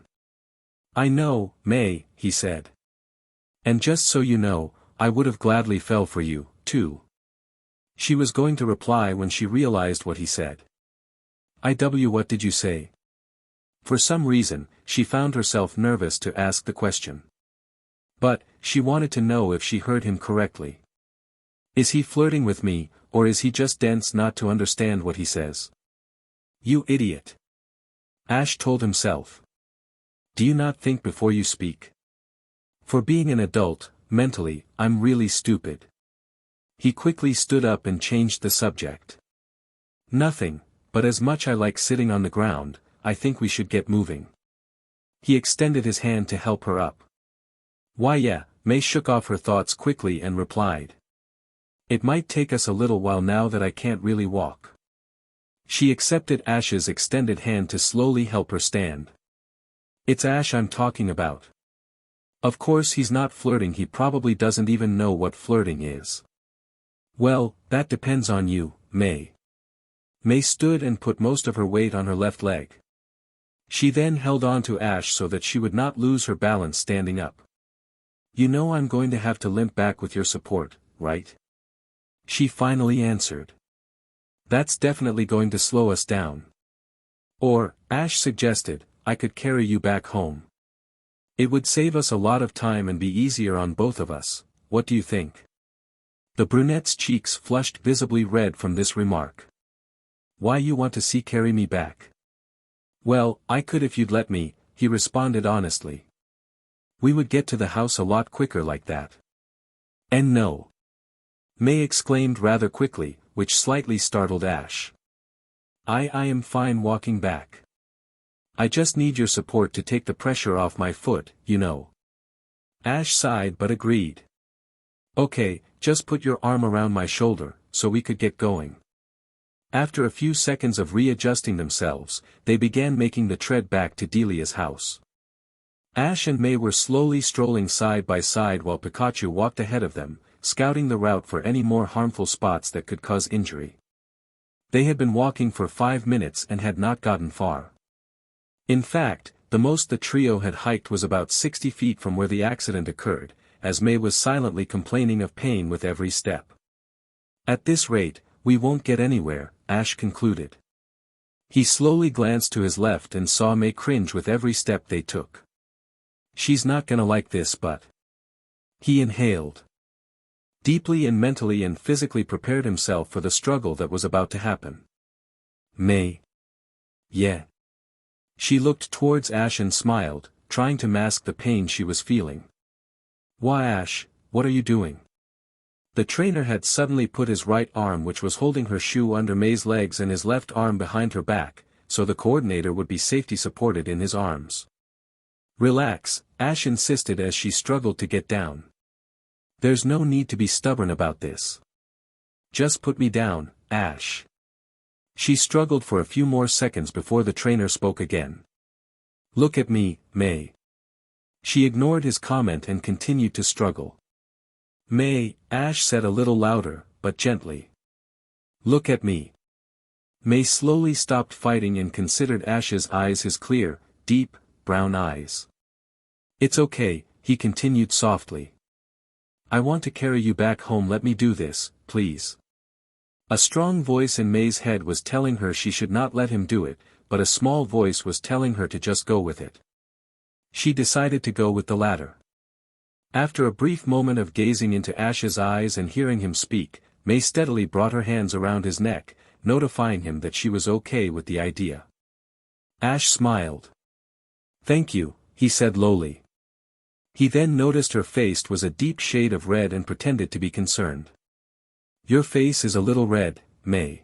I know, May, he said. And just so you know, I would have gladly fell for you, too. She was going to reply when she realized what he said. What did you say? For some reason, she found herself nervous to ask the question. But, she wanted to know if she heard him correctly. Is he flirting with me, or is he just dense not to understand what he says? You idiot. Ash told himself. Do you not think before you speak? For being an adult, mentally, I'm really stupid. He quickly stood up and changed the subject. Nothing, but as much I like sitting on the ground, I think we should get moving. He extended his hand to help her up. Why yeah, May shook off her thoughts quickly and replied. It might take us a little while now that I can't really walk. She accepted Ash's extended hand to slowly help her stand. It's Ash I'm talking about. Of course he's not flirting, he probably doesn't even know what flirting is. Well, that depends on you, May. May stood and put most of her weight on her left leg. She then held on to Ash so that she would not lose her balance standing up. You know I'm going to have to limp back with your support, right? She finally answered. That's definitely going to slow us down. Or, Ash suggested, I could carry you back home. It would save us a lot of time and be easier on both of us, what do you think? The brunette's cheeks flushed visibly red from this remark. Why you want to see carry me back? Well, I could if you'd let me, he responded honestly. We would get to the house a lot quicker like that. And no. May exclaimed rather quickly, which slightly startled Ash. I am fine walking back. I just need your support to take the pressure off my foot, you know. Ash sighed but agreed. Okay, just put your arm around my shoulder, so we could get going. After a few seconds of readjusting themselves, they began making the tread back to Delia's house. Ash and May were slowly strolling side by side while Pikachu walked ahead of them, scouting the route for any more harmful spots that could cause injury. They had been walking for 5 minutes and had not gotten far. In fact, the most the trio had hiked was about 60 feet from where the accident occurred, as May was silently complaining of pain with every step. At this rate, we won't get anywhere, Ash concluded. He slowly glanced to his left and saw May cringe with every step they took. She's not gonna like this but... He inhaled deeply and mentally and physically prepared himself for the struggle that was about to happen. May. Yeah. She looked towards Ash and smiled, trying to mask the pain she was feeling. Why Ash, what are you doing? The trainer had suddenly put his right arm which was holding her shoe under May's legs and his left arm behind her back, so the coordinator would be safety supported in his arms. Relax, Ash insisted as she struggled to get down. There's no need to be stubborn about this. Just put me down, Ash. She struggled for a few more seconds before the trainer spoke again. Look at me, May. She ignored his comment and continued to struggle. May, Ash said a little louder, but gently. Look at me. May slowly stopped fighting and considered Ash's eyes, his clear, deep, brown eyes. It's okay, he continued softly. I want to carry you back home, let me do this, please. A strong voice in May's head was telling her she should not let him do it, but a small voice was telling her to just go with it. She decided to go with the latter. After a brief moment of gazing into Ash's eyes and hearing him speak, May steadily brought her hands around his neck, notifying him that she was okay with the idea. Ash smiled. Thank you, he said lowly. He then noticed her face was a deep shade of red and pretended to be concerned. Your face is a little red, May.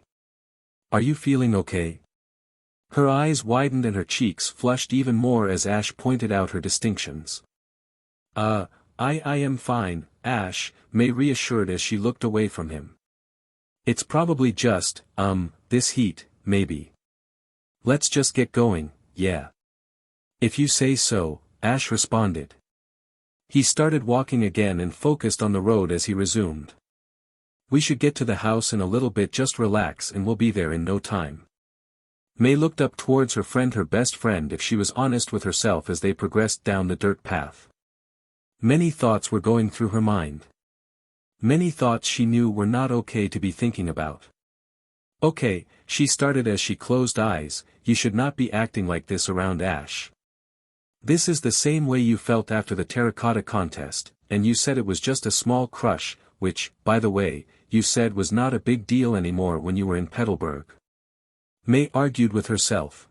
Are you feeling okay? Her eyes widened and her cheeks flushed even more as Ash pointed out her distinctions. I am fine, Ash, May reassured as she looked away from him. It's probably just, this heat, maybe. Let's just get going, yeah. If you say so, Ash responded. He started walking again and focused on the road as he resumed. We should get to the house in a little bit, just relax and we'll be there in no time. May looked up towards her friend, her best friend, if she was honest with herself as they progressed down the dirt path. Many thoughts were going through her mind. Many thoughts she knew were not okay to be thinking about. Okay, she started as she closed eyes, you should not be acting like this around Ash. This is the same way you felt after the Terracotta contest, and you said it was just a small crush, which, by the way, you said was not a big deal anymore when you were in Petalburg. May argued with herself.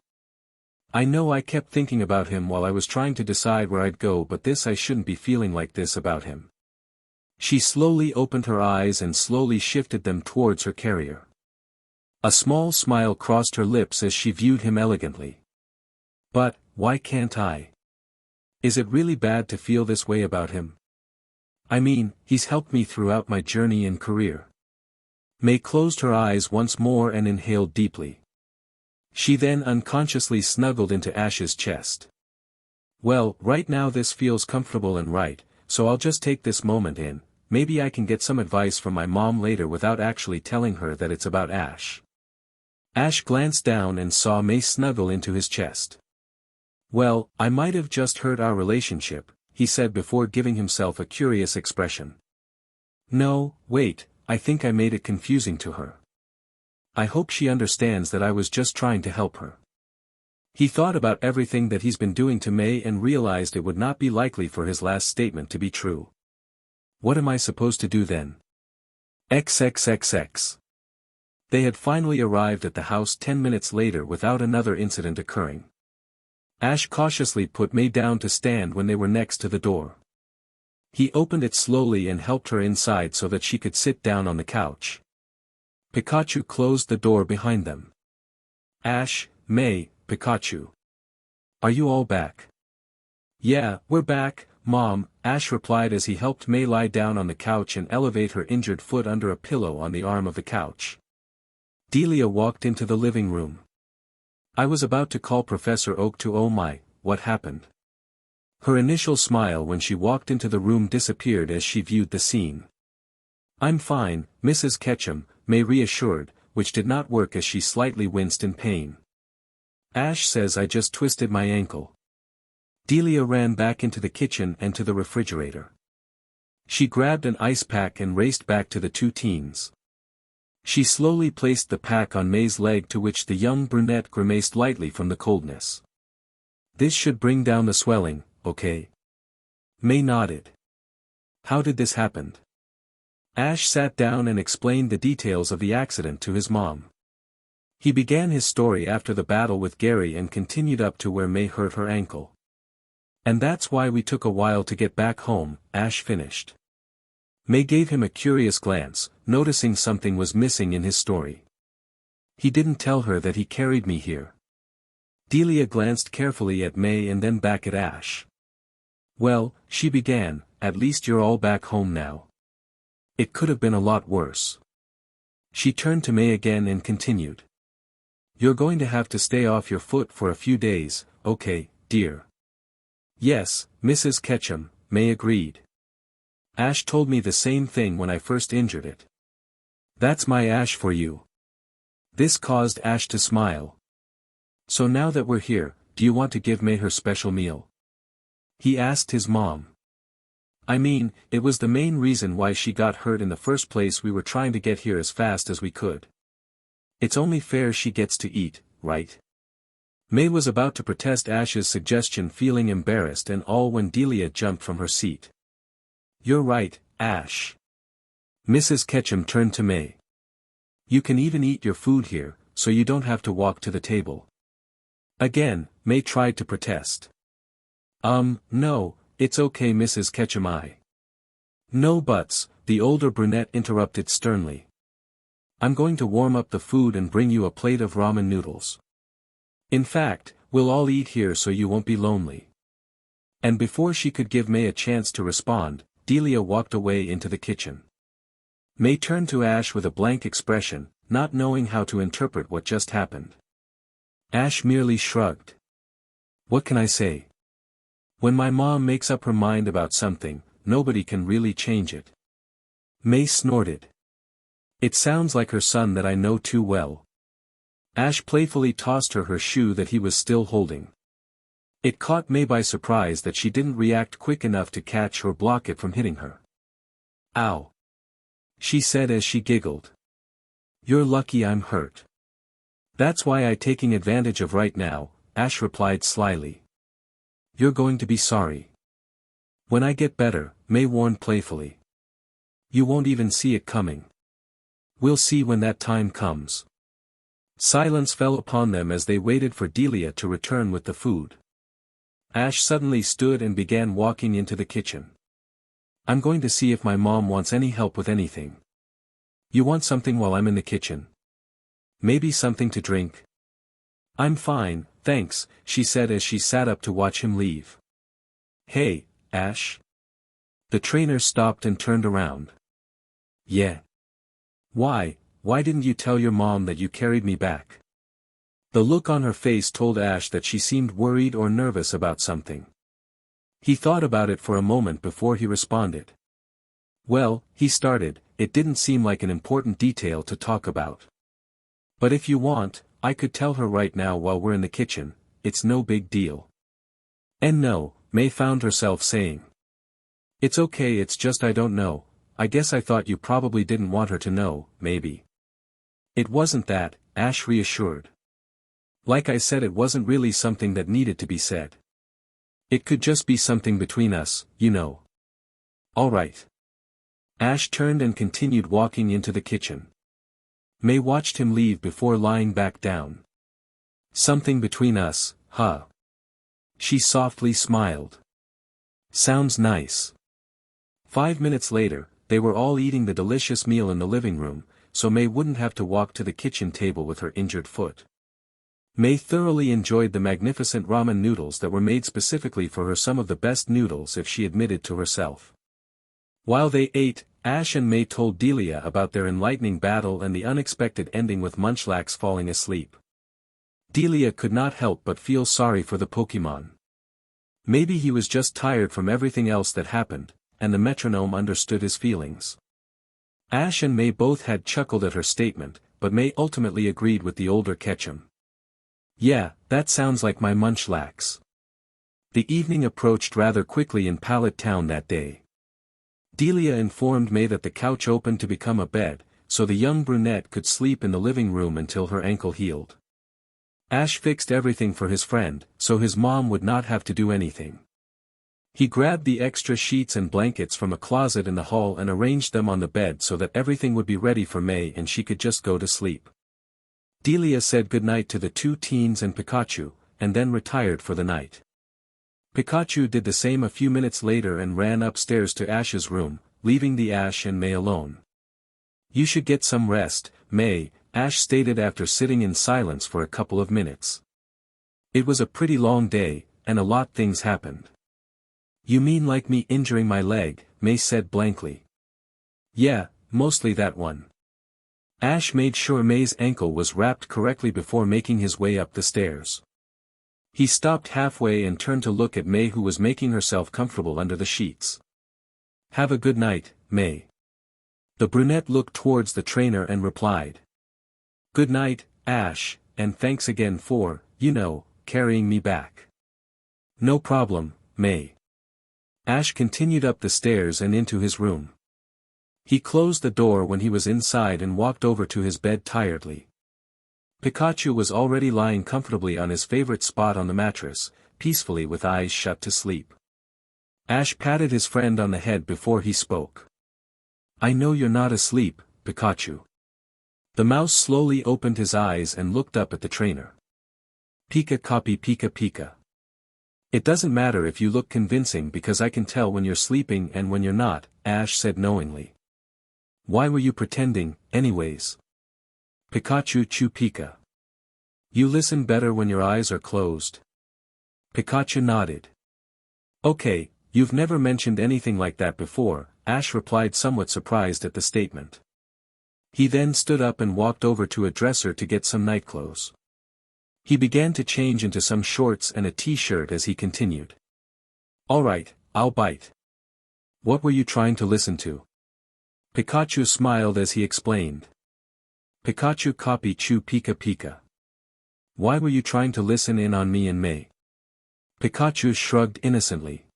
I know I kept thinking about him while I was trying to decide where I'd go, but I shouldn't be feeling like this about him. She slowly opened her eyes and slowly shifted them towards her carrier. A small smile crossed her lips as she viewed him elegantly. But, why can't I? Is it really bad to feel this way about him? I mean, he's helped me throughout my journey and career. May closed her eyes once more and inhaled deeply. She then unconsciously snuggled into Ash's chest. Well, right now this feels comfortable and right, so I'll just take this moment in. Maybe I can get some advice from my mom later without actually telling her that it's about Ash. Ash glanced down and saw May snuggle into his chest. Well, I might have just hurt our relationship, he said before giving himself a curious expression. No, wait, I think I made it confusing to her. I hope she understands that I was just trying to help her. He thought about everything that he's been doing to May and realized it would not be likely for his last statement to be true. What am I supposed to do then? XXXX. They had finally arrived at the house 10 minutes later without another incident occurring. Ash cautiously put May down to stand when they were next to the door. He opened it slowly and helped her inside so that she could sit down on the couch. Pikachu closed the door behind them. Ash, May, Pikachu. Are you all back? Yeah, we're back, Mom, Ash replied as he helped May lie down on the couch and elevate her injured foot under a pillow on the arm of the couch. Delia walked into the living room. I was about to call Professor Oak to oh my, what happened? Her initial smile when she walked into the room disappeared as she viewed the scene. I'm fine, Mrs. Ketchum, May reassured, which did not work as she slightly winced in pain. Ash says I just twisted my ankle. Delia ran back into the kitchen and to the refrigerator. She grabbed an ice pack and raced back to the two teens. She slowly placed the pack on May's leg, to which the young brunette grimaced lightly from the coldness. This should bring down the swelling, okay? May nodded. How did this happen? Ash sat down and explained the details of the accident to his mom. He began his story after the battle with Gary and continued up to where May hurt her ankle. And that's why we took a while to get back home, Ash finished. May gave him a curious glance, noticing something was missing in his story. He didn't tell her that he carried me here. Delia glanced carefully at May and then back at Ash. Well, she began, at least you're all back home now. It could have been a lot worse. She turned to May again and continued. You're going to have to stay off your foot for a few days, okay, dear? Yes, Mrs. Ketchum, May agreed. Ash told me the same thing when I first injured it. That's my Ash for you. This caused Ash to smile. So now that we're here, do you want to give May her special meal? He asked his mom. I mean, it was the main reason why she got hurt in the first place. We were trying to get here as fast as we could. It's only fair she gets to eat, right? May was about to protest Ash's suggestion, feeling embarrassed and all, when Delia jumped from her seat. You're right, Ash. Mrs. Ketchum turned to May. You can even eat your food here, so you don't have to walk to the table. Again, May tried to protest. No, it's okay, Mrs. Ketchum. No buts, the older brunette interrupted sternly. I'm going to warm up the food and bring you a plate of ramen noodles. In fact, we'll all eat here so you won't be lonely. And before she could give May a chance to respond, Delia walked away into the kitchen. May turned to Ash with a blank expression, not knowing how to interpret what just happened. Ash merely shrugged. What can I say? When my mom makes up her mind about something, nobody can really change it. May snorted. It sounds like her son that I know too well. Ash playfully tossed her shoe that he was still holding. It caught May by surprise that she didn't react quick enough to catch or block it from hitting her. Ow! She said as she giggled. You're lucky I'm hurt. That's why I'm taking advantage of right now, Ash replied slyly. You're going to be sorry. When I get better, May warned playfully. You won't even see it coming. We'll see when that time comes. Silence fell upon them as they waited for Delia to return with the food. Ash suddenly stood and began walking into the kitchen. I'm going to see if my mom wants any help with anything. You want something while I'm in the kitchen? Maybe something to drink? I'm fine, thanks, she said as she sat up to watch him leave. Hey, Ash? The trainer stopped and turned around. Yeah. Why didn't you tell your mom that you carried me back? The look on her face told Ash that she seemed worried or nervous about something. He thought about it for a moment before he responded. Well, he started, it didn't seem like an important detail to talk about. But if you want, I could tell her right now while we're in the kitchen, it's no big deal. And no, May found herself saying. It's okay, it's just I don't know, I guess I thought you probably didn't want her to know, maybe. It wasn't that, Ash reassured. Like I said, it wasn't really something that needed to be said. It could just be something between us, you know. Alright. Ash turned and continued walking into the kitchen. May watched him leave before lying back down. Something between us, huh? She softly smiled. Sounds nice. 5 minutes later, they were all eating the delicious meal in the living room, so May wouldn't have to walk to the kitchen table with her injured foot. May thoroughly enjoyed the magnificent ramen noodles that were made specifically for her, some of the best noodles if she admitted to herself. While they ate, Ash and May told Delia about their enlightening battle and the unexpected ending with Munchlax falling asleep. Delia could not help but feel sorry for the Pokémon. Maybe he was just tired from everything else that happened, and the metronome understood his feelings. Ash and May both had chuckled at her statement, but May ultimately agreed with the older Ketchum. Yeah, that sounds like my Munchlax. The evening approached rather quickly in Pallet Town that day. Delia informed May that the couch opened to become a bed, so the young brunette could sleep in the living room until her ankle healed. Ash fixed everything for his friend, so his mom would not have to do anything. He grabbed the extra sheets and blankets from a closet in the hall and arranged them on the bed so that everything would be ready for May and she could just go to sleep. Delia said goodnight to the two teens and Pikachu, and then retired for the night. Pikachu did the same a few minutes later and ran upstairs to Ash's room, leaving the Ash and May alone. You should get some rest, May, Ash stated after sitting in silence for a couple of minutes. It was a pretty long day, and a lot things happened. You mean like me injuring my leg, May said blankly. Yeah, mostly that one. Ash made sure May's ankle was wrapped correctly before making his way up the stairs. He stopped halfway and turned to look at May, who was making herself comfortable under the sheets. Have a good night, May. The brunette looked towards the trainer and replied. Good night, Ash, and thanks again for, carrying me back. No problem, May. Ash continued up the stairs and into his room. He closed the door when he was inside and walked over to his bed tiredly. Pikachu was already lying comfortably on his favorite spot on the mattress, peacefully with eyes shut to sleep. Ash patted his friend on the head before he spoke. I know you're not asleep, Pikachu. The mouse slowly opened his eyes and looked up at the trainer. Pika copy Pika Pika. It doesn't matter if you look convincing because I can tell when you're sleeping and when you're not, Ash said knowingly. Why were you pretending, anyways? Pikachu Chu Pika. You listen better when your eyes are closed. Pikachu nodded. Okay, you've never mentioned anything like that before, Ash replied, somewhat surprised at the statement. He then stood up and walked over to a dresser to get some nightclothes. He began to change into some shorts and a t-shirt as he continued. Alright, I'll bite. What were you trying to listen to? Pikachu smiled as he explained. Pikachu copy Chu Pika Pika. Why were you trying to listen in on me and May? Pikachu shrugged innocently.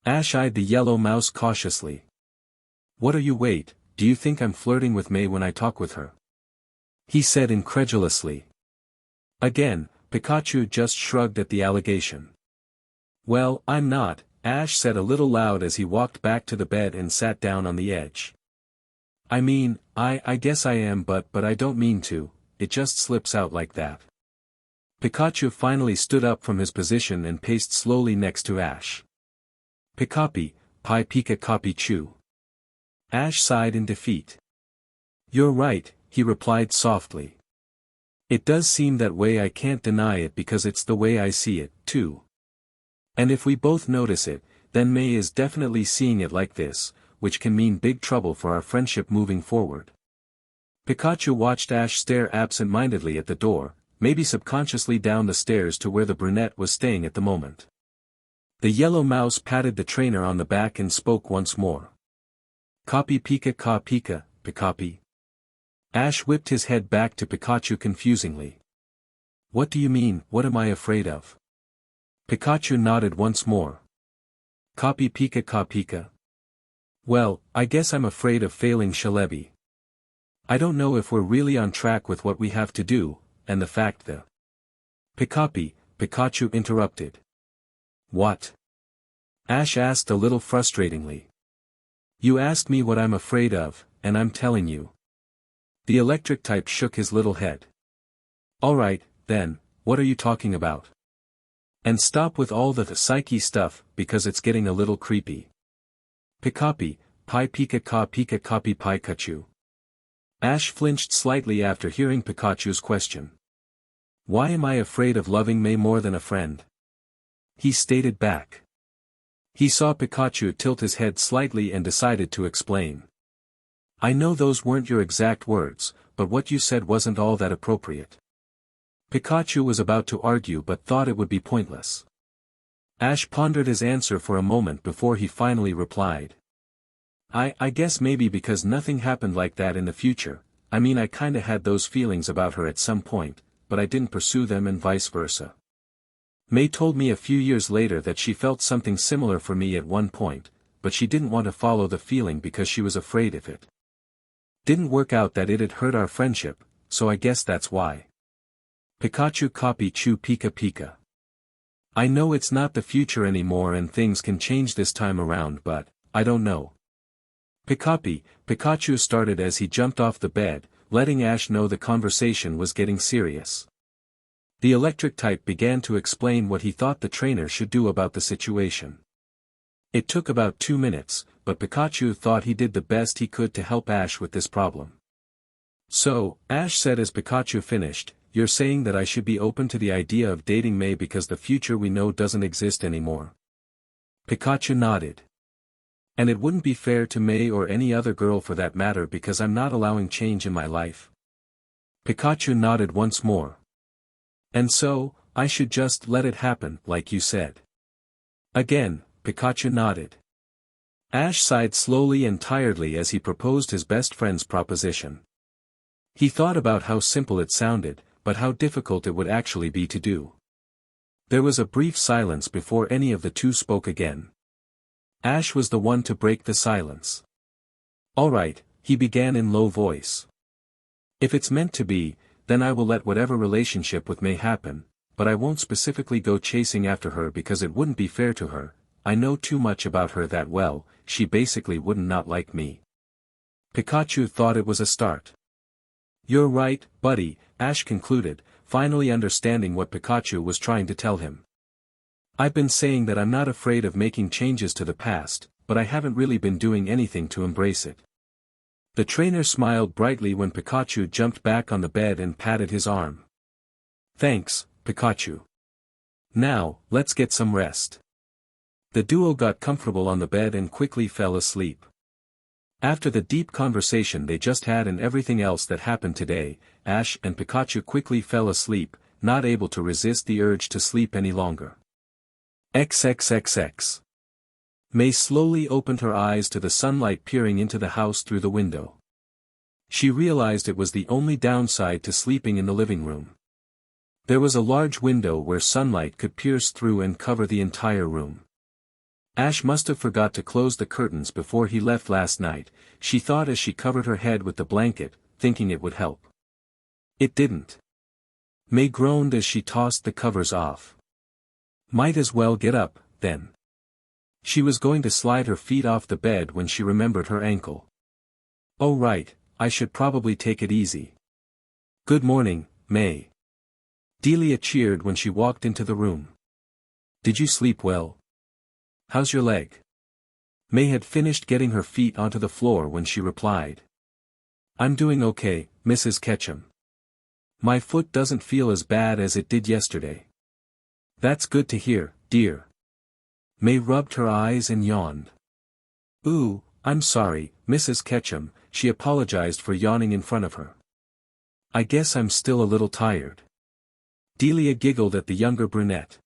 Ash eyed the yellow mouse cautiously. What are you? Wait, do you think I'm flirting with May when I talk with her? He said incredulously. Again, Pikachu just shrugged at the allegation. Well, I'm not, Ash said a little loud as he walked back to the bed and sat down on the edge. I mean, I guess I am, but I don't mean to, it just slips out like that. Pikachu finally stood up from his position and paced slowly next to Ash. Pikapi, Pi Pika Copy Chu. Ash sighed in defeat. You're right, he replied softly. It does seem that way, I can't deny it because it's the way I see it, too. And if we both notice it, then May is definitely seeing it like this, which can mean big trouble for our friendship moving forward. Pikachu watched Ash stare absent-mindedly at the door, maybe subconsciously down the stairs to where the brunette was staying at the moment. The yellow mouse patted the trainer on the back and spoke once more. Copy Pika ka Pika, Pikapi. Ash whipped his head back to Pikachu confusingly. What do you mean, what am I afraid of? Pikachu nodded once more. Copy Pika ka Pika. Well, I guess I'm afraid of failing Celebi. I don't know if we're really on track with what we have to do, and the fact that... Pikachu interrupted. What? Ash asked a little frustratingly. You asked me what I'm afraid of, and I'm telling you. The electric type shook his little head. Alright, then, what are you talking about? And stop with all the psyche stuff, because it's getting a little creepy. Pikapi, pi Pika ka Pika copy Pikachu. Ash flinched slightly after hearing Pikachu's question. Why am I afraid of loving May more than a friend? He stated back. He saw Pikachu tilt his head slightly and decided to explain. I know those weren't your exact words, but what you said wasn't all that appropriate. Pikachu was about to argue but thought it would be pointless. Ash pondered his answer for a moment before he finally replied. I guess maybe because nothing happened like that in the future. I mean, I kinda had those feelings about her at some point, but I didn't pursue them and vice versa. May told me a few years later that she felt something similar for me at one point, but she didn't want to follow the feeling because she was afraid if it didn't work out that it'd hurt our friendship, so I guess that's why. Pikachu copy Chu Pika Pika. I know it's not the future anymore and things can change this time around, but I don't know. Pikachu started as he jumped off the bed, letting Ash know the conversation was getting serious. The electric type began to explain what he thought the trainer should do about the situation. It took about 2 minutes, but Pikachu thought he did the best he could to help Ash with this problem. So, Ash said as Pikachu finished, you're saying that I should be open to the idea of dating May because the future we know doesn't exist anymore. Pikachu nodded. And it wouldn't be fair to May or any other girl for that matter because I'm not allowing change in my life. Pikachu nodded once more. And so, I should just let it happen, like you said. Again, Pikachu nodded. Ash sighed slowly and tiredly as he proposed his best friend's proposition. He thought about how simple it sounded, but how difficult it would actually be to do. There was a brief silence before any of the two spoke again. Ash was the one to break the silence. Alright, he began in low voice. If it's meant to be, then I will let whatever relationship with May happen, but I won't specifically go chasing after her because it wouldn't be fair to her. I know too much about her that well, she basically wouldn't not like me. Pikachu thought it was a start. You're right, buddy, Ash concluded, finally understanding what Pikachu was trying to tell him. I've been saying that I'm not afraid of making changes to the past, but I haven't really been doing anything to embrace it. The trainer smiled brightly when Pikachu jumped back on the bed and patted his arm. Thanks, Pikachu. Now, let's get some rest. The duo got comfortable on the bed and quickly fell asleep. After the deep conversation they just had and everything else that happened today, Ash and Pikachu quickly fell asleep, not able to resist the urge to sleep any longer. XXXX. May slowly opened her eyes to the sunlight peering into the house through the window. She realized it was the only downside to sleeping in the living room. There was a large window where sunlight could pierce through and cover the entire room. Ash must have forgot to close the curtains before he left last night, she thought as she covered her head with the blanket, thinking it would help. It didn't. May groaned as she tossed the covers off. Might as well get up, then. She was going to slide her feet off the bed when she remembered her ankle. Oh right, I should probably take it easy. Good morning, May. Delia cheered when she walked into the room. Did you sleep well? How's your leg? May had finished getting her feet onto the floor when she replied. I'm doing okay, Mrs. Ketchum. My foot doesn't feel as bad as it did yesterday. That's good to hear, dear. May rubbed her eyes and yawned. Ooh, I'm sorry, Mrs. Ketchum, she apologized for yawning in front of her. I guess I'm still a little tired. Delia giggled at the younger brunette.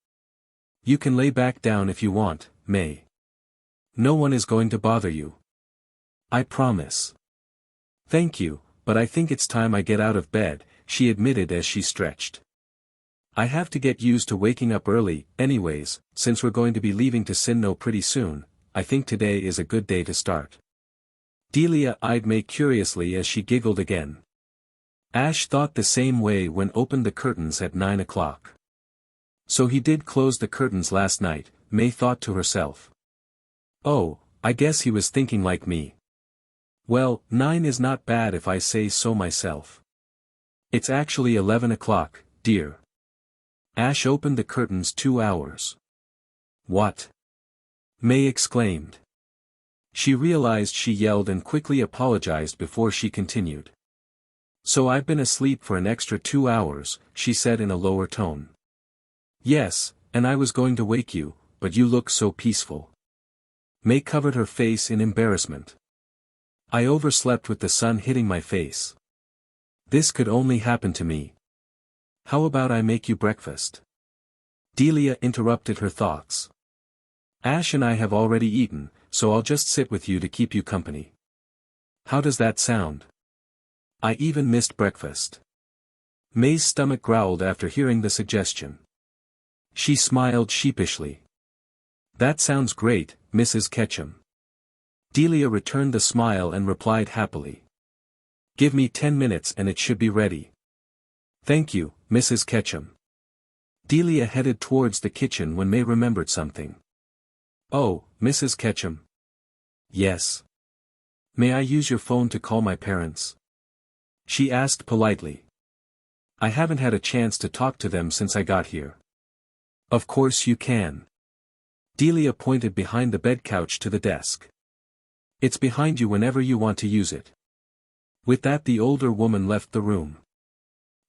You can lay back down if you want, May. No one is going to bother you. I promise. Thank you, but I think it's time I get out of bed, she admitted as she stretched. I have to get used to waking up early, anyways, since we're going to be leaving to Sinnoh pretty soon. I think today is a good day to start. Delia eyed May curiously as she giggled again. Ash thought the same way when opened the curtains at 9 o'clock. So he did close the curtains last night, May thought to herself. Oh, I guess he was thinking like me. Well, 9 is not bad if I say so myself. It's actually 11 o'clock, dear. Ash opened the curtains 2 hours. What? May exclaimed. She realized she yelled and quickly apologized before she continued. So I've been asleep for an extra 2 hours, she said in a lower tone. Yes, and I was going to wake you, but you look so peaceful. May covered her face in embarrassment. I overslept with the sun hitting my face. This could only happen to me. How about I make you breakfast? Delia interrupted her thoughts. Ash and I have already eaten, so I'll just sit with you to keep you company. How does that sound? I even missed breakfast. May's stomach growled after hearing the suggestion. She smiled sheepishly. That sounds great, Mrs. Ketchum. Delia returned the smile and replied happily. Give me 10 minutes and it should be ready. Thank you, Mrs. Ketchum. Delia headed towards the kitchen when May remembered something. Oh, Mrs. Ketchum. Yes. May I use your phone to call my parents? She asked politely. I haven't had a chance to talk to them since I got here. Of course you can. Delia pointed behind the bed couch to the desk. It's behind you whenever you want to use it. With that the older woman left the room.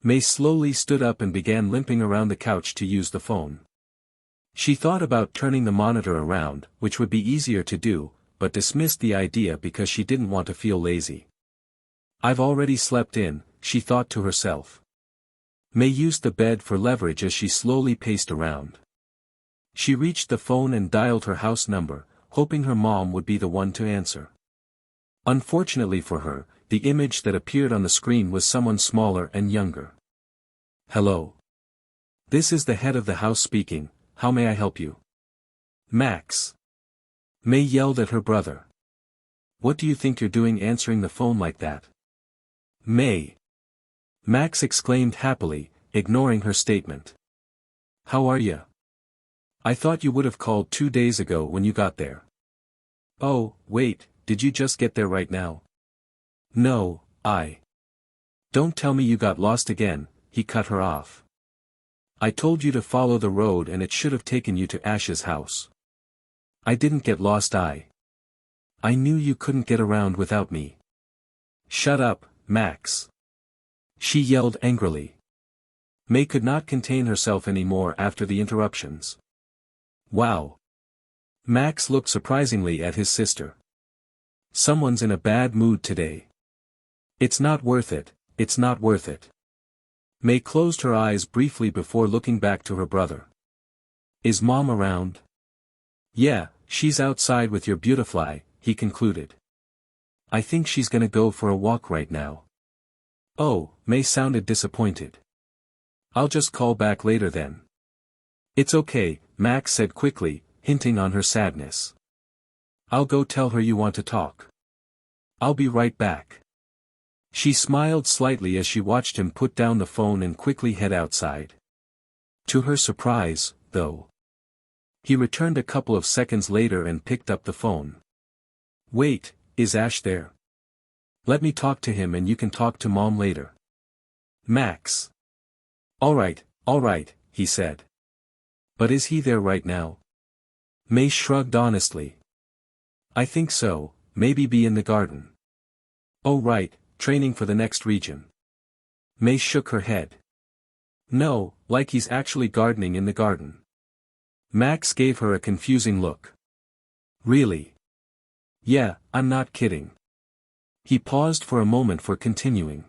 May slowly stood up and began limping around the couch to use the phone. She thought about turning the monitor around, which would be easier to do, but dismissed the idea because she didn't want to feel lazy. I've already slept in, she thought to herself. May used the bed for leverage as she slowly paced around. She reached the phone and dialed her house number, hoping her mom would be the one to answer. Unfortunately for her, the image that appeared on the screen was someone smaller and younger. Hello. This is the head of the house speaking, how may I help you? Max. May yelled at her brother. What do you think you're doing answering the phone like that? May. Max exclaimed happily, ignoring her statement. How are ya? I thought you would have called 2 days ago when you got there. Oh, wait, did you just get there right now? No, Don't tell me you got lost again, he cut her off. I told you to follow the road and it should have taken you to Ash's house. I didn't get lost. I knew you couldn't get around without me. Shut up, Max. She yelled angrily. May could not contain herself anymore after the interruptions. Wow. Max looked surprisingly at his sister. Someone's in a bad mood today. It's not worth it, it's not worth it. May closed her eyes briefly before looking back to her brother. Is Mom around? Yeah, she's outside with your beautifly, he concluded. I think she's gonna go for a walk right now. Oh, May sounded disappointed. I'll just call back later then. It's okay, Max said quickly, hinting on her sadness. I'll go tell her you want to talk. I'll be right back. She smiled slightly as she watched him put down the phone and quickly head outside. To her surprise, though, he returned a couple of seconds later and picked up the phone. Wait, is Ash there? Let me talk to him and you can talk to Mom later. Max. All right, he said. But is he there right now? May shrugged honestly. I think so, maybe be in the garden. Oh right, training for the next region. May shook her head. No, like he's actually gardening in the garden. Max gave her a confusing look. Really? Yeah, I'm not kidding. He paused for a moment for continuing.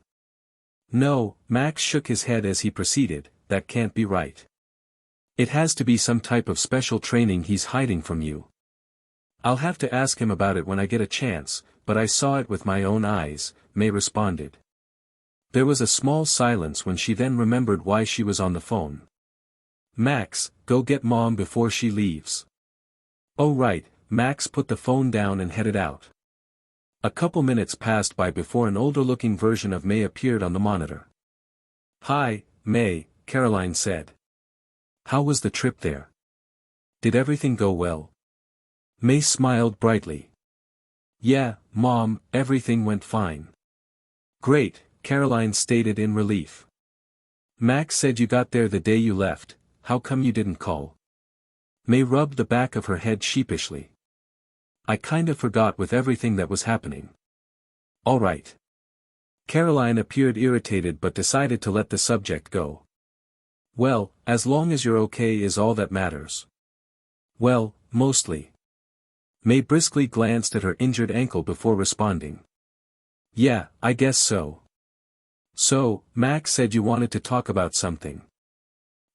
No, Max shook his head as he proceeded, that can't be right. It has to be some type of special training he's hiding from you. I'll have to ask him about it when I get a chance, but I saw it with my own eyes, May responded. There was a small silence when she then remembered why she was on the phone. Max, go get Mom before she leaves. Oh right, Max put the phone down and headed out. A couple minutes passed by before an older-looking version of May appeared on the monitor. Hi, May, Caroline said. How was the trip there? Did everything go well? May smiled brightly. Yeah, Mom, everything went fine. Great, Caroline stated in relief. Max said you got there the day you left, how come you didn't call? May rubbed the back of her head sheepishly. I kind of forgot with everything that was happening. All right. Caroline appeared irritated but decided to let the subject go. Well, as long as you're okay is all that matters. Well, mostly. May briskly glanced at her injured ankle before responding. Yeah, I guess so. So, Max said you wanted to talk about something.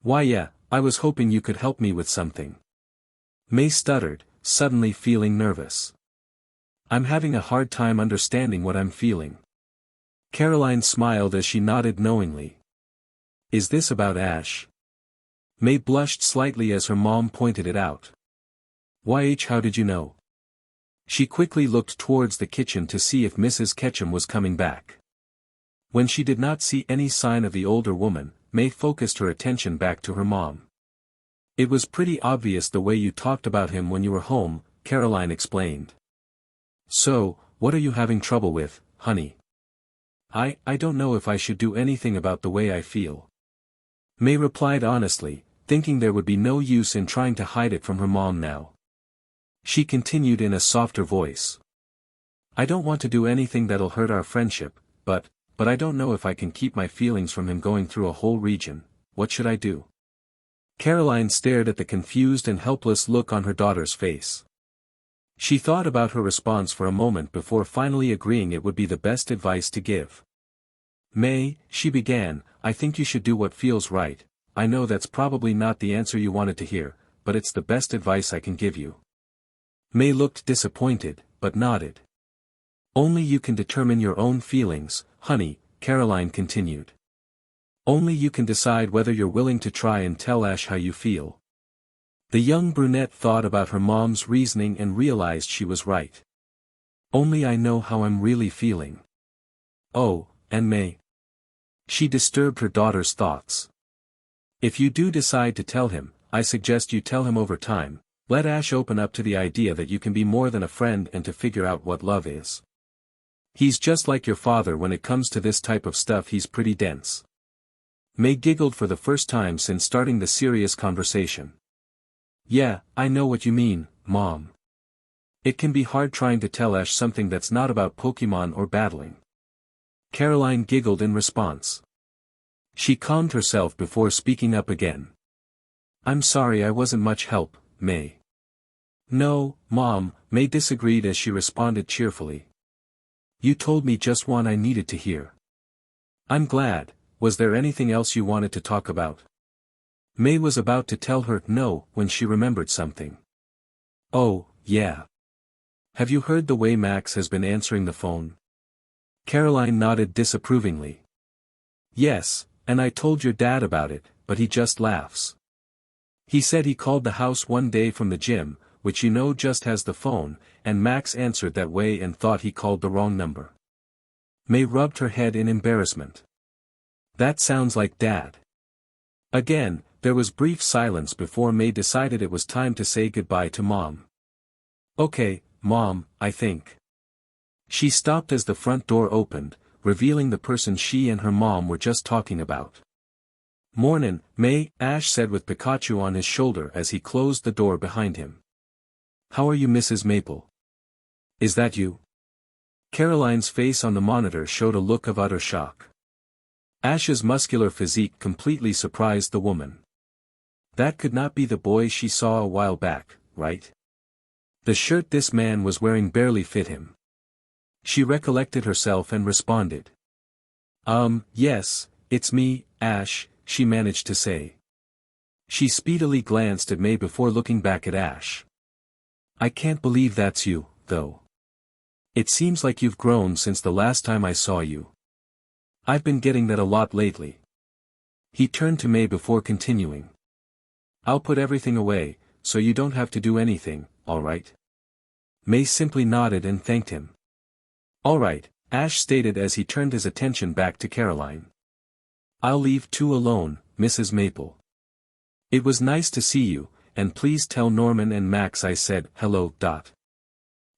Why yeah, I was hoping you could help me with something. May stuttered, suddenly feeling nervous. I'm having a hard time understanding what I'm feeling. Caroline smiled as she nodded knowingly. Is this about Ash? May blushed slightly as her mom pointed it out. How did you know? She quickly looked towards the kitchen to see if Mrs. Ketchum was coming back. When she did not see any sign of the older woman, May focused her attention back to her mom. It was pretty obvious the way you talked about him when you were home, Caroline explained. So, what are you having trouble with, honey? I don't know if I should do anything about the way I feel. May replied honestly, thinking there would be no use in trying to hide it from her mom now. She continued in a softer voice. I don't want to do anything that'll hurt our friendship, but I don't know if I can keep my feelings from him going through a whole region. What should I do? Caroline stared at the confused and helpless look on her daughter's face. She thought about her response for a moment before finally agreeing it would be the best advice to give. May, she began, I think you should do what feels right. I know that's probably not the answer you wanted to hear, but it's the best advice I can give you. May looked disappointed, but nodded. Only you can determine your own feelings, honey, Caroline continued. Only you can decide whether you're willing to try and tell Ash how you feel. The young brunette thought about her mom's reasoning and realized she was right. Only I know how I'm really feeling. Oh, and May. She disturbed her daughter's thoughts. If you do decide to tell him, I suggest you tell him over time. Let Ash open up to the idea that you can be more than a friend and to figure out what love is. He's just like your father when it comes to this type of stuff. He's pretty dense. May giggled for the first time since starting the serious conversation. Yeah, I know what you mean, Mom. It can be hard trying to tell Ash something that's not about Pokemon or battling. Caroline giggled in response. She calmed herself before speaking up again. I'm sorry I wasn't much help, May. No, Mom, May disagreed as she responded cheerfully. You told me just what I needed to hear. I'm glad. Was there anything else you wanted to talk about? May was about to tell her no when she remembered something. Oh, yeah. Have you heard the way Max has been answering the phone? Caroline nodded disapprovingly. Yes, and I told your dad about it, but he just laughs. He said he called the house one day from the gym, which you know just has the phone, and Max answered that way and thought he called the wrong number. May rubbed her head in embarrassment. That sounds like Dad. Again, there was brief silence before May decided it was time to say goodbye to Mom. Okay, Mom, I think. She stopped as the front door opened, revealing the person she and her mom were just talking about. Mornin', May, Ash said with Pikachu on his shoulder as he closed the door behind him. How are you, Mrs. Maple? Is that you? Caroline's face on the monitor showed a look of utter shock. Ash's muscular physique completely surprised the woman. That could not be the boy she saw a while back, right? The shirt this man was wearing barely fit him. She recollected herself and responded. Yes, it's me, Ash, she managed to say. She speedily glanced at May before looking back at Ash. I can't believe that's you, though. It seems like you've grown since the last time I saw you. I've been getting that a lot lately. He turned to May before continuing. I'll put everything away, so you don't have to do anything, alright? May simply nodded and thanked him. Alright, Ash stated as he turned his attention back to Caroline. I'll leave too alone, Mrs. Maple. It was nice to see you, and please tell Norman and Max I said hello.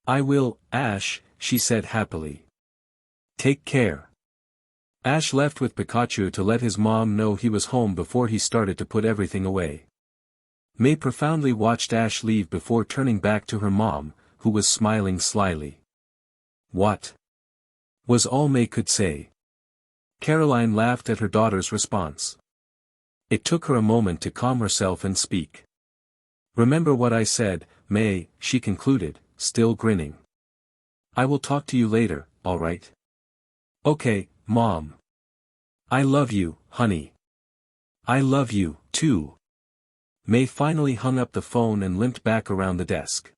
I will, Ash, she said happily. Take care. Ash left with Pikachu to let his mom know he was home before he started to put everything away. May profoundly watched Ash leave before turning back to her mom, who was smiling slyly. What? Was all May could say. Caroline laughed at her daughter's response. It took her a moment to calm herself and speak. Remember what I said, May, she concluded, still grinning. I will talk to you later, alright? Okay, Mom. I love you, honey. I love you, too. May finally hung up the phone and limped back around the desk.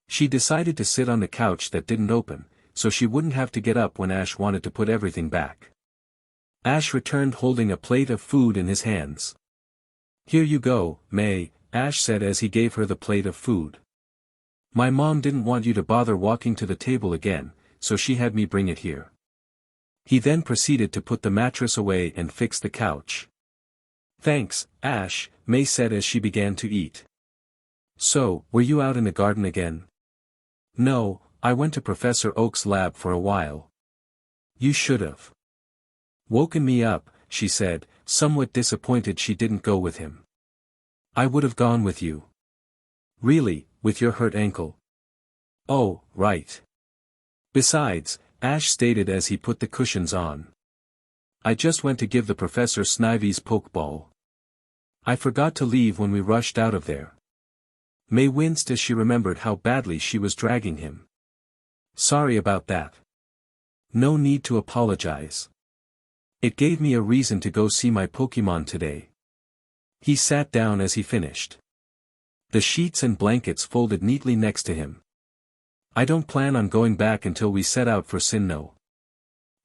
She decided to sit on the couch that didn't open, so she wouldn't have to get up when Ash wanted to put everything back. Ash returned holding a plate of food in his hands. Here you go, May, Ash said as he gave her the plate of food. My mom didn't want you to bother walking to the table again, so she had me bring it here. He then proceeded to put the mattress away and fix the couch. Thanks, Ash, May said as she began to eat. So, were you out in the garden again? No, I went to Professor Oak's lab for a while. You should've woken me up, she said, somewhat disappointed she didn't go with him. I would've gone with you. Really, with your hurt ankle? Oh, right. Besides, Ash stated as he put the cushions on. I just went to give the professor Snivy's pokeball. I forgot to leave when we rushed out of there. May winced as she remembered how badly she was dragging him. Sorry about that. No need to apologize. It gave me a reason to go see my Pokemon today. He sat down as he finished. The sheets and blankets folded neatly next to him. I don't plan on going back until we set out for Sinnoh.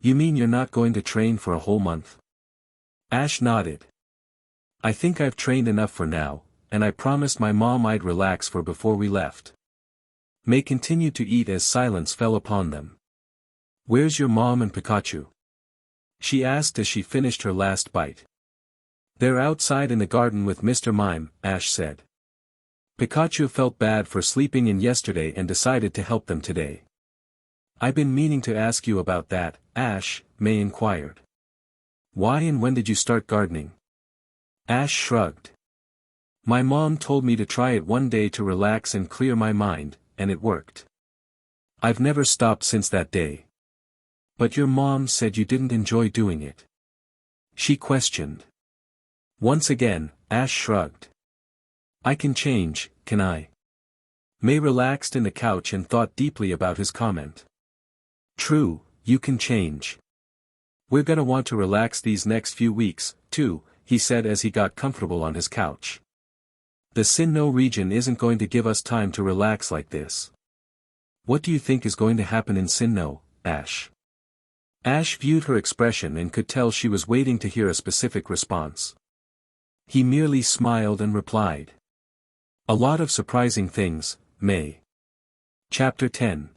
You mean you're not going to train for a whole month? Ash nodded. I think I've trained enough for now, and I promised my mom I'd relax for before we left. May continued to eat as silence fell upon them. Where's your mom and Pikachu? She asked as she finished her last bite. They're outside in the garden with Mr. Mime, Ash said. Pikachu felt bad for sleeping in yesterday and decided to help them today. I've been meaning to ask you about that, Ash, May inquired. Why and when did you start gardening? Ash shrugged. My mom told me to try it one day to relax and clear my mind, and it worked. I've never stopped since that day. But your mom said you didn't enjoy doing it. She questioned. Once again, Ash shrugged. I can change, can I? May relaxed in the couch and thought deeply about his comment. True, you can change. We're gonna want to relax these next few weeks, too, he said as he got comfortable on his couch. The Sinnoh region isn't going to give us time to relax like this. What do you think is going to happen in Sinnoh, Ash? Ash viewed her expression and could tell she was waiting to hear a specific response. He merely smiled and replied. A lot of surprising things, May. Chapter 10.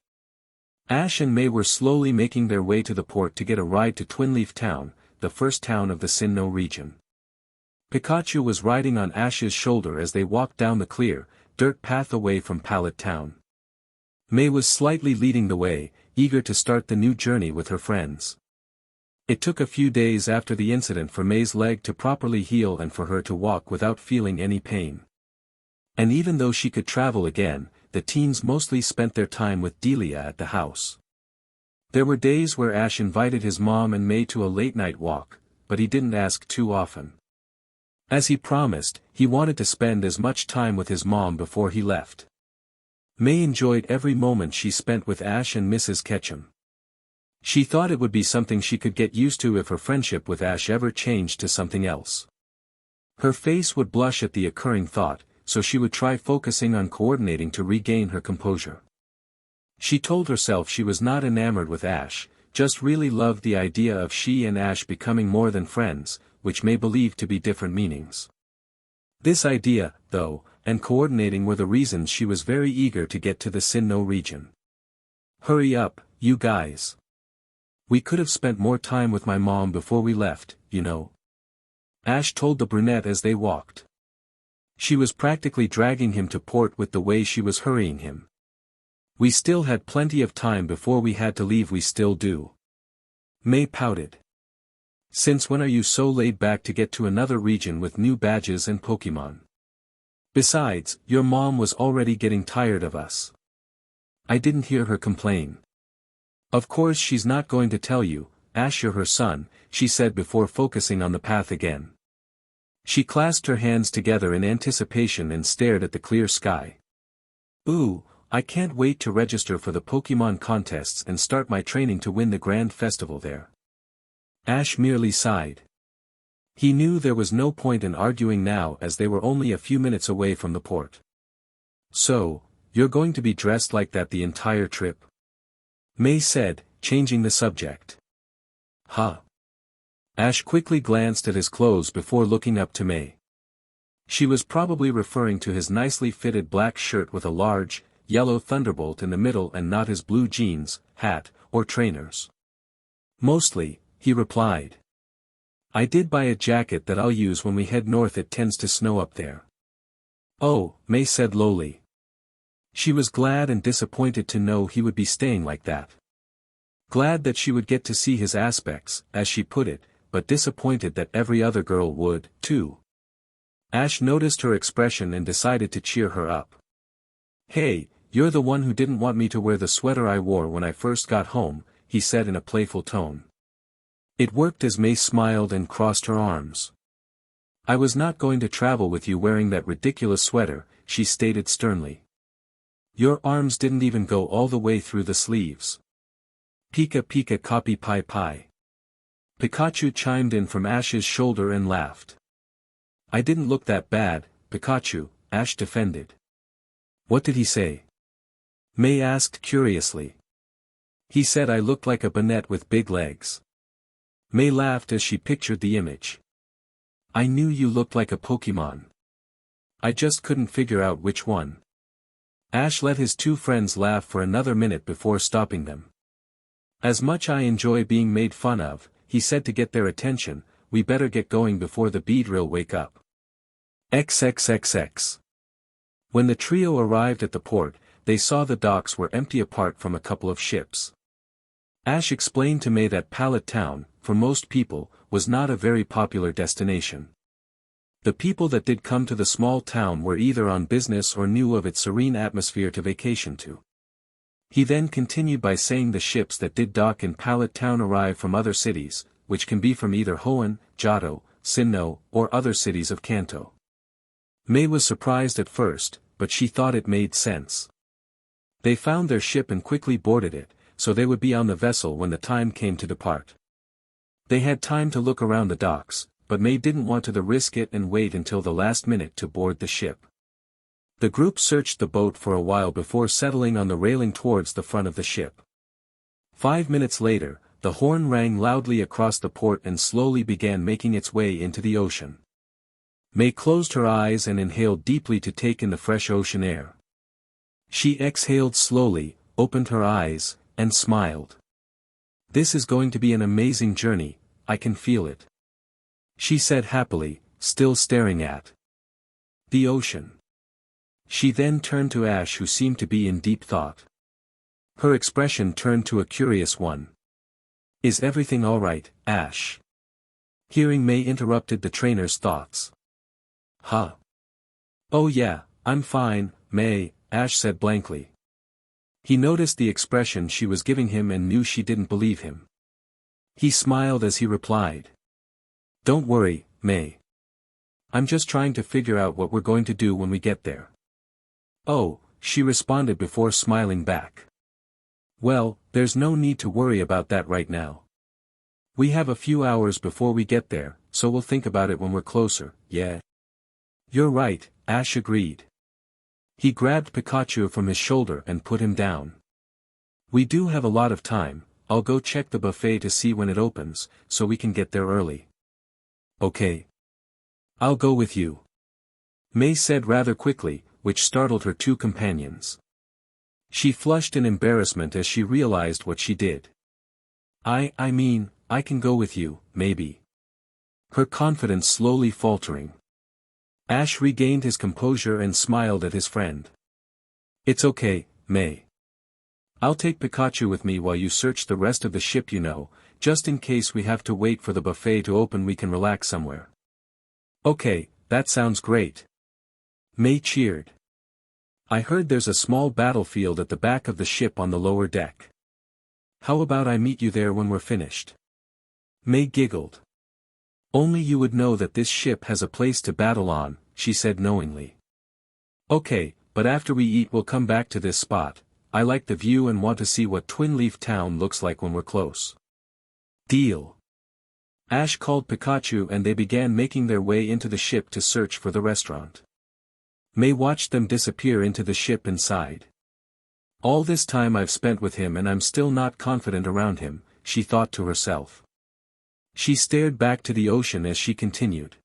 Ash and May were slowly making their way to the port to get a ride to Twinleaf Town, the first town of the Sinnoh region. Pikachu was riding on Ash's shoulder as they walked down the clear, dirt path away from Pallet Town. May was slightly leading the way, eager to start the new journey with her friends. It took a few days after the incident for May's leg to properly heal and for her to walk without feeling any pain. And even though she could travel again, the teens mostly spent their time with Delia at the house. There were days where Ash invited his mom and May to a late-night walk, but he didn't ask too often. As he promised, he wanted to spend as much time with his mom before he left. May enjoyed every moment she spent with Ash and Mrs. Ketchum. She thought it would be something she could get used to if her friendship with Ash ever changed to something else. Her face would blush at the occurring thought, so she would try focusing on coordinating to regain her composure. She told herself she was not enamored with Ash, just really loved the idea of she and Ash becoming more than friends, which May believed to be different meanings. This idea, though, and coordinating were the reasons she was very eager to get to the Sinnoh region. Hurry up, you guys. We could have spent more time with my mom before we left, you know. Ash told the brunette as they walked. She was practically dragging him to port with the way she was hurrying him. We still had plenty of time before we had to leave. We still do. May pouted. Since when are you so laid back to get to another region with new badges and Pokemon? Besides, your mom was already getting tired of us. I didn't hear her complain. Of course she's not going to tell you, Ash, you're her son, she said before focusing on the path again. She clasped her hands together in anticipation and stared at the clear sky. Ooh, I can't wait to register for the Pokemon contests and start my training to win the grand festival there. Ash merely sighed. He knew there was no point in arguing now as they were only a few minutes away from the port. So, you're going to be dressed like that the entire trip? May said, changing the subject. Huh? Ash quickly glanced at his clothes before looking up to May. She was probably referring to his nicely fitted black shirt with a large, yellow thunderbolt in the middle and not his blue jeans, hat, or trainers. Mostly, he replied. I did buy a jacket that I'll use when we head north. It tends to snow up there. Oh, May said lowly. She was glad and disappointed to know he would be staying like that. Glad that she would get to see his aspects, as she put it, but disappointed that every other girl would, too. Ash noticed her expression and decided to cheer her up. Hey, you're the one who didn't want me to wear the sweater I wore when I first got home, he said in a playful tone. It worked as May smiled and crossed her arms. I was not going to travel with you wearing that ridiculous sweater, she stated sternly. Your arms didn't even go all the way through the sleeves. Pika pika copy pie pie. Pikachu chimed in from Ash's shoulder and laughed. I didn't look that bad, Pikachu, Ash defended. What did he say? May asked curiously. He said I looked like a brunette with big legs. May laughed as she pictured the image. I knew you looked like a Pokemon. I just couldn't figure out which one. Ash let his two friends laugh for another minute before stopping them. As much I enjoy being made fun of, he said to get their attention, we better get going before the Beedrill wake up. XXXX. When the trio arrived at the port, they saw the docks were empty apart from a couple of ships. Ash explained to May that Pallet Town, for most people, was not a very popular destination. The people that did come to the small town were either on business or knew of its serene atmosphere to vacation to. He then continued by saying the ships that did dock in Pallet Town arrive from other cities, which can be from either Hoenn, Johto, Sinnoh, or other cities of Kanto. May was surprised at first, but she thought it made sense. They found their ship and quickly boarded it, so they would be on the vessel when the time came to depart. They had time to look around the docks, but May didn't want to risk it and wait until the last minute to board the ship. The group searched the boat for a while before settling on the railing towards the front of the ship. 5 minutes later, the horn rang loudly across the port and slowly began making its way into the ocean. May closed her eyes and inhaled deeply to take in the fresh ocean air. She exhaled slowly, opened her eyes, and smiled. This is going to be an amazing journey, I can feel it. She said happily, still staring at the ocean. She then turned to Ash, who seemed to be in deep thought. Her expression turned to a curious one. Is everything all right, Ash? Hearing May interrupted the trainer's thoughts. Huh? Oh yeah, I'm fine, May, Ash said blankly. He noticed the expression she was giving him and knew she didn't believe him. He smiled as he replied. Don't worry, May. I'm just trying to figure out what we're going to do when we get there. Oh, she responded before smiling back. Well, there's no need to worry about that right now. We have a few hours before we get there, so we'll think about it when we're closer, yeah? You're right, Ash agreed. He grabbed Pikachu from his shoulder and put him down. We do have a lot of time. I'll go check the buffet to see when it opens, so we can get there early. Okay. I'll go with you. May said rather quickly, which startled her two companions. She flushed in embarrassment as she realized what she did. I mean, I can go with you, maybe. Her confidence slowly faltering. Ash regained his composure and smiled at his friend. It's okay, May. I'll take Pikachu with me while you search the rest of the ship, just in case we have to wait for the buffet to open, we can relax somewhere. Okay, that sounds great. May cheered. I heard there's a small battlefield at the back of the ship on the lower deck. How about I meet you there when we're finished? May giggled. Only you would know that this ship has a place to battle on, she said knowingly. Okay, but after we eat we'll come back to this spot. I like the view and want to see what Twin Leaf Town looks like when we're close. Deal. Ash called Pikachu and they began making their way into the ship to search for the restaurant. May watched them disappear into the ship inside. All this time I've spent with him and I'm still not confident around him, she thought to herself. She stared back to the ocean as she continued.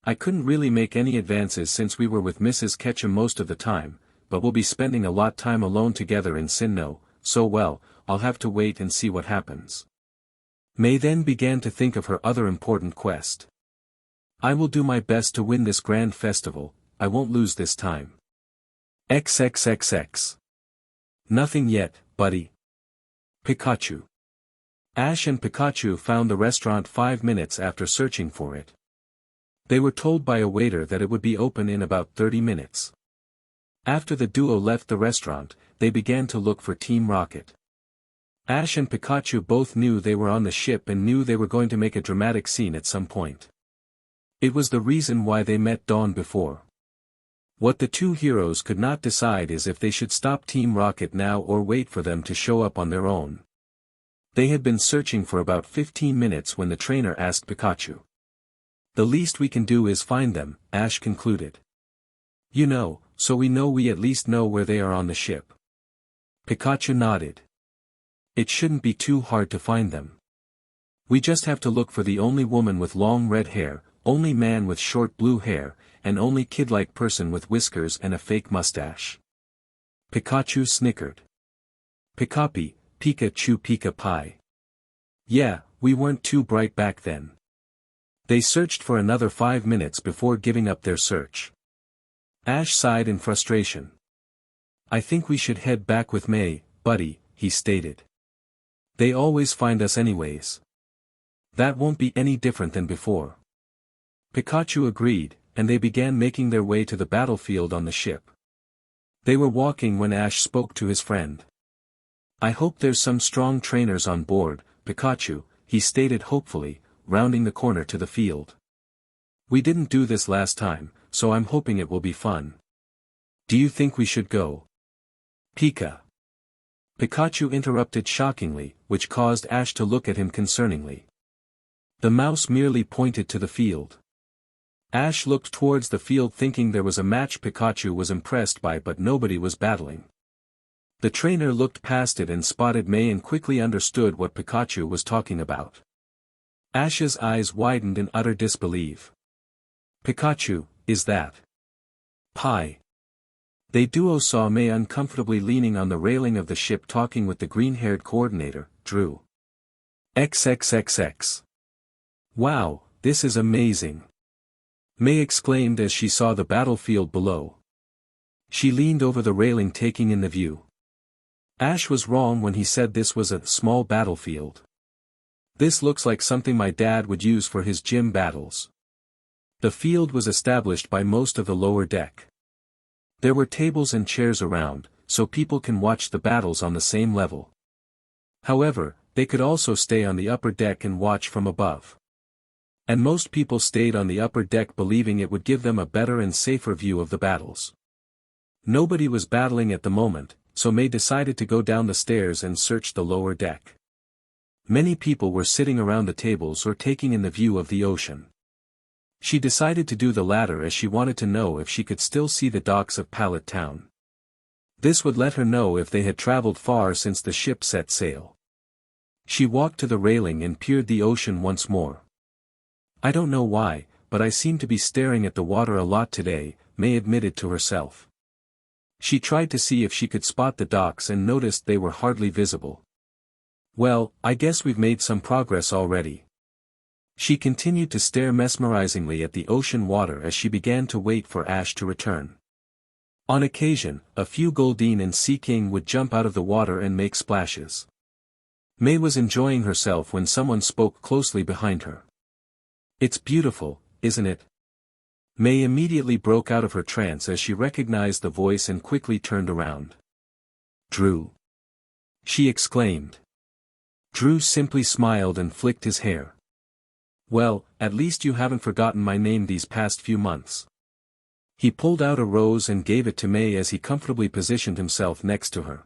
I couldn't really make any advances since we were with Mrs. Ketchum most of the time, but we'll be spending a lot time alone together in Sinnoh, so well, I'll have to wait and see what happens. May then began to think of her other important quest. I will do my best to win this grand festival, I won't lose this time. XXXX. Nothing yet, buddy. Pikachu. Ash and Pikachu found the restaurant 5 minutes after searching for it. They were told by a waiter that it would be open in about 30 minutes. After the duo left the restaurant, they began to look for Team Rocket. Ash and Pikachu both knew they were on the ship and knew they were going to make a dramatic scene at some point. It was the reason why they met Dawn before. What the two heroes could not decide is if they should stop Team Rocket now or wait for them to show up on their own. They had been searching for about 15 minutes when the trainer asked Pikachu. The least we can do is find them, Ash concluded. So we at least know where they are on the ship. Pikachu nodded. It shouldn't be too hard to find them. We just have to look for the only woman with long red hair, only man with short blue hair, and only kid-like person with whiskers and a fake mustache. Pikachu snickered. Pikachu, Pika Pie. Yeah, we weren't too bright back then. They searched for another 5 minutes before giving up their search. Ash sighed in frustration. I think we should head back with May, buddy, he stated. They always find us anyways. That won't be any different than before. Pikachu agreed, and they began making their way to the battlefield on the ship. They were walking when Ash spoke to his friend. I hope there's some strong trainers on board, Pikachu, he stated hopefully, rounding the corner to the field. We didn't do this last time, so I'm hoping it will be fun. Do you think we should go? Pikachu interrupted shockingly, which caused Ash to look at him concerningly. The mouse merely pointed to the field. Ash looked towards the field thinking there was a match Pikachu was impressed by, but nobody was battling. The trainer looked past it and spotted May and quickly understood what Pikachu was talking about. Ash's eyes widened in utter disbelief. Pikachu, is that Pie? They duo saw May uncomfortably leaning on the railing of the ship talking with the green-haired coordinator, Drew. XXXX. Wow, this is amazing. May exclaimed as she saw the battlefield below. She leaned over the railing taking in the view. Ash was wrong when he said this was a small battlefield. This looks like something my dad would use for his gym battles. The field was established by most of the lower deck. There were tables and chairs around, so people can watch the battles on the same level. However, they could also stay on the upper deck and watch from above. And most people stayed on the upper deck believing it would give them a better and safer view of the battles. Nobody was battling at the moment, so May decided to go down the stairs and search the lower deck. Many people were sitting around the tables or taking in the view of the ocean. She decided to do the latter as she wanted to know if she could still see the docks of Pallet Town. This would let her know if they had traveled far since the ship set sail. She walked to the railing and peered the ocean once more. I don't know why, but I seem to be staring at the water a lot today, May admitted to herself. She tried to see if she could spot the docks and noticed they were hardly visible. Well, I guess we've made some progress already. She continued to stare mesmerizingly at the ocean water as she began to wait for Ash to return. On occasion, a few Goldeen and Sea King would jump out of the water and make splashes. May was enjoying herself when someone spoke closely behind her. It's beautiful, isn't it? May immediately broke out of her trance as she recognized the voice and quickly turned around. Drew! She exclaimed. Drew simply smiled and flicked his hair. Well, at least you haven't forgotten my name these past few months. He pulled out a rose and gave it to May as he comfortably positioned himself next to her.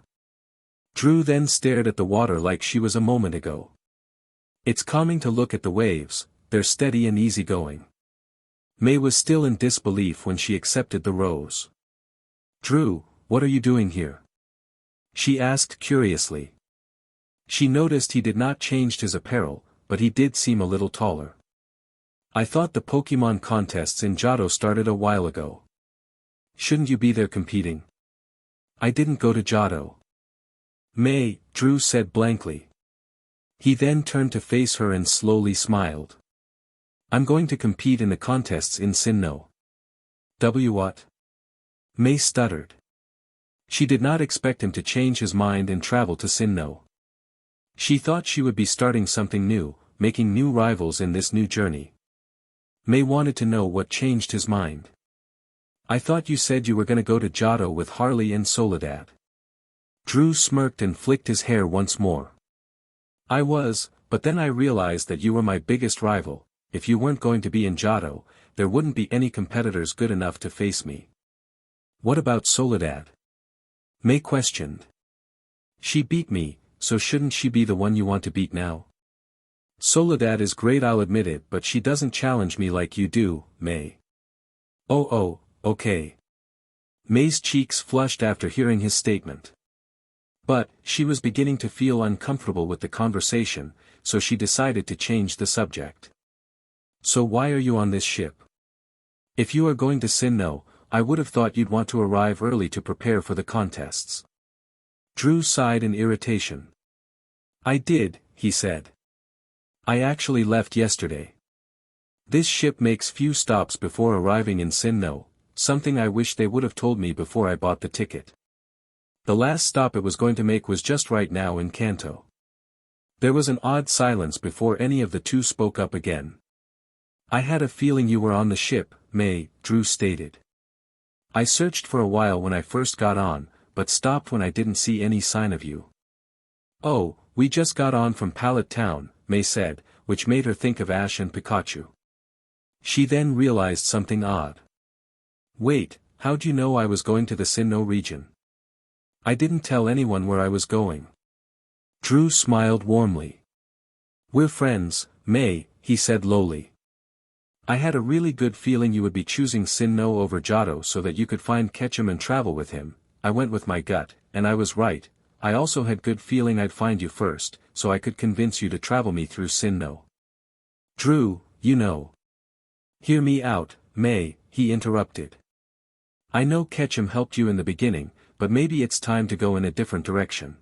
Drew then stared at the water like she was a moment ago. It's calming to look at the waves, they're steady and easygoing. May was still in disbelief when she accepted the rose. Drew, what are you doing here? She asked curiously. She noticed he did not change his apparel, but he did seem a little taller. I thought the Pokemon contests in Johto started a while ago. Shouldn't you be there competing? I didn't go to Johto. May, Drew said blankly. He then turned to face her and slowly smiled. I'm going to compete in the contests in Sinnoh. What? May stuttered. She did not expect him to change his mind and travel to Sinnoh. She thought she would be starting something new, making new rivals in this new journey. May wanted to know what changed his mind. I thought you said you were going to go to Johto with Harley and Soledad. Drew smirked and flicked his hair once more. I was, but then I realized that you were my biggest rival. If you weren't going to be in Johto, there wouldn't be any competitors good enough to face me. What about Soledad? May questioned. She beat me, so shouldn't she be the one you want to beat now? Soledad is great, I'll admit it, but she doesn't challenge me like you do, May. Oh, okay. May's cheeks flushed after hearing his statement. But, she was beginning to feel uncomfortable with the conversation, so she decided to change the subject. So why are you on this ship? If you are going to Sinnoh, I would have thought you'd want to arrive early to prepare for the contests. Drew sighed in irritation. I did, he said. I actually left yesterday. This ship makes few stops before arriving in Sinnoh, something I wish they would have told me before I bought the ticket. The last stop it was going to make was just right now in Kanto. There was an odd silence before any of the two spoke up again. I had a feeling you were on the ship, May, Drew stated. I searched for a while when I first got on, but stopped when I didn't see any sign of you. Oh, we just got on from Pallet Town, May said, which made her think of Ash and Pikachu. She then realized something odd. Wait, how'd you know I was going to the Sinnoh region? I didn't tell anyone where I was going. Drew smiled warmly. We're friends, May, he said lowly. I had a really good feeling you would be choosing Sinnoh over Johto so that you could find Ketchum and travel with him. I went with my gut, and I was right. I also had good feeling I'd find you first, so I could convince you to travel me through Sinnoh. Drew, you know. Hear me out, May, he interrupted. I know Ketchum helped you in the beginning, but maybe it's time to go in a different direction.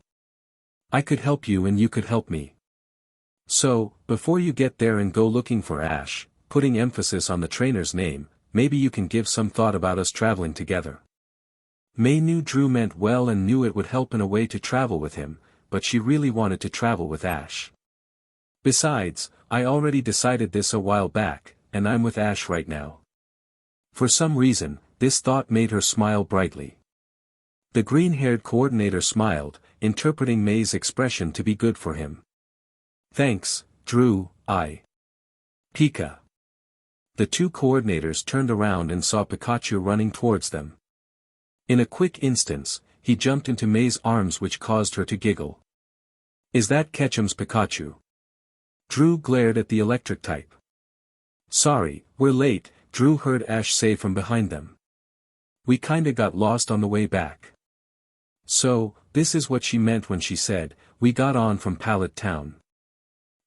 I could help you and you could help me. So, before you get there and go looking for Ash, putting emphasis on the trainer's name, maybe you can give some thought about us traveling together. May knew Drew meant well and knew it would help in a way to travel with him, but she really wanted to travel with Ash. Besides, I already decided this a while back, and I'm with Ash right now. For some reason, this thought made her smile brightly. The green-haired coordinator smiled, interpreting May's expression to be good for him. Thanks, Drew, Pika. The two coordinators turned around and saw Pikachu running towards them. In a quick instance, he jumped into May's arms, which caused her to giggle. "Is that Ketchum's Pikachu?" Drew glared at the electric type. "Sorry, we're late," Drew heard Ash say from behind them. "We kinda got lost on the way back." So, this is what she meant when she said, "We got on from Pallet Town."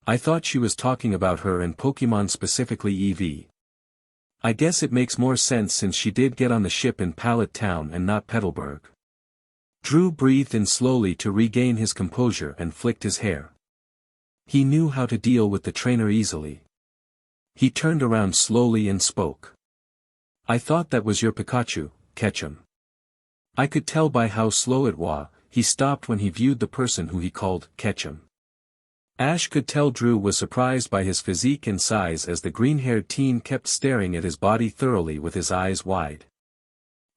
I thought she was talking about her and Pokemon, specifically Eevee. I guess it makes more sense since she did get on the ship in Pallet Town and not Petalburg. Drew breathed in slowly to regain his composure and flicked his hair. He knew how to deal with the trainer easily. He turned around slowly and spoke. "I thought that was your Pikachu, Ketchum." I could tell by how slow it was. He stopped when he viewed the person who he called Ketchum. Ash could tell Drew was surprised by his physique and size, as the green-haired teen kept staring at his body thoroughly with his eyes wide.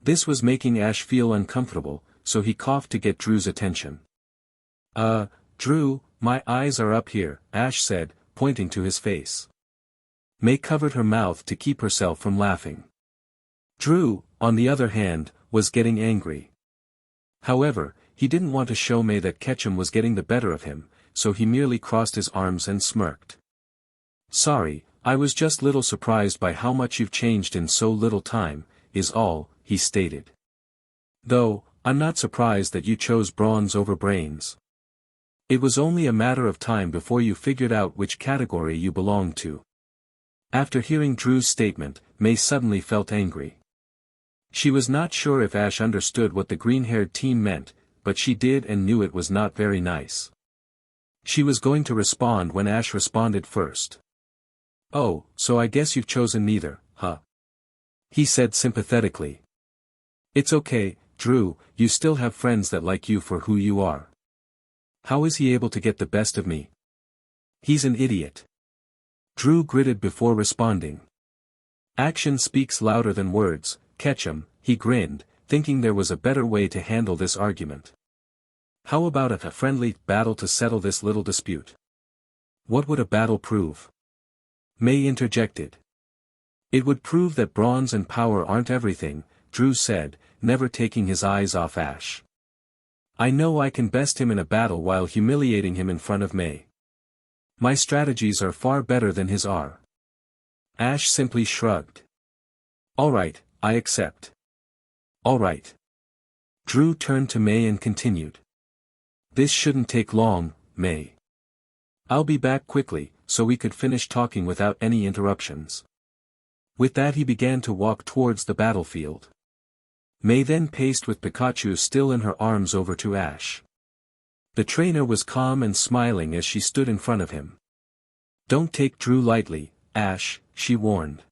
This was making Ash feel uncomfortable, so he coughed to get Drew's attention. Drew, my eyes are up here," Ash said, pointing to his face. May covered her mouth to keep herself from laughing. Drew, on the other hand, was getting angry. However, he didn't want to show May that Ketchum was getting the better of him, so he merely crossed his arms and smirked. "Sorry, I was just little surprised by how much you've changed in so little time, is all," he stated. "Though, I'm not surprised that you chose bronze over brains. It was only a matter of time before you figured out which category you belonged to." After hearing Drew's statement, May suddenly felt angry. She was not sure if Ash understood what the green-haired teen meant, but she did and knew it was not very nice. She was going to respond when Ash responded first. "Oh, so I guess you've chosen neither, huh?" he said sympathetically. "It's okay, Drew, you still have friends that like you for who you are. How is he able to get the best of me?" "He's an idiot." Drew gritted before responding. "Action speaks louder than words, Ketchum," he grinned, thinking there was a better way to handle this argument. "How about a friendly battle to settle this little dispute?" "What would a battle prove?" May interjected. "It would prove that bronze and power aren't everything," Drew said, never taking his eyes off Ash. "I know I can best him in a battle while humiliating him in front of May. My strategies are far better than his are." Ash simply shrugged. "Alright, I accept." "Alright." Drew turned to May and continued. "This shouldn't take long, May. I'll be back quickly, so we could finish talking without any interruptions." With that he began to walk towards the battlefield. May then paced with Pikachu still in her arms over to Ash. The trainer was calm and smiling as she stood in front of him. "Don't take Drew lightly, Ash," she warned.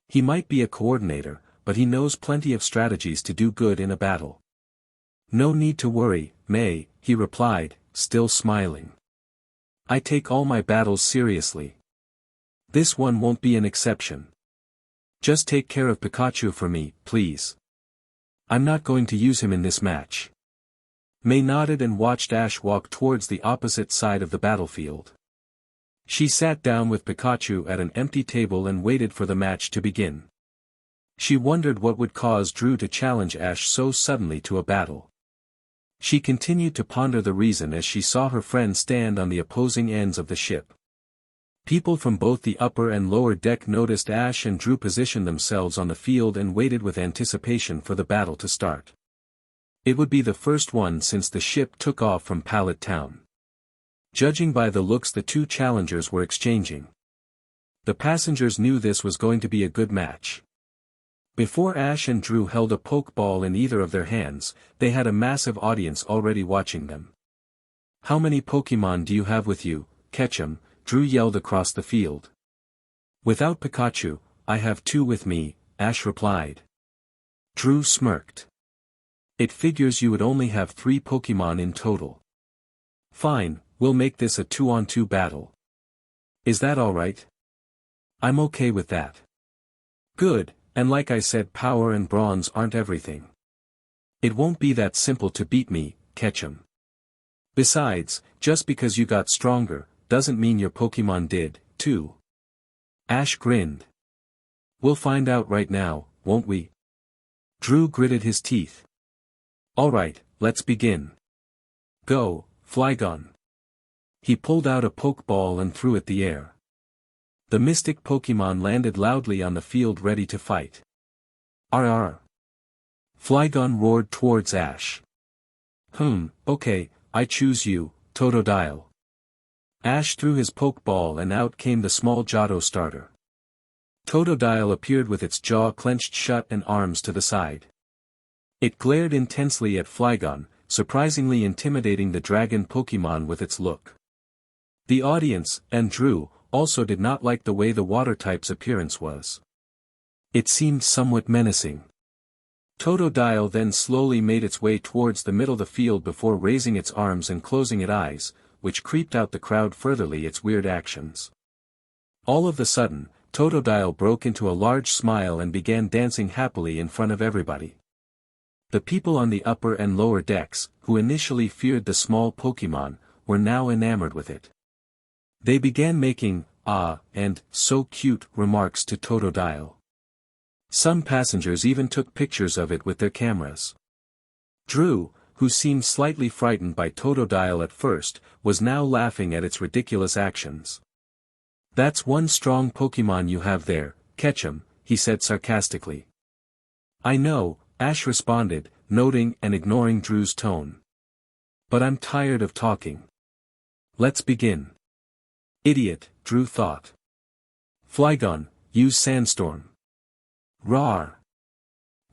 "He might be a coordinator, but he knows plenty of strategies to do good in a battle." "No need to worry, May," he replied, still smiling. "I take all my battles seriously. This one won't be an exception. Just take care of Pikachu for me, please. I'm not going to use him in this match." May nodded and watched Ash walk towards the opposite side of the battlefield. She sat down with Pikachu at an empty table and waited for the match to begin. She wondered what would cause Drew to challenge Ash so suddenly to a battle. She continued to ponder the reason as she saw her friend stand on the opposing ends of the ship. People from both the upper and lower deck noticed Ash and Drew position themselves on the field and waited with anticipation for the battle to start. It would be the first one since the ship took off from Pallet Town. Judging by the looks the two challengers were exchanging, the passengers knew this was going to be a good match. Before Ash and Drew held a pokeball in either of their hands, they had a massive audience already watching them. "How many Pokemon do you have with you, Ketchum?" Drew yelled across the field. "Without Pikachu, I have 2 with me," Ash replied. Drew smirked. "It figures you would only have 3 Pokemon in total." "Fine, we'll make this a 2-on-2 battle. Is that alright?" "I'm okay with that." "Good, and like I said, power and bronze aren't everything. It won't be that simple to beat me, Ketchum. Besides, just because you got stronger, doesn't mean your Pokemon did, too." Ash grinned. We'll find out right now, won't we? Drew gritted his teeth. Alright, let's begin. Go, Flygon. He pulled out a Pokeball and threw it the air. The mystic Pokemon landed loudly on the field ready to fight. Arr! Flygon roared towards Ash. Okay, I choose you, Totodile. Ash threw his Pokeball and out came the small Johto starter. Totodile appeared with its jaw clenched shut and arms to the side. It glared intensely at Flygon, surprisingly intimidating the dragon Pokemon with its look. The audience, and Drew, also did not like the way the water type's appearance was. It seemed somewhat menacing. Totodile then slowly made its way towards the middle of the field before raising its arms and closing its eyes, which creeped out the crowd furtherly its weird actions. All of a sudden, Totodile broke into a large smile and began dancing happily in front of everybody. The people on the upper and lower decks, who initially feared the small Pokemon, were now enamored with it. They began making, and, so cute, remarks to Totodile. Some passengers even took pictures of it with their cameras. Drew, who seemed slightly frightened by Totodile at first, was now laughing at its ridiculous actions. That's one strong Pokemon you have there, catch him, he said sarcastically. I know, Ash responded, noting and ignoring Drew's tone. But I'm tired of talking. Let's begin. Idiot, Drew thought. Flygon, use Sandstorm. Roar!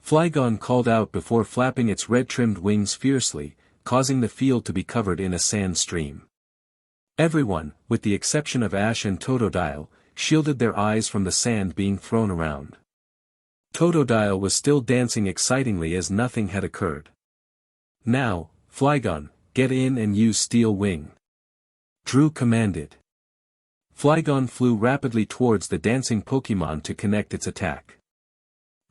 Flygon called out before flapping its red-trimmed wings fiercely, causing the field to be covered in a sand stream. Everyone, with the exception of Ash and Totodile, shielded their eyes from the sand being thrown around. Totodile was still dancing excitingly as nothing had occurred. Now, Flygon, get in and use Steel Wing. Drew commanded. Flygon flew rapidly towards the dancing Pokemon to connect its attack.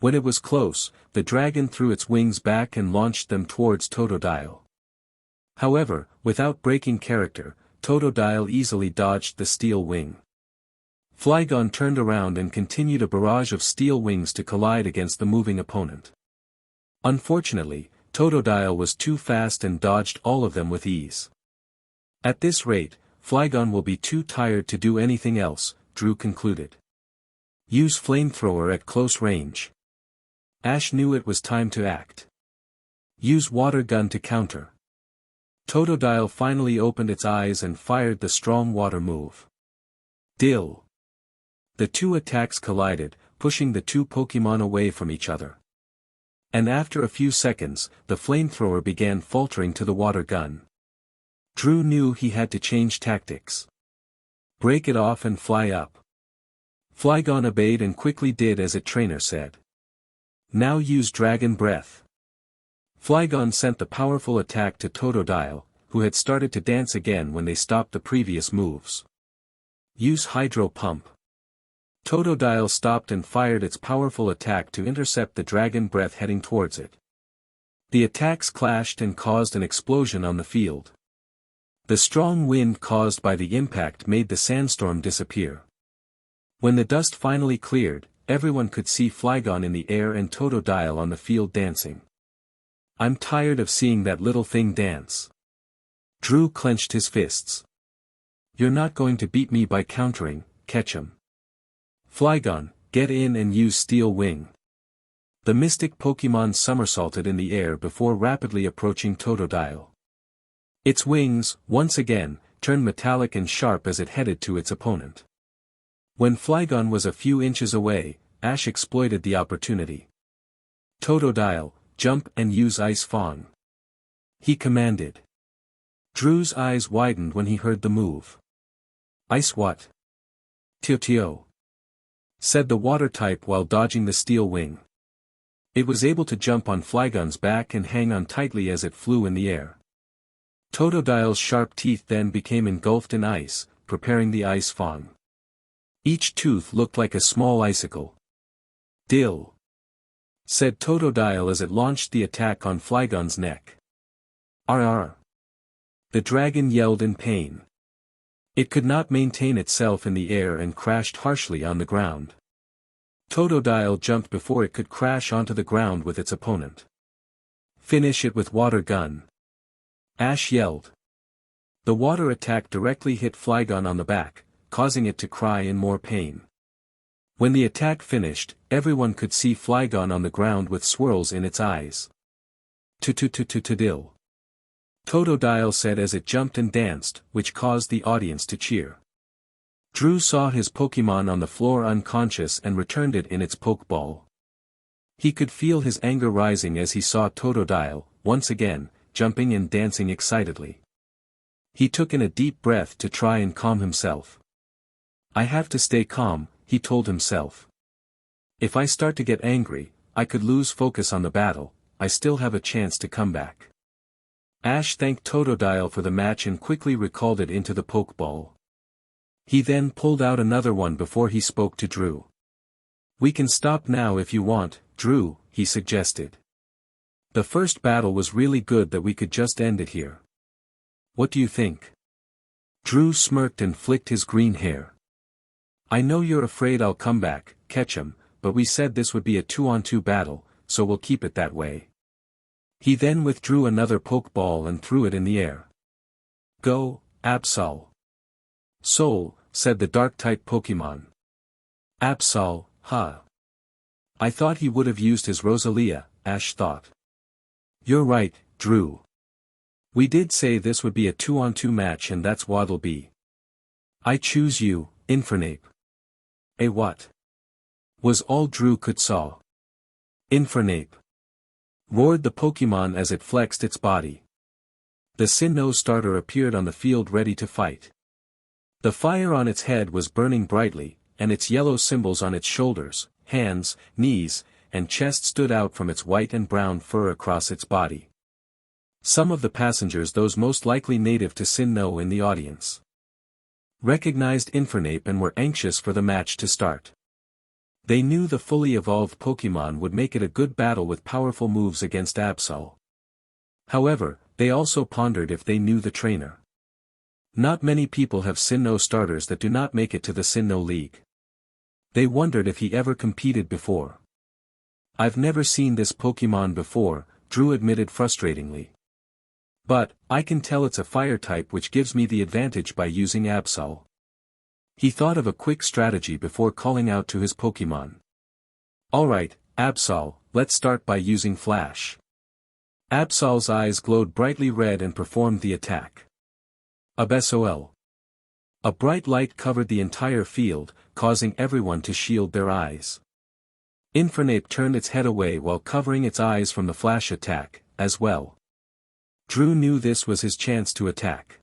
When it was close, the dragon threw its wings back and launched them towards Totodile. However, without breaking character, Totodile easily dodged the Steel Wing. Flygon turned around and continued a barrage of Steel Wings to collide against the moving opponent. Unfortunately, Totodile was too fast and dodged all of them with ease. At this rate, Flygon will be too tired to do anything else, Drew concluded. Use Flamethrower at close range. Ash knew it was time to act. Use Water Gun to counter. Totodile finally opened its eyes and fired the strong water move. Dill. The two attacks collided, pushing the two Pokemon away from each other. And after a few seconds, the Flamethrower began faltering to the Water Gun. Drew knew he had to change tactics. Break it off and fly up. Flygon obeyed and quickly did as its trainer said. Now use Dragon Breath. Flygon sent the powerful attack to Totodile, who had started to dance again when they stopped the previous moves. Use Hydro Pump. Totodile stopped and fired its powerful attack to intercept the Dragon Breath heading towards it. The attacks clashed and caused an explosion on the field. The strong wind caused by the impact made the sandstorm disappear. When the dust finally cleared, everyone could see Flygon in the air and Totodile on the field dancing. I'm tired of seeing that little thing dance. Drew clenched his fists. You're not going to beat me by countering, catch him. Flygon, get in and use Steel Wing. The mystic Pokemon somersaulted in the air before rapidly approaching Totodile. Its wings, once again, turned metallic and sharp as it headed to its opponent. When Flygon was a few inches away, Ash exploited the opportunity. Totodile, jump and use Ice Fang. He commanded. Drew's eyes widened when he heard the move. Ice what? Tio, said the water type while dodging the Steel Wing. It was able to jump on Flygon's back and hang on tightly as it flew in the air. Totodile's sharp teeth then became engulfed in ice, preparing the Ice Fang. Each tooth looked like a small icicle. Dill, said Totodile as it launched the attack on Flygon's neck. Arr! The dragon yelled in pain. It could not maintain itself in the air and crashed harshly on the ground. Totodile jumped before it could crash onto the ground with its opponent. Finish it with water gun. Ash yelled. The water attack directly hit Flygon on the back, causing it to cry in more pain. When the attack finished, everyone could see Flygon on the ground with swirls in its eyes. Totodile. Totodile said as it jumped and danced, which caused the audience to cheer. Drew saw his Pokémon on the floor unconscious and returned it in its Pokeball. He could feel his anger rising as he saw Totodile, once again, jumping and dancing excitedly. He took in a deep breath to try and calm himself. I have to stay calm, he told himself. If I start to get angry, I could lose focus on the battle. I still have a chance to come back. Ash thanked Totodile for the match and quickly recalled it into the Pokeball. He then pulled out another one before he spoke to Drew. We can stop now if you want, Drew, he suggested. The first battle was really good that we could just end it here. What do you think? Drew smirked and flicked his green hair. I know you're afraid I'll come back, Ketchum, but we said this would be a 2-on-2 battle, so we'll keep it that way. He then withdrew another Pokeball and threw it in the air. Go, Absol. Soul, said the Dark-type Pokémon. Absol, huh? I thought he would have used his Rosalia, Ash thought. You're right, Drew. We did say this would be a 2-on-2 match and that's what it'll be. I choose you, Infernape. A what? Was all Drew could saw. Infernape. Roared the Pokémon as it flexed its body. The Sinnoh starter appeared on the field ready to fight. The fire on its head was burning brightly, and its yellow symbols on its shoulders, hands, knees, and chest stood out from its white and brown fur across its body. Some of the passengers, those most likely native to Sinnoh in the audience, recognized Infernape and were anxious for the match to start. They knew the fully evolved Pokémon would make it a good battle with powerful moves against Absol. However, they also pondered if they knew the trainer. Not many people have Sinnoh starters that do not make it to the Sinnoh League. They wondered if he ever competed before. I've never seen this Pokémon before, Drew admitted frustratingly. But, I can tell it's a fire type, which gives me the advantage by using Absol. He thought of a quick strategy before calling out to his Pokémon. Alright, Absol, let's start by using Flash. Absol's eyes glowed brightly red and performed the attack. Absol. A bright light covered the entire field, causing everyone to shield their eyes. Infernape turned its head away while covering its eyes from the flash attack, as well. Drew knew this was his chance to attack.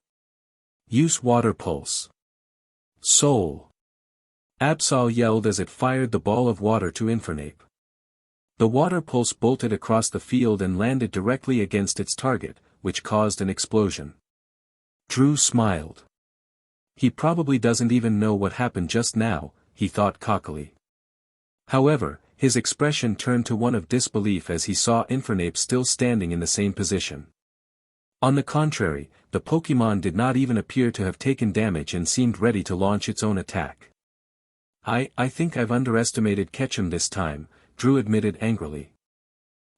Use Water Pulse. Soul. Absol yelled as it fired the ball of water to Infernape. The water pulse bolted across the field and landed directly against its target, which caused an explosion. Drew smiled. He probably doesn't even know what happened just now, he thought cockily. However, his expression turned to one of disbelief as he saw Infernape still standing in the same position. On the contrary, the Pokémon did not even appear to have taken damage and seemed ready to launch its own attack. I think I've underestimated Ketchum this time, Drew admitted angrily.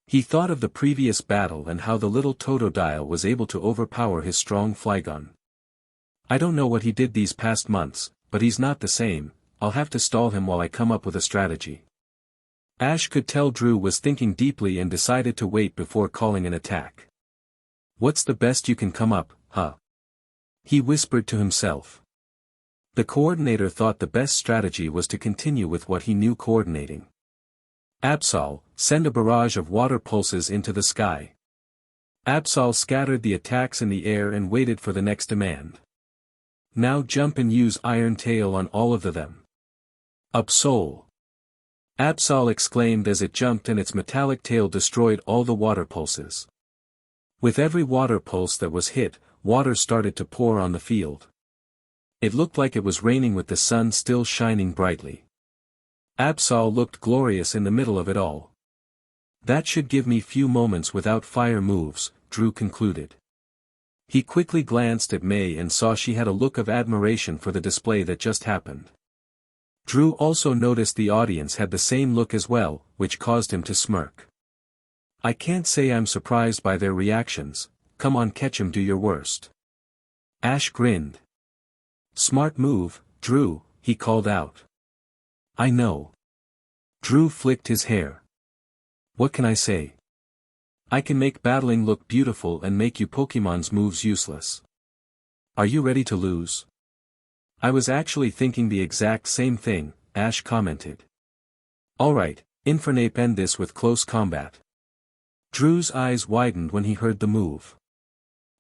He thought of the previous battle and how the little Totodile was able to overpower his strong Flygon. I don't know what he did these past months, but he's not the same. I'll have to stall him while I come up with a strategy. Ash could tell Drew was thinking deeply and decided to wait before calling an attack. What's the best you can come up, huh? He whispered to himself. The coordinator thought the best strategy was to continue with what he knew coordinating. Absol, send a barrage of water pulses into the sky. Absol scattered the attacks in the air and waited for the next demand. Now jump and use Iron Tail on all of them. Absol. Absol exclaimed as it jumped and its metallic tail destroyed all the water pulses. With every water pulse that was hit, water started to pour on the field. It looked like it was raining with the sun still shining brightly. Absol looked glorious in the middle of it all. That should give me few moments without fire moves, Drew concluded. He quickly glanced at May and saw she had a look of admiration for the display that just happened. Drew also noticed the audience had the same look as well, which caused him to smirk. I can't say I'm surprised by their reactions. Come on, Ketchum, do your worst. Ash grinned. Smart move, Drew, he called out. I know. Drew flicked his hair. What can I say? I can make battling look beautiful and make you Pokemon's moves useless. Are you ready to lose? I was actually thinking the exact same thing, Ash commented. Alright, Infernape, end this with close combat. Drew's eyes widened when he heard the move.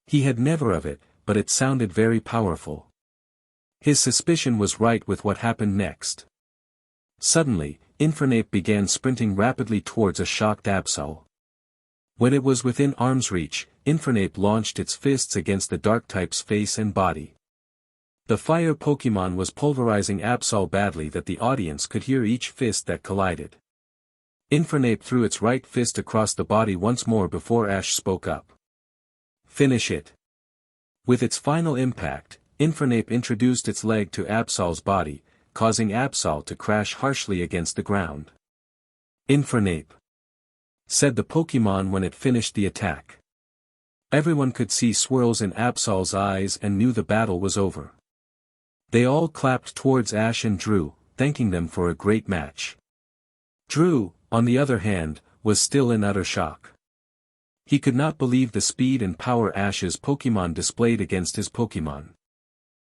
He had never of it, but it sounded very powerful. His suspicion was right with what happened next. Suddenly, Infernape began sprinting rapidly towards a shocked Absol. When it was within arm's reach, Infernape launched its fists against the Dark-type's face and body. The fire Pokemon was pulverizing Absol badly that the audience could hear each fist that collided. Infernape threw its right fist across the body once more before Ash spoke up. Finish it. With its final impact, Infernape introduced its leg to Absol's body, causing Absol to crash harshly against the ground. Infernape, said the Pokemon when it finished the attack. Everyone could see swirls in Absol's eyes and knew the battle was over. They all clapped towards Ash and Drew, thanking them for a great match. Drew, on the other hand, was still in utter shock. He could not believe the speed and power Ash's Pokemon displayed against his Pokemon.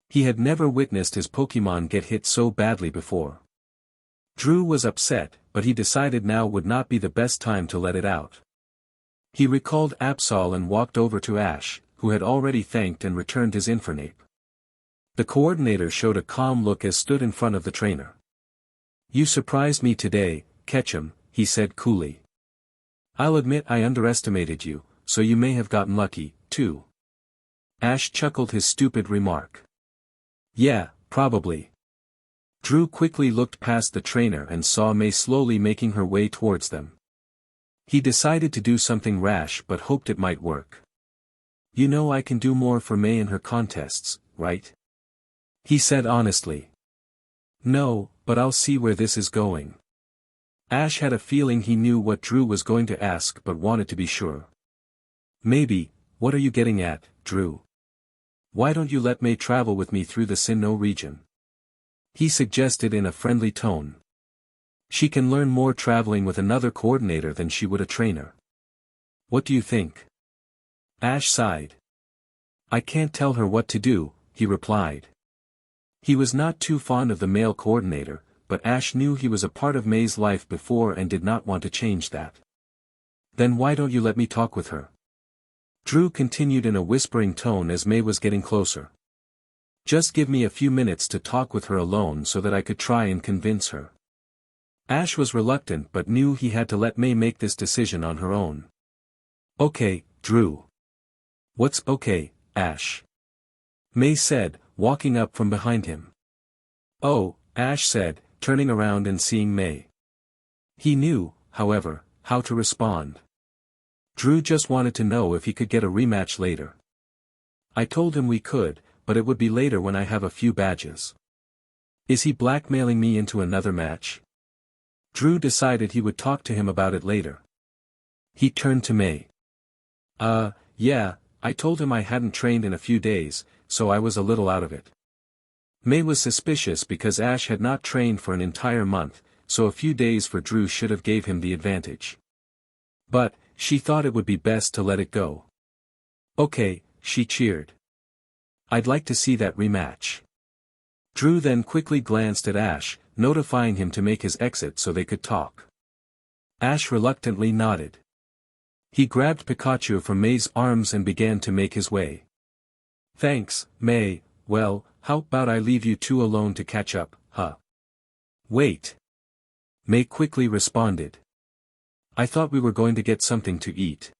He had never witnessed his Pokemon get hit so badly before. Drew was upset, but he decided now would not be the best time to let it out. He recalled Absol and walked over to Ash, who had already thanked and returned his Infernape. The coordinator showed a calm look as stood in front of the trainer. You surprised me today, Ketchum, he said coolly. I'll admit I underestimated you, so you may have gotten lucky, too. Ash chuckled his stupid remark. Yeah, probably. Drew quickly looked past the trainer and saw May slowly making her way towards them. He decided to do something rash but hoped it might work. You know I can do more for May in her contests, right? He said honestly. No, but I'll see where this is going. Ash had a feeling he knew what Drew was going to ask but wanted to be sure. Maybe, what are you getting at, Drew? Why don't you let May travel with me through the Sinnoh region? He suggested in a friendly tone. She can learn more traveling with another coordinator than she would a trainer. What do you think? Ash sighed. I can't tell her what to do, he replied. He was not too fond of the male coordinator, but Ash knew he was a part of May's life before and did not want to change that. Then why don't you let me talk with her? Drew continued in a whispering tone as May was getting closer. Just give me a few minutes to talk with her alone so that I could try and convince her. Ash was reluctant but knew he had to let May make this decision on her own. Okay, Drew. What's okay, Ash? May said, walking up from behind him. Oh, Ash said, turning around and seeing May. He knew, however, how to respond. Drew just wanted to know if he could get a rematch later. I told him we could, but it would be later when I have a few badges. Is he blackmailing me into another match? Drew decided he would talk to him about it later. He turned to May. Yeah, I told him I hadn't trained in a few days, so I was a little out of it. May was suspicious because Ash had not trained for an entire month, so a few days for Drew should have gave him the advantage. But, she thought it would be best to let it go. Okay, she cheered. I'd like to see that rematch. Drew then quickly glanced at Ash, notifying him to make his exit so they could talk. Ash reluctantly nodded. He grabbed Pikachu from May's arms and began to make his way. Thanks, May. Well, how about I leave you two alone to catch up, huh? Wait. May quickly responded. I thought we were going to get something to eat.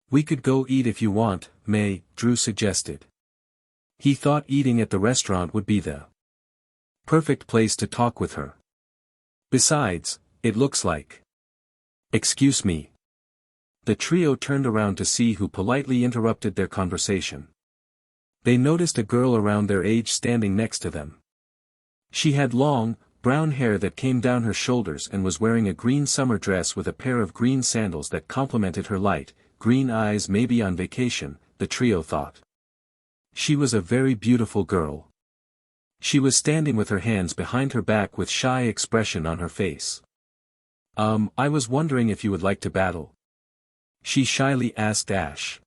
We could go eat if you want, May, Drew suggested. He thought eating at the restaurant would be the perfect place to talk with her. Besides, it looks like. Excuse me. The trio turned around to see who politely interrupted their conversation. They noticed a girl around their age standing next to them. She had long, brown hair that came down her shoulders, and was wearing a green summer dress with a pair of green sandals that complemented her light, green eyes. Maybe on vacation, the trio thought. She was a very beautiful girl. She was standing with her hands behind her back with shy expression on her face. I was wondering if you would like to battle. She shyly asked Ash.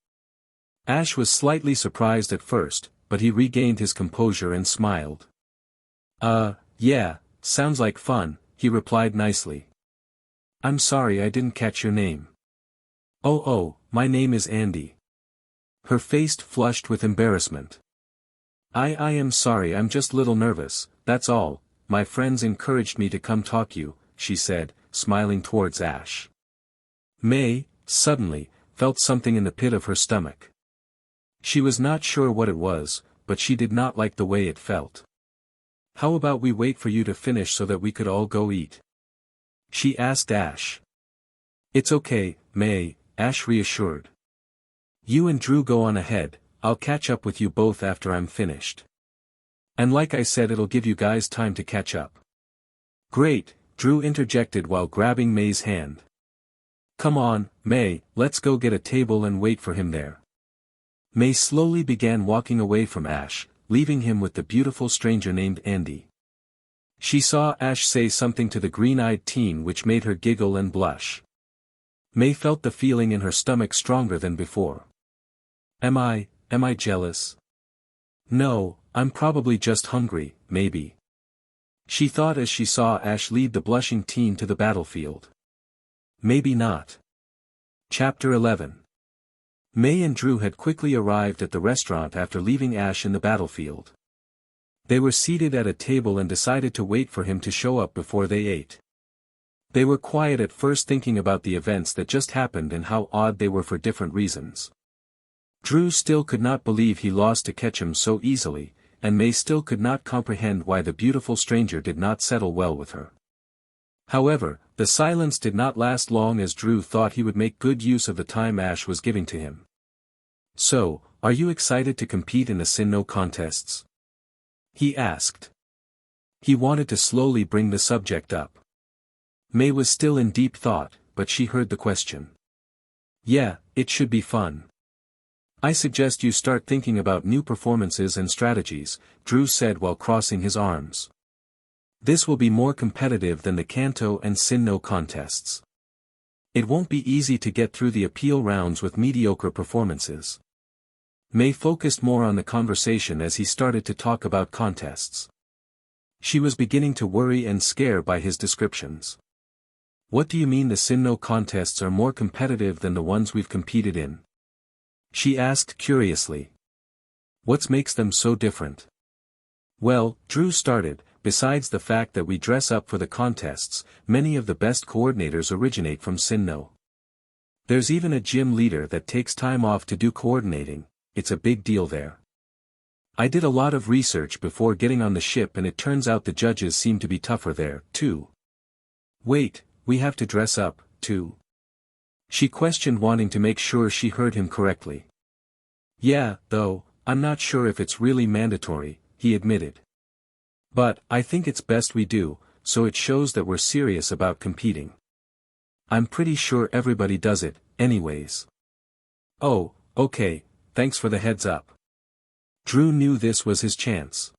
Ash was slightly surprised at first, but he regained his composure and smiled. Yeah, sounds like fun, he replied nicely. I'm sorry I didn't catch your name. Oh, my name is Andy. Her face flushed with embarrassment. I am sorry, I'm just little nervous, that's all. My friends encouraged me to come talk you, she said, smiling towards Ash. May, suddenly, felt something in the pit of her stomach. She was not sure what it was, but she did not like the way it felt. How about we wait for you to finish so that we could all go eat? She asked Ash. It's okay, May, Ash reassured. You and Drew go on ahead, I'll catch up with you both after I'm finished. And like I said, it'll give you guys time to catch up. Great, Drew interjected while grabbing May's hand. Come on, May, let's go get a table and wait for him there. May slowly began walking away from Ash, leaving him with the beautiful stranger named Andy. She saw Ash say something to the green-eyed teen which made her giggle and blush. May felt the feeling in her stomach stronger than before. Am I jealous? No, I'm probably just hungry, maybe. She thought as she saw Ash lead the blushing teen to the battlefield. Maybe not. Chapter 11. May and Drew had quickly arrived at the restaurant after leaving Ash in the battlefield. They were seated at a table and decided to wait for him to show up before they ate. They were quiet at first, thinking about the events that just happened and how odd they were for different reasons. Drew still could not believe he lost to Ketchum so easily, and May still could not comprehend why the beautiful stranger did not settle well with her. However, the silence did not last long, as Drew thought he would make good use of the time Ash was giving to him. So, are you excited to compete in the Sinnoh contests? He asked. He wanted to slowly bring the subject up. May was still in deep thought, but she heard the question. Yeah, it should be fun. I suggest you start thinking about new performances and strategies, Drew said while crossing his arms. This will be more competitive than the Kanto and Sinnoh contests. It won't be easy to get through the appeal rounds with mediocre performances. May focused more on the conversation as he started to talk about contests. She was beginning to worry and scare by his descriptions. What do you mean the Sinnoh contests are more competitive than the ones we've competed in? She asked curiously. What makes them so different? Well, Drew started, besides the fact that we dress up for the contests, many of the best coordinators originate from Sinnoh. There's even a gym leader that takes time off to do coordinating. It's a big deal there. I did a lot of research before getting on the ship, and it turns out the judges seem to be tougher there, too. Wait, we have to dress up, too? She questioned, wanting to make sure she heard him correctly. Yeah, though, I'm not sure if it's really mandatory, he admitted. But, I think it's best we do, so it shows that we're serious about competing. I'm pretty sure everybody does it, anyways. Oh, okay, thanks for the heads up. Drew knew this was his chance.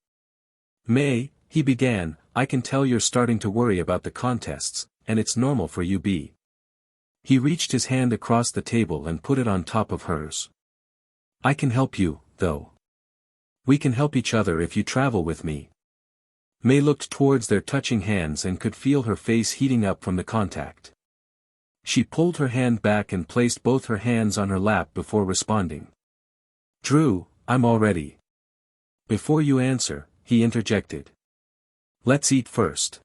May, he began, I can tell you're starting to worry about the contests, and it's normal for you be. He reached his hand across the table and put it on top of hers. I can help you, though. We can help each other if you travel with me. May looked towards their touching hands and could feel her face heating up from the contact. She pulled her hand back and placed both her hands on her lap before responding. Drew, I'm all ready. Before you answer, he interjected. Let's eat first.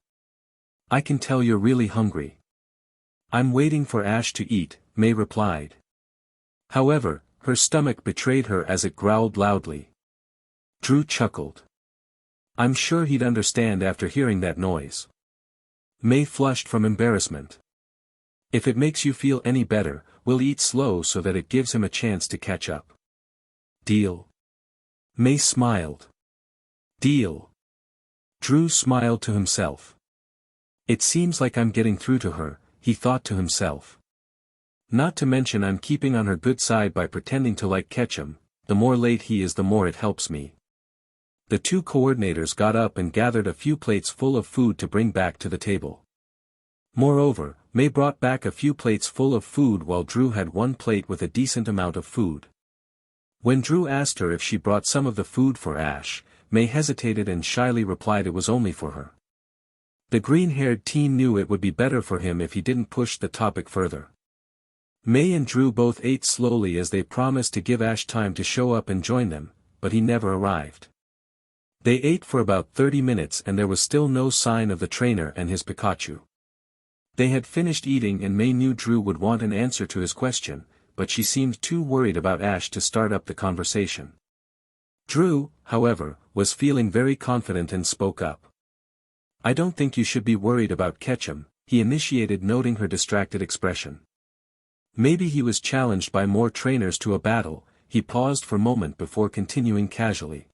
I can tell you're really hungry. I'm waiting for Ash to eat, May replied. However, her stomach betrayed her as it growled loudly. Drew chuckled. I'm sure he'd understand after hearing that noise. May flushed from embarrassment. If it makes you feel any better, we'll eat slow so that it gives him a chance to catch up. Deal? May smiled. Deal. Drew smiled to himself. It seems like I'm getting through to her, he thought to himself. Not to mention I'm keeping on her good side by pretending to like Ketchum, the more late he is the more it helps me. The two coordinators got up and gathered a few plates full of food to bring back to the table. Moreover, May brought back a few plates full of food while Drew had one plate with a decent amount of food. When Drew asked her if she brought some of the food for Ash, May hesitated and shyly replied it was only for her. The green-haired teen knew it would be better for him if he didn't push the topic further. May and Drew both ate slowly as they promised to give Ash time to show up and join them, but he never arrived. They ate for about 30 minutes and there was still no sign of the trainer and his Pikachu. They had finished eating and May knew Drew would want an answer to his question, but she seemed too worried about Ash to start up the conversation. Drew, however, was feeling very confident and spoke up. I don't think you should be worried about Ketchum, he initiated, noting her distracted expression. Maybe he was challenged by more trainers to a battle, he paused for a moment before continuing casually.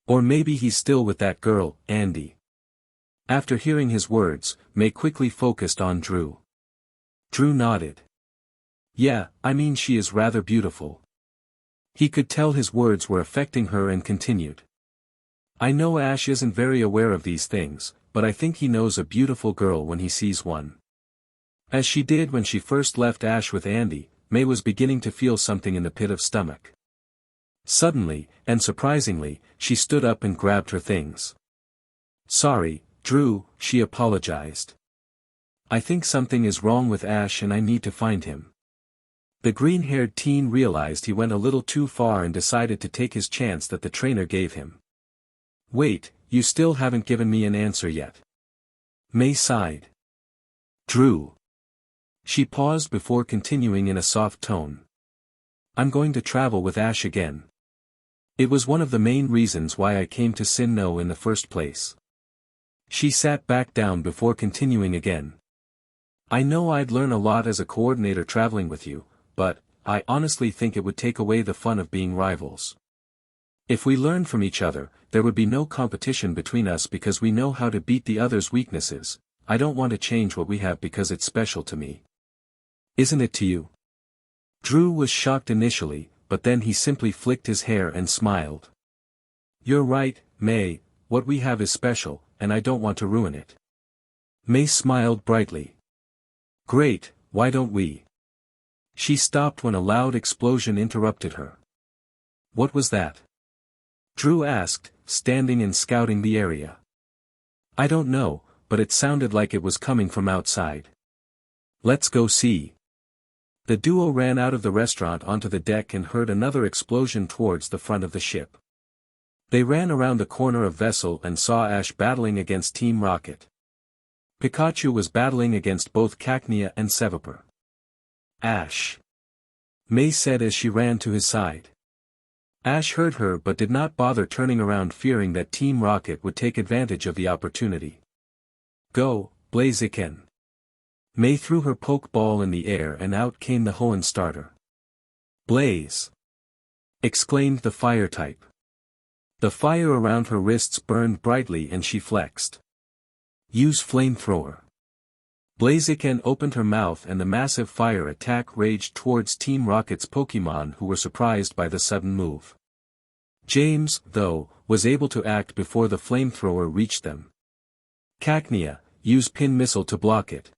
Or maybe he's still with that girl, Andy. After hearing his words, May quickly focused on Drew. Drew nodded. Yeah, I mean she is rather beautiful. He could tell his words were affecting her and continued. I know Ash isn't very aware of these things, but I think he knows a beautiful girl when he sees one. As she did when she first left Ash with Andy, May was beginning to feel something in the pit of stomach. Suddenly, and surprisingly, she stood up and grabbed her things. Sorry, Drew, she apologized. I think something is wrong with Ash and I need to find him. The green-haired teen realized he went a little too far and decided to take his chance that the trainer gave him. Wait, you still haven't given me an answer yet. May sighed. Drew. She paused before continuing in a soft tone. I'm going to travel with Ash again. It was one of the main reasons why I came to Sinnoh in the first place. She sat back down before continuing again. I know I'd learn a lot as a coordinator traveling with you, but, I honestly think it would take away the fun of being rivals. If we learned from each other, there would be no competition between us because we know how to beat the other's weaknesses. I don't want to change what we have because it's special to me. Isn't it to you? Drew was shocked initially, but then he simply flicked his hair and smiled. You're right, May, what we have is special, and I don't want to ruin it. May smiled brightly. Great, why don't we? She stopped when a loud explosion interrupted her. What was that? Drew asked, standing and scouting the area. I don't know, but it sounded like it was coming from outside. Let's go see. The duo ran out of the restaurant onto the deck and heard another explosion towards the front of the ship. They ran around the corner of vessel and saw Ash battling against Team Rocket. Pikachu was battling against both Cacnea and Celebi. Ash. May said as she ran to his side. Ash heard her but did not bother turning around, fearing that Team Rocket would take advantage of the opportunity. Go, Blaziken. May threw her poke ball in the air and out came the Hoenn starter. Blaze! Exclaimed the fire type. The fire around her wrists burned brightly and she flexed. Use flamethrower. Blaziken opened her mouth and the massive fire attack raged towards Team Rocket's Pokemon, who were surprised by the sudden move. James, though, was able to act before the flamethrower reached them. Cacnea, use Pin Missile to block it.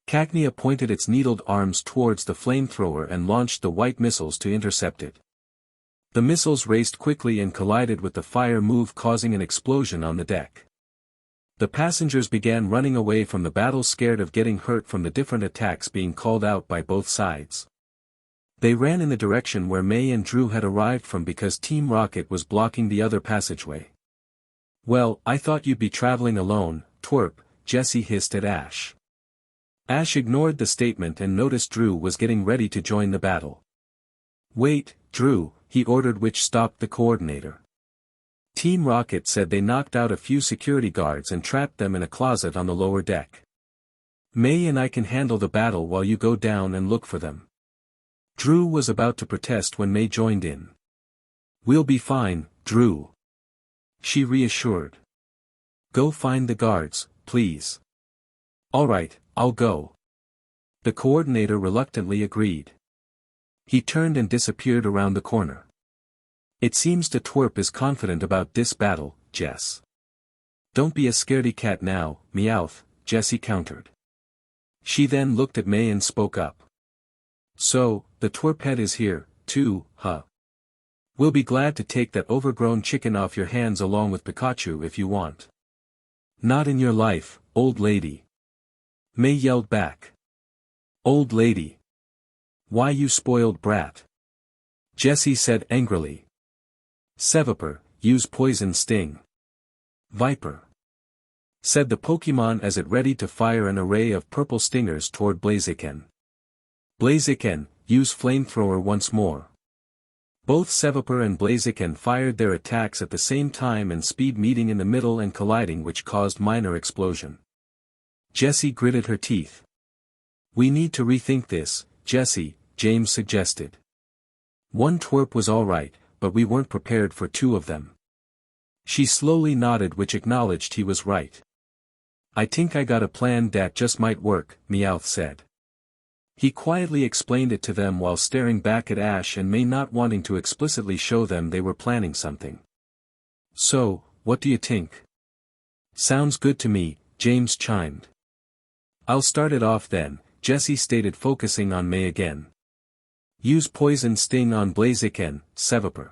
Cacnea pointed its needled arms towards the flamethrower and launched the white missiles to intercept it. The missiles raced quickly and collided with the fire move, causing an explosion on the deck. The passengers began running away from the battle, scared of getting hurt from the different attacks being called out by both sides. They ran in the direction where May and Drew had arrived from because Team Rocket was blocking the other passageway. Well, I thought you'd be traveling alone, twerp, Jessie hissed at Ash. Ash ignored the statement and noticed Drew was getting ready to join the battle. Wait, Drew, he ordered, which stopped the coordinator. Team Rocket said they knocked out a few security guards and trapped them in a closet on the lower deck. May and I can handle the battle while you go down and look for them. Drew was about to protest when May joined in. We'll be fine, Drew. She reassured. Go find the guards, please. Alright, I'll go. The coordinator reluctantly agreed. He turned and disappeared around the corner. It seems the twerp is confident about this battle, Jess. Don't be a scaredy cat now, Meowth, Jessie countered. She then looked at May and spoke up. So, the twerphead is here, too, huh? We'll be glad to take that overgrown chicken off your hands along with Pikachu if you want. Not in your life, old lady. May yelled back. Old lady. Why you spoiled brat? Jessie said angrily. Seviper, use poison sting. Viper. Said the Pokemon as it readied to fire an array of purple stingers toward Blaziken. Blaziken, use flamethrower once more. Both Seviper and Blaziken fired their attacks at the same time and speed meeting in the middle and colliding, which caused minor explosion. Jessie gritted her teeth. We need to rethink this, Jessie, James suggested. One twerp was alright, but we weren't prepared for two of them. She slowly nodded, which acknowledged he was right. I think I got a plan that just might work, Meowth said. He quietly explained it to them while staring back at Ash and May, not wanting to explicitly show them they were planning something. So, what do you think? Sounds good to me, James chimed. I'll start it off then, Jessie stated, focusing on May again. Use poison sting on Blaziken, Seviper.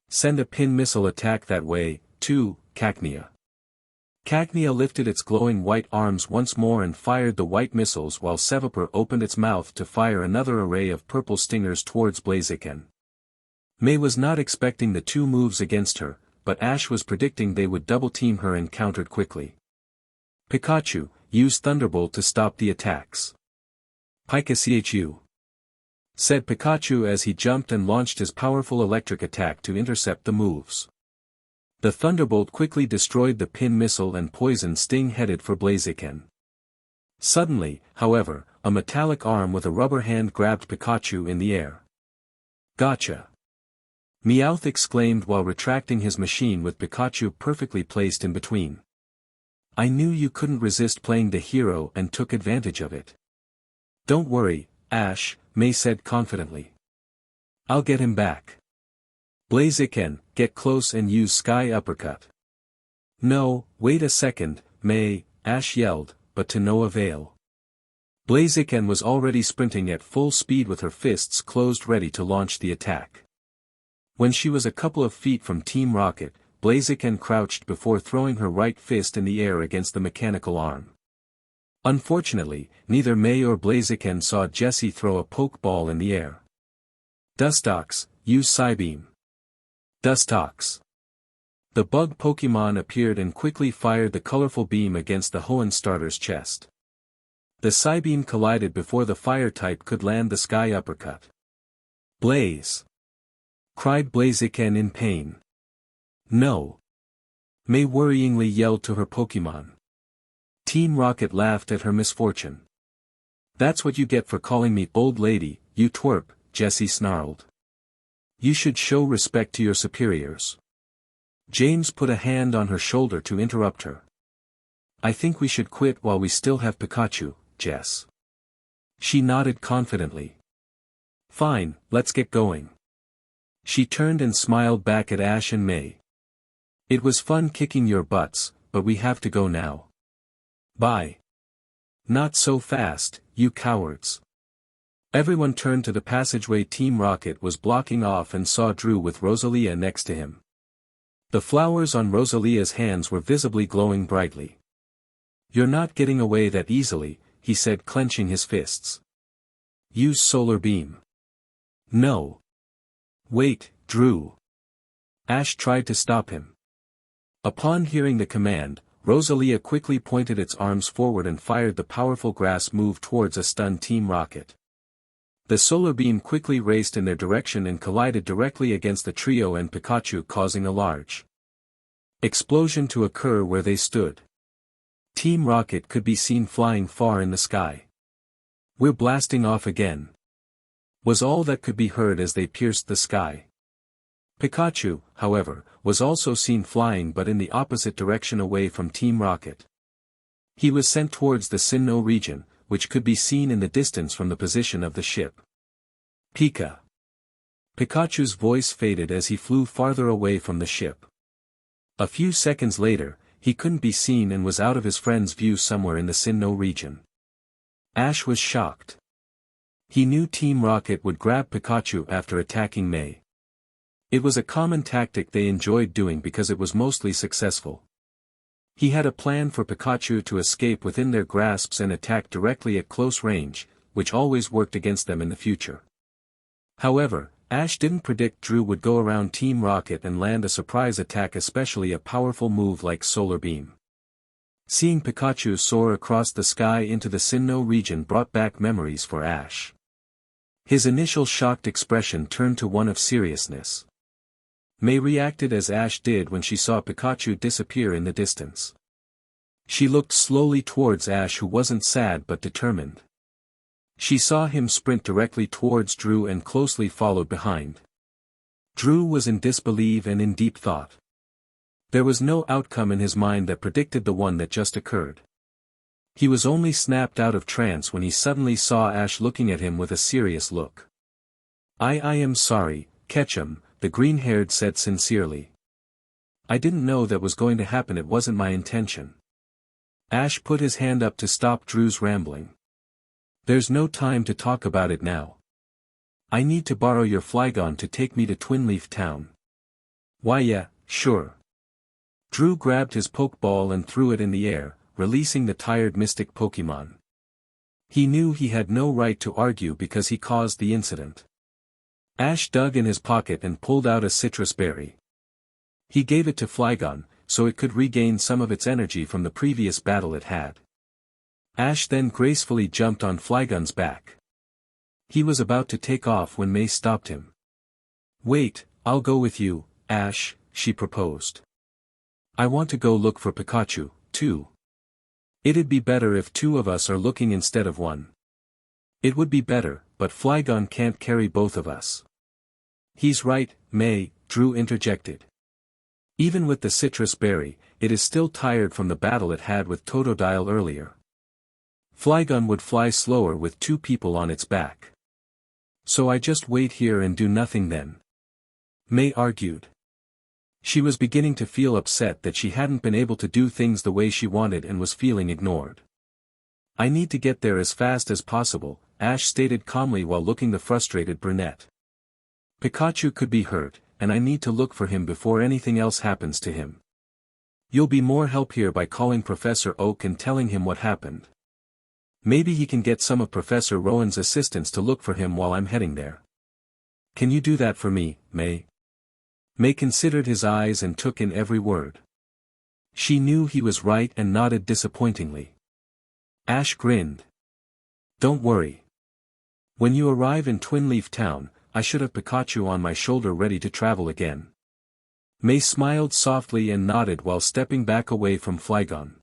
Send a pin missile attack that way, too, Cacnea. Cacnea lifted its glowing white arms once more and fired the white missiles while Seviper opened its mouth to fire another array of purple stingers towards Blaziken. May was not expecting the two moves against her, but Ash was predicting they would double-team her and countered quickly. Pikachu, use Thunderbolt to stop the attacks. Pikachu. Said Pikachu as he jumped and launched his powerful electric attack to intercept the moves. The Thunderbolt quickly destroyed the pin missile and poison sting headed for Blaziken. Suddenly, however, a metallic arm with a rubber hand grabbed Pikachu in the air. Gotcha! Meowth exclaimed while retracting his machine with Pikachu perfectly placed in between. I knew you couldn't resist playing the hero and took advantage of it. Don't worry, Ash, May said confidently. I'll get him back. Blaziken, get close and use Sky Uppercut. No, wait a second, May, Ash yelled, but to no avail. Blaziken was already sprinting at full speed with her fists closed ready to launch the attack. When she was a couple of feet from Team Rocket, Blaziken crouched before throwing her right fist in the air against the mechanical arm. Unfortunately, neither May or Blaziken saw Jessie throw a pokeball in the air. Dustox, use Psybeam. Dustox. The bug Pokemon appeared and quickly fired the colorful beam against the Hoenn starter's chest. The Psybeam collided before the fire type could land the Sky Uppercut. Blaze! Cried Blaziken in pain. No! May worryingly yelled to her Pokemon. Team Rocket laughed at her misfortune. That's what you get for calling me old lady, you twerp, Jessie snarled. You should show respect to your superiors. James put a hand on her shoulder to interrupt her. I think we should quit while we still have Pikachu, Jess. She nodded confidently. Fine, let's get going. She turned and smiled back at Ash and May. It was fun kicking your butts, but we have to go now. Bye. Not so fast, you cowards. Everyone turned to the passageway Team Rocket was blocking off and saw Drew with Rosalia next to him. The flowers on Rosalia's hands were visibly glowing brightly. You're not getting away that easily, he said, clenching his fists. Use Solar Beam. No. Wait, Drew. Ash tried to stop him. Upon hearing the command, Rosalia quickly pointed its arms forward and fired the powerful grass move towards a stunned Team Rocket. The solar beam quickly raced in their direction and collided directly against the trio and Pikachu, causing a large explosion to occur where they stood. Team Rocket could be seen flying far in the sky. We're blasting off again, was all that could be heard as they pierced the sky. Pikachu, however, was also seen flying, but in the opposite direction away from Team Rocket. He was sent towards the Sinnoh region, which could be seen in the distance from the position of the ship. Pika. Pikachu's voice faded as he flew farther away from the ship. A few seconds later, he couldn't be seen and was out of his friend's view somewhere in the Sinnoh region. Ash was shocked. He knew Team Rocket would grab Pikachu after attacking May. It was a common tactic they enjoyed doing because it was mostly successful. He had a plan for Pikachu to escape within their grasps and attack directly at close range, which always worked against them in the future. However, Ash didn't predict Drew would go around Team Rocket and land a surprise attack, especially a powerful move like Solar Beam. Seeing Pikachu soar across the sky into the Sinnoh region brought back memories for Ash. His initial shocked expression turned to one of seriousness. May reacted as Ash did when she saw Pikachu disappear in the distance. She looked slowly towards Ash, who wasn't sad but determined. She saw him sprint directly towards Drew and closely followed behind. Drew was in disbelief and in deep thought. There was no outcome in his mind that predicted the one that just occurred. He was only snapped out of trance when he suddenly saw Ash looking at him with a serious look. I am sorry, Ketchum, the green-haired said sincerely. I didn't know that was going to happen, it wasn't my intention. Ash put his hand up to stop Drew's rambling. There's no time to talk about it now. I need to borrow your Flygon to take me to Twinleaf Town. Why yeah, sure. Drew grabbed his Pokeball and threw it in the air, releasing the tired mystic Pokemon. He knew he had no right to argue because he caused the incident. Ash dug in his pocket and pulled out a citrus berry. He gave it to Flygon, so it could regain some of its energy from the previous battle it had. Ash then gracefully jumped on Flygon's back. He was about to take off when May stopped him. Wait, I'll go with you, Ash, she proposed. I want to go look for Pikachu, too. It'd be better if two of us are looking instead of one. It would be better, but Flygon can't carry both of us. He's right, May, Drew interjected. Even with the citrus berry, it is still tired from the battle it had with Totodile earlier. Flygon would fly slower with two people on its back. So I just wait here and do nothing then? May argued. She was beginning to feel upset that she hadn't been able to do things the way she wanted and was feeling ignored. I need to get there as fast as possible, Ash stated calmly while looking the frustrated brunette. Pikachu could be hurt, and I need to look for him before anything else happens to him. You'll be more help here by calling Professor Oak and telling him what happened. Maybe he can get some of Professor Rowan's assistants to look for him while I'm heading there. Can you do that for me, May? May considered his eyes and took in every word. She knew he was right and nodded disappointingly. Ash grinned. Don't worry. When you arrive in Twinleaf Town, I should have Pikachu on my shoulder ready to travel again. May smiled softly and nodded while stepping back away from Flygon.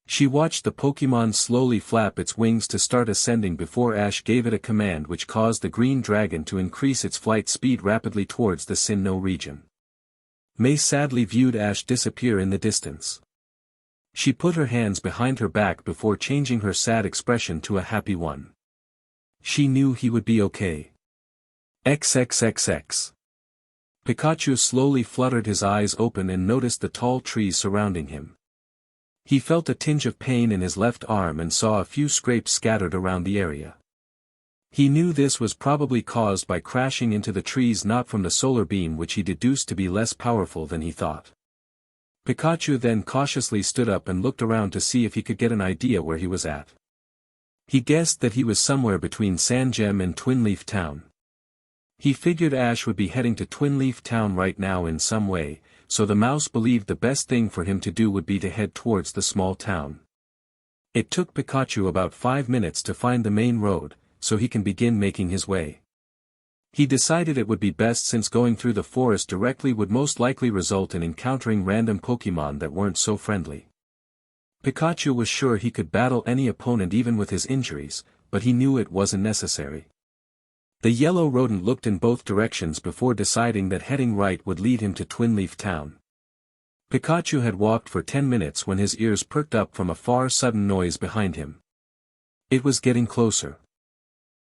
She watched the Pokemon slowly flap its wings to start ascending before Ash gave it a command which caused the green dragon to increase its flight speed rapidly towards the Sinnoh region. May sadly viewed Ash disappear in the distance. She put her hands behind her back before changing her sad expression to a happy one. She knew he would be okay. XXXX. Pikachu slowly fluttered his eyes open and noticed the tall trees surrounding him. He felt a tinge of pain in his left arm and saw a few scrapes scattered around the area. He knew this was probably caused by crashing into the trees, not from the solar beam, which he deduced to be less powerful than he thought. Pikachu then cautiously stood up and looked around to see if he could get an idea where he was at. He guessed that he was somewhere between Sandgem and Twinleaf Town. He figured Ash would be heading to Twinleaf Town right now in some way, so the mouse believed the best thing for him to do would be to head towards the small town. It took Pikachu about 5 minutes to find the main road, so he can begin making his way. He decided it would be best since going through the forest directly would most likely result in encountering random Pokemon that weren't so friendly. Pikachu was sure he could battle any opponent even with his injuries, but he knew it wasn't necessary. The yellow rodent looked in both directions before deciding that heading right would lead him to Twinleaf Town. Pikachu had walked for 10 minutes when his ears perked up from a far sudden noise behind him. It was getting closer.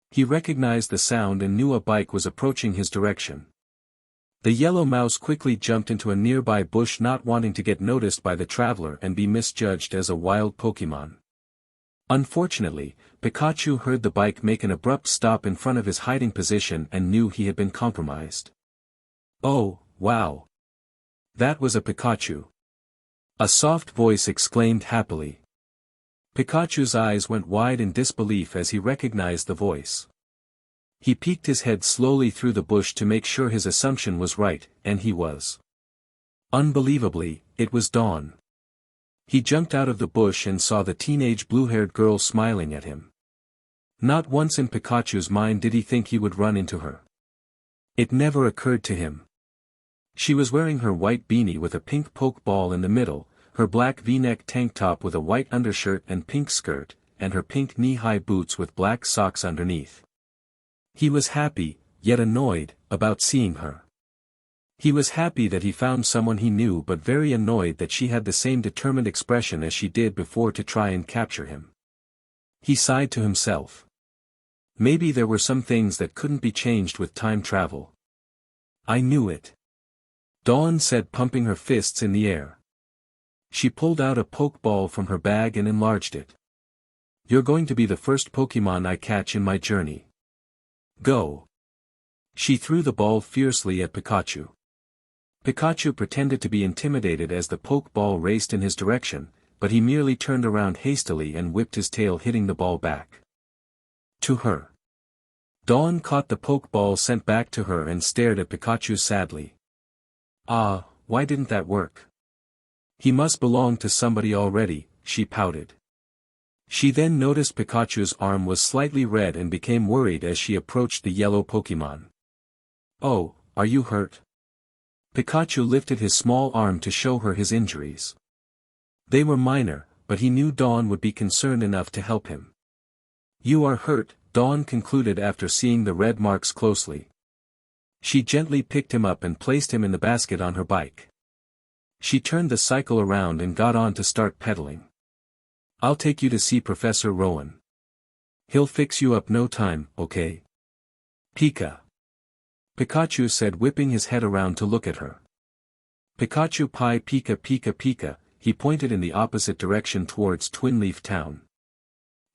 He recognized the sound and knew a bike was approaching his direction. The yellow mouse quickly jumped into a nearby bush, not wanting to get noticed by the traveler and be misjudged as a wild Pokémon. Unfortunately, Pikachu heard the bike make an abrupt stop in front of his hiding position and knew he had been compromised. "Oh, wow! That was a Pikachu!" a soft voice exclaimed happily. Pikachu's eyes went wide in disbelief as he recognized the voice. He peeked his head slowly through the bush to make sure his assumption was right, and he was. Unbelievably, it was Dawn. He jumped out of the bush and saw the teenage blue-haired girl smiling at him. Not once in Pikachu's mind did he think he would run into her. It never occurred to him. She was wearing her white beanie with a pink pokeball in the middle, her black V-neck tank top with a white undershirt and pink skirt, and her pink knee-high boots with black socks underneath. He was happy, yet annoyed, about seeing her. He was happy that he found someone he knew, but very annoyed that she had the same determined expression as she did before to try and capture him. He sighed to himself. Maybe there were some things that couldn't be changed with time travel. "I knew it," Dawn said, pumping her fists in the air. She pulled out a Pokeball from her bag and enlarged it. "You're going to be the first Pokemon I catch in my journey. Go." She threw the ball fiercely at Pikachu. Pikachu pretended to be intimidated as the Pokeball raced in his direction, but he merely turned around hastily and whipped his tail, hitting the ball back to her. Dawn caught the Pokeball sent back to her and stared at Pikachu sadly. "Ah, why didn't that work? He must belong to somebody already," she pouted. She then noticed Pikachu's arm was slightly red and became worried as she approached the yellow Pokemon. "Oh, are you hurt?" Pikachu lifted his small arm to show her his injuries. They were minor, but he knew Dawn would be concerned enough to help him. "You are hurt," Dawn concluded after seeing the red marks closely. She gently picked him up and placed him in the basket on her bike. She turned the cycle around and got on to start pedaling. "I'll take you to see Professor Rowan. He'll fix you up no time, okay?" "Pika," Pikachu said, whipping his head around to look at her. "Pikachu Pi Pika Pika Pika," he pointed in the opposite direction towards Twin Leaf Town.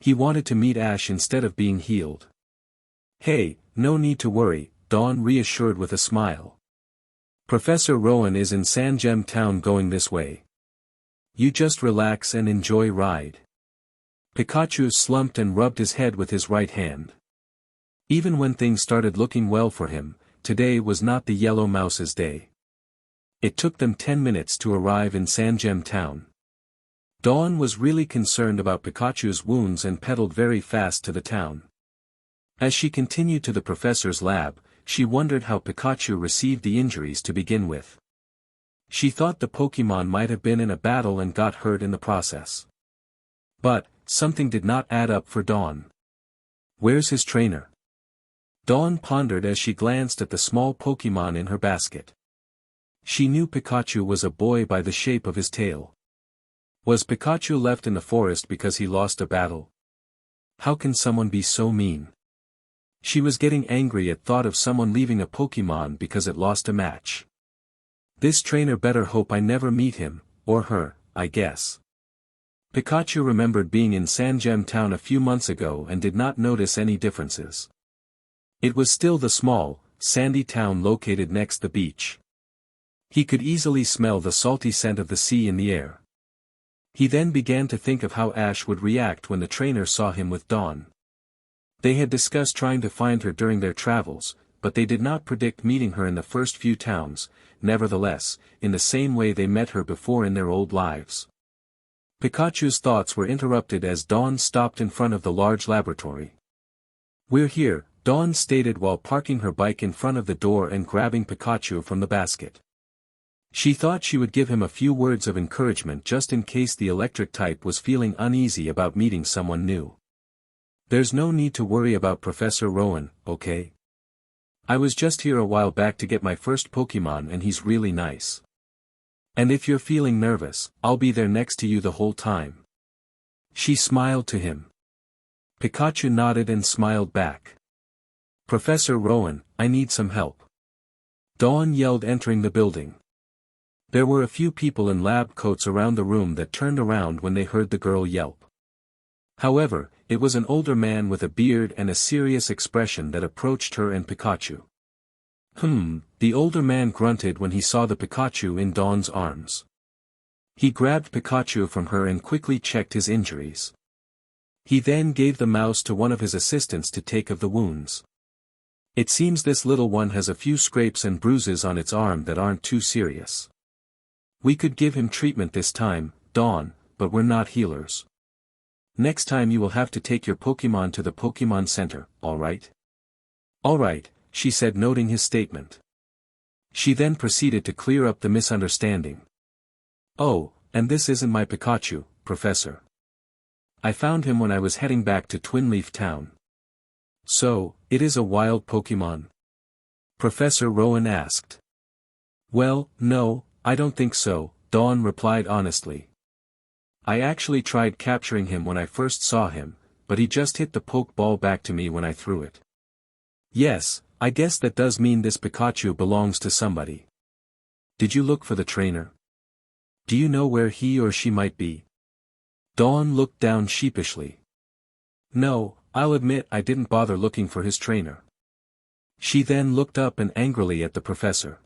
He wanted to meet Ash instead of being healed. "Hey, no need to worry," Dawn reassured with a smile. "Professor Rowan is in Sangem Town going this way. You just relax and enjoy ride." Pikachu slumped and rubbed his head with his right hand. Even when things started looking well for him, today was not the yellow mouse's day. It took them 10 minutes to arrive in Sangem Town. Dawn was really concerned about Pikachu's wounds and pedaled very fast to the town. As she continued to the professor's lab, she wondered how Pikachu received the injuries to begin with. She thought the Pokemon might have been in a battle and got hurt in the process. But, something did not add up for Dawn. "Where's his trainer?" Dawn pondered as she glanced at the small Pokemon in her basket. She knew Pikachu was a boy by the shape of his tail. Was Pikachu left in the forest because he lost a battle? How can someone be so mean? She was getting angry at thought of someone leaving a Pokemon because it lost a match. This trainer better hope I never meet him, or her, I guess. Pikachu remembered being in Sangem Town a few months ago and did not notice any differences. It was still the small, sandy town located next the beach. He could easily smell the salty scent of the sea in the air. He then began to think of how Ash would react when the trainer saw him with Dawn. They had discussed trying to find her during their travels, but they did not predict meeting her in the first few towns, nevertheless, in the same way they met her before in their old lives. Pikachu's thoughts were interrupted as Dawn stopped in front of the large laboratory. "We're here," Dawn stated while parking her bike in front of the door and grabbing Pikachu from the basket. She thought she would give him a few words of encouragement just in case the electric type was feeling uneasy about meeting someone new. "There's no need to worry about Professor Rowan, okay? I was just here a while back to get my first Pokemon and he's really nice." And if you're feeling nervous, I'll be there next to you the whole time. She smiled to him. Pikachu nodded and smiled back. Professor Rowan, I need some help. Dawn yelled, entering the building. There were a few people in lab coats around the room that turned around when they heard the girl yelp. However, it was an older man with a beard and a serious expression that approached her and Pikachu. The older man grunted when he saw the Pikachu in Dawn's arms. He grabbed Pikachu from her and quickly checked his injuries. He then gave the mouse to one of his assistants to take of the wounds. It seems this little one has a few scrapes and bruises on its arm that aren't too serious. We could give him treatment this time, Dawn, but we're not healers. Next time you will have to take your Pokémon to the Pokémon Center, alright? Alright, she said, noting his statement. She then proceeded to clear up the misunderstanding. Oh, and this isn't my Pikachu, Professor. I found him when I was heading back to Twinleaf Town. So, it is a wild Pokémon? Professor Rowan asked. Well, no, I don't think so, Dawn replied honestly. I actually tried capturing him when I first saw him, but he just hit the Pokeball back to me when I threw it. Yes, I guess that does mean this Pikachu belongs to somebody. Did you look for the trainer? Do you know where he or she might be? Dawn looked down sheepishly. No, I'll admit I didn't bother looking for his trainer. She then looked up and angrily at the professor.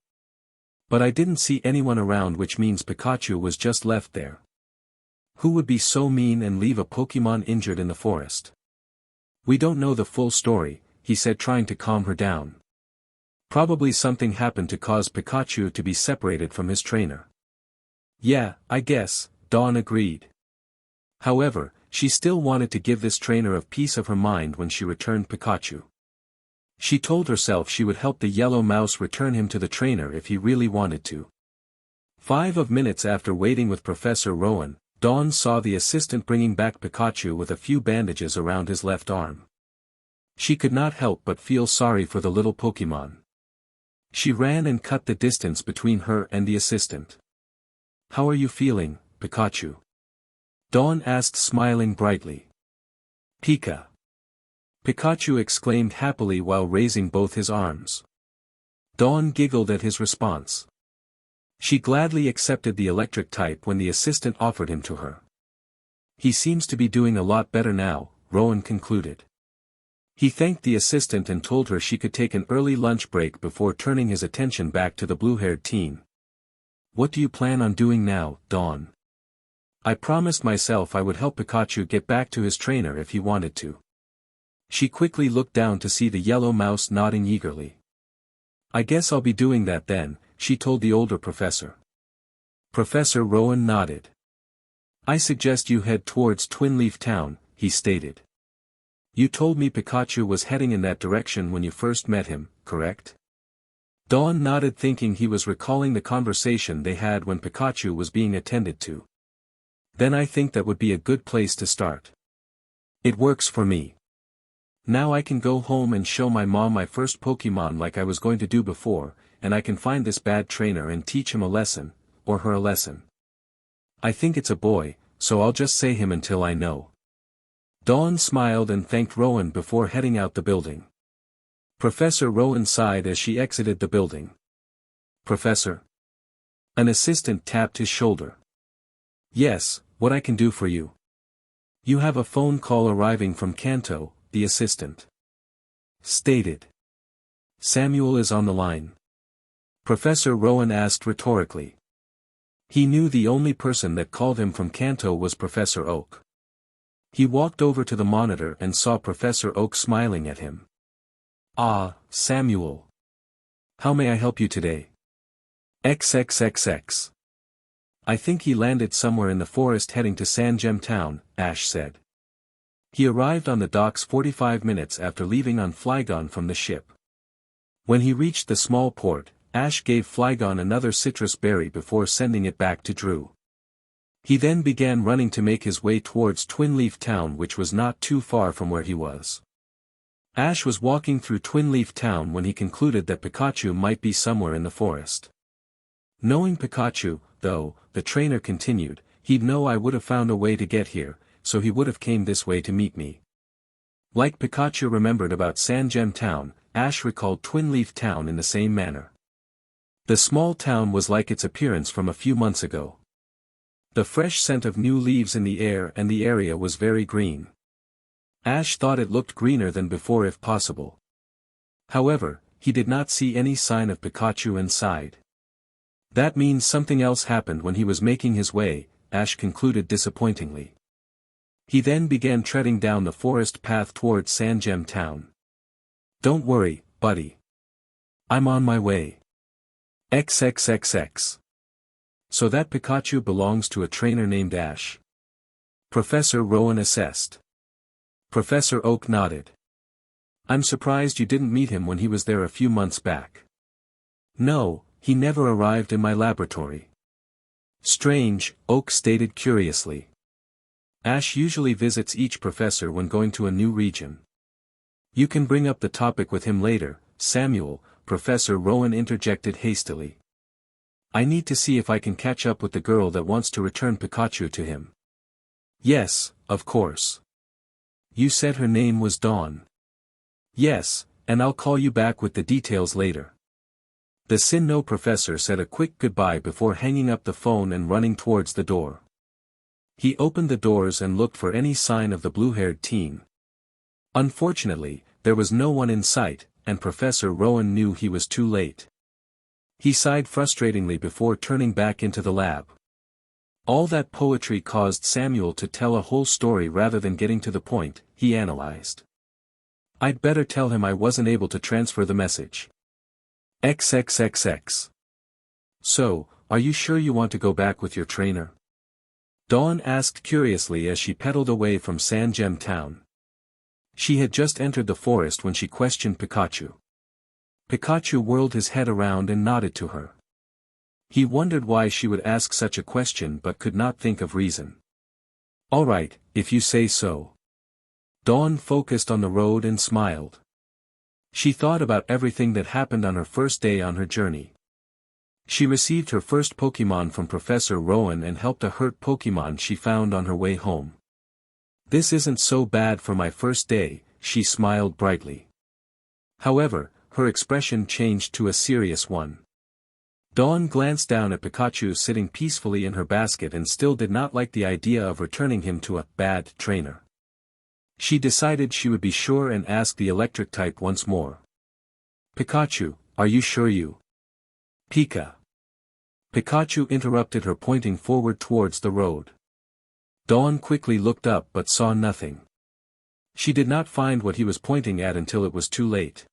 But I didn't see anyone around, which means Pikachu was just left there. Who would be so mean and leave a Pokémon injured in the forest? We don't know the full story, he said, trying to calm her down. Probably something happened to cause Pikachu to be separated from his trainer. Yeah, I guess, Dawn agreed. However, she still wanted to give this trainer a piece of her mind when she returned Pikachu. She told herself she would help the yellow mouse return him to the trainer if he really wanted to. 5 minutes after waiting with Professor Rowan, Dawn saw the assistant bringing back Pikachu with a few bandages around his left arm. She could not help but feel sorry for the little Pokémon. She ran and cut the distance between her and the assistant. How are you feeling, Pikachu? Dawn asked, smiling brightly. Pika! Pikachu exclaimed happily while raising both his arms. Dawn giggled at his response. She gladly accepted the electric type when the assistant offered him to her. He seems to be doing a lot better now, Rowan concluded. He thanked the assistant and told her she could take an early lunch break before turning his attention back to the blue-haired teen. What do you plan on doing now, Dawn? I promised myself I would help Pikachu get back to his trainer if he wanted to. She quickly looked down to see the yellow mouse nodding eagerly. I guess I'll be doing that then, she told the older professor. Professor Rowan nodded. I suggest you head towards Twinleaf Town, he stated. You told me Pikachu was heading in that direction when you first met him, correct? Dawn nodded, thinking he was recalling the conversation they had when Pikachu was being attended to. Then I think that would be a good place to start. It works for me. Now I can go home and show my mom my first Pokémon like I was going to do before, and I can find this bad trainer and teach him a lesson, or her a lesson. I think it's a boy, so I'll just say him until I know. Dawn smiled and thanked Rowan before heading out the building. Professor Rowan sighed as she exited the building. Professor? An assistant tapped his shoulder. Yes, what I can do for you? You have a phone call arriving from Kanto, the assistant stated. Samuel is on the line? Professor Rowan asked rhetorically. He knew the only person that called him from Kanto was Professor Oak. He walked over to the monitor and saw Professor Oak smiling at him. Ah, Samuel. How may I help you today? XXXX. I think he landed somewhere in the forest heading to Sangem Town, Ash said. He arrived on the docks 45 minutes after leaving on Flygon from the ship. When he reached the small port, Ash gave Flygon another citrus berry before sending it back to Drew. He then began running to make his way towards Twinleaf Town, which was not too far from where he was. Ash was walking through Twinleaf Town when he concluded that Pikachu might be somewhere in the forest. Knowing Pikachu, though, the trainer continued, he'd know I would have found a way to get here, so he would have came this way to meet me. Like Pikachu remembered about Sandgem Town, Ash recalled Twin Leaf Town in the same manner. The small town was like its appearance from a few months ago. The fresh scent of new leaves in the air and the area was very green. Ash thought it looked greener than before if possible. However, he did not see any sign of Pikachu and sighed. That means something else happened when he was making his way, Ash concluded disappointingly. He then began treading down the forest path towards Sandgem Town. Don't worry, buddy. I'm on my way. XXXX. So that Pikachu belongs to a trainer named Ash. Professor Rowan assessed. Professor Oak nodded. I'm surprised you didn't meet him when he was there a few months back. No, he never arrived in my laboratory. Strange, Oak stated curiously. Ash usually visits each professor when going to a new region. You can bring up the topic with him later, Samuel, Professor Rowan interjected hastily. I need to see if I can catch up with the girl that wants to return Pikachu to him. Yes, of course. You said her name was Dawn. Yes, and I'll call you back with the details later. The Sinnoh professor said a quick goodbye before hanging up the phone and running towards the door. He opened the doors and looked for any sign of the blue-haired teen. Unfortunately, there was no one in sight, and Professor Rowan knew he was too late. He sighed frustratingly before turning back into the lab. All that poetry caused Samuel to tell a whole story rather than getting to the point, he analyzed. I'd better tell him I wasn't able to transfer the message. XXXX. So, are you sure you want to go back with your trainer? Dawn asked curiously as she pedaled away from Sandgem Town. She had just entered the forest when she questioned Pikachu. Pikachu whirled his head around and nodded to her. He wondered why she would ask such a question but could not think of reason. All right, if you say so. Dawn focused on the road and smiled. She thought about everything that happened on her first day on her journey. She received her first Pokémon from Professor Rowan and helped a hurt Pokémon she found on her way home. This isn't so bad for my first day, she smiled brightly. However, her expression changed to a serious one. Dawn glanced down at Pikachu sitting peacefully in her basket and still did not like the idea of returning him to a bad trainer. She decided she would be sure and ask the electric type once more. Pikachu, are you sure you? Pika. Pikachu interrupted her pointing forward towards the road. Dawn quickly looked up but saw nothing. She did not find what he was pointing at until it was too late.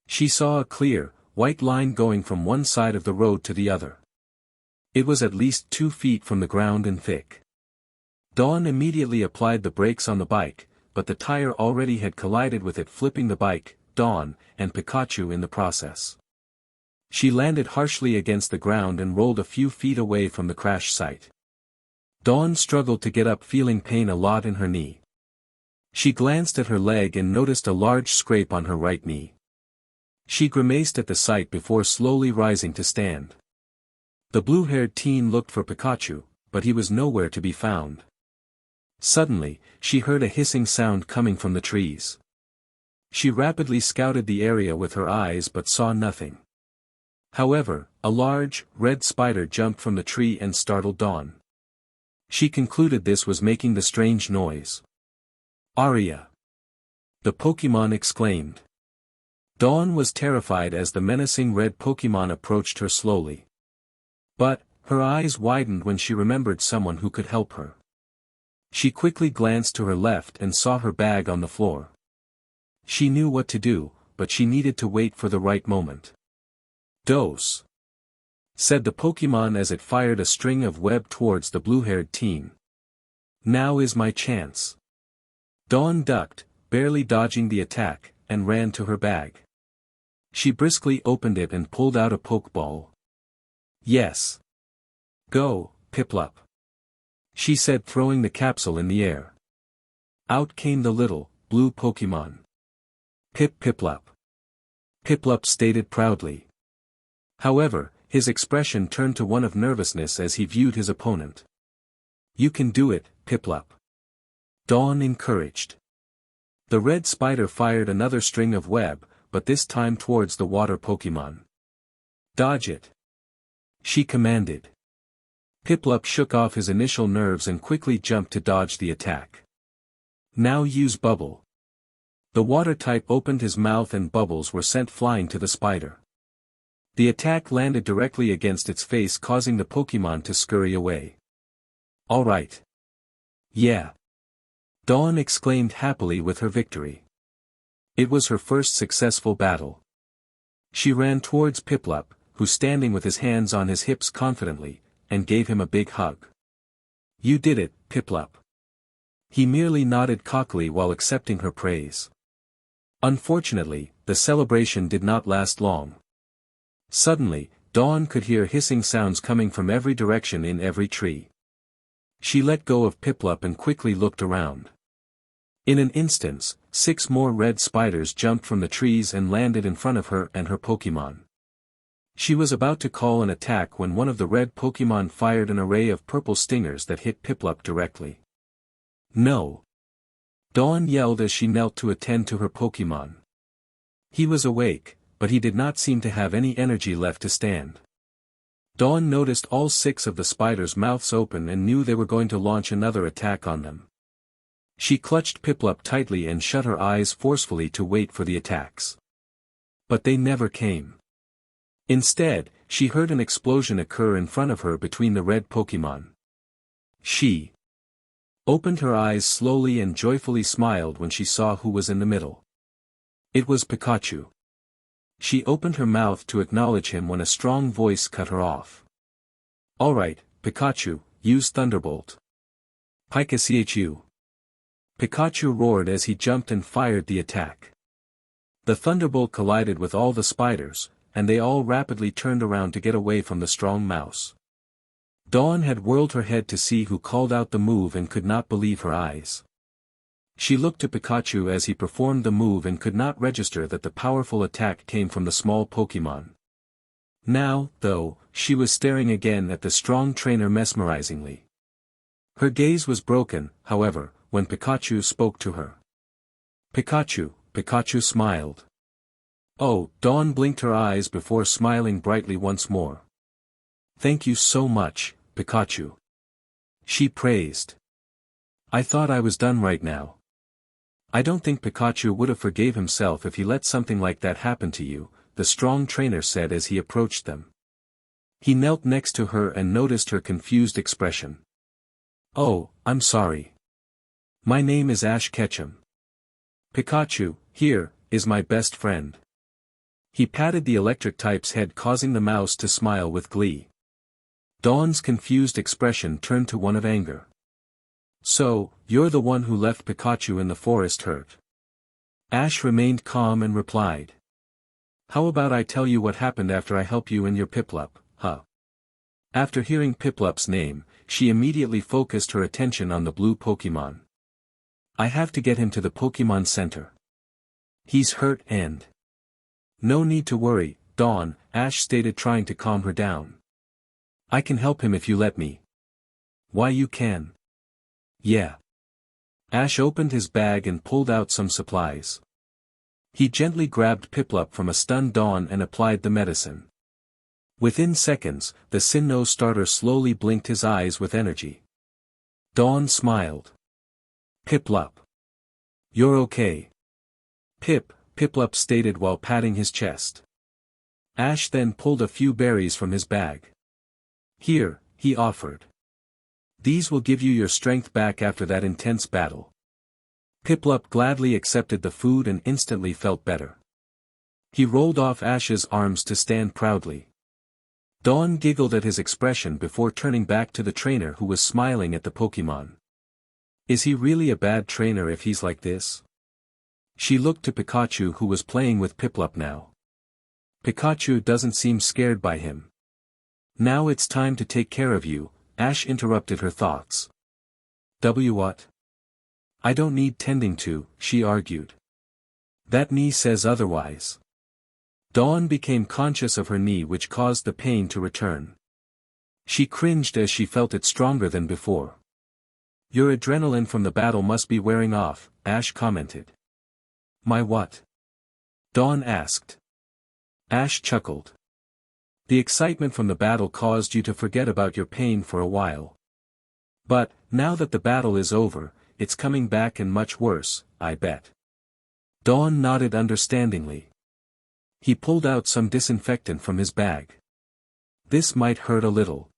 She saw a clear, white line going from one side of the road to the other. It was at least 2 feet from the ground and thick. Dawn immediately applied the brakes on the bike, but the tire already had collided with it, flipping the bike, Dawn, and Pikachu in the process. She landed harshly against the ground and rolled a few feet away from the crash site. Dawn struggled to get up, feeling pain a lot in her knee. She glanced at her leg and noticed a large scrape on her right knee. She grimaced at the sight before slowly rising to stand. The blue-haired teen looked for Pikachu, but he was nowhere to be found. Suddenly, she heard a hissing sound coming from the trees. She rapidly scouted the area with her eyes but saw nothing. However, a large, red spider jumped from the tree and startled Dawn. She concluded this was making the strange noise. Aria! The Pokémon exclaimed. Dawn was terrified as the menacing red Pokémon approached her slowly. But, her eyes widened when she remembered someone who could help her. She quickly glanced to her left and saw her bag on the floor. She knew what to do, but she needed to wait for the right moment. Dose! Said the Pokémon as it fired a string of web towards the blue-haired teen. Now is my chance. Dawn ducked, barely dodging the attack, and ran to her bag. She briskly opened it and pulled out a Pokeball. Yes. Go, Piplup. She said, throwing the capsule in the air. Out came the little, blue Pokémon. Piplup. Piplup stated proudly. However, His expression turned to one of nervousness as he viewed his opponent. "You can do it, Piplup," Dawn encouraged. The red spider fired another string of web, but this time towards the water Pokemon. "Dodge it," she commanded. Piplup shook off his initial nerves and quickly jumped to dodge the attack. "Now use Bubble." The water type opened his mouth and bubbles were sent flying to the spider. The attack landed directly against its face, causing the Pokemon to scurry away. "All right." "Yeah," Dawn exclaimed happily with her victory. It was her first successful battle. She ran towards Piplup, who standing with his hands on his hips confidently, and gave him a big hug. "You did it, Piplup." He merely nodded cockily while accepting her praise. Unfortunately, the celebration did not last long. Suddenly, Dawn could hear hissing sounds coming from every direction in every tree. She let go of Piplup and quickly looked around. In an instant, 6 more red spiders jumped from the trees and landed in front of her and her Pokemon. She was about to call an attack when one of the red Pokemon fired an array of purple stingers that hit Piplup directly. "No!" Dawn yelled as she knelt to attend to her Pokemon. He was awake, but he did not seem to have any energy left to stand. Dawn noticed all 6 of the spiders' mouths open and knew they were going to launch another attack on them. She clutched Piplup tightly and shut her eyes forcefully to wait for the attacks. But they never came. Instead, she heard an explosion occur in front of her between the red Pokemon. She opened her eyes slowly and joyfully smiled when she saw who was in the middle. It was Pikachu. She opened her mouth to acknowledge him when a strong voice cut her off. "All right, Pikachu, use Thunderbolt." "Pikachu." Pikachu roared as he jumped and fired the attack. The thunderbolt collided with all the spiders, and they all rapidly turned around to get away from the strong mouse. Dawn had whirled her head to see who called out the move and could not believe her eyes. She looked to Pikachu as he performed the move and could not register that the powerful attack came from the small Pokemon. Now, though, she was staring again at the strong trainer mesmerizingly. Her gaze was broken, however, when Pikachu spoke to her. Pikachu smiled. "Oh," Dawn blinked her eyes before smiling brightly once more. "Thank you so much, Pikachu," she praised. "I thought I was done right now." "I don't think Pikachu would have forgave himself if he let something like that happen to you," the strong trainer said as he approached them. He knelt next to her and noticed her confused expression. "Oh, I'm sorry. My name is Ash Ketchum. Pikachu, here, is my best friend." He patted the electric type's head, causing the mouse to smile with glee. Dawn's confused expression turned to one of anger. "So, you're the one who left Pikachu in the forest hurt?" Ash remained calm and replied. "How about I tell you what happened after I help you and your Piplup, huh?" After hearing Piplup's name, she immediately focused her attention on the blue Pokemon. "I have to get him to the Pokemon Center. He's hurt and—" "No need to worry, Dawn," Ash stated, trying to calm her down. "I can help him if you let me." "Why, you can?" "Yeah." Ash opened his bag and pulled out some supplies. He gently grabbed Piplup from a stunned Dawn and applied the medicine. Within seconds, the Sinnoh starter slowly blinked his eyes with energy. Dawn smiled. "Piplup. You're okay." Piplup stated while patting his chest. Ash then pulled a few berries from his bag. "Here," he offered. "These will give you your strength back after that intense battle." Piplup gladly accepted the food and instantly felt better. He rolled off Ash's arms to stand proudly. Dawn giggled at his expression before turning back to the trainer, who was smiling at the Pokemon. "Is he really a bad trainer if he's like this?" She looked to Pikachu, who was playing with Piplup now. Pikachu doesn't seem scared by him. "Now it's time to take care of you," Ash interrupted her thoughts. What? "I don't need tending to," she argued. "That knee says otherwise." Dawn became conscious of her knee, which caused the pain to return. She cringed as she felt it stronger than before. Your adrenaline from the battle must be wearing off, Ash commented. My what? Dawn asked. Ash chuckled. The excitement from the battle caused you to forget about your pain for a while. But, now that the battle is over, it's coming back and much worse, I bet. Dawn nodded understandingly. He pulled out some disinfectant from his bag. This might hurt a little.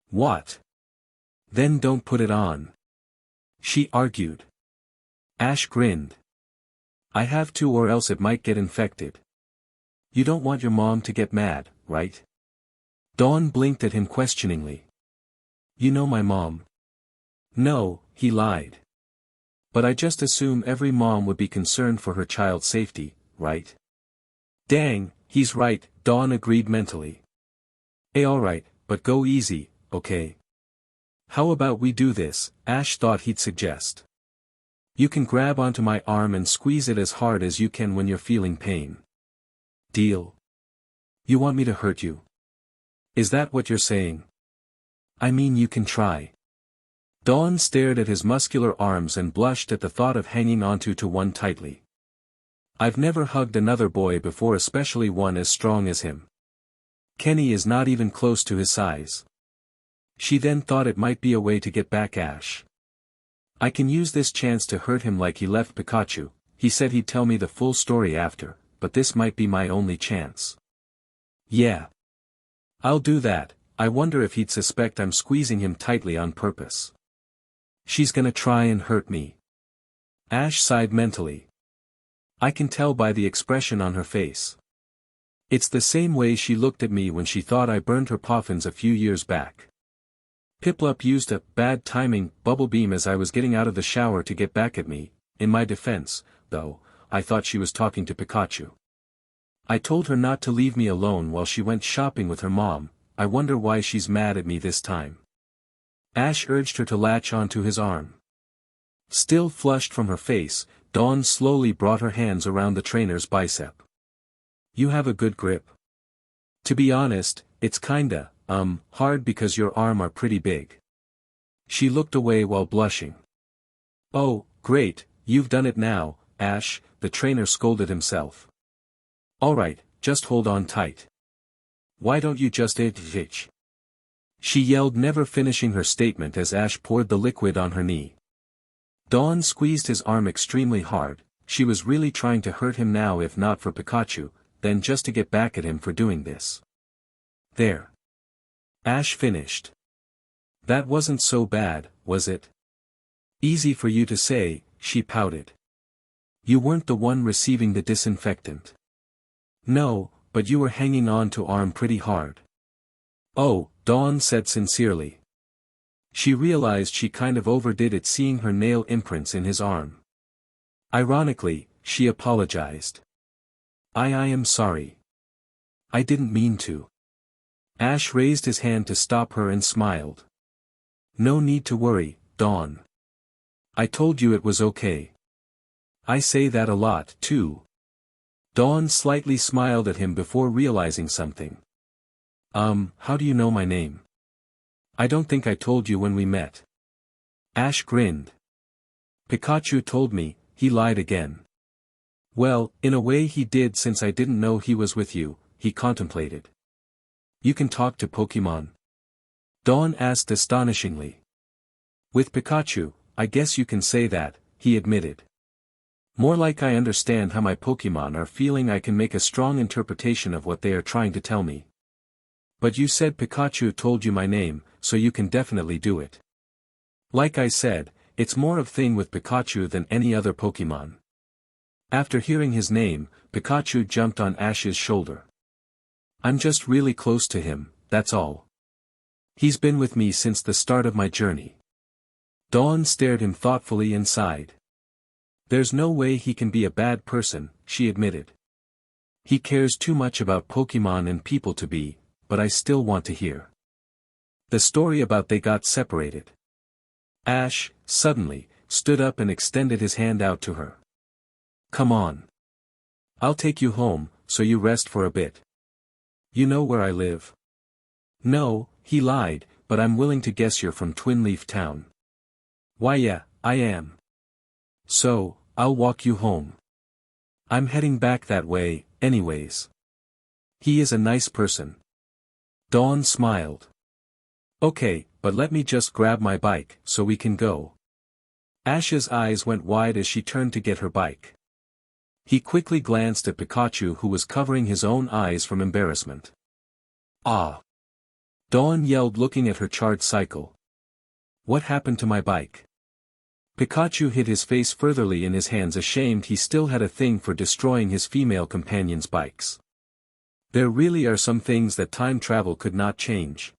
What? Then don't put it on. She argued. Ash grinned. I have to, or else it might get infected. You don't want your mom to get mad, right? Dawn blinked at him questioningly. You know my mom. No, he lied. But I just assume every mom would be concerned for her child's safety, right? Dang, he's right, Dawn agreed mentally. Hey, alright, but go easy, okay? How about we do this, Ash thought he'd suggest. You can grab onto my arm and squeeze it as hard as you can when you're feeling pain. Deal? You want me to hurt you? Is that what you're saying? I mean, you can try. Dawn stared at his muscular arms and blushed at the thought of hanging onto one tightly. I've never hugged another boy before, especially one as strong as him. Kenny is not even close to his size. She then thought it might be a way to get back Ash. I can use this chance to hurt him like he left Pikachu. He said he'd tell me the full story after, but this might be my only chance. Yeah. I'll do that. I wonder if he'd suspect I'm squeezing him tightly on purpose. She's gonna try and hurt me. Ash sighed mentally. I can tell by the expression on her face. It's the same way she looked at me when she thought I burned her poffins a few years back. Piplup used a bad timing bubble beam as I was getting out of the shower to get back at me. In my defense, though, I thought she was talking to Pikachu. I told her not to leave me alone while she went shopping with her mom. I wonder why she's mad at me this time. Ash urged her to latch onto his arm. Still flushed from her face, Dawn slowly brought her hands around the trainer's bicep. You have a good grip. To be honest, it's kinda, hard because your arms are pretty big. She looked away while blushing. Oh, great, you've done it now, Ash, the trainer scolded himself. Alright, just hold on tight. Why don't you just itch? She yelled, never finishing her statement as Ash poured the liquid on her knee. Dawn squeezed his arm extremely hard. She was really trying to hurt him now, if not for Pikachu, then just to get back at him for doing this. There. Ash finished. That wasn't so bad, was it? Easy for you to say, she pouted. You weren't the one receiving the disinfectant. No, but you were hanging on to arm pretty hard. Oh, Dawn said sincerely. She realized she kind of overdid it, seeing her nail imprints in his arm. Ironically, she apologized. I am sorry. I didn't mean to. Ash raised his hand to stop her and smiled. No need to worry, Dawn. I told you it was okay. I say that a lot, too. Dawn slightly smiled at him before realizing something. How do you know my name? I don't think I told you when we met. Ash grinned. Pikachu told me. He lied again. Well, in a way he did, since I didn't know he was with you, he contemplated. You can talk to Pokemon? Dawn asked astonishingly. With Pikachu, I guess you can say that, he admitted. More like I understand how my Pokemon are feeling. I can make a strong interpretation of what they are trying to tell me. But you said Pikachu told you my name, so you can definitely do it. Like I said, it's more of thing with Pikachu than any other Pokemon. After hearing his name, Pikachu jumped on Ash's shoulder. I'm just really close to him, that's all. He's been with me since the start of my journey. Dawn stared him thoughtfully and sighed. There's no way he can be a bad person, she admitted. He cares too much about Pokemon and people to be, but I still want to hear the story about they got separated. Ash, suddenly, stood up and extended his hand out to her. Come on. I'll take you home, so you rest for a bit. You know where I live? No, he lied, but I'm willing to guess you're from Twin Leaf Town. Why yeah, I am. So, I'll walk you home. I'm heading back that way, anyways. He is a nice person. Dawn smiled. Okay, but let me just grab my bike, so we can go. Ash's eyes went wide as she turned to get her bike. He quickly glanced at Pikachu, who was covering his own eyes from embarrassment. Ah! Dawn yelled, looking at her charred cycle. What happened to my bike? Pikachu hid his face furtherly in his hands, ashamed he still had a thing for destroying his female companions' bikes. There really are some things that time travel could not change.